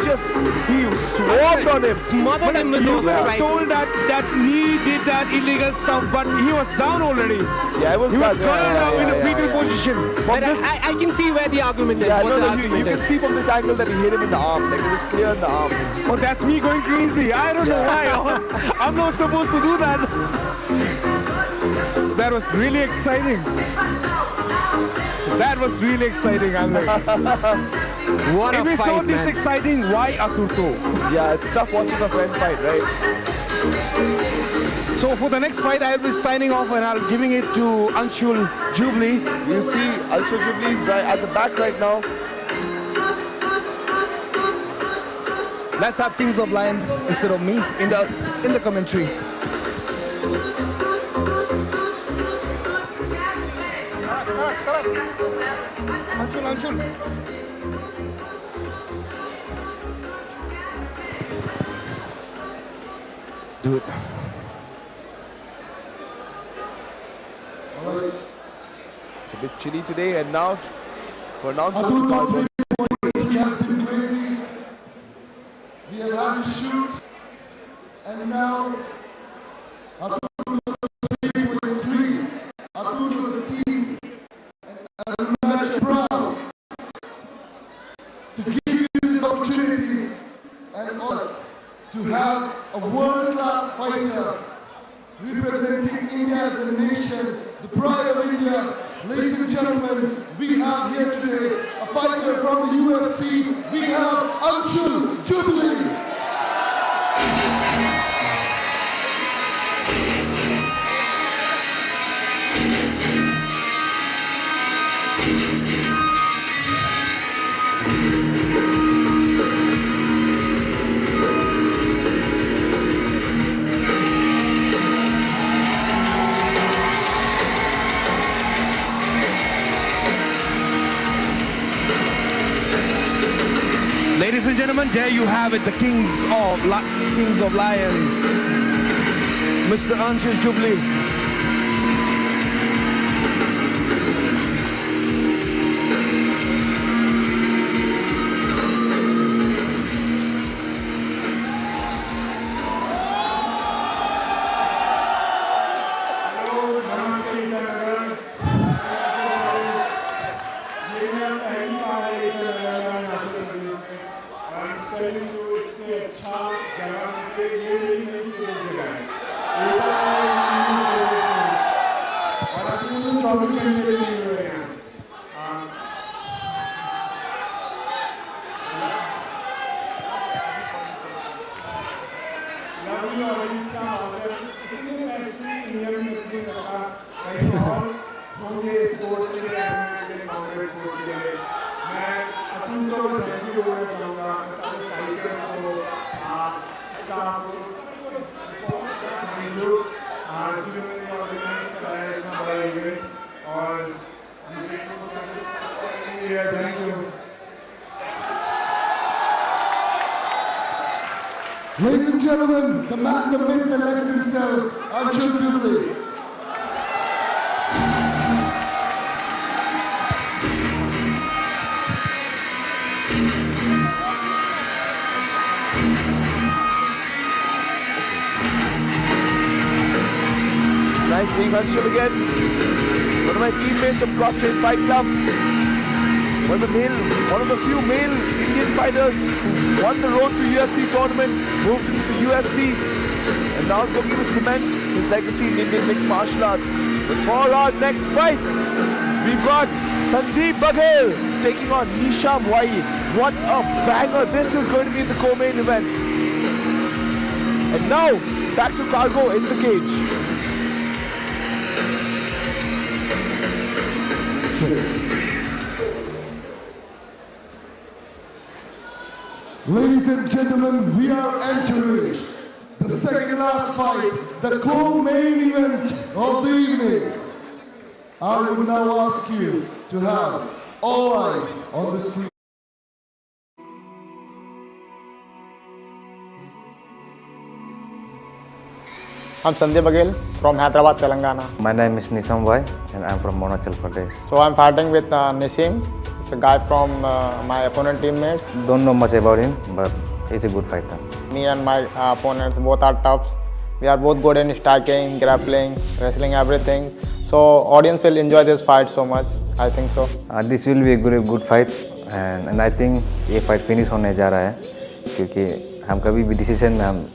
swarmed on him. Smothered him with those strikes. Told that Knee did that illegal stuff, but he was down already. Yeah, he was curled up in a fetal position. But I can see where the argument is. Yeah, you can see from this angle that he hit him in the arm, like it was clear in the arm. Oh, that's me going crazy. I don't know why. I'm not supposed to do that. That was really exciting. I'm like, what a if it's fight, not this man. exciting, why Aturto? Yeah, it's tough watching a friend fight, right? So for the next fight, I'll be signing off and I'll giving it to Anshul Jubilee. You see Anshul Jubilee is right at the back right now. Let's have Kings of Lion instead of me in the commentary. Anshul. Do it. All right. It's a bit chilly today, and now for announcement to Aturto call. 3.3 has been crazy. We have had to shoot, and now Aturto 3.3, Aturto the team, and match proud to give you this opportunity and us to have a world-class fighter representing India as a nation, the pride of India. Ladies and gentlemen, we have here today a fighter from the UFC. We have Anshul Jubilee. Ladies and gentlemen, there you have it, the Kings of Lion, Mr. Anshul Jubilee. कहीं और होंगे sport के लिए Congress sports के लिए मैं अतुल को thank you बोलना चाहूँगा सारे फाइटर्स को स्टाफ को थैंक यू जिन्होंने ऑर्गेनाइज कराया इतना बड़ा इवेंट और thank you. Ladies and gentlemen, the man, the myth, the legend himself, Aturto 3.3. It's nice seeing Anshul again. One of my teammates from Cross Train Fight Club. One of the few male Indian fighters who won the road to UFC tournament, moved into the UFC, and now is looking to cement his legacy in Indian mixed martial arts. But for our next fight, we've got Sandeep Baghel taking on Nisham Wai. What a banger this is going to be in the co-main event. And now, back to Cargo in the cage. Ladies and gentlemen, we are entering the second last fight, the co-main event of the evening. I would now ask you to have all eyes on the screen. I'm Sandeep Baghel from Hyderabad, Telangana. My name is Nisham Wai and I'm from Arunachal Pradesh. So I'm fighting with Nisim. It's a guy from my opponent teammates. Don't know much about him, but he's a good fighter. Me and my opponents both are toughs. We are both good in striking, grappling, wrestling, everything. So audience will enjoy this fight so much. I think so. This will be a good fight and I think ये fight finish होने जा रहा है क्योंकि हम कभी भी decision में हम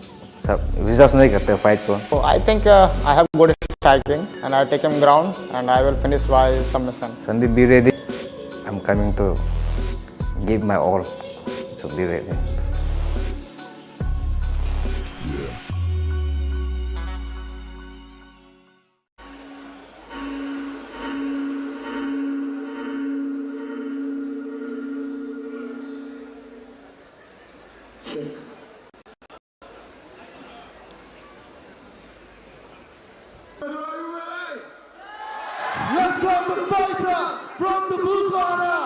सब reserve नहीं करते fight को. So I think I have good striking and I take him ground and I will finish by submission. Sandeep, be ready. I'm coming to give my all. So be ready. Let's have the fighter from the blue corner.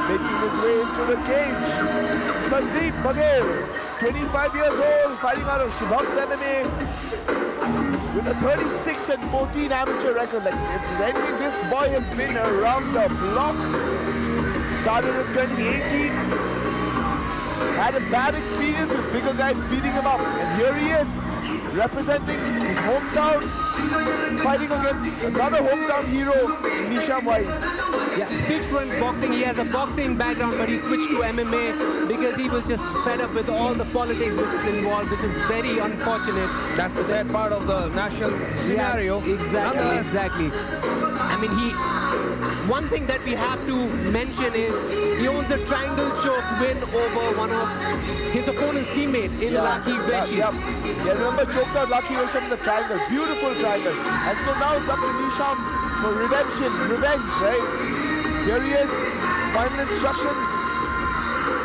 Making his way into the cage, Sandeep Baghel, 25 years old, fighting out of Shubham's MMA with a 36-14 amateur record. Like, if anything, this boy has been around the block. Started in 2018, had a bad experience with bigger guys beating him up, and here he is, representing his hometown, fighting against another hometown hero, Nisham Wai. Yeah, stitch-front boxing. He has a boxing background, but he switched to MMA because he was just fed up with all the politics which is involved, which is very unfortunate. That's the sad part of the national scenario. Yeah, exactly, exactly. I mean, one thing that we have to mention is he owns a triangle choke win over one of his opponent's teammate in Lucky Veshi. Yeah, remember choked out Lucky Veshi in the triangle, beautiful triangle. And so now it's up to Nisham for redemption, revenge, right? Here he is, final instructions.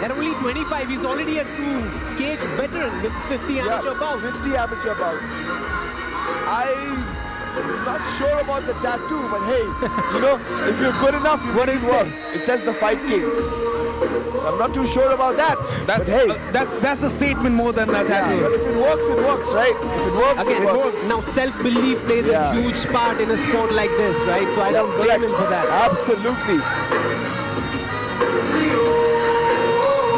At only 25, he's already a true cage veteran with 50 amateur bouts. 50 amateur bouts. I'm not sure about the tattoo, but hey, you know, if you're good enough, you can work. It says the Fight King. So I'm not too sure about that. That's, but hey, that's a statement more than a tattoo. But if it works, right? If it works, again, it works. Now, self-belief plays a huge part in a sport like this, right? So I don't blame him for that. Absolutely.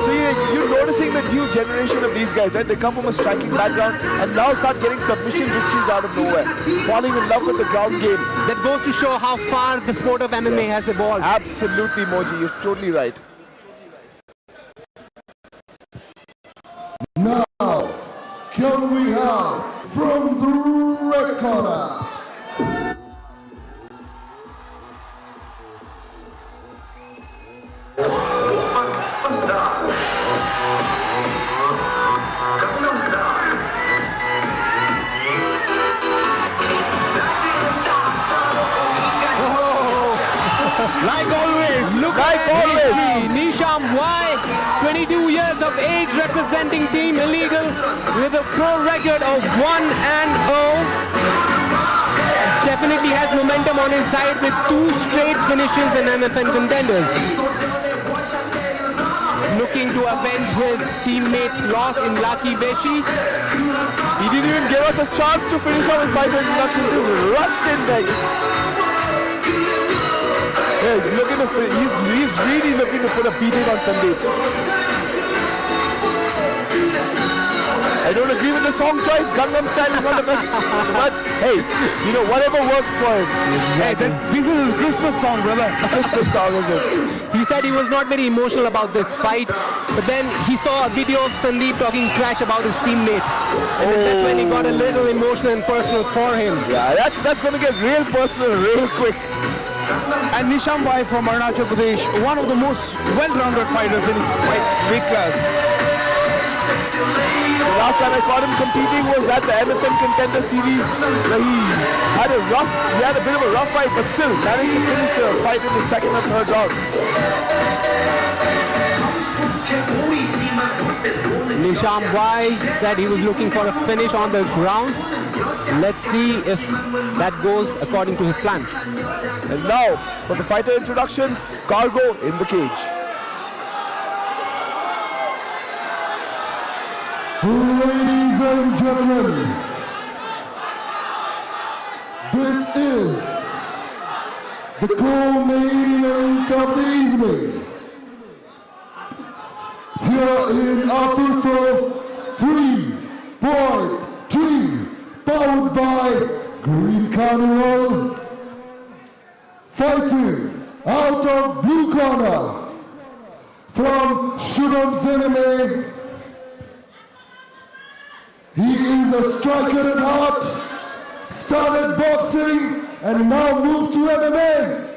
So you're noticing the new generation of these guys, right? They come from a striking background and now start getting submission victories out of nowhere, falling in love with the ground game. That goes to show how far the sport of MMA has evolved. Absolutely, Moji. You're totally right. Now, can we have from the red corner? Like always. Look Like at always. Nisham Y, 22 years of age, representing Team Illegal with a pro record of 1-0. Definitely has momentum on his side with 2 straight finishes in MFN contenders. Looking to avenge his teammates' loss in Lucky Beshi. He didn't even give us a chance to finish off his fighter introductions. Just rushed in there. Yeah, he's looking to he's really looking to put a beating on Sandeep. I don't agree with the song choice. Gangnam Style is not the best, but hey, you know, whatever works for him. Hey, this is his Christmas song, brother. Christmas song, is it? He said he was not very emotional about this fight, but then he saw a video of Sandeep talking trash about his teammate, and then that's when he got a little emotional and personal for him. Yeah, that's going to get real personal real quick. And Nisham Bhai from Arunachal Pradesh, one of the most well-rounded fighters in his weight class. The last time I caught him competing was at the MFN Contender Series, where he had a bit of a rough fight, but still managed to finish the fight in the second and third round. Nisham Y said he was looking for a finish on the ground. Let's see if that goes according to his plan. And now, for the fighter introductions, Cargo in the cage. Ladies and gentlemen, this is the co-main event of the evening. Here in Aturto 3.3, powered by Green Carnival, fighting out of blue corner from Shubham's enemy. He is a striker at heart, started boxing and now moved to MMA.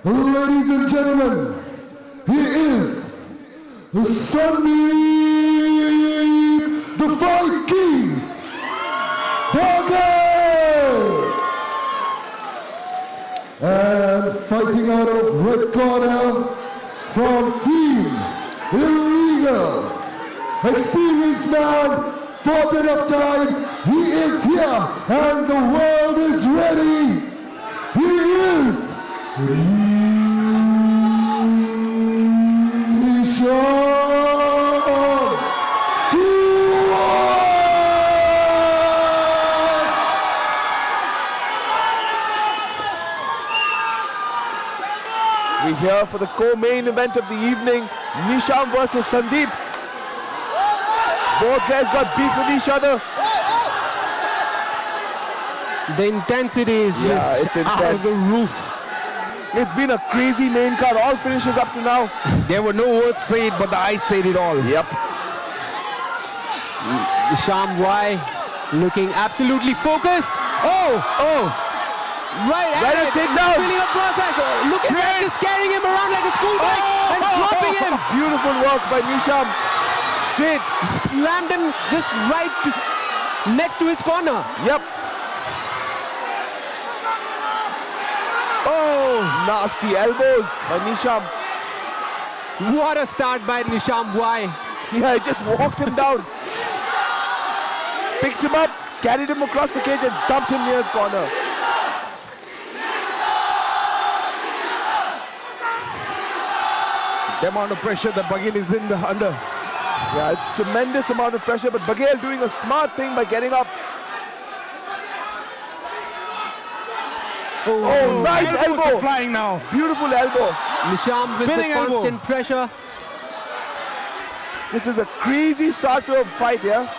Ladies and gentlemen, he is Sandeep, the Fight King, Bagel! And fighting out of red corner from Team Illegal, experienced man, fought enough times, he is here and the world is ready. He is Nisham. We're here for the co-main event of the evening, Nisham versus Sandeep. Both guys got beef with each other. The intensity is just out of the roof. It's been a crazy main card, all finishes up to now. There were no words said, but the eyes said it all. Yep. Nisham Y looking absolutely focused. Oh! Right at it. Take down. Feeling a process. Look at that, just carrying him around like a schoolboy and dropping him. Beautiful work by Nisham. Straight. Slammed him just right next to his corner. Yep. Oh, nasty elbows by Nisham. What a start by Nisham Y. Yeah, he just walked him down. Picked him up, carried him across the cage and dumped him near his corner. The amount of pressure that Bagel is under. Yeah, it's tremendous amount of pressure, but Bagel doing a smart thing by getting up. Oh, nice elbow. Flying now. Beautiful elbow. Nisham with the constant pressure. This is a crazy start to a fight, yeah?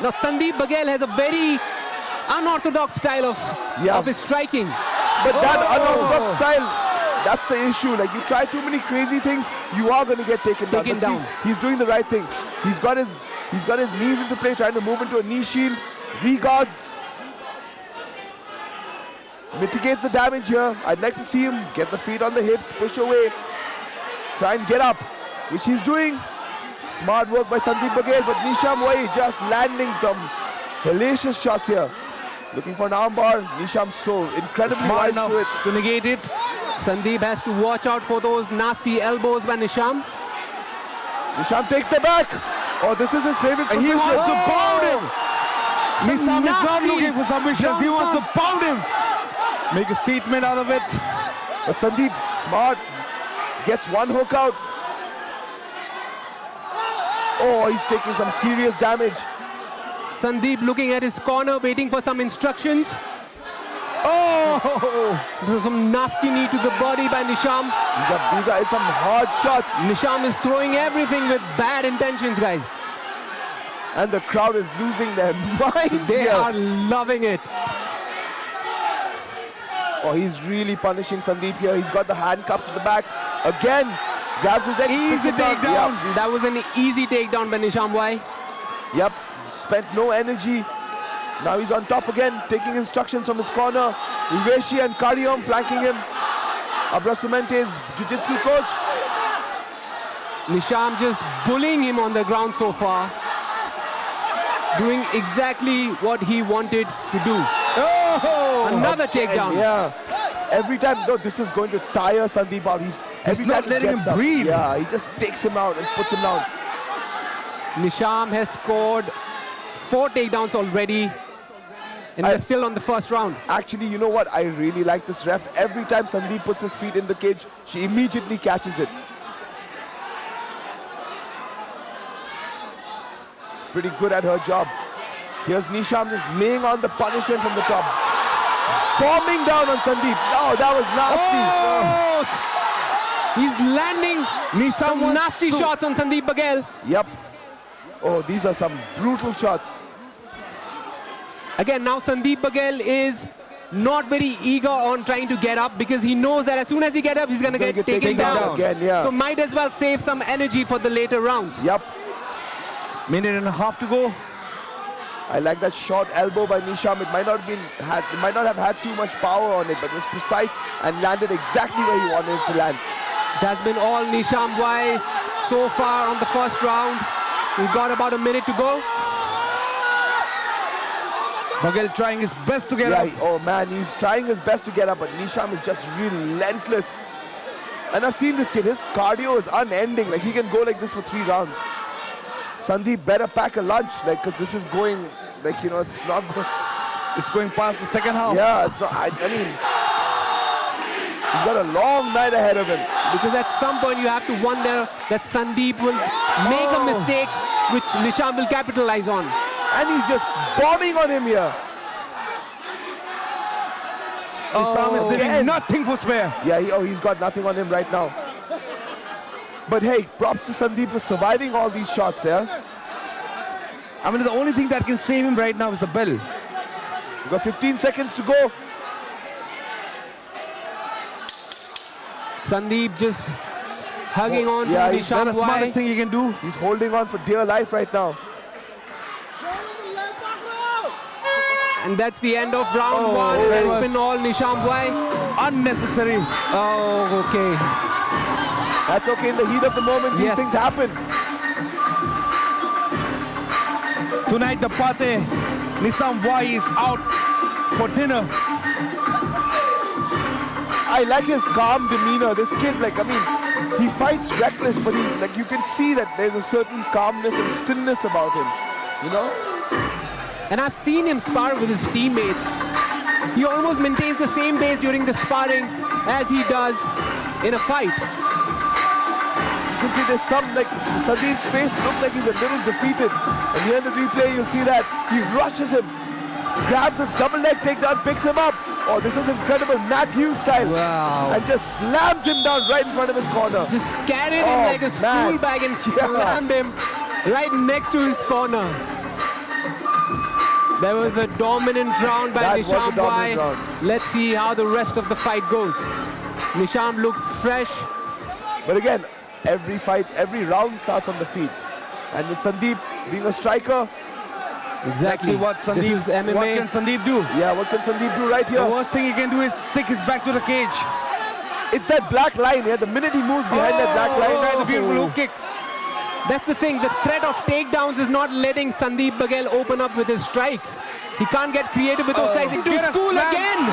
Now Sandeep Bagel has a very unorthodox style of his striking. But that unorthodox style, that's the issue. Like, you try too many crazy things, you are going to get taken down. But see, he's doing the right thing. He's He's got his knees into play, trying to move into a knee shield. Regards. Mitigates the damage here. I'd like to see him get the feet on the hips, push away, try and get up, which he's doing. Smart work by Sandeep Baghel, but Nisham Wai just landing some hellacious shots here. Looking for an armbar. Nisham so incredibly Smart wise enough to it. to negate it. Sandeep has to watch out for those nasty elbows by Nisham. Nisham takes the back. Oh, this is his favorite And position. he wants to pound him. Some Nisham is not nasty looking for submissions. He wants to ground pound him. Make a statement out of it. But Sandeep, smart, gets one hook out. Oh, he's taking some serious damage. Sandeep looking at his corner, waiting for some instructions. Oh! Some nasty knee to the body by Nisham. These are some hard shots. Nisham is throwing everything with bad intentions, guys. And the crowd is losing their minds. They here. are loving it. Oh, he's really punishing Sandeep here. He's got the handcuffs at the back. Again, grabs his leg. Easy picks it takedown. Yep. That was an easy takedown by Nisham Wai. Yep, spent no energy. Now he's on top again, taking instructions from his corner. Uveshi and Kariom flanking him. Abrasumente's jiu-jitsu coach. Nisham just bullying him on the ground so far. Doing exactly what he wanted to do. Oh! Another Again, takedown. Yeah. Every time, though, this is going to tire Sandeep out. Every not time he letting gets him up, breathe. Yeah, he just takes him out and puts him down. Nisham has scored 4 takedowns already. And we're still on the first round. Actually, you know what? I really like this ref. Every time Sandeep puts his feet in the cage, she immediately catches it. Pretty good at her job. Here's Nisham just laying on the punishment from the top. Bombing down on Sandeep. Oh, that was nasty. He's landing some nasty shots on Sandeep Baghel. Yep. Oh, these are some brutal shots. Again, now Sandeep Baghel is not very eager on trying to get up because he knows that as soon as he gets up, he's going to get taken down. Again, yeah. So might as well save some energy for the later rounds. Yep. Minute and a half to go. I like that short elbow by Nisham. It might not have had too much power on it, but it was precise and landed exactly where he wanted it to land. That's been all Nisham Wai so far on the first round. We've got about a minute to go. Baghel trying his best to get up. Oh man, he's trying his best to get up, but Nisham is just relentless. And I've seen this kid, his cardio is unending. Like he can go like this for 3 rounds. Sandeep better pack a lunch, like, because this is going, like, you know, it's not good. It's going past the second half. Yeah, it's not, I mean, he's got a long night ahead of him. Because at some point you have to wonder that Sandeep will make a mistake which Nisham will capitalize on. And he's just bombing on him here. Nisham is leaving again. nothing for spare. Yeah, he's got nothing on him right now. But hey, props to Sandeep for surviving all these shots, yeah? I mean, the only thing that can save him right now is the bell. We've got 15 seconds to go. Sandeep just hugging on Yeah, to he's done Nisham the Wai. smartest thing he can do. He's holding on for dear life right now. And that's the end of round 1. That has been all Nisham Wai. Unnecessary. Oh, okay. That's okay, in the heat of the moment, these things happen. Tonight, the Pate, Nisham Wai is out for dinner. I like his calm demeanor. This kid, like, I mean, he fights reckless, but like, you can see that there's a certain calmness and stillness about him, you know? And I've seen him spar with his teammates. He almost maintains the same pace during the sparring as he does in a fight. You can see there's some, like, Sandeep's face looks like he's a little defeated. And here in the replay, you'll see that he rushes him, grabs a double leg takedown, picks him up. Oh, this is incredible, Nat Hughes style. Wow. And just slams him down right in front of his corner. Just carried him like a school bag and slammed him right next to his corner. There was a dominant round by That was a Nisham Wai. dominant round. Let's see how the rest of the fight goes. Nisham looks fresh. But again, every fight, every round starts on the feet. And with Sandeep, being a striker. Exactly. Let's see what Sandeep, This is MMA. what can Sandeep do? Yeah, what can Sandeep do right here? The worst thing he can do is stick his back to the cage. It's that black line, yeah. The minute he moves behind that black line. Try the beautiful hook kick. That's the thing. The threat of takedowns is not letting Sandeep Baghel open up with his strikes. He can't get creative with those strikes. Into Get a school slam. again.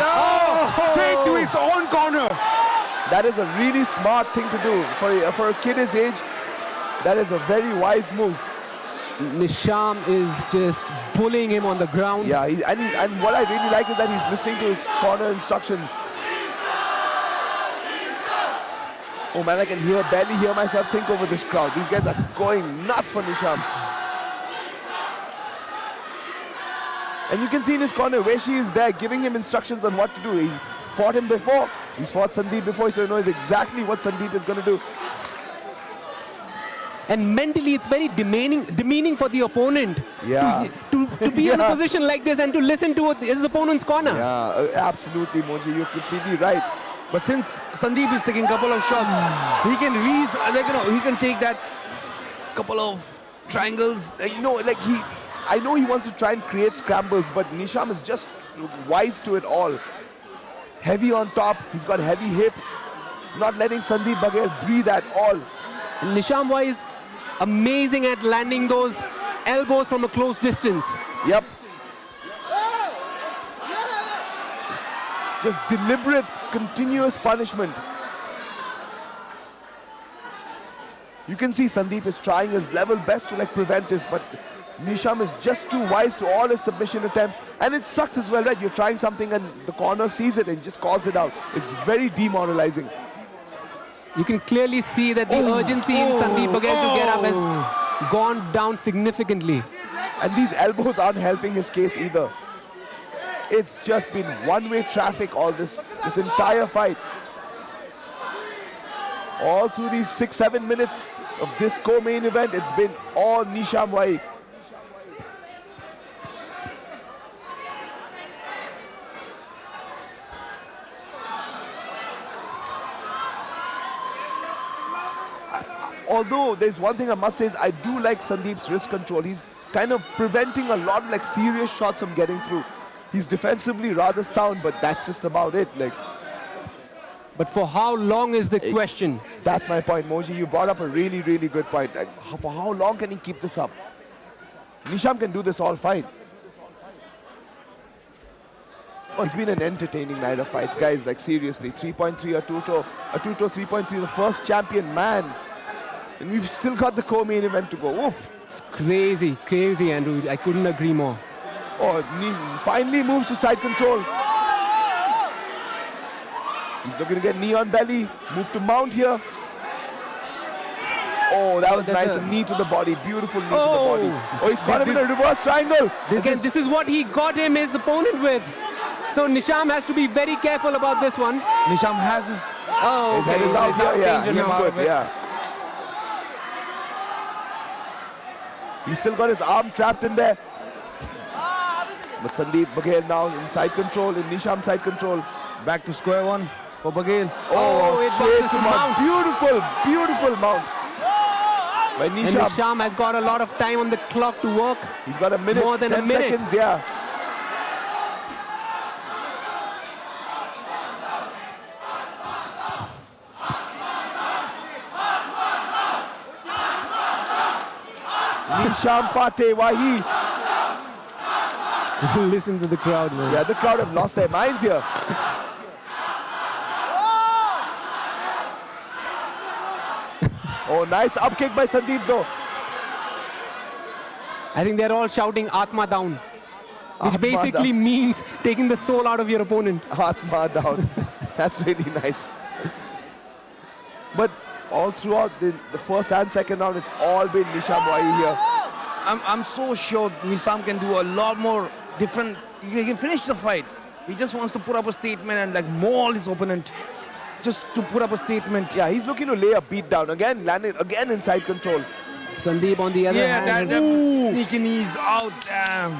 Straight to his own corner. That is a really smart thing to do. For a kid his age, that is a very wise move. Nisham is just bullying him on the ground. Yeah, and what I really like is that he's listening to his corner instructions. Oh man, I can barely hear myself think over this crowd. These guys are going nuts for Nisham. And you can see in his corner where she is there giving him instructions on what to do. He's fought him before. He's fought Sandeep before, so he knows exactly what Sandeep is going to do. And mentally, it's very demeaning for the opponent Yeah. to be in a position like this and to listen to his opponent's corner. Yeah, absolutely, Moji. You're completely right. But since Sandeep is taking a couple of shots, he can release, he can take that couple of triangles. I know he wants to try and create scrambles, but Nisham is just wise to it all. Heavy on top, he's got heavy hips, not letting Sandeep Baghel breathe at all. Nisham is amazing at landing those elbows from a close distance. Yep. Just deliberate, continuous punishment. You can see Sandeep is trying his level best to prevent this, but Nisham is just too wise to all his submission attempts. And it sucks as well, right? You're trying something and the corner sees it and just calls it out. It's very demoralizing. You can clearly see that the urgency in Sandeep Baghel to get up has gone down significantly. And these elbows aren't helping his case either. It's just been one-way traffic all this entire fight. All through these 6-7 minutes of this co-main event, it's been all Nisham Wai. Although there's one thing I must say is I do like Sandeep's wrist control. He's kind of preventing a lot of serious shots from getting through. He's defensively rather sound, but that's just about it. But for how long is the question? That's my point, Moji. You brought up a really, really good point. For how long can he keep this up? Nisham can do this all fine. Oh, it's been an entertaining night of fights, guys. Seriously, 3.3 Aturto 3.3, the first champion man. And we've still got the co-main event to go. Oof. It's crazy, Andrew. I couldn't agree more. Oh, finally moves to side control. He's looking to get knee on belly. Move to mount here. Oh, that was nice. A knee to the body. Beautiful knee to the body. Oh, he's got him in a reverse triangle. This is what he got his opponent with. So Nisham has to be very careful about this one. Nisham has his... Oh, okay. His head is out here. Yeah, danger he's now. good. Yeah. He's still got his arm trapped in there. But Sandeep Baghel now in side control, in Nisham's side control. Back to square one for Baghel. It straight bounces to to mount. Beautiful mount. By And Nisham. Nisham has got a lot of time on the clock to work. He's got a minute, More than 10 a minute. seconds, yeah. Nisham Pate Wahi. Listen to the crowd, man. Yeah, the crowd have lost their minds here. Oh, nice up kick by Sandeep though. I think they're all shouting Atma down, which Atma basically down. means taking the soul out of your opponent. Atma down. That's really nice. But all throughout the first and second round, it's all been Nisham Wai here. I'm so sure Nisham can do a lot more different. He can finish the fight. He just wants to put up a statement and maul his opponent. Just to put up a statement. Yeah, he's looking to lay a beat down again, landing again inside control. Sandeep on the other hand. That sneaky knees out. Damn.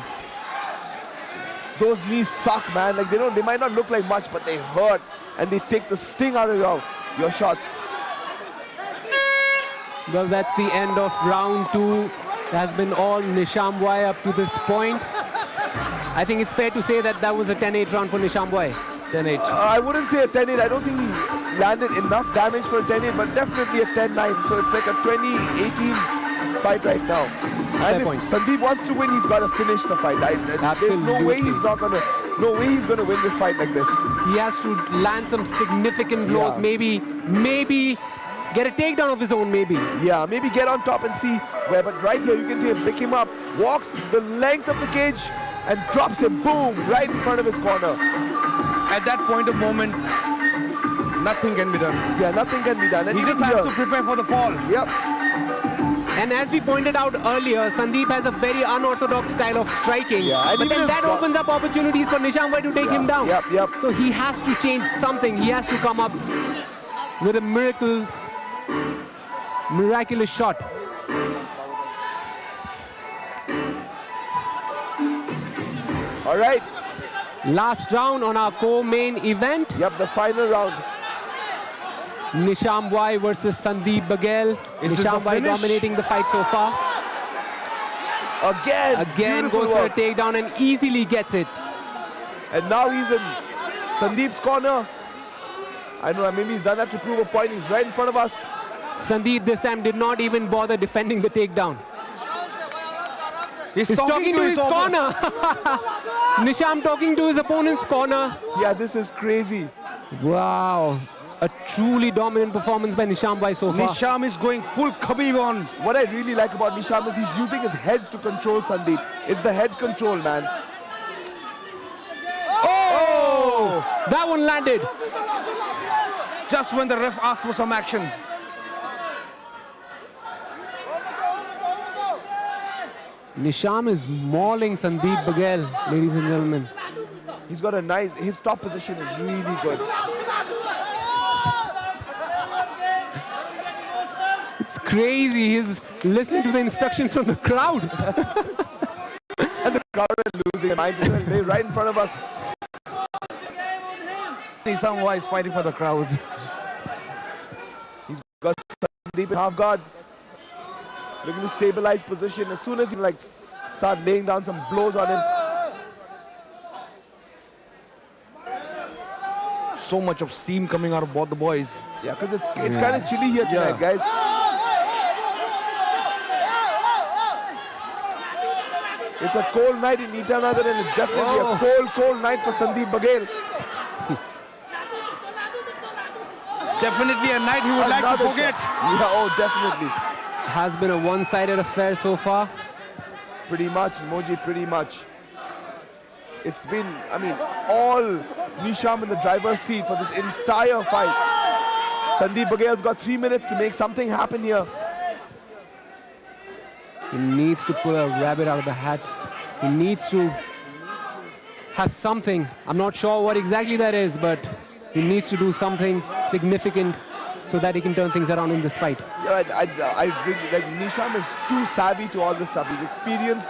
Those knees suck, man. They might not look like much, but they hurt, and they take the sting out of your shots. Well, that's the end of round 2. has been all Nishambwai up to this point. I think it's fair to say that that was a 10-8 round for Nishambwai. 10-8. I wouldn't say a 10-8. I don't think he landed enough damage for a 10-8, but definitely a 10-9. So it's like a 20-18 fight right now. And if Sandeep wants to win, he's got to finish the fight. There's no way he's not gonna. No way he's gonna win this fight like this. He has to land some significant blows. Maybe get a takedown of his own. Maybe. Yeah, maybe get on top and see where. But right here, you can pick him up, walks the length of the cage, and drops him. Boom! Right in front of his corner. At that point of moment, nothing can be done. Yeah, nothing can be done. And he just has to prepare for the fall. Yep. And as we pointed out earlier, Sandeep has a very unorthodox style of striking. Yeah, but then that opens up opportunities for Nishambwai to take him down. Yep. So he has to change something. He has to come up with a miraculous shot. All right. Last round on our co-main event. Yep, the final round. Nishambwai versus Sandeep Baghel. Nishambwai dominating the fight so far. Again goes for a takedown and easily gets it. And now he's in Sandeep's corner. I know, maybe he's done that to prove a point. He's right in front of us. Sandeep this time did not even bother defending the takedown. He's talking to his corner. Nisham talking to his opponent's corner. Yeah, this is crazy. Wow. A truly dominant performance by Nishambwai so far. Nisham is going full Khabib on. What I really like about Nisham is he's using his head to control Sandeep. It's the head control, man. Oh! That one landed. Just when the ref asked for some action. Nisham is mauling Sandeep Baghel, ladies and gentlemen. He's got a nice, his top position is really good. It's crazy. He's listening to the instructions from the crowd. And the crowd are losing their minds. They're right in front of us. Nishambwai is fighting for the crowds. He's got Sandeep in half guard. Looking to stabilize position. As soon as he start laying down some blows on him. So much of steam coming out of both the boys. Yeah, because it's kind of chilly here tonight, guys. It's a cold night in Itanagar, and it's definitely a cold night for Sandeep Baghel. Definitely a night he would like to forget. Yeah, definitely. Has been a one-sided affair so far. Pretty much, Moji, pretty much. It's been, all Nisham in the driver's seat for this entire fight. Sandeep Baghel's got 3 minutes to make something happen here. He needs to pull a rabbit out of the hat. He needs to have something. I'm not sure what exactly that is, but he needs to do something significant so that he can turn things around in this fight. Yeah, I really, Nisham is too savvy to all this stuff. He's experienced.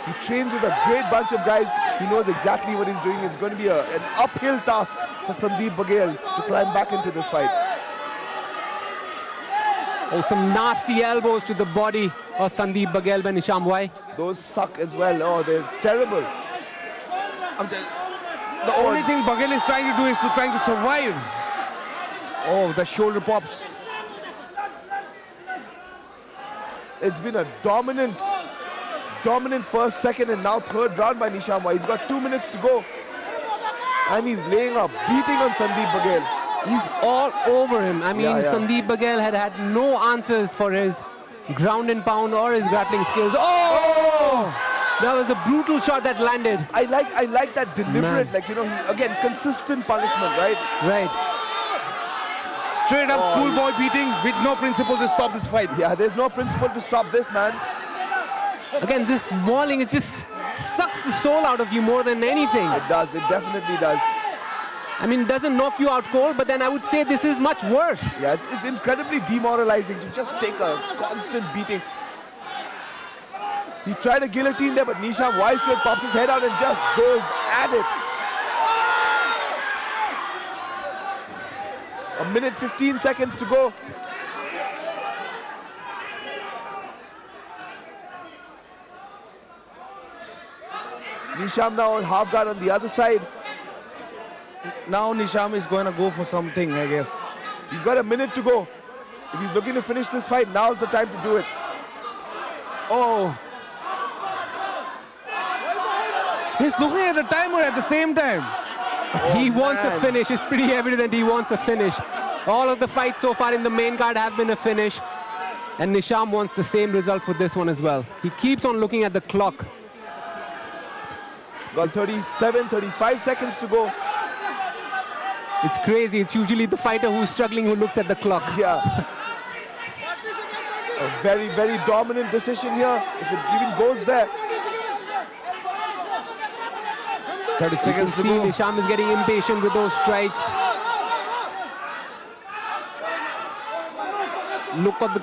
He trains with a great bunch of guys. He knows exactly what he's doing. It's going to be an uphill task for Sandeep Baghel to climb back into this fight. Oh, some nasty elbows to the body of Sandeep Baghel by Nishambwai. Those suck as well. Oh, they're terrible. The only thing Baghel is trying to do is trying to survive. Oh, the shoulder pops. It's been a dominant first, second, and now third round by Nishambwai. He's got 2 minutes to go. And he's laying a beating on Sandeep Baghel. He's all over him. Sandeep Baghel had no answers for his ground and pound or his grappling skills. Oh! That was a brutal shot that landed. I like that deliberate, again, consistent punishment, right? Right. Straight up schoolboy beating with no principle to stop this fight. Yeah, there's no principle to stop this, man. Again, this mauling just sucks the soul out of you more than anything. It does, it definitely does. It doesn't knock you out cold, but then I would say this is much worse. Yeah, it's incredibly demoralizing to just take a constant beating. He tried a guillotine there, but Nishambwai straight pops his head out and just goes at it. A minute 15 seconds to go. Nisham now on half guard on the other side. Now Nisham is going to go for something, I guess. He's got a minute to go. If he's looking to finish this fight, now's the time to do it. Oh. He's looking at the timer at the same time. He wants a finish. It's pretty evident he wants a finish. All of the fights so far in the main card have been a finish. And Nisham wants the same result for this one as well. He keeps on looking at the clock. Got 37, 35 seconds to go. It's crazy. It's usually the fighter who's struggling who looks at the clock. Yeah. A very, very dominant decision here. If it even goes there. 30 seconds to go. Nisham is getting impatient with those strikes. Look at the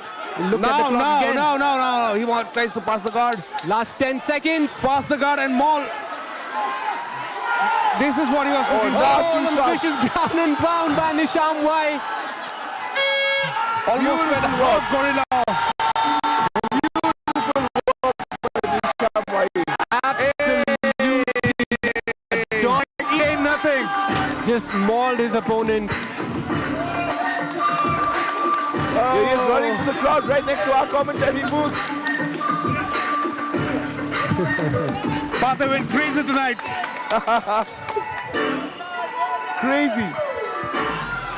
clock again. No. He tries to pass the guard. Last 10 seconds. Pass the guard and maul. This is what he was looking for. Oh, vicious ground and pound by Nisham Y. Almost went half gorilla. He ain't nothing. Just mauled his opponent. Here he is running to the crowd right next to our commentary booth. Partha went crazy tonight. Crazy.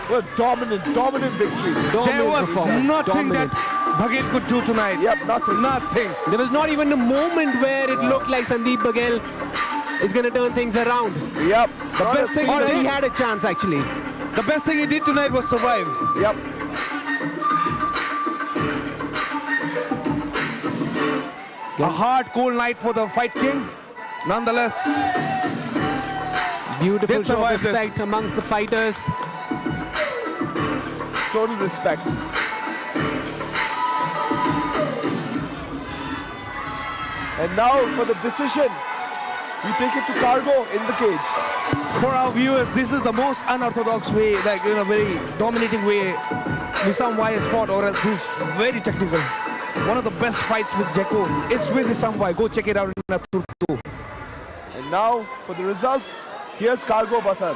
What a dominant victory. There was nothing that Baghel could do tonight. Yep, nothing. There was not even a moment where it looked like Sandeep Baghel is going to turn things around. Yep. The best thing he had a chance actually. The best thing he did tonight was survive. Yep. A hard, cold night for the Fight King. Nonetheless, beautiful show of respect amongst the fighters. Total respect. And now for the decision. We take it to Cargo in the cage. For our viewers, this is the most unorthodox way, like in a very dominating way Nisham Y has fought, or else he's very technical. One of the best fights with Jeko is with Nisham Y. Go check it out in Aturto. And now for the results, here's Cargo Basar.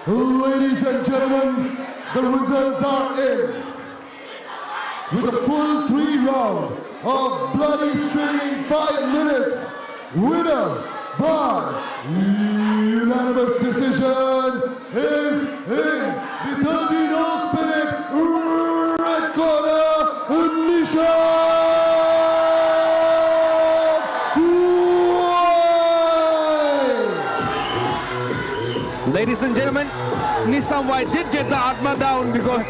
Ladies and gentlemen, the results are in. With a full 3-round of bloody straining 5 minutes, winner by unanimous decision is in the 13-0 spirit red corner, Nisham Y. Ladies and gentlemen, Nisham Y did get the Atma down because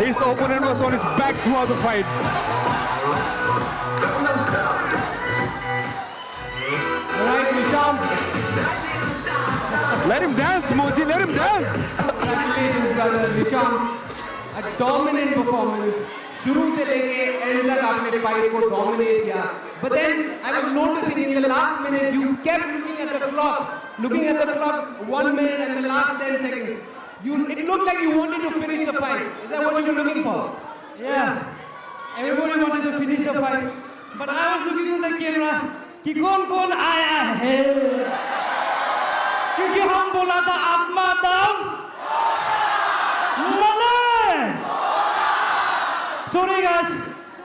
his opponent was on his back throughout the fight. Alright, Nisham. Let him dance, Moji, let him dance. Congratulations, brother. Nisham, a dominant performance. शुरू से लेके and तक आपने fight को dominate किया. But then I was noticing in the last minute you kept looking at the clock 1 minute and the last 10 seconds. It looked like you wanted to finish the fight. Is that what you were looking for? Yeah, everybody wanted to finish the fight, but I was looking at the camera कि कौन आया है, क्योंकि हम बोला था आत्मा down मना. Sorry guys,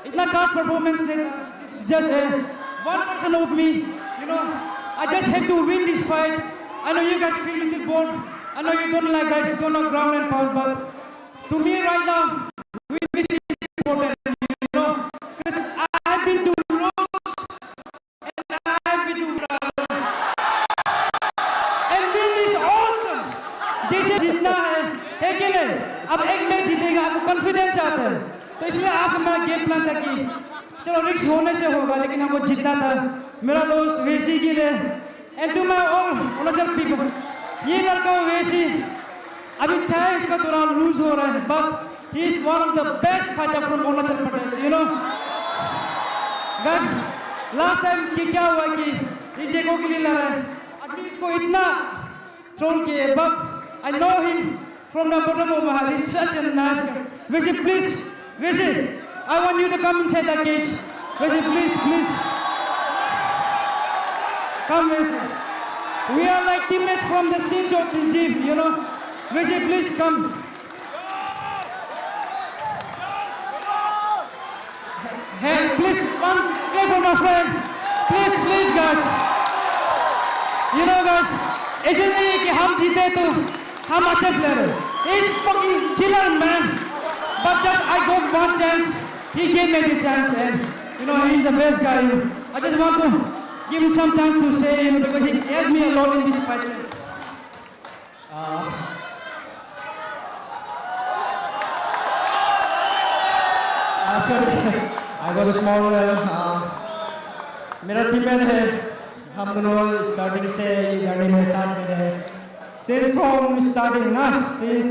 इतना खास performance नहीं. It's just one person of me. You know, I just have to win this fight. I know you guys feel little bored. I know you don't like guys don't know ground and pound, but to me right now, win this is important. You know, because I've been to lose and I've been to run. And win is awesome. जैसे जीतना है कि नहीं? अब एक match जीतेगा, आपको confidence आता है. तो इसलिए आज हमारा गेम प्लान था कि चलो रिस्क होने से होगा, लेकिन हमको जीतना था. मेरा दोस्त वेसी गिल है, and to my all Arunachal people, ये लड़का वेसी अभी चाहे इसका थोड़ा लूज हो रहा है, but he is one of the best fighter from Arunachal Pradesh. You know, guys, last time कि क्या हुआ कि ये जेको के लिए लड़ा है, आदमी इसको इतना ट्रोल किए, but I know him from the bottom of my heart. He's such a nice guy. Vesi, please, Vesi, I want you to come inside the cage. Vesi, please. Come, Messi. We are like teammates from the scenes of this gym, you know. Messi, please come. Hey, please, one play for my friend. Please, please, guys. You know, guys, isn't it कि हम जीते तो हम अच्छे player हैं. He's fucking killer, man. But just I got one chance. He gave me the chance, and you know he's the best guy. I just want to give him some chance to say, you know, because he helped me a lot in this fight. Sorry, I got a small. मेरा teammate है. हम दोनों starting से ये journey में साथ में रहे. Since from starting ना, since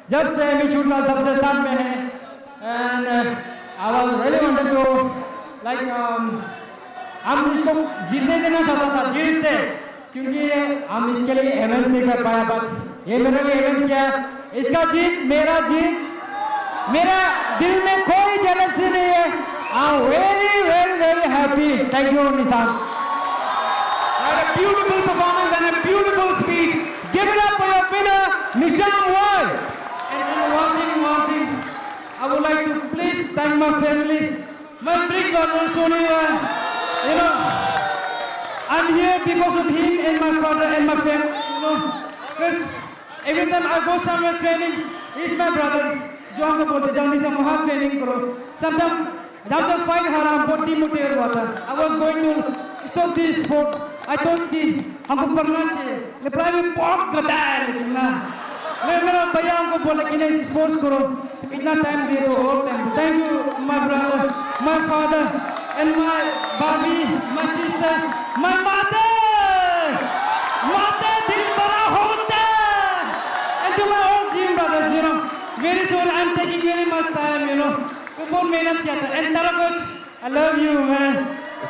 जब से मैं छूटा तब से साथ में है. And I was really wanted to like हम इसको जीतने देना चाहता था दिल से, क्योंकि हम इसके लिए इवेंट्स नहीं कर पाया. बट ये मेरे लिए इवेंट्स क्या है, इसका जीत मेरा जीत. मेरा दिल में कोई जेलसी नहीं है. I'm very very very happy. Thank you, Nissan. What a beautiful performance and a beautiful speech. Give it up for your winner, Nishan Wai. And one thing, I would like to please thank my family, my big brother Sony. You know, I'm here because of him and my father and my family. You know, because every time I go somewhere training, he's my brother. जो हमको बोलते जाओ सब वहाँ training करो. Sometimes जब तक fight हारा हमको डिमोटिवेट हुआ था. I was going to stop this sport. I thought कि हमको पढ़ना चाहिए. लेकिन मैं बहुत गधा है लेकिन ना. मेरा भैया हमको बोला कि नहीं स्पोर्ट्स करो. इतना टाइम दे दो और time. Thank you, my brother, my father, and my baby, my sister, my mother. Mother दिल बड़ा होता है. And to my all gym brothers, you know. Very sorry, I'm taking very much time, you know. मैं बहुत मेहनत किया था. And Tara coach, I love you, man.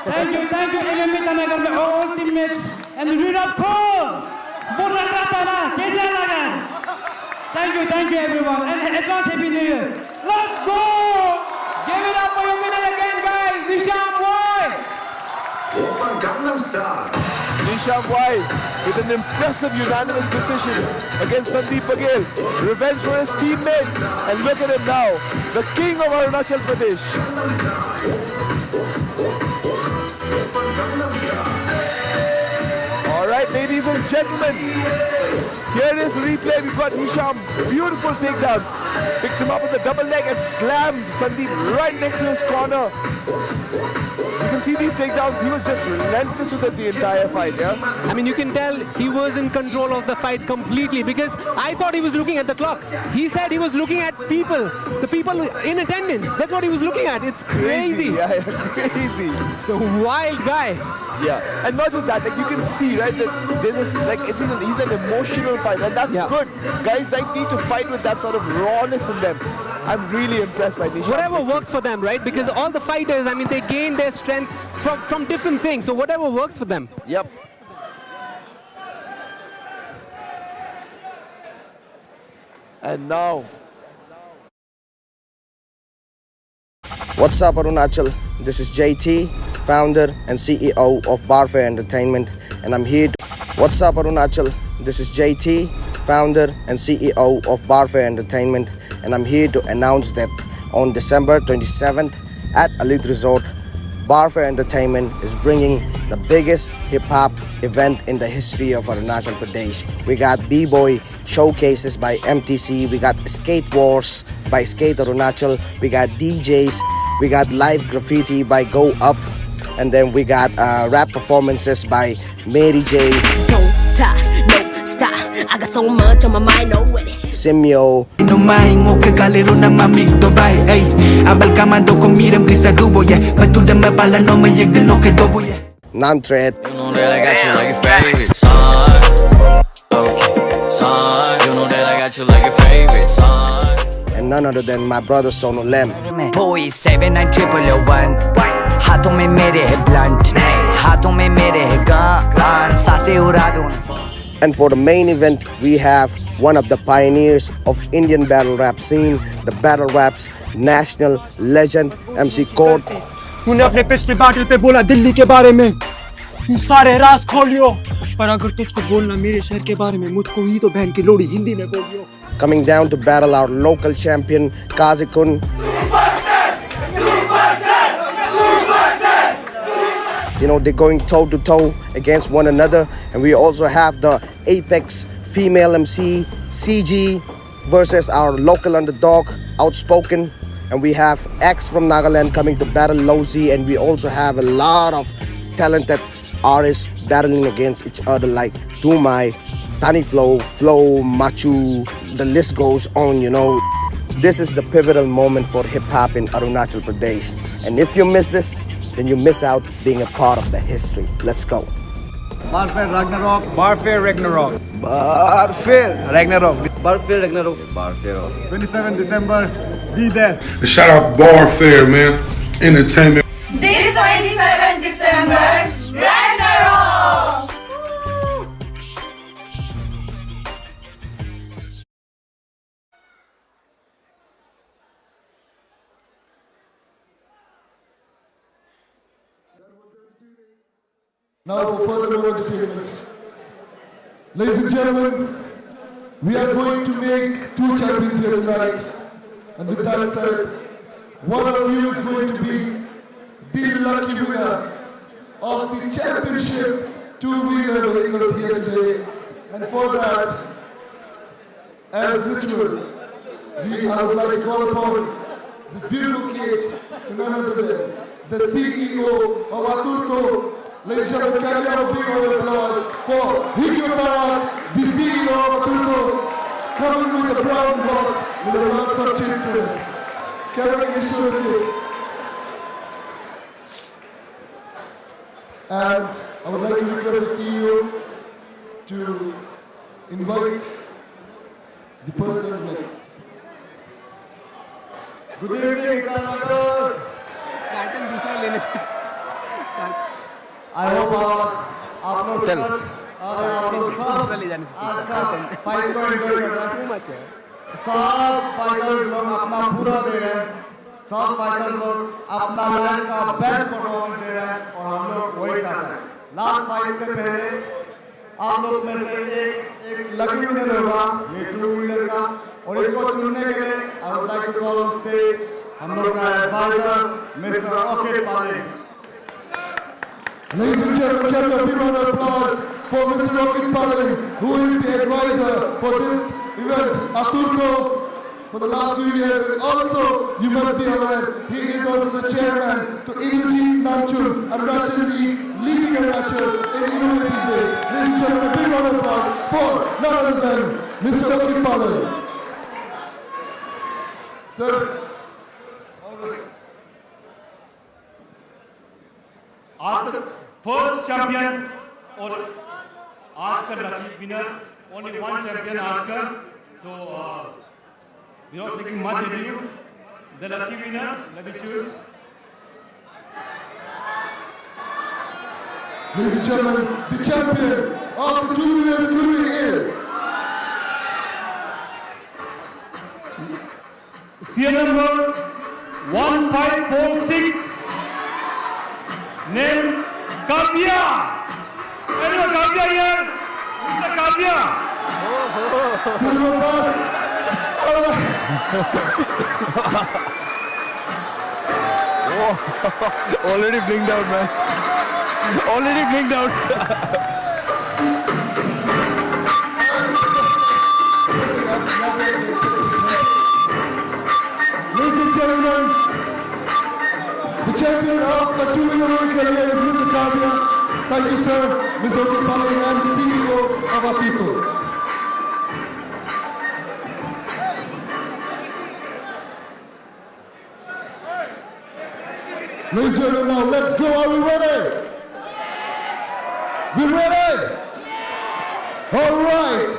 Thank you, MMA तनागर में all teammates and Rirab Kaur. बहुत लग रहा था ना, कैसा लगा? Thank you everyone, and advance happy new year. Let's go! Give it up for your winner again, guys, Nishan Wai. Open Gangnam Style. Nishan Wai with an impressive unanimous decision against Sandeep Paghel. Revenge for his teammate. And look at him now, the king of Arunachal Pradesh. Alright, ladies and gentlemen, here is the replay. We've got Hisham, beautiful takedowns. Picked him up with a double leg and slammed Sandeep right next to his corner. You can see these takedowns, he was just relentless with it the entire fight, yeah? I mean, you can tell he was in control of the fight completely, because I thought he was looking at the clock. He said he was looking at people, the people in attendance. That's what he was looking at. It's crazy. Yeah, crazy. So wild guy. Yeah, and not just that, like you can see, right, that there's this, like, he's an emotional fight, and that's good. Guys like need to fight with that sort of rawness in them. I'm really impressed by Nishan. Whatever works for them, right? Because all the fighters, I mean, they gain their strength from different things. So whatever works for them. Yep. And now. What's up, Arunachal? This is JT, founder and CEO of Barfare Entertainment, and I'm here to... What's up, Arunachal? This is JT, founder and CEO of Barfare Entertainment, and I'm here to announce that on December 27th at Elite Resort, Barfare Entertainment is bringing the biggest hip-hop event in the history of Arunachal Pradesh. We got B-Boy showcases by MTC, we got Skate Wars by Skate Arunachal, we got DJs, we got live graffiti by Go Up, and then we got rap performances by Mary J. Don't stop, no stop. I got so much on my mind already. Simyo. No maingo que galero na mamig to bay ay abal kamando ko miram kisa dubo yeah patuda me bala no me yek de no que dobo yeah Nantred. You know that I got you like your favorite son. Okay, son. You know that I got you like your favorite son. And none other than my brother Sonu Lem. Boy 79111 हाथों में मेरे है blunt हाथों में मेरे है gun सांसें उड़ा दूं. And for the main event, we have one of the pioneers of Indian battle rap scene, the battle rap's national legend, MC Court. तूने अपने पिछले बैटल पे बोला दिल्ली के बारे में तू सारे राज खोलियो, पर अगर तुझको बोलना मेरे शहर के बारे में मुझको ही तो बहन की लोड़ी हिंदी में बोलियो. Coming down to battle our local champion, Kazikun. You know, they're going toe to toe against one another. And we also have the Apex female MC, CG, versus our local underdog, Outspoken. And we have X from Nagaland coming to battle Lozi. And we also have a lot of talented artists battling against each other like Dumai, Tani Flow, Machu, the list goes on, you know. This is the pivotal moment for hip-hop in Arunachal Pradesh. And if you miss this, then you miss out being a part of the history. Let's go. Barfare Ragnarok. Barfare Ragnarok. Barfare Ragnarok. Barfare Ragnarok. Barfare. 27 December. Be there. Shout out Barfare, man. Entertainment. This 27 December, Ragnarok! Now for further more entertainment. Ladies and gentlemen, we are going to make two champions here tonight. And with that said, one of you is going to be the lucky winner of the championship two-wheeler vehicles here today. And for that, as ritual, I would like to call upon this beautiful kid to none other than the CEO of Aturto. Ladies and gentlemen, can we have a big round of applause for Higyo Tarak, the CEO of Aturto, coming with the brown box with lots of chips in it. Carrying the sugar chips. And I would like to request the CEO to invite the person next. Good evening, Karnataka. Carton दूसरा लेने से. I hope आप लोग चल. आप लोग दूसरा ले जाने से. आज का फाइट को एंजॉय कर रहे हैं. Too much है. सब फाइटर्स लोग अपना पूरा दे रहे हैं. सब फाइटर्स लोग अपना लाइन का बेस्ट परफॉर्मेंस दे रहे हैं और हम लोग वही चाहते हैं. लास्ट फाइट से पहले आप लोग में से एक लकी विनर होगा ये टू व्हीलर का और इसको चुनने के लिए I would like to call on stage हम लोग का एडवाइजर मिस्टर ओके पाले. Ladies and gentlemen, can we have a big round of applause for Mr. Rocket Palin, who is the advisor for this event, Aturto, for the last few years. And also, you must be aware, he is also the chairman to Indrajit Namchur, Arunachal League, leading Arunachal in innovative ways. Ladies and gentlemen, a big round of applause for none other than Mr. Rocket Palin. Sir. आज का first champion और आज का lucky winner only one champion आज का तो without taking much ado the lucky winner let me choose. Ladies and gentlemen, the champion of the two-wheeler scooting is serial number 1546 name Kavya. Anyone Kavya here? Mr. Kavya. Silver pass. Already blinked out, man. Already blinked out. Ladies and gentlemen, the champion of the two-wheeler career is Mr. Kavya. Thank you, sir. Ms. Oki Paling and the CEO of Aturto. Ladies and gentlemen, now let's go. Are we ready? We ready? All right.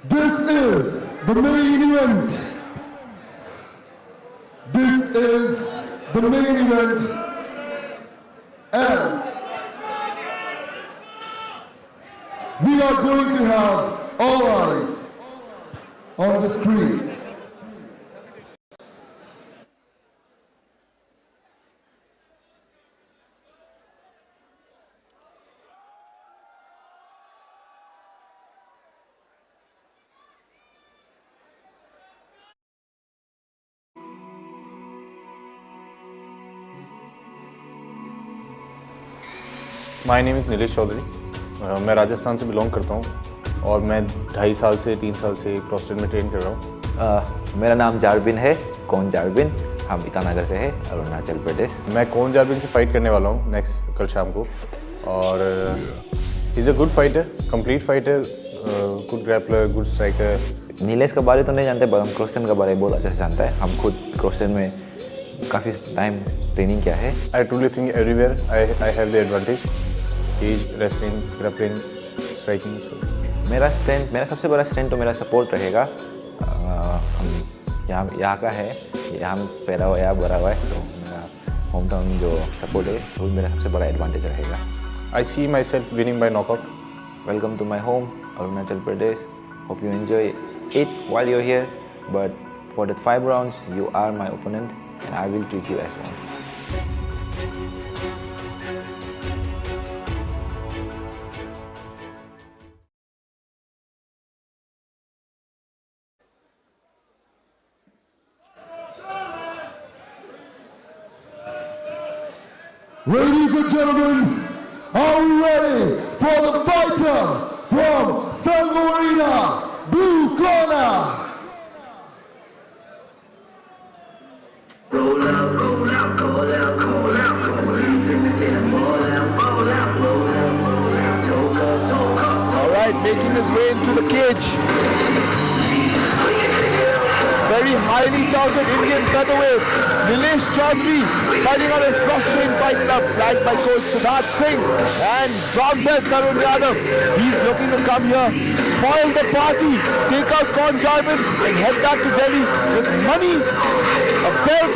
This is the main event. This is the main event. And we are going to have all eyes on the screen. My name is Nilesh Chaudhary. मैं राजस्थान से belong करता हूँ और मैं 2.5 साल से 3 साल से क्रॉसफिट में ट्रेन कर रहा हूँ। मेरा नाम जारबिन है, कौन जारबिन, हम ईटानगर से है, अरुणाचल प्रदेश। मैं कौन जारबिन से फाइट करने वाला हूँ नेक्स्ट कल शाम को और is a good fighter, complete fighter, good grappler, good striker. Nilesh के बारे तो नहीं जानते पर हम क्रॉसफिट के बारे में बहुत अच्छे से जानते हैं। हम खुद क्रॉसफिट में काफ़ी टाइम ट्रेनिंग किया है। I truly think everywhere I have the advantage, cage, wrestling, grappling, striking. मेरा सबसे बड़ा स्ट्रेंथ तो मेरा सपोर्ट रहेगा। हम यहाँ का है, यहाँ पैदा हुआ या बड़ा हुआ है, तो मेरा होम टाउन जो सपोर्ट है वो मेरा सबसे बड़ा एडवांटेज रहेगा। I see myself winning by knockout. Welcome to my home, Arunachal Pradesh. Hope you enjoy it while you're here, but for the 5 rounds you are my opponent and I will treat you as one. Ladies and gentlemen, are we ready for the fighter from Sango Arena, Blue Corner? Alright, making his way into the cage. Very highly touted Indian featherweight, Nilesh Chaudhary, fighting out of Cross-Train Fight Club, flagged by coach Siddharth Singh and brown belt Tarun Yadav. He's looking to come here, spoil the party, take out Kon Jarman and head back to Delhi with money, a belt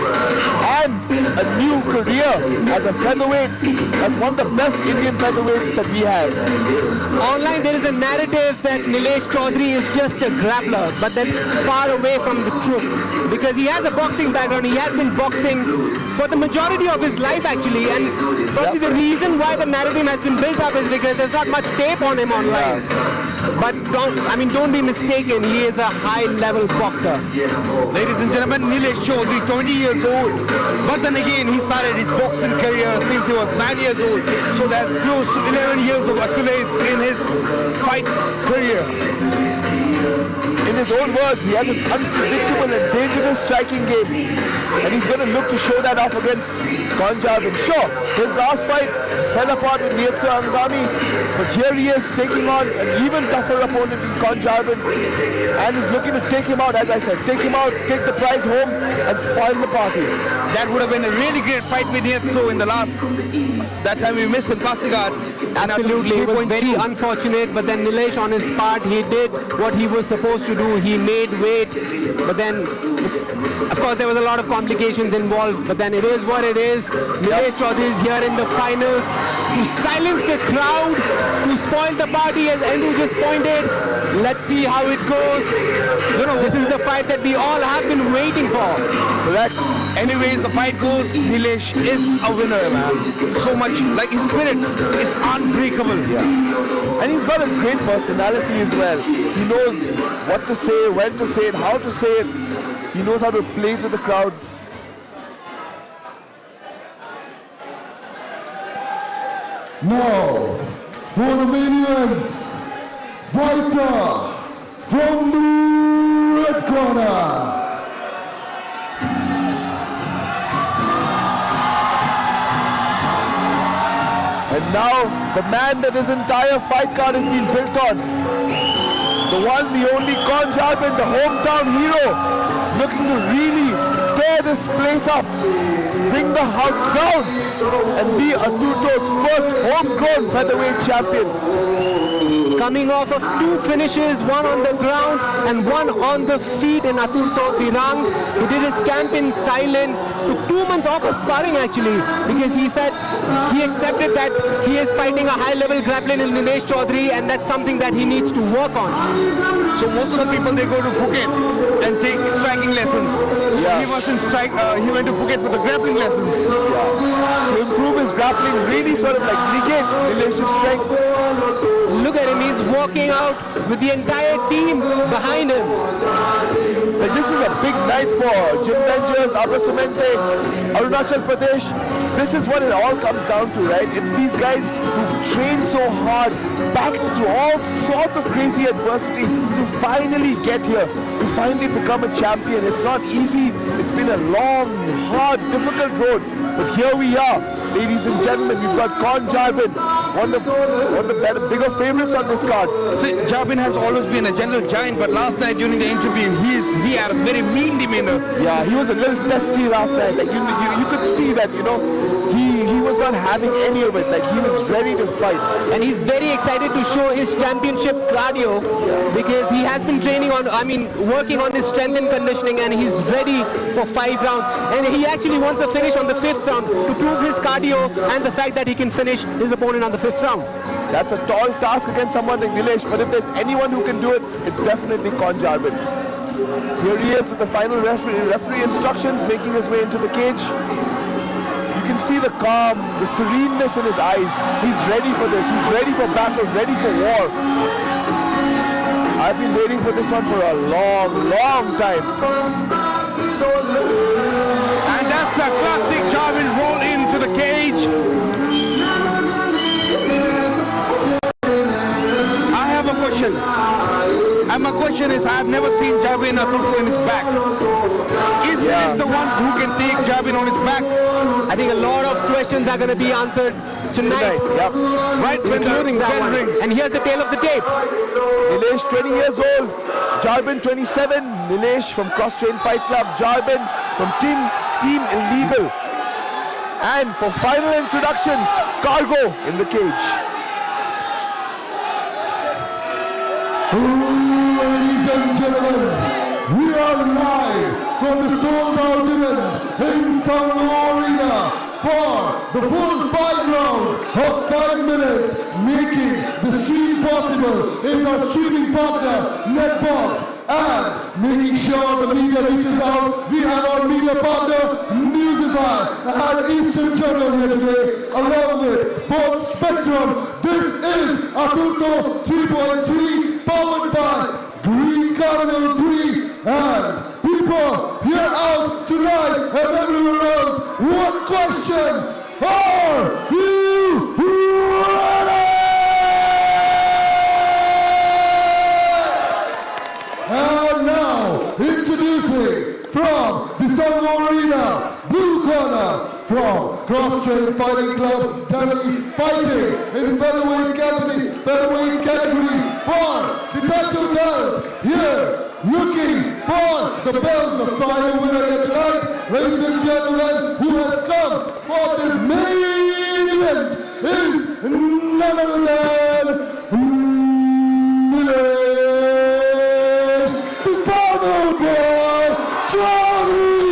and a new career as a featherweight. That's one of the best Indian featherweights that we have. Online there is a narrative that Nilesh Chaudhary is just a grappler, but that's far away from the truth because he has a boxing background. He has been boxing for the majority of his life actually, and probably the reason why the narrative has been built up is because there's not much tape on him online. But don't be mistaken, he is a high-level boxer. Ladies and gentlemen, Nilesh Chaudhary, 20 years old, but then again he started his boxing career since he was 9 years old, so that's close to 11 years of accolades in his fight career. In his own words, he has an unpredictable and dangerous striking game, and he's going to look to show that off against Kon Jarman. Sure, his last fight fell apart with Nietsu Angami, but here he is taking on an even tougher opponent in Kon Jarman, and is looking to take him out, as I said, take him out, take the prize home, and spoil the party. That would have been a really great fight with Nietsu in the last, that time we missed in Pasighat. Absolutely, it was very unfortunate, but then Nilesh on his part, he did what he was supposed to do. He made weight, but then, of course, there was a lot of complications involved, but then it is what it is. Nilesh Chaudhary is here in the finals to silence the crowd, to spoil the party, as Andrew just pointed. Let's see how it goes. This is the fight that we all have been waiting for. Correct. Anyways, the fight goes, Nilesh is a winner, man. So much, like his spirit is unbreakable. Yeah. And he's got a great personality as well. He knows what to say, when to say it, how to say it. He knows how to play to the crowd. Now, for the main events, fighter from the red corner. And now, the man that his entire fight card has been built on. The one, the only Kon Jarman, the hometown hero, looking to really tear this place up, bring the house down, and be Aturto's first homegrown featherweight champion. Coming off of 2 finishes, one on the ground and one on the feet in Aturto 3. He did his camp in Thailand, took 2 months off of sparring actually, because he said he accepted that he is fighting a high-level grappling in Nilesh Chaudhary, and that's something that he needs to work on. So most of the people, they go to Phuket and take striking lessons. Yeah. He went to Phuket for the grappling lessons. Yeah. To improve his grappling, really sort of like negate Nilesh's strengths. Look at him, he's walking out with the entire team behind him. Like, this is a big night for Jim Rangers, Abrasumente, Arunachal Pradesh. This is what it all comes down to, right? It's these guys who've trained so hard, backed through all sorts of crazy adversity to finally get here, to finally become a champion. It's not easy. It's been a long, hard, difficult road. But here we are, ladies and gentlemen. We've got Con Jarbin, one of the bigger favorites on this card. See, Jarbin has always been a gentle giant, but last night during the interview, he had a very mean demeanor. Yeah, he was a little testy last night. Like you could see that, he was not having any of it. Like, he was ready to fight. And he's very excited to show his championship cardio because he has been working on his strength and conditioning, and he's ready for 5 rounds. And he actually wants a finish on the 5th round to prove his cardio and the fact that he can finish his opponent on the 5th round. That's a tall task against someone like Nilesh, but if there's anyone who can do it, it's definitely Con Jarbin. Here he is with the final referee instructions, making his way into the cage. You can see the calm, the sereneness in his eyes. He's ready for this. He's ready for battle, ready for war. I've been waiting for this one for a long, long time. And that's the classic Jarbin roll into the cage. I have a question. And my question is, I've never seen Jarbin Aturto in his back. Is this the one who can take Jarbin on his back? I think a lot of questions are going to be answered tonight. Yep. Right, including that one. rings. And here's the tail of the tape. Nilesh, 20 years old. Jarbin, 27. Nilesh from Cross Train Fight Club. Jarbin from Team Illegal. And for final introductions, Cargo in the cage. Ladies and gentlemen, we are live from the sold-out event in Sango Arena for the full 5 rounds of 5 minutes. Making the stream possible is our streaming partner, Netbox, and making sure the media reaches out. We have our media partner, Newsify, and Eastern Journal here today, along with Sports Spectrum. This is Aturto 3.3, powered by Green Carnival 3, and people here out tonight and everywhere else, one question: are you ready? And now, introducing from the Sango Arena, blue corner, from Cross Train Fighting Club, Delhi, fighting in featherweight category for the title belt. Here, looking for the belt, the final winner here tonight, ladies and gentlemen, who has come for this main event is none other than Nilesh, the farmer boy, Chaudhary.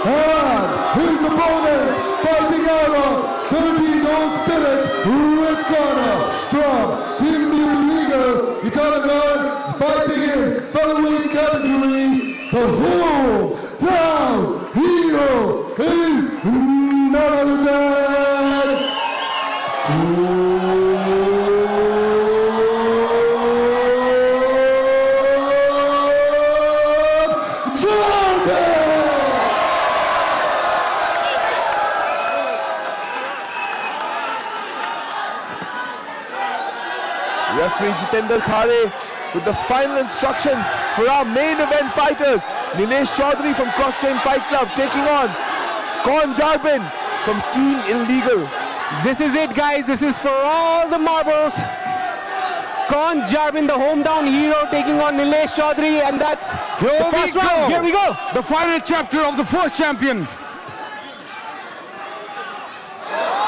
And his opponent, fighting out of 13-0 Spirit, red corner, from Team Illegal, Italian, fighting in featherweight category. The hometown hero is none other than Referee Jitendra Khare with the final instructions for our main event fighters. Nilesh Chaudhary from Cross Train Fight Club taking on Con Jarbin from Team Illegal. This is it, guys. This is for all the marbles. Con Jarbin, the hometown hero, taking on Nilesh Chaudhary, and that's the first round. Here we go. The final chapter of the first champion.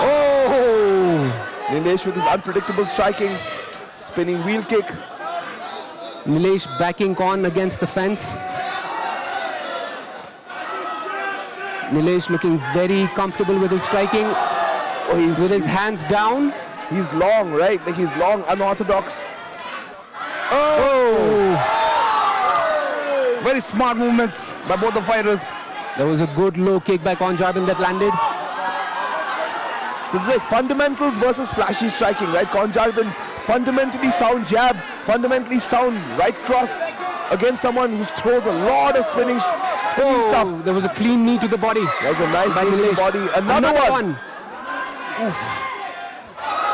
Oh! Nilesh with his unpredictable striking, spinning wheel kick. Nilesh backing Con against the fence. Nilesh looking very comfortable with his striking. Oh, with his hands down. He's long, right? Like, he's long, unorthodox. Oh! Very smart movements by both the fighters. There was a good low kick by Con Jarbin that landed. So it's like fundamentals versus flashy striking, right? Conjalbin's fundamentally sound jab, fundamentally sound right cross against someone who throws a lot of spinning stuff. There was a clean knee to the body. That was a nice knee to the body. Another one. Oof.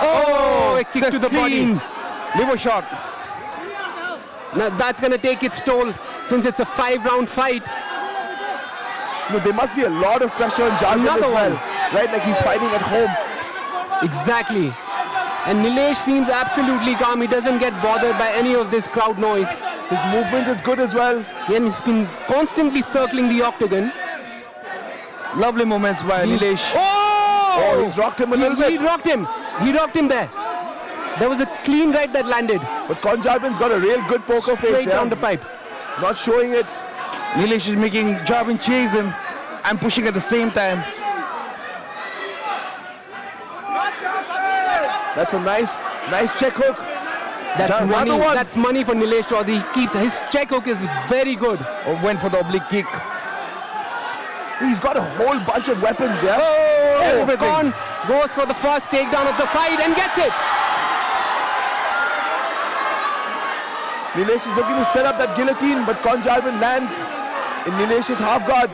Oh, a kick to the body. Liver shot. Now that's going to take its toll since it's a 5-round fight. No, there must be a lot of pressure on Jalbin as well, right? Like he's fighting at home. Exactly. And Nilesh seems absolutely calm. He doesn't get bothered by any of this crowd noise. His movement is good as well. And he's been constantly circling the octagon. Lovely moments by Nilesh. Oh, he's rocked him a little bit. He rocked him. He rocked him there. There was a clean right that landed. But Conjalbin's got a real good poker face. Straight down the pipe. Not showing it. Nilesh is making Jalbin chase him and pushing at the same time. That's a nice check hook. That's money. That's money for Nilesh Chaudhary. He keeps his check hook is very good. Oh, went for the oblique kick. He's got a whole bunch of weapons, yeah. Everything. Khan goes for the first takedown of the fight and gets it. Nilesh is looking to set up that guillotine, but Conjalbin lands in Nilesh's half guard.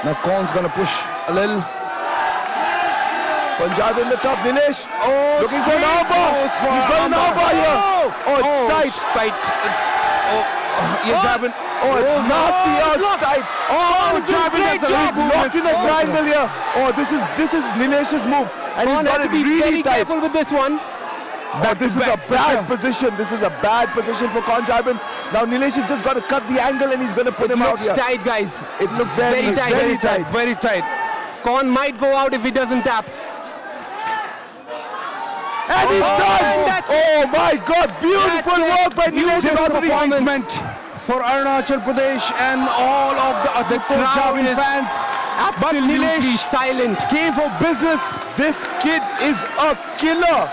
Now Khan's gonna push a little. Conjalbin the top. Nilesh looking for an armbar. He's got an armbar here. Oh, it's tight. Tight. It's Jalbin. Oh, it's nasty. Oh, it's tight. Oh, Jalbin has locked in a triangle here. Oh, this is Nilesh's move, and he's got it really very tight. careful with this one. Oh, this is a bad position. This is a bad position for Conjalbin. Now Nilesh has just got to cut the angle, and he's going to put him out Looks here. tight, guys. It looks very tight. Very tight. Very tight. Khan might go out if he doesn't tap. And he's done! Oh my God! Beautiful work by Nilesh Chaudhary. Disappointment for Arunachal Pradesh and all of the Aturto crowd is fans. But Absolutely Nilesh silent. came for business. This kid is a killer.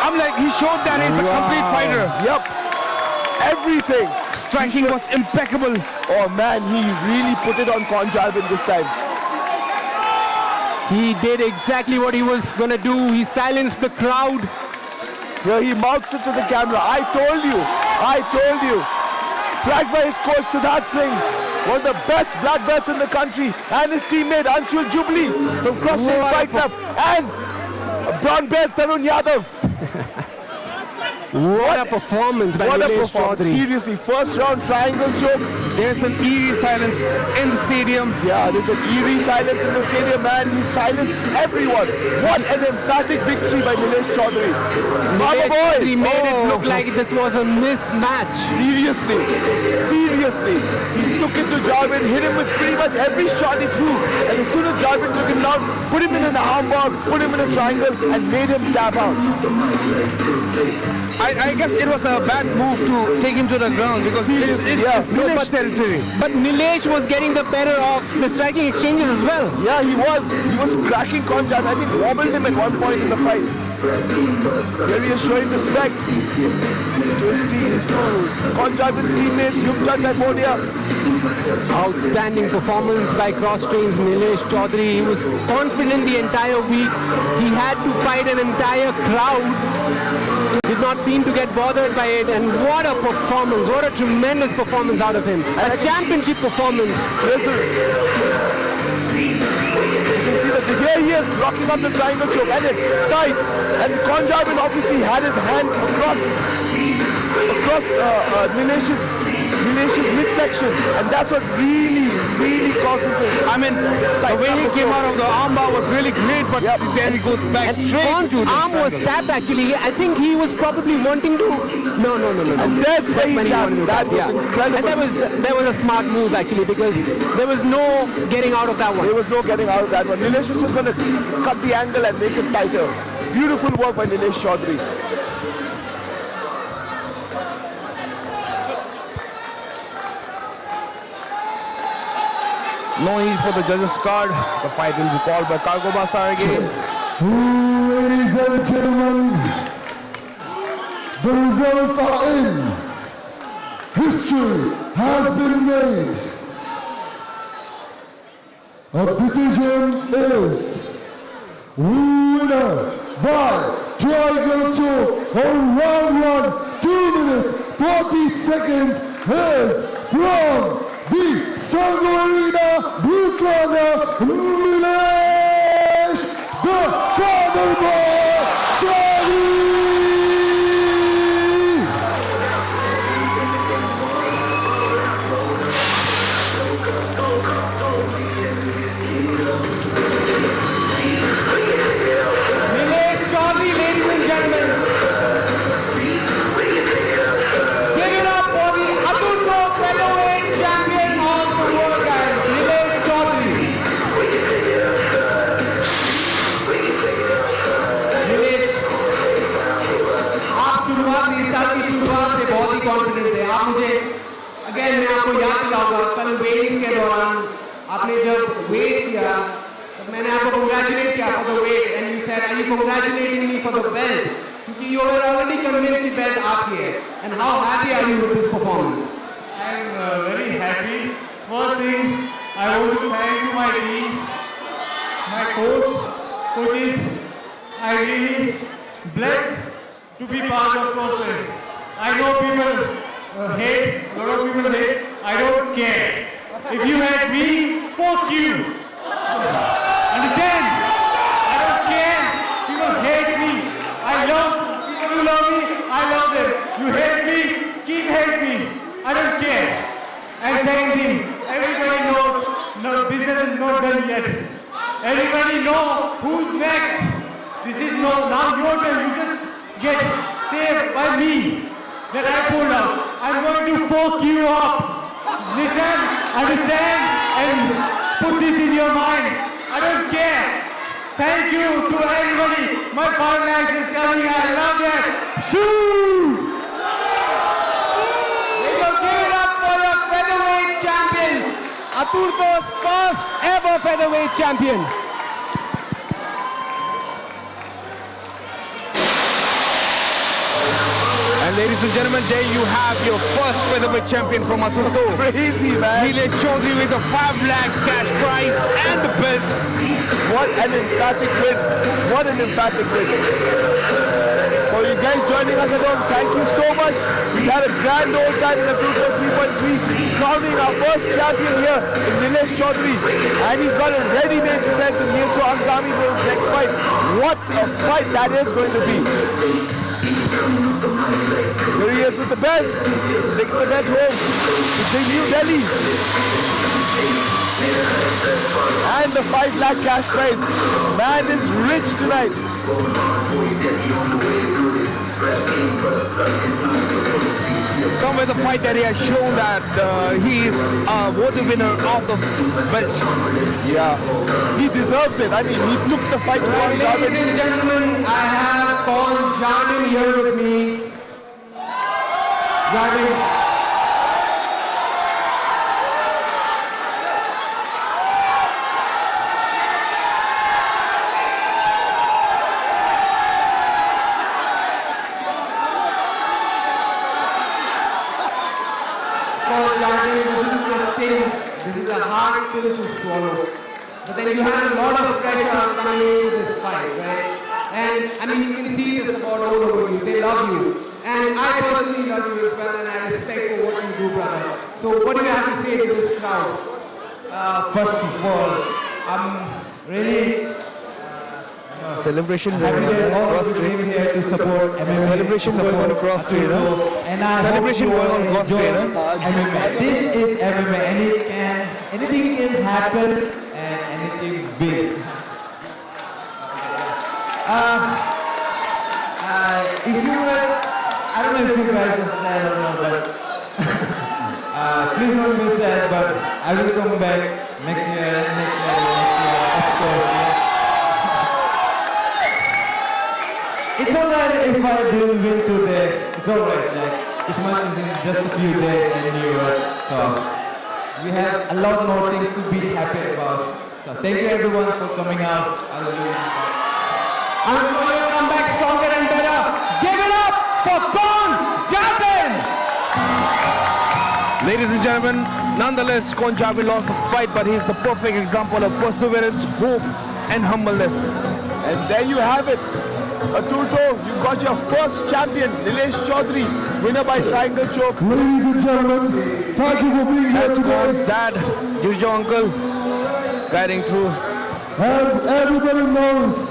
I'm like, he showed that he's a complete fighter. Yep. Everything. Striking was impeccable. Oh man, he really put it on Conjalbin this time. He did exactly what he was gonna do. He silenced the crowd. Here he mouths it to the camera. I told you. Flagged by his coach Siddharth Singh, one of the best black belts in the country, and his teammate Anshul Jubilee from CrossFit Fight Club, and brown belt Tarun Yadav. What a performance by Nilesh Chaudhary. Seriously, first round triangle choke. There's an eerie silence in the stadium. Yeah, there's an eerie silence in the stadium, man. He silenced everyone. What an emphatic victory by Nilesh Chaudhary. Nilesh Chaudhary made it look like this was a mismatch. Seriously. He took it to Jalbin, hit him with pretty much every shot he threw. And as soon as Jalbin took him down, put him in an armbar, put him in a triangle, and made him tap out. I guess it was a bad move to take him to the ground because it's Nilesh territory. But Nilesh was getting the better of the striking exchanges as well. Yeah, he was. He was cracking Conjalbin. I think wobbled him at one point in the fight. Here he is showing respect to his team, to Conjalbin's teammates, Yumcha Cambodia. Outstanding performance by cross-trains Nilesh Chaudhary. He was confident the entire week. He had to fight an entire crowd. Did not seem to get bothered by it, and what a performance, what a tremendous performance out of him. A championship performance. You can see that here he is blocking up the triangle choke, and it's tight. And Conjalbin obviously had his hand across Nilesh's midsection, and that's what really caused him to. I mean, the way he came out of the armbar was really great, but then he goes back And straight Khan's to the arm was tapped actually. I think he was probably wanting to. No. And that's where he tapped. That was incredible. And that was a smart move actually, because there was no getting out of that one. There was no getting out of that one. Nilesh was just going to cut the angle and make it tighter. Beautiful work by Nilesh Chaudhary. No need for the judges' card. The fight will be called by Cargo Basar again. Ladies and gentlemen, the results are in. History has been made. A decision is winner by triangle choke on round 1, 2 minutes 40 seconds is from the Sango Arena blue corner, Nilesh the Farmer Boy Charlie. Nilesh Chaudhary, ladies and gentlemen. Give it up for the Aturto featherweight champion of the world, guys. Nilesh Chaudhary. Nilesh, आप शुरुआत इस साल की शुरुआत से बहुत ही confident थे। आप मुझे अगेन मैं आपको याद दिलाऊंगा कल वेट्स के दौरान आपने जब वेट किया तब मैंने आपको congratulate किया for the weight and you said are you congratulating me for the belt क्योंकि you were already convinced the belt आपकी है and how happy are you with this performance? I am very happy. First thing, I want to thank to my team, my coaches. I really blessed to be part of CrossFit. I know people hate, a lot of people hate. I don't care. If you hate me, fuck you. Understand? I don't care. People hate me. I love people who love me. I love them. You hate me, keep hate me. I don't care. And second thing, everybody knows no business is not done yet. Everybody know who's next. This is now your turn. You just get saved by me. That I pulled out. I'm going to fuck you up. Listen, understand, and put this in your mind. I don't care. Thank you to everybody. My fight match is coming. I love that. Shoot! We will give it up for your featherweight champion, Aturto's first ever featherweight champion. And ladies and gentlemen, there you have your first featherweight champion from Aturto. Crazy, man. Nilesh Chaudhary with a 5 lakh cash prize and the belt. What an emphatic win. What an emphatic win. For you guys joining us at home, thank you so much. We had a grand old time in Aturto 3.3, crowning our first champion here in Nilesh Chaudhary. And he's got a ready-made defense in Milso Angami for his next fight. What a fight that is going to be. Here he is with the belt, taking the belt home to New Delhi. And the 5 lakh cash prize. Man is rich tonight. Somewhere the fight that he has shown that he is a worthy winner of the belt. Yeah, he deserves it. I mean, he took the fight to Kon Jamin. Ladies and gentlemen, I have Kon Jamin here with me. Jamin. This is a hard pill to swallow. But then you have a lot of pressure coming into this fight, right? And I mean, you can see this about all over you. They love you. And I personally love you as well, and I respect for what you do, brother. So what do you have to say to this crowd? First of all, I'm really celebration happy that all of you came here to support MMA. Celebration going on across trainer. And I Celebration hope you going on all across enjoy trainer. MMA. This is MMA, and anything can happen, and anything big. If you were, I don't know if you guys are sad or not, but please don't be sad. But I will come back next year, of course. It's alright if I didn't win today. It's alright. Like Christmas is in just a few days and New Year, so we have a lot more things to be happy about. So thank you everyone for coming out. I'm sure you'll come back stronger and better. Give it up for Kon Jamin! Ladies and gentlemen, nonetheless, Kon Jamin lost the fight, but he's the perfect example of perseverance, hope, and humbleness. And there you have it. Aturto, you got your first champion, Nilesh Chaudhary, winner by triangle choke. Ladies and gentlemen, thank you for being here today. Dad, Jujo uncle, guiding through. And everybody knows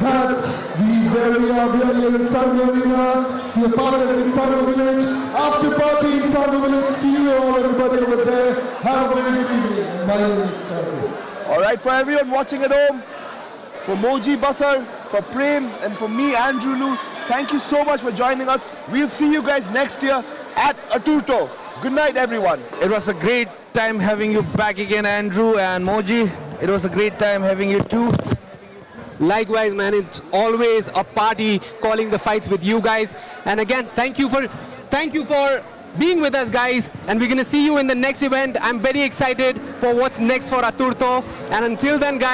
that we are here in Sangha Arena. We are partnered with Sangha Village. After party in Sangha Village, see you all, everybody over there. Have a very good evening. And my name is Karthik. All right, for everyone watching at home, for Moji Basar, for Prem, and for me, Andrew Lu, thank you so much for joining us. We'll see you guys next year at Aturto. Good night, everyone. It was a great time having you back again, Andrew and Moji. It was a great time having you too. Likewise, man, it's always a party calling the fights with you guys. And again, thank you for being with us, guys. And we're gonna see you in the next event. I'm very excited for what's next for Aturto. And until then, guys.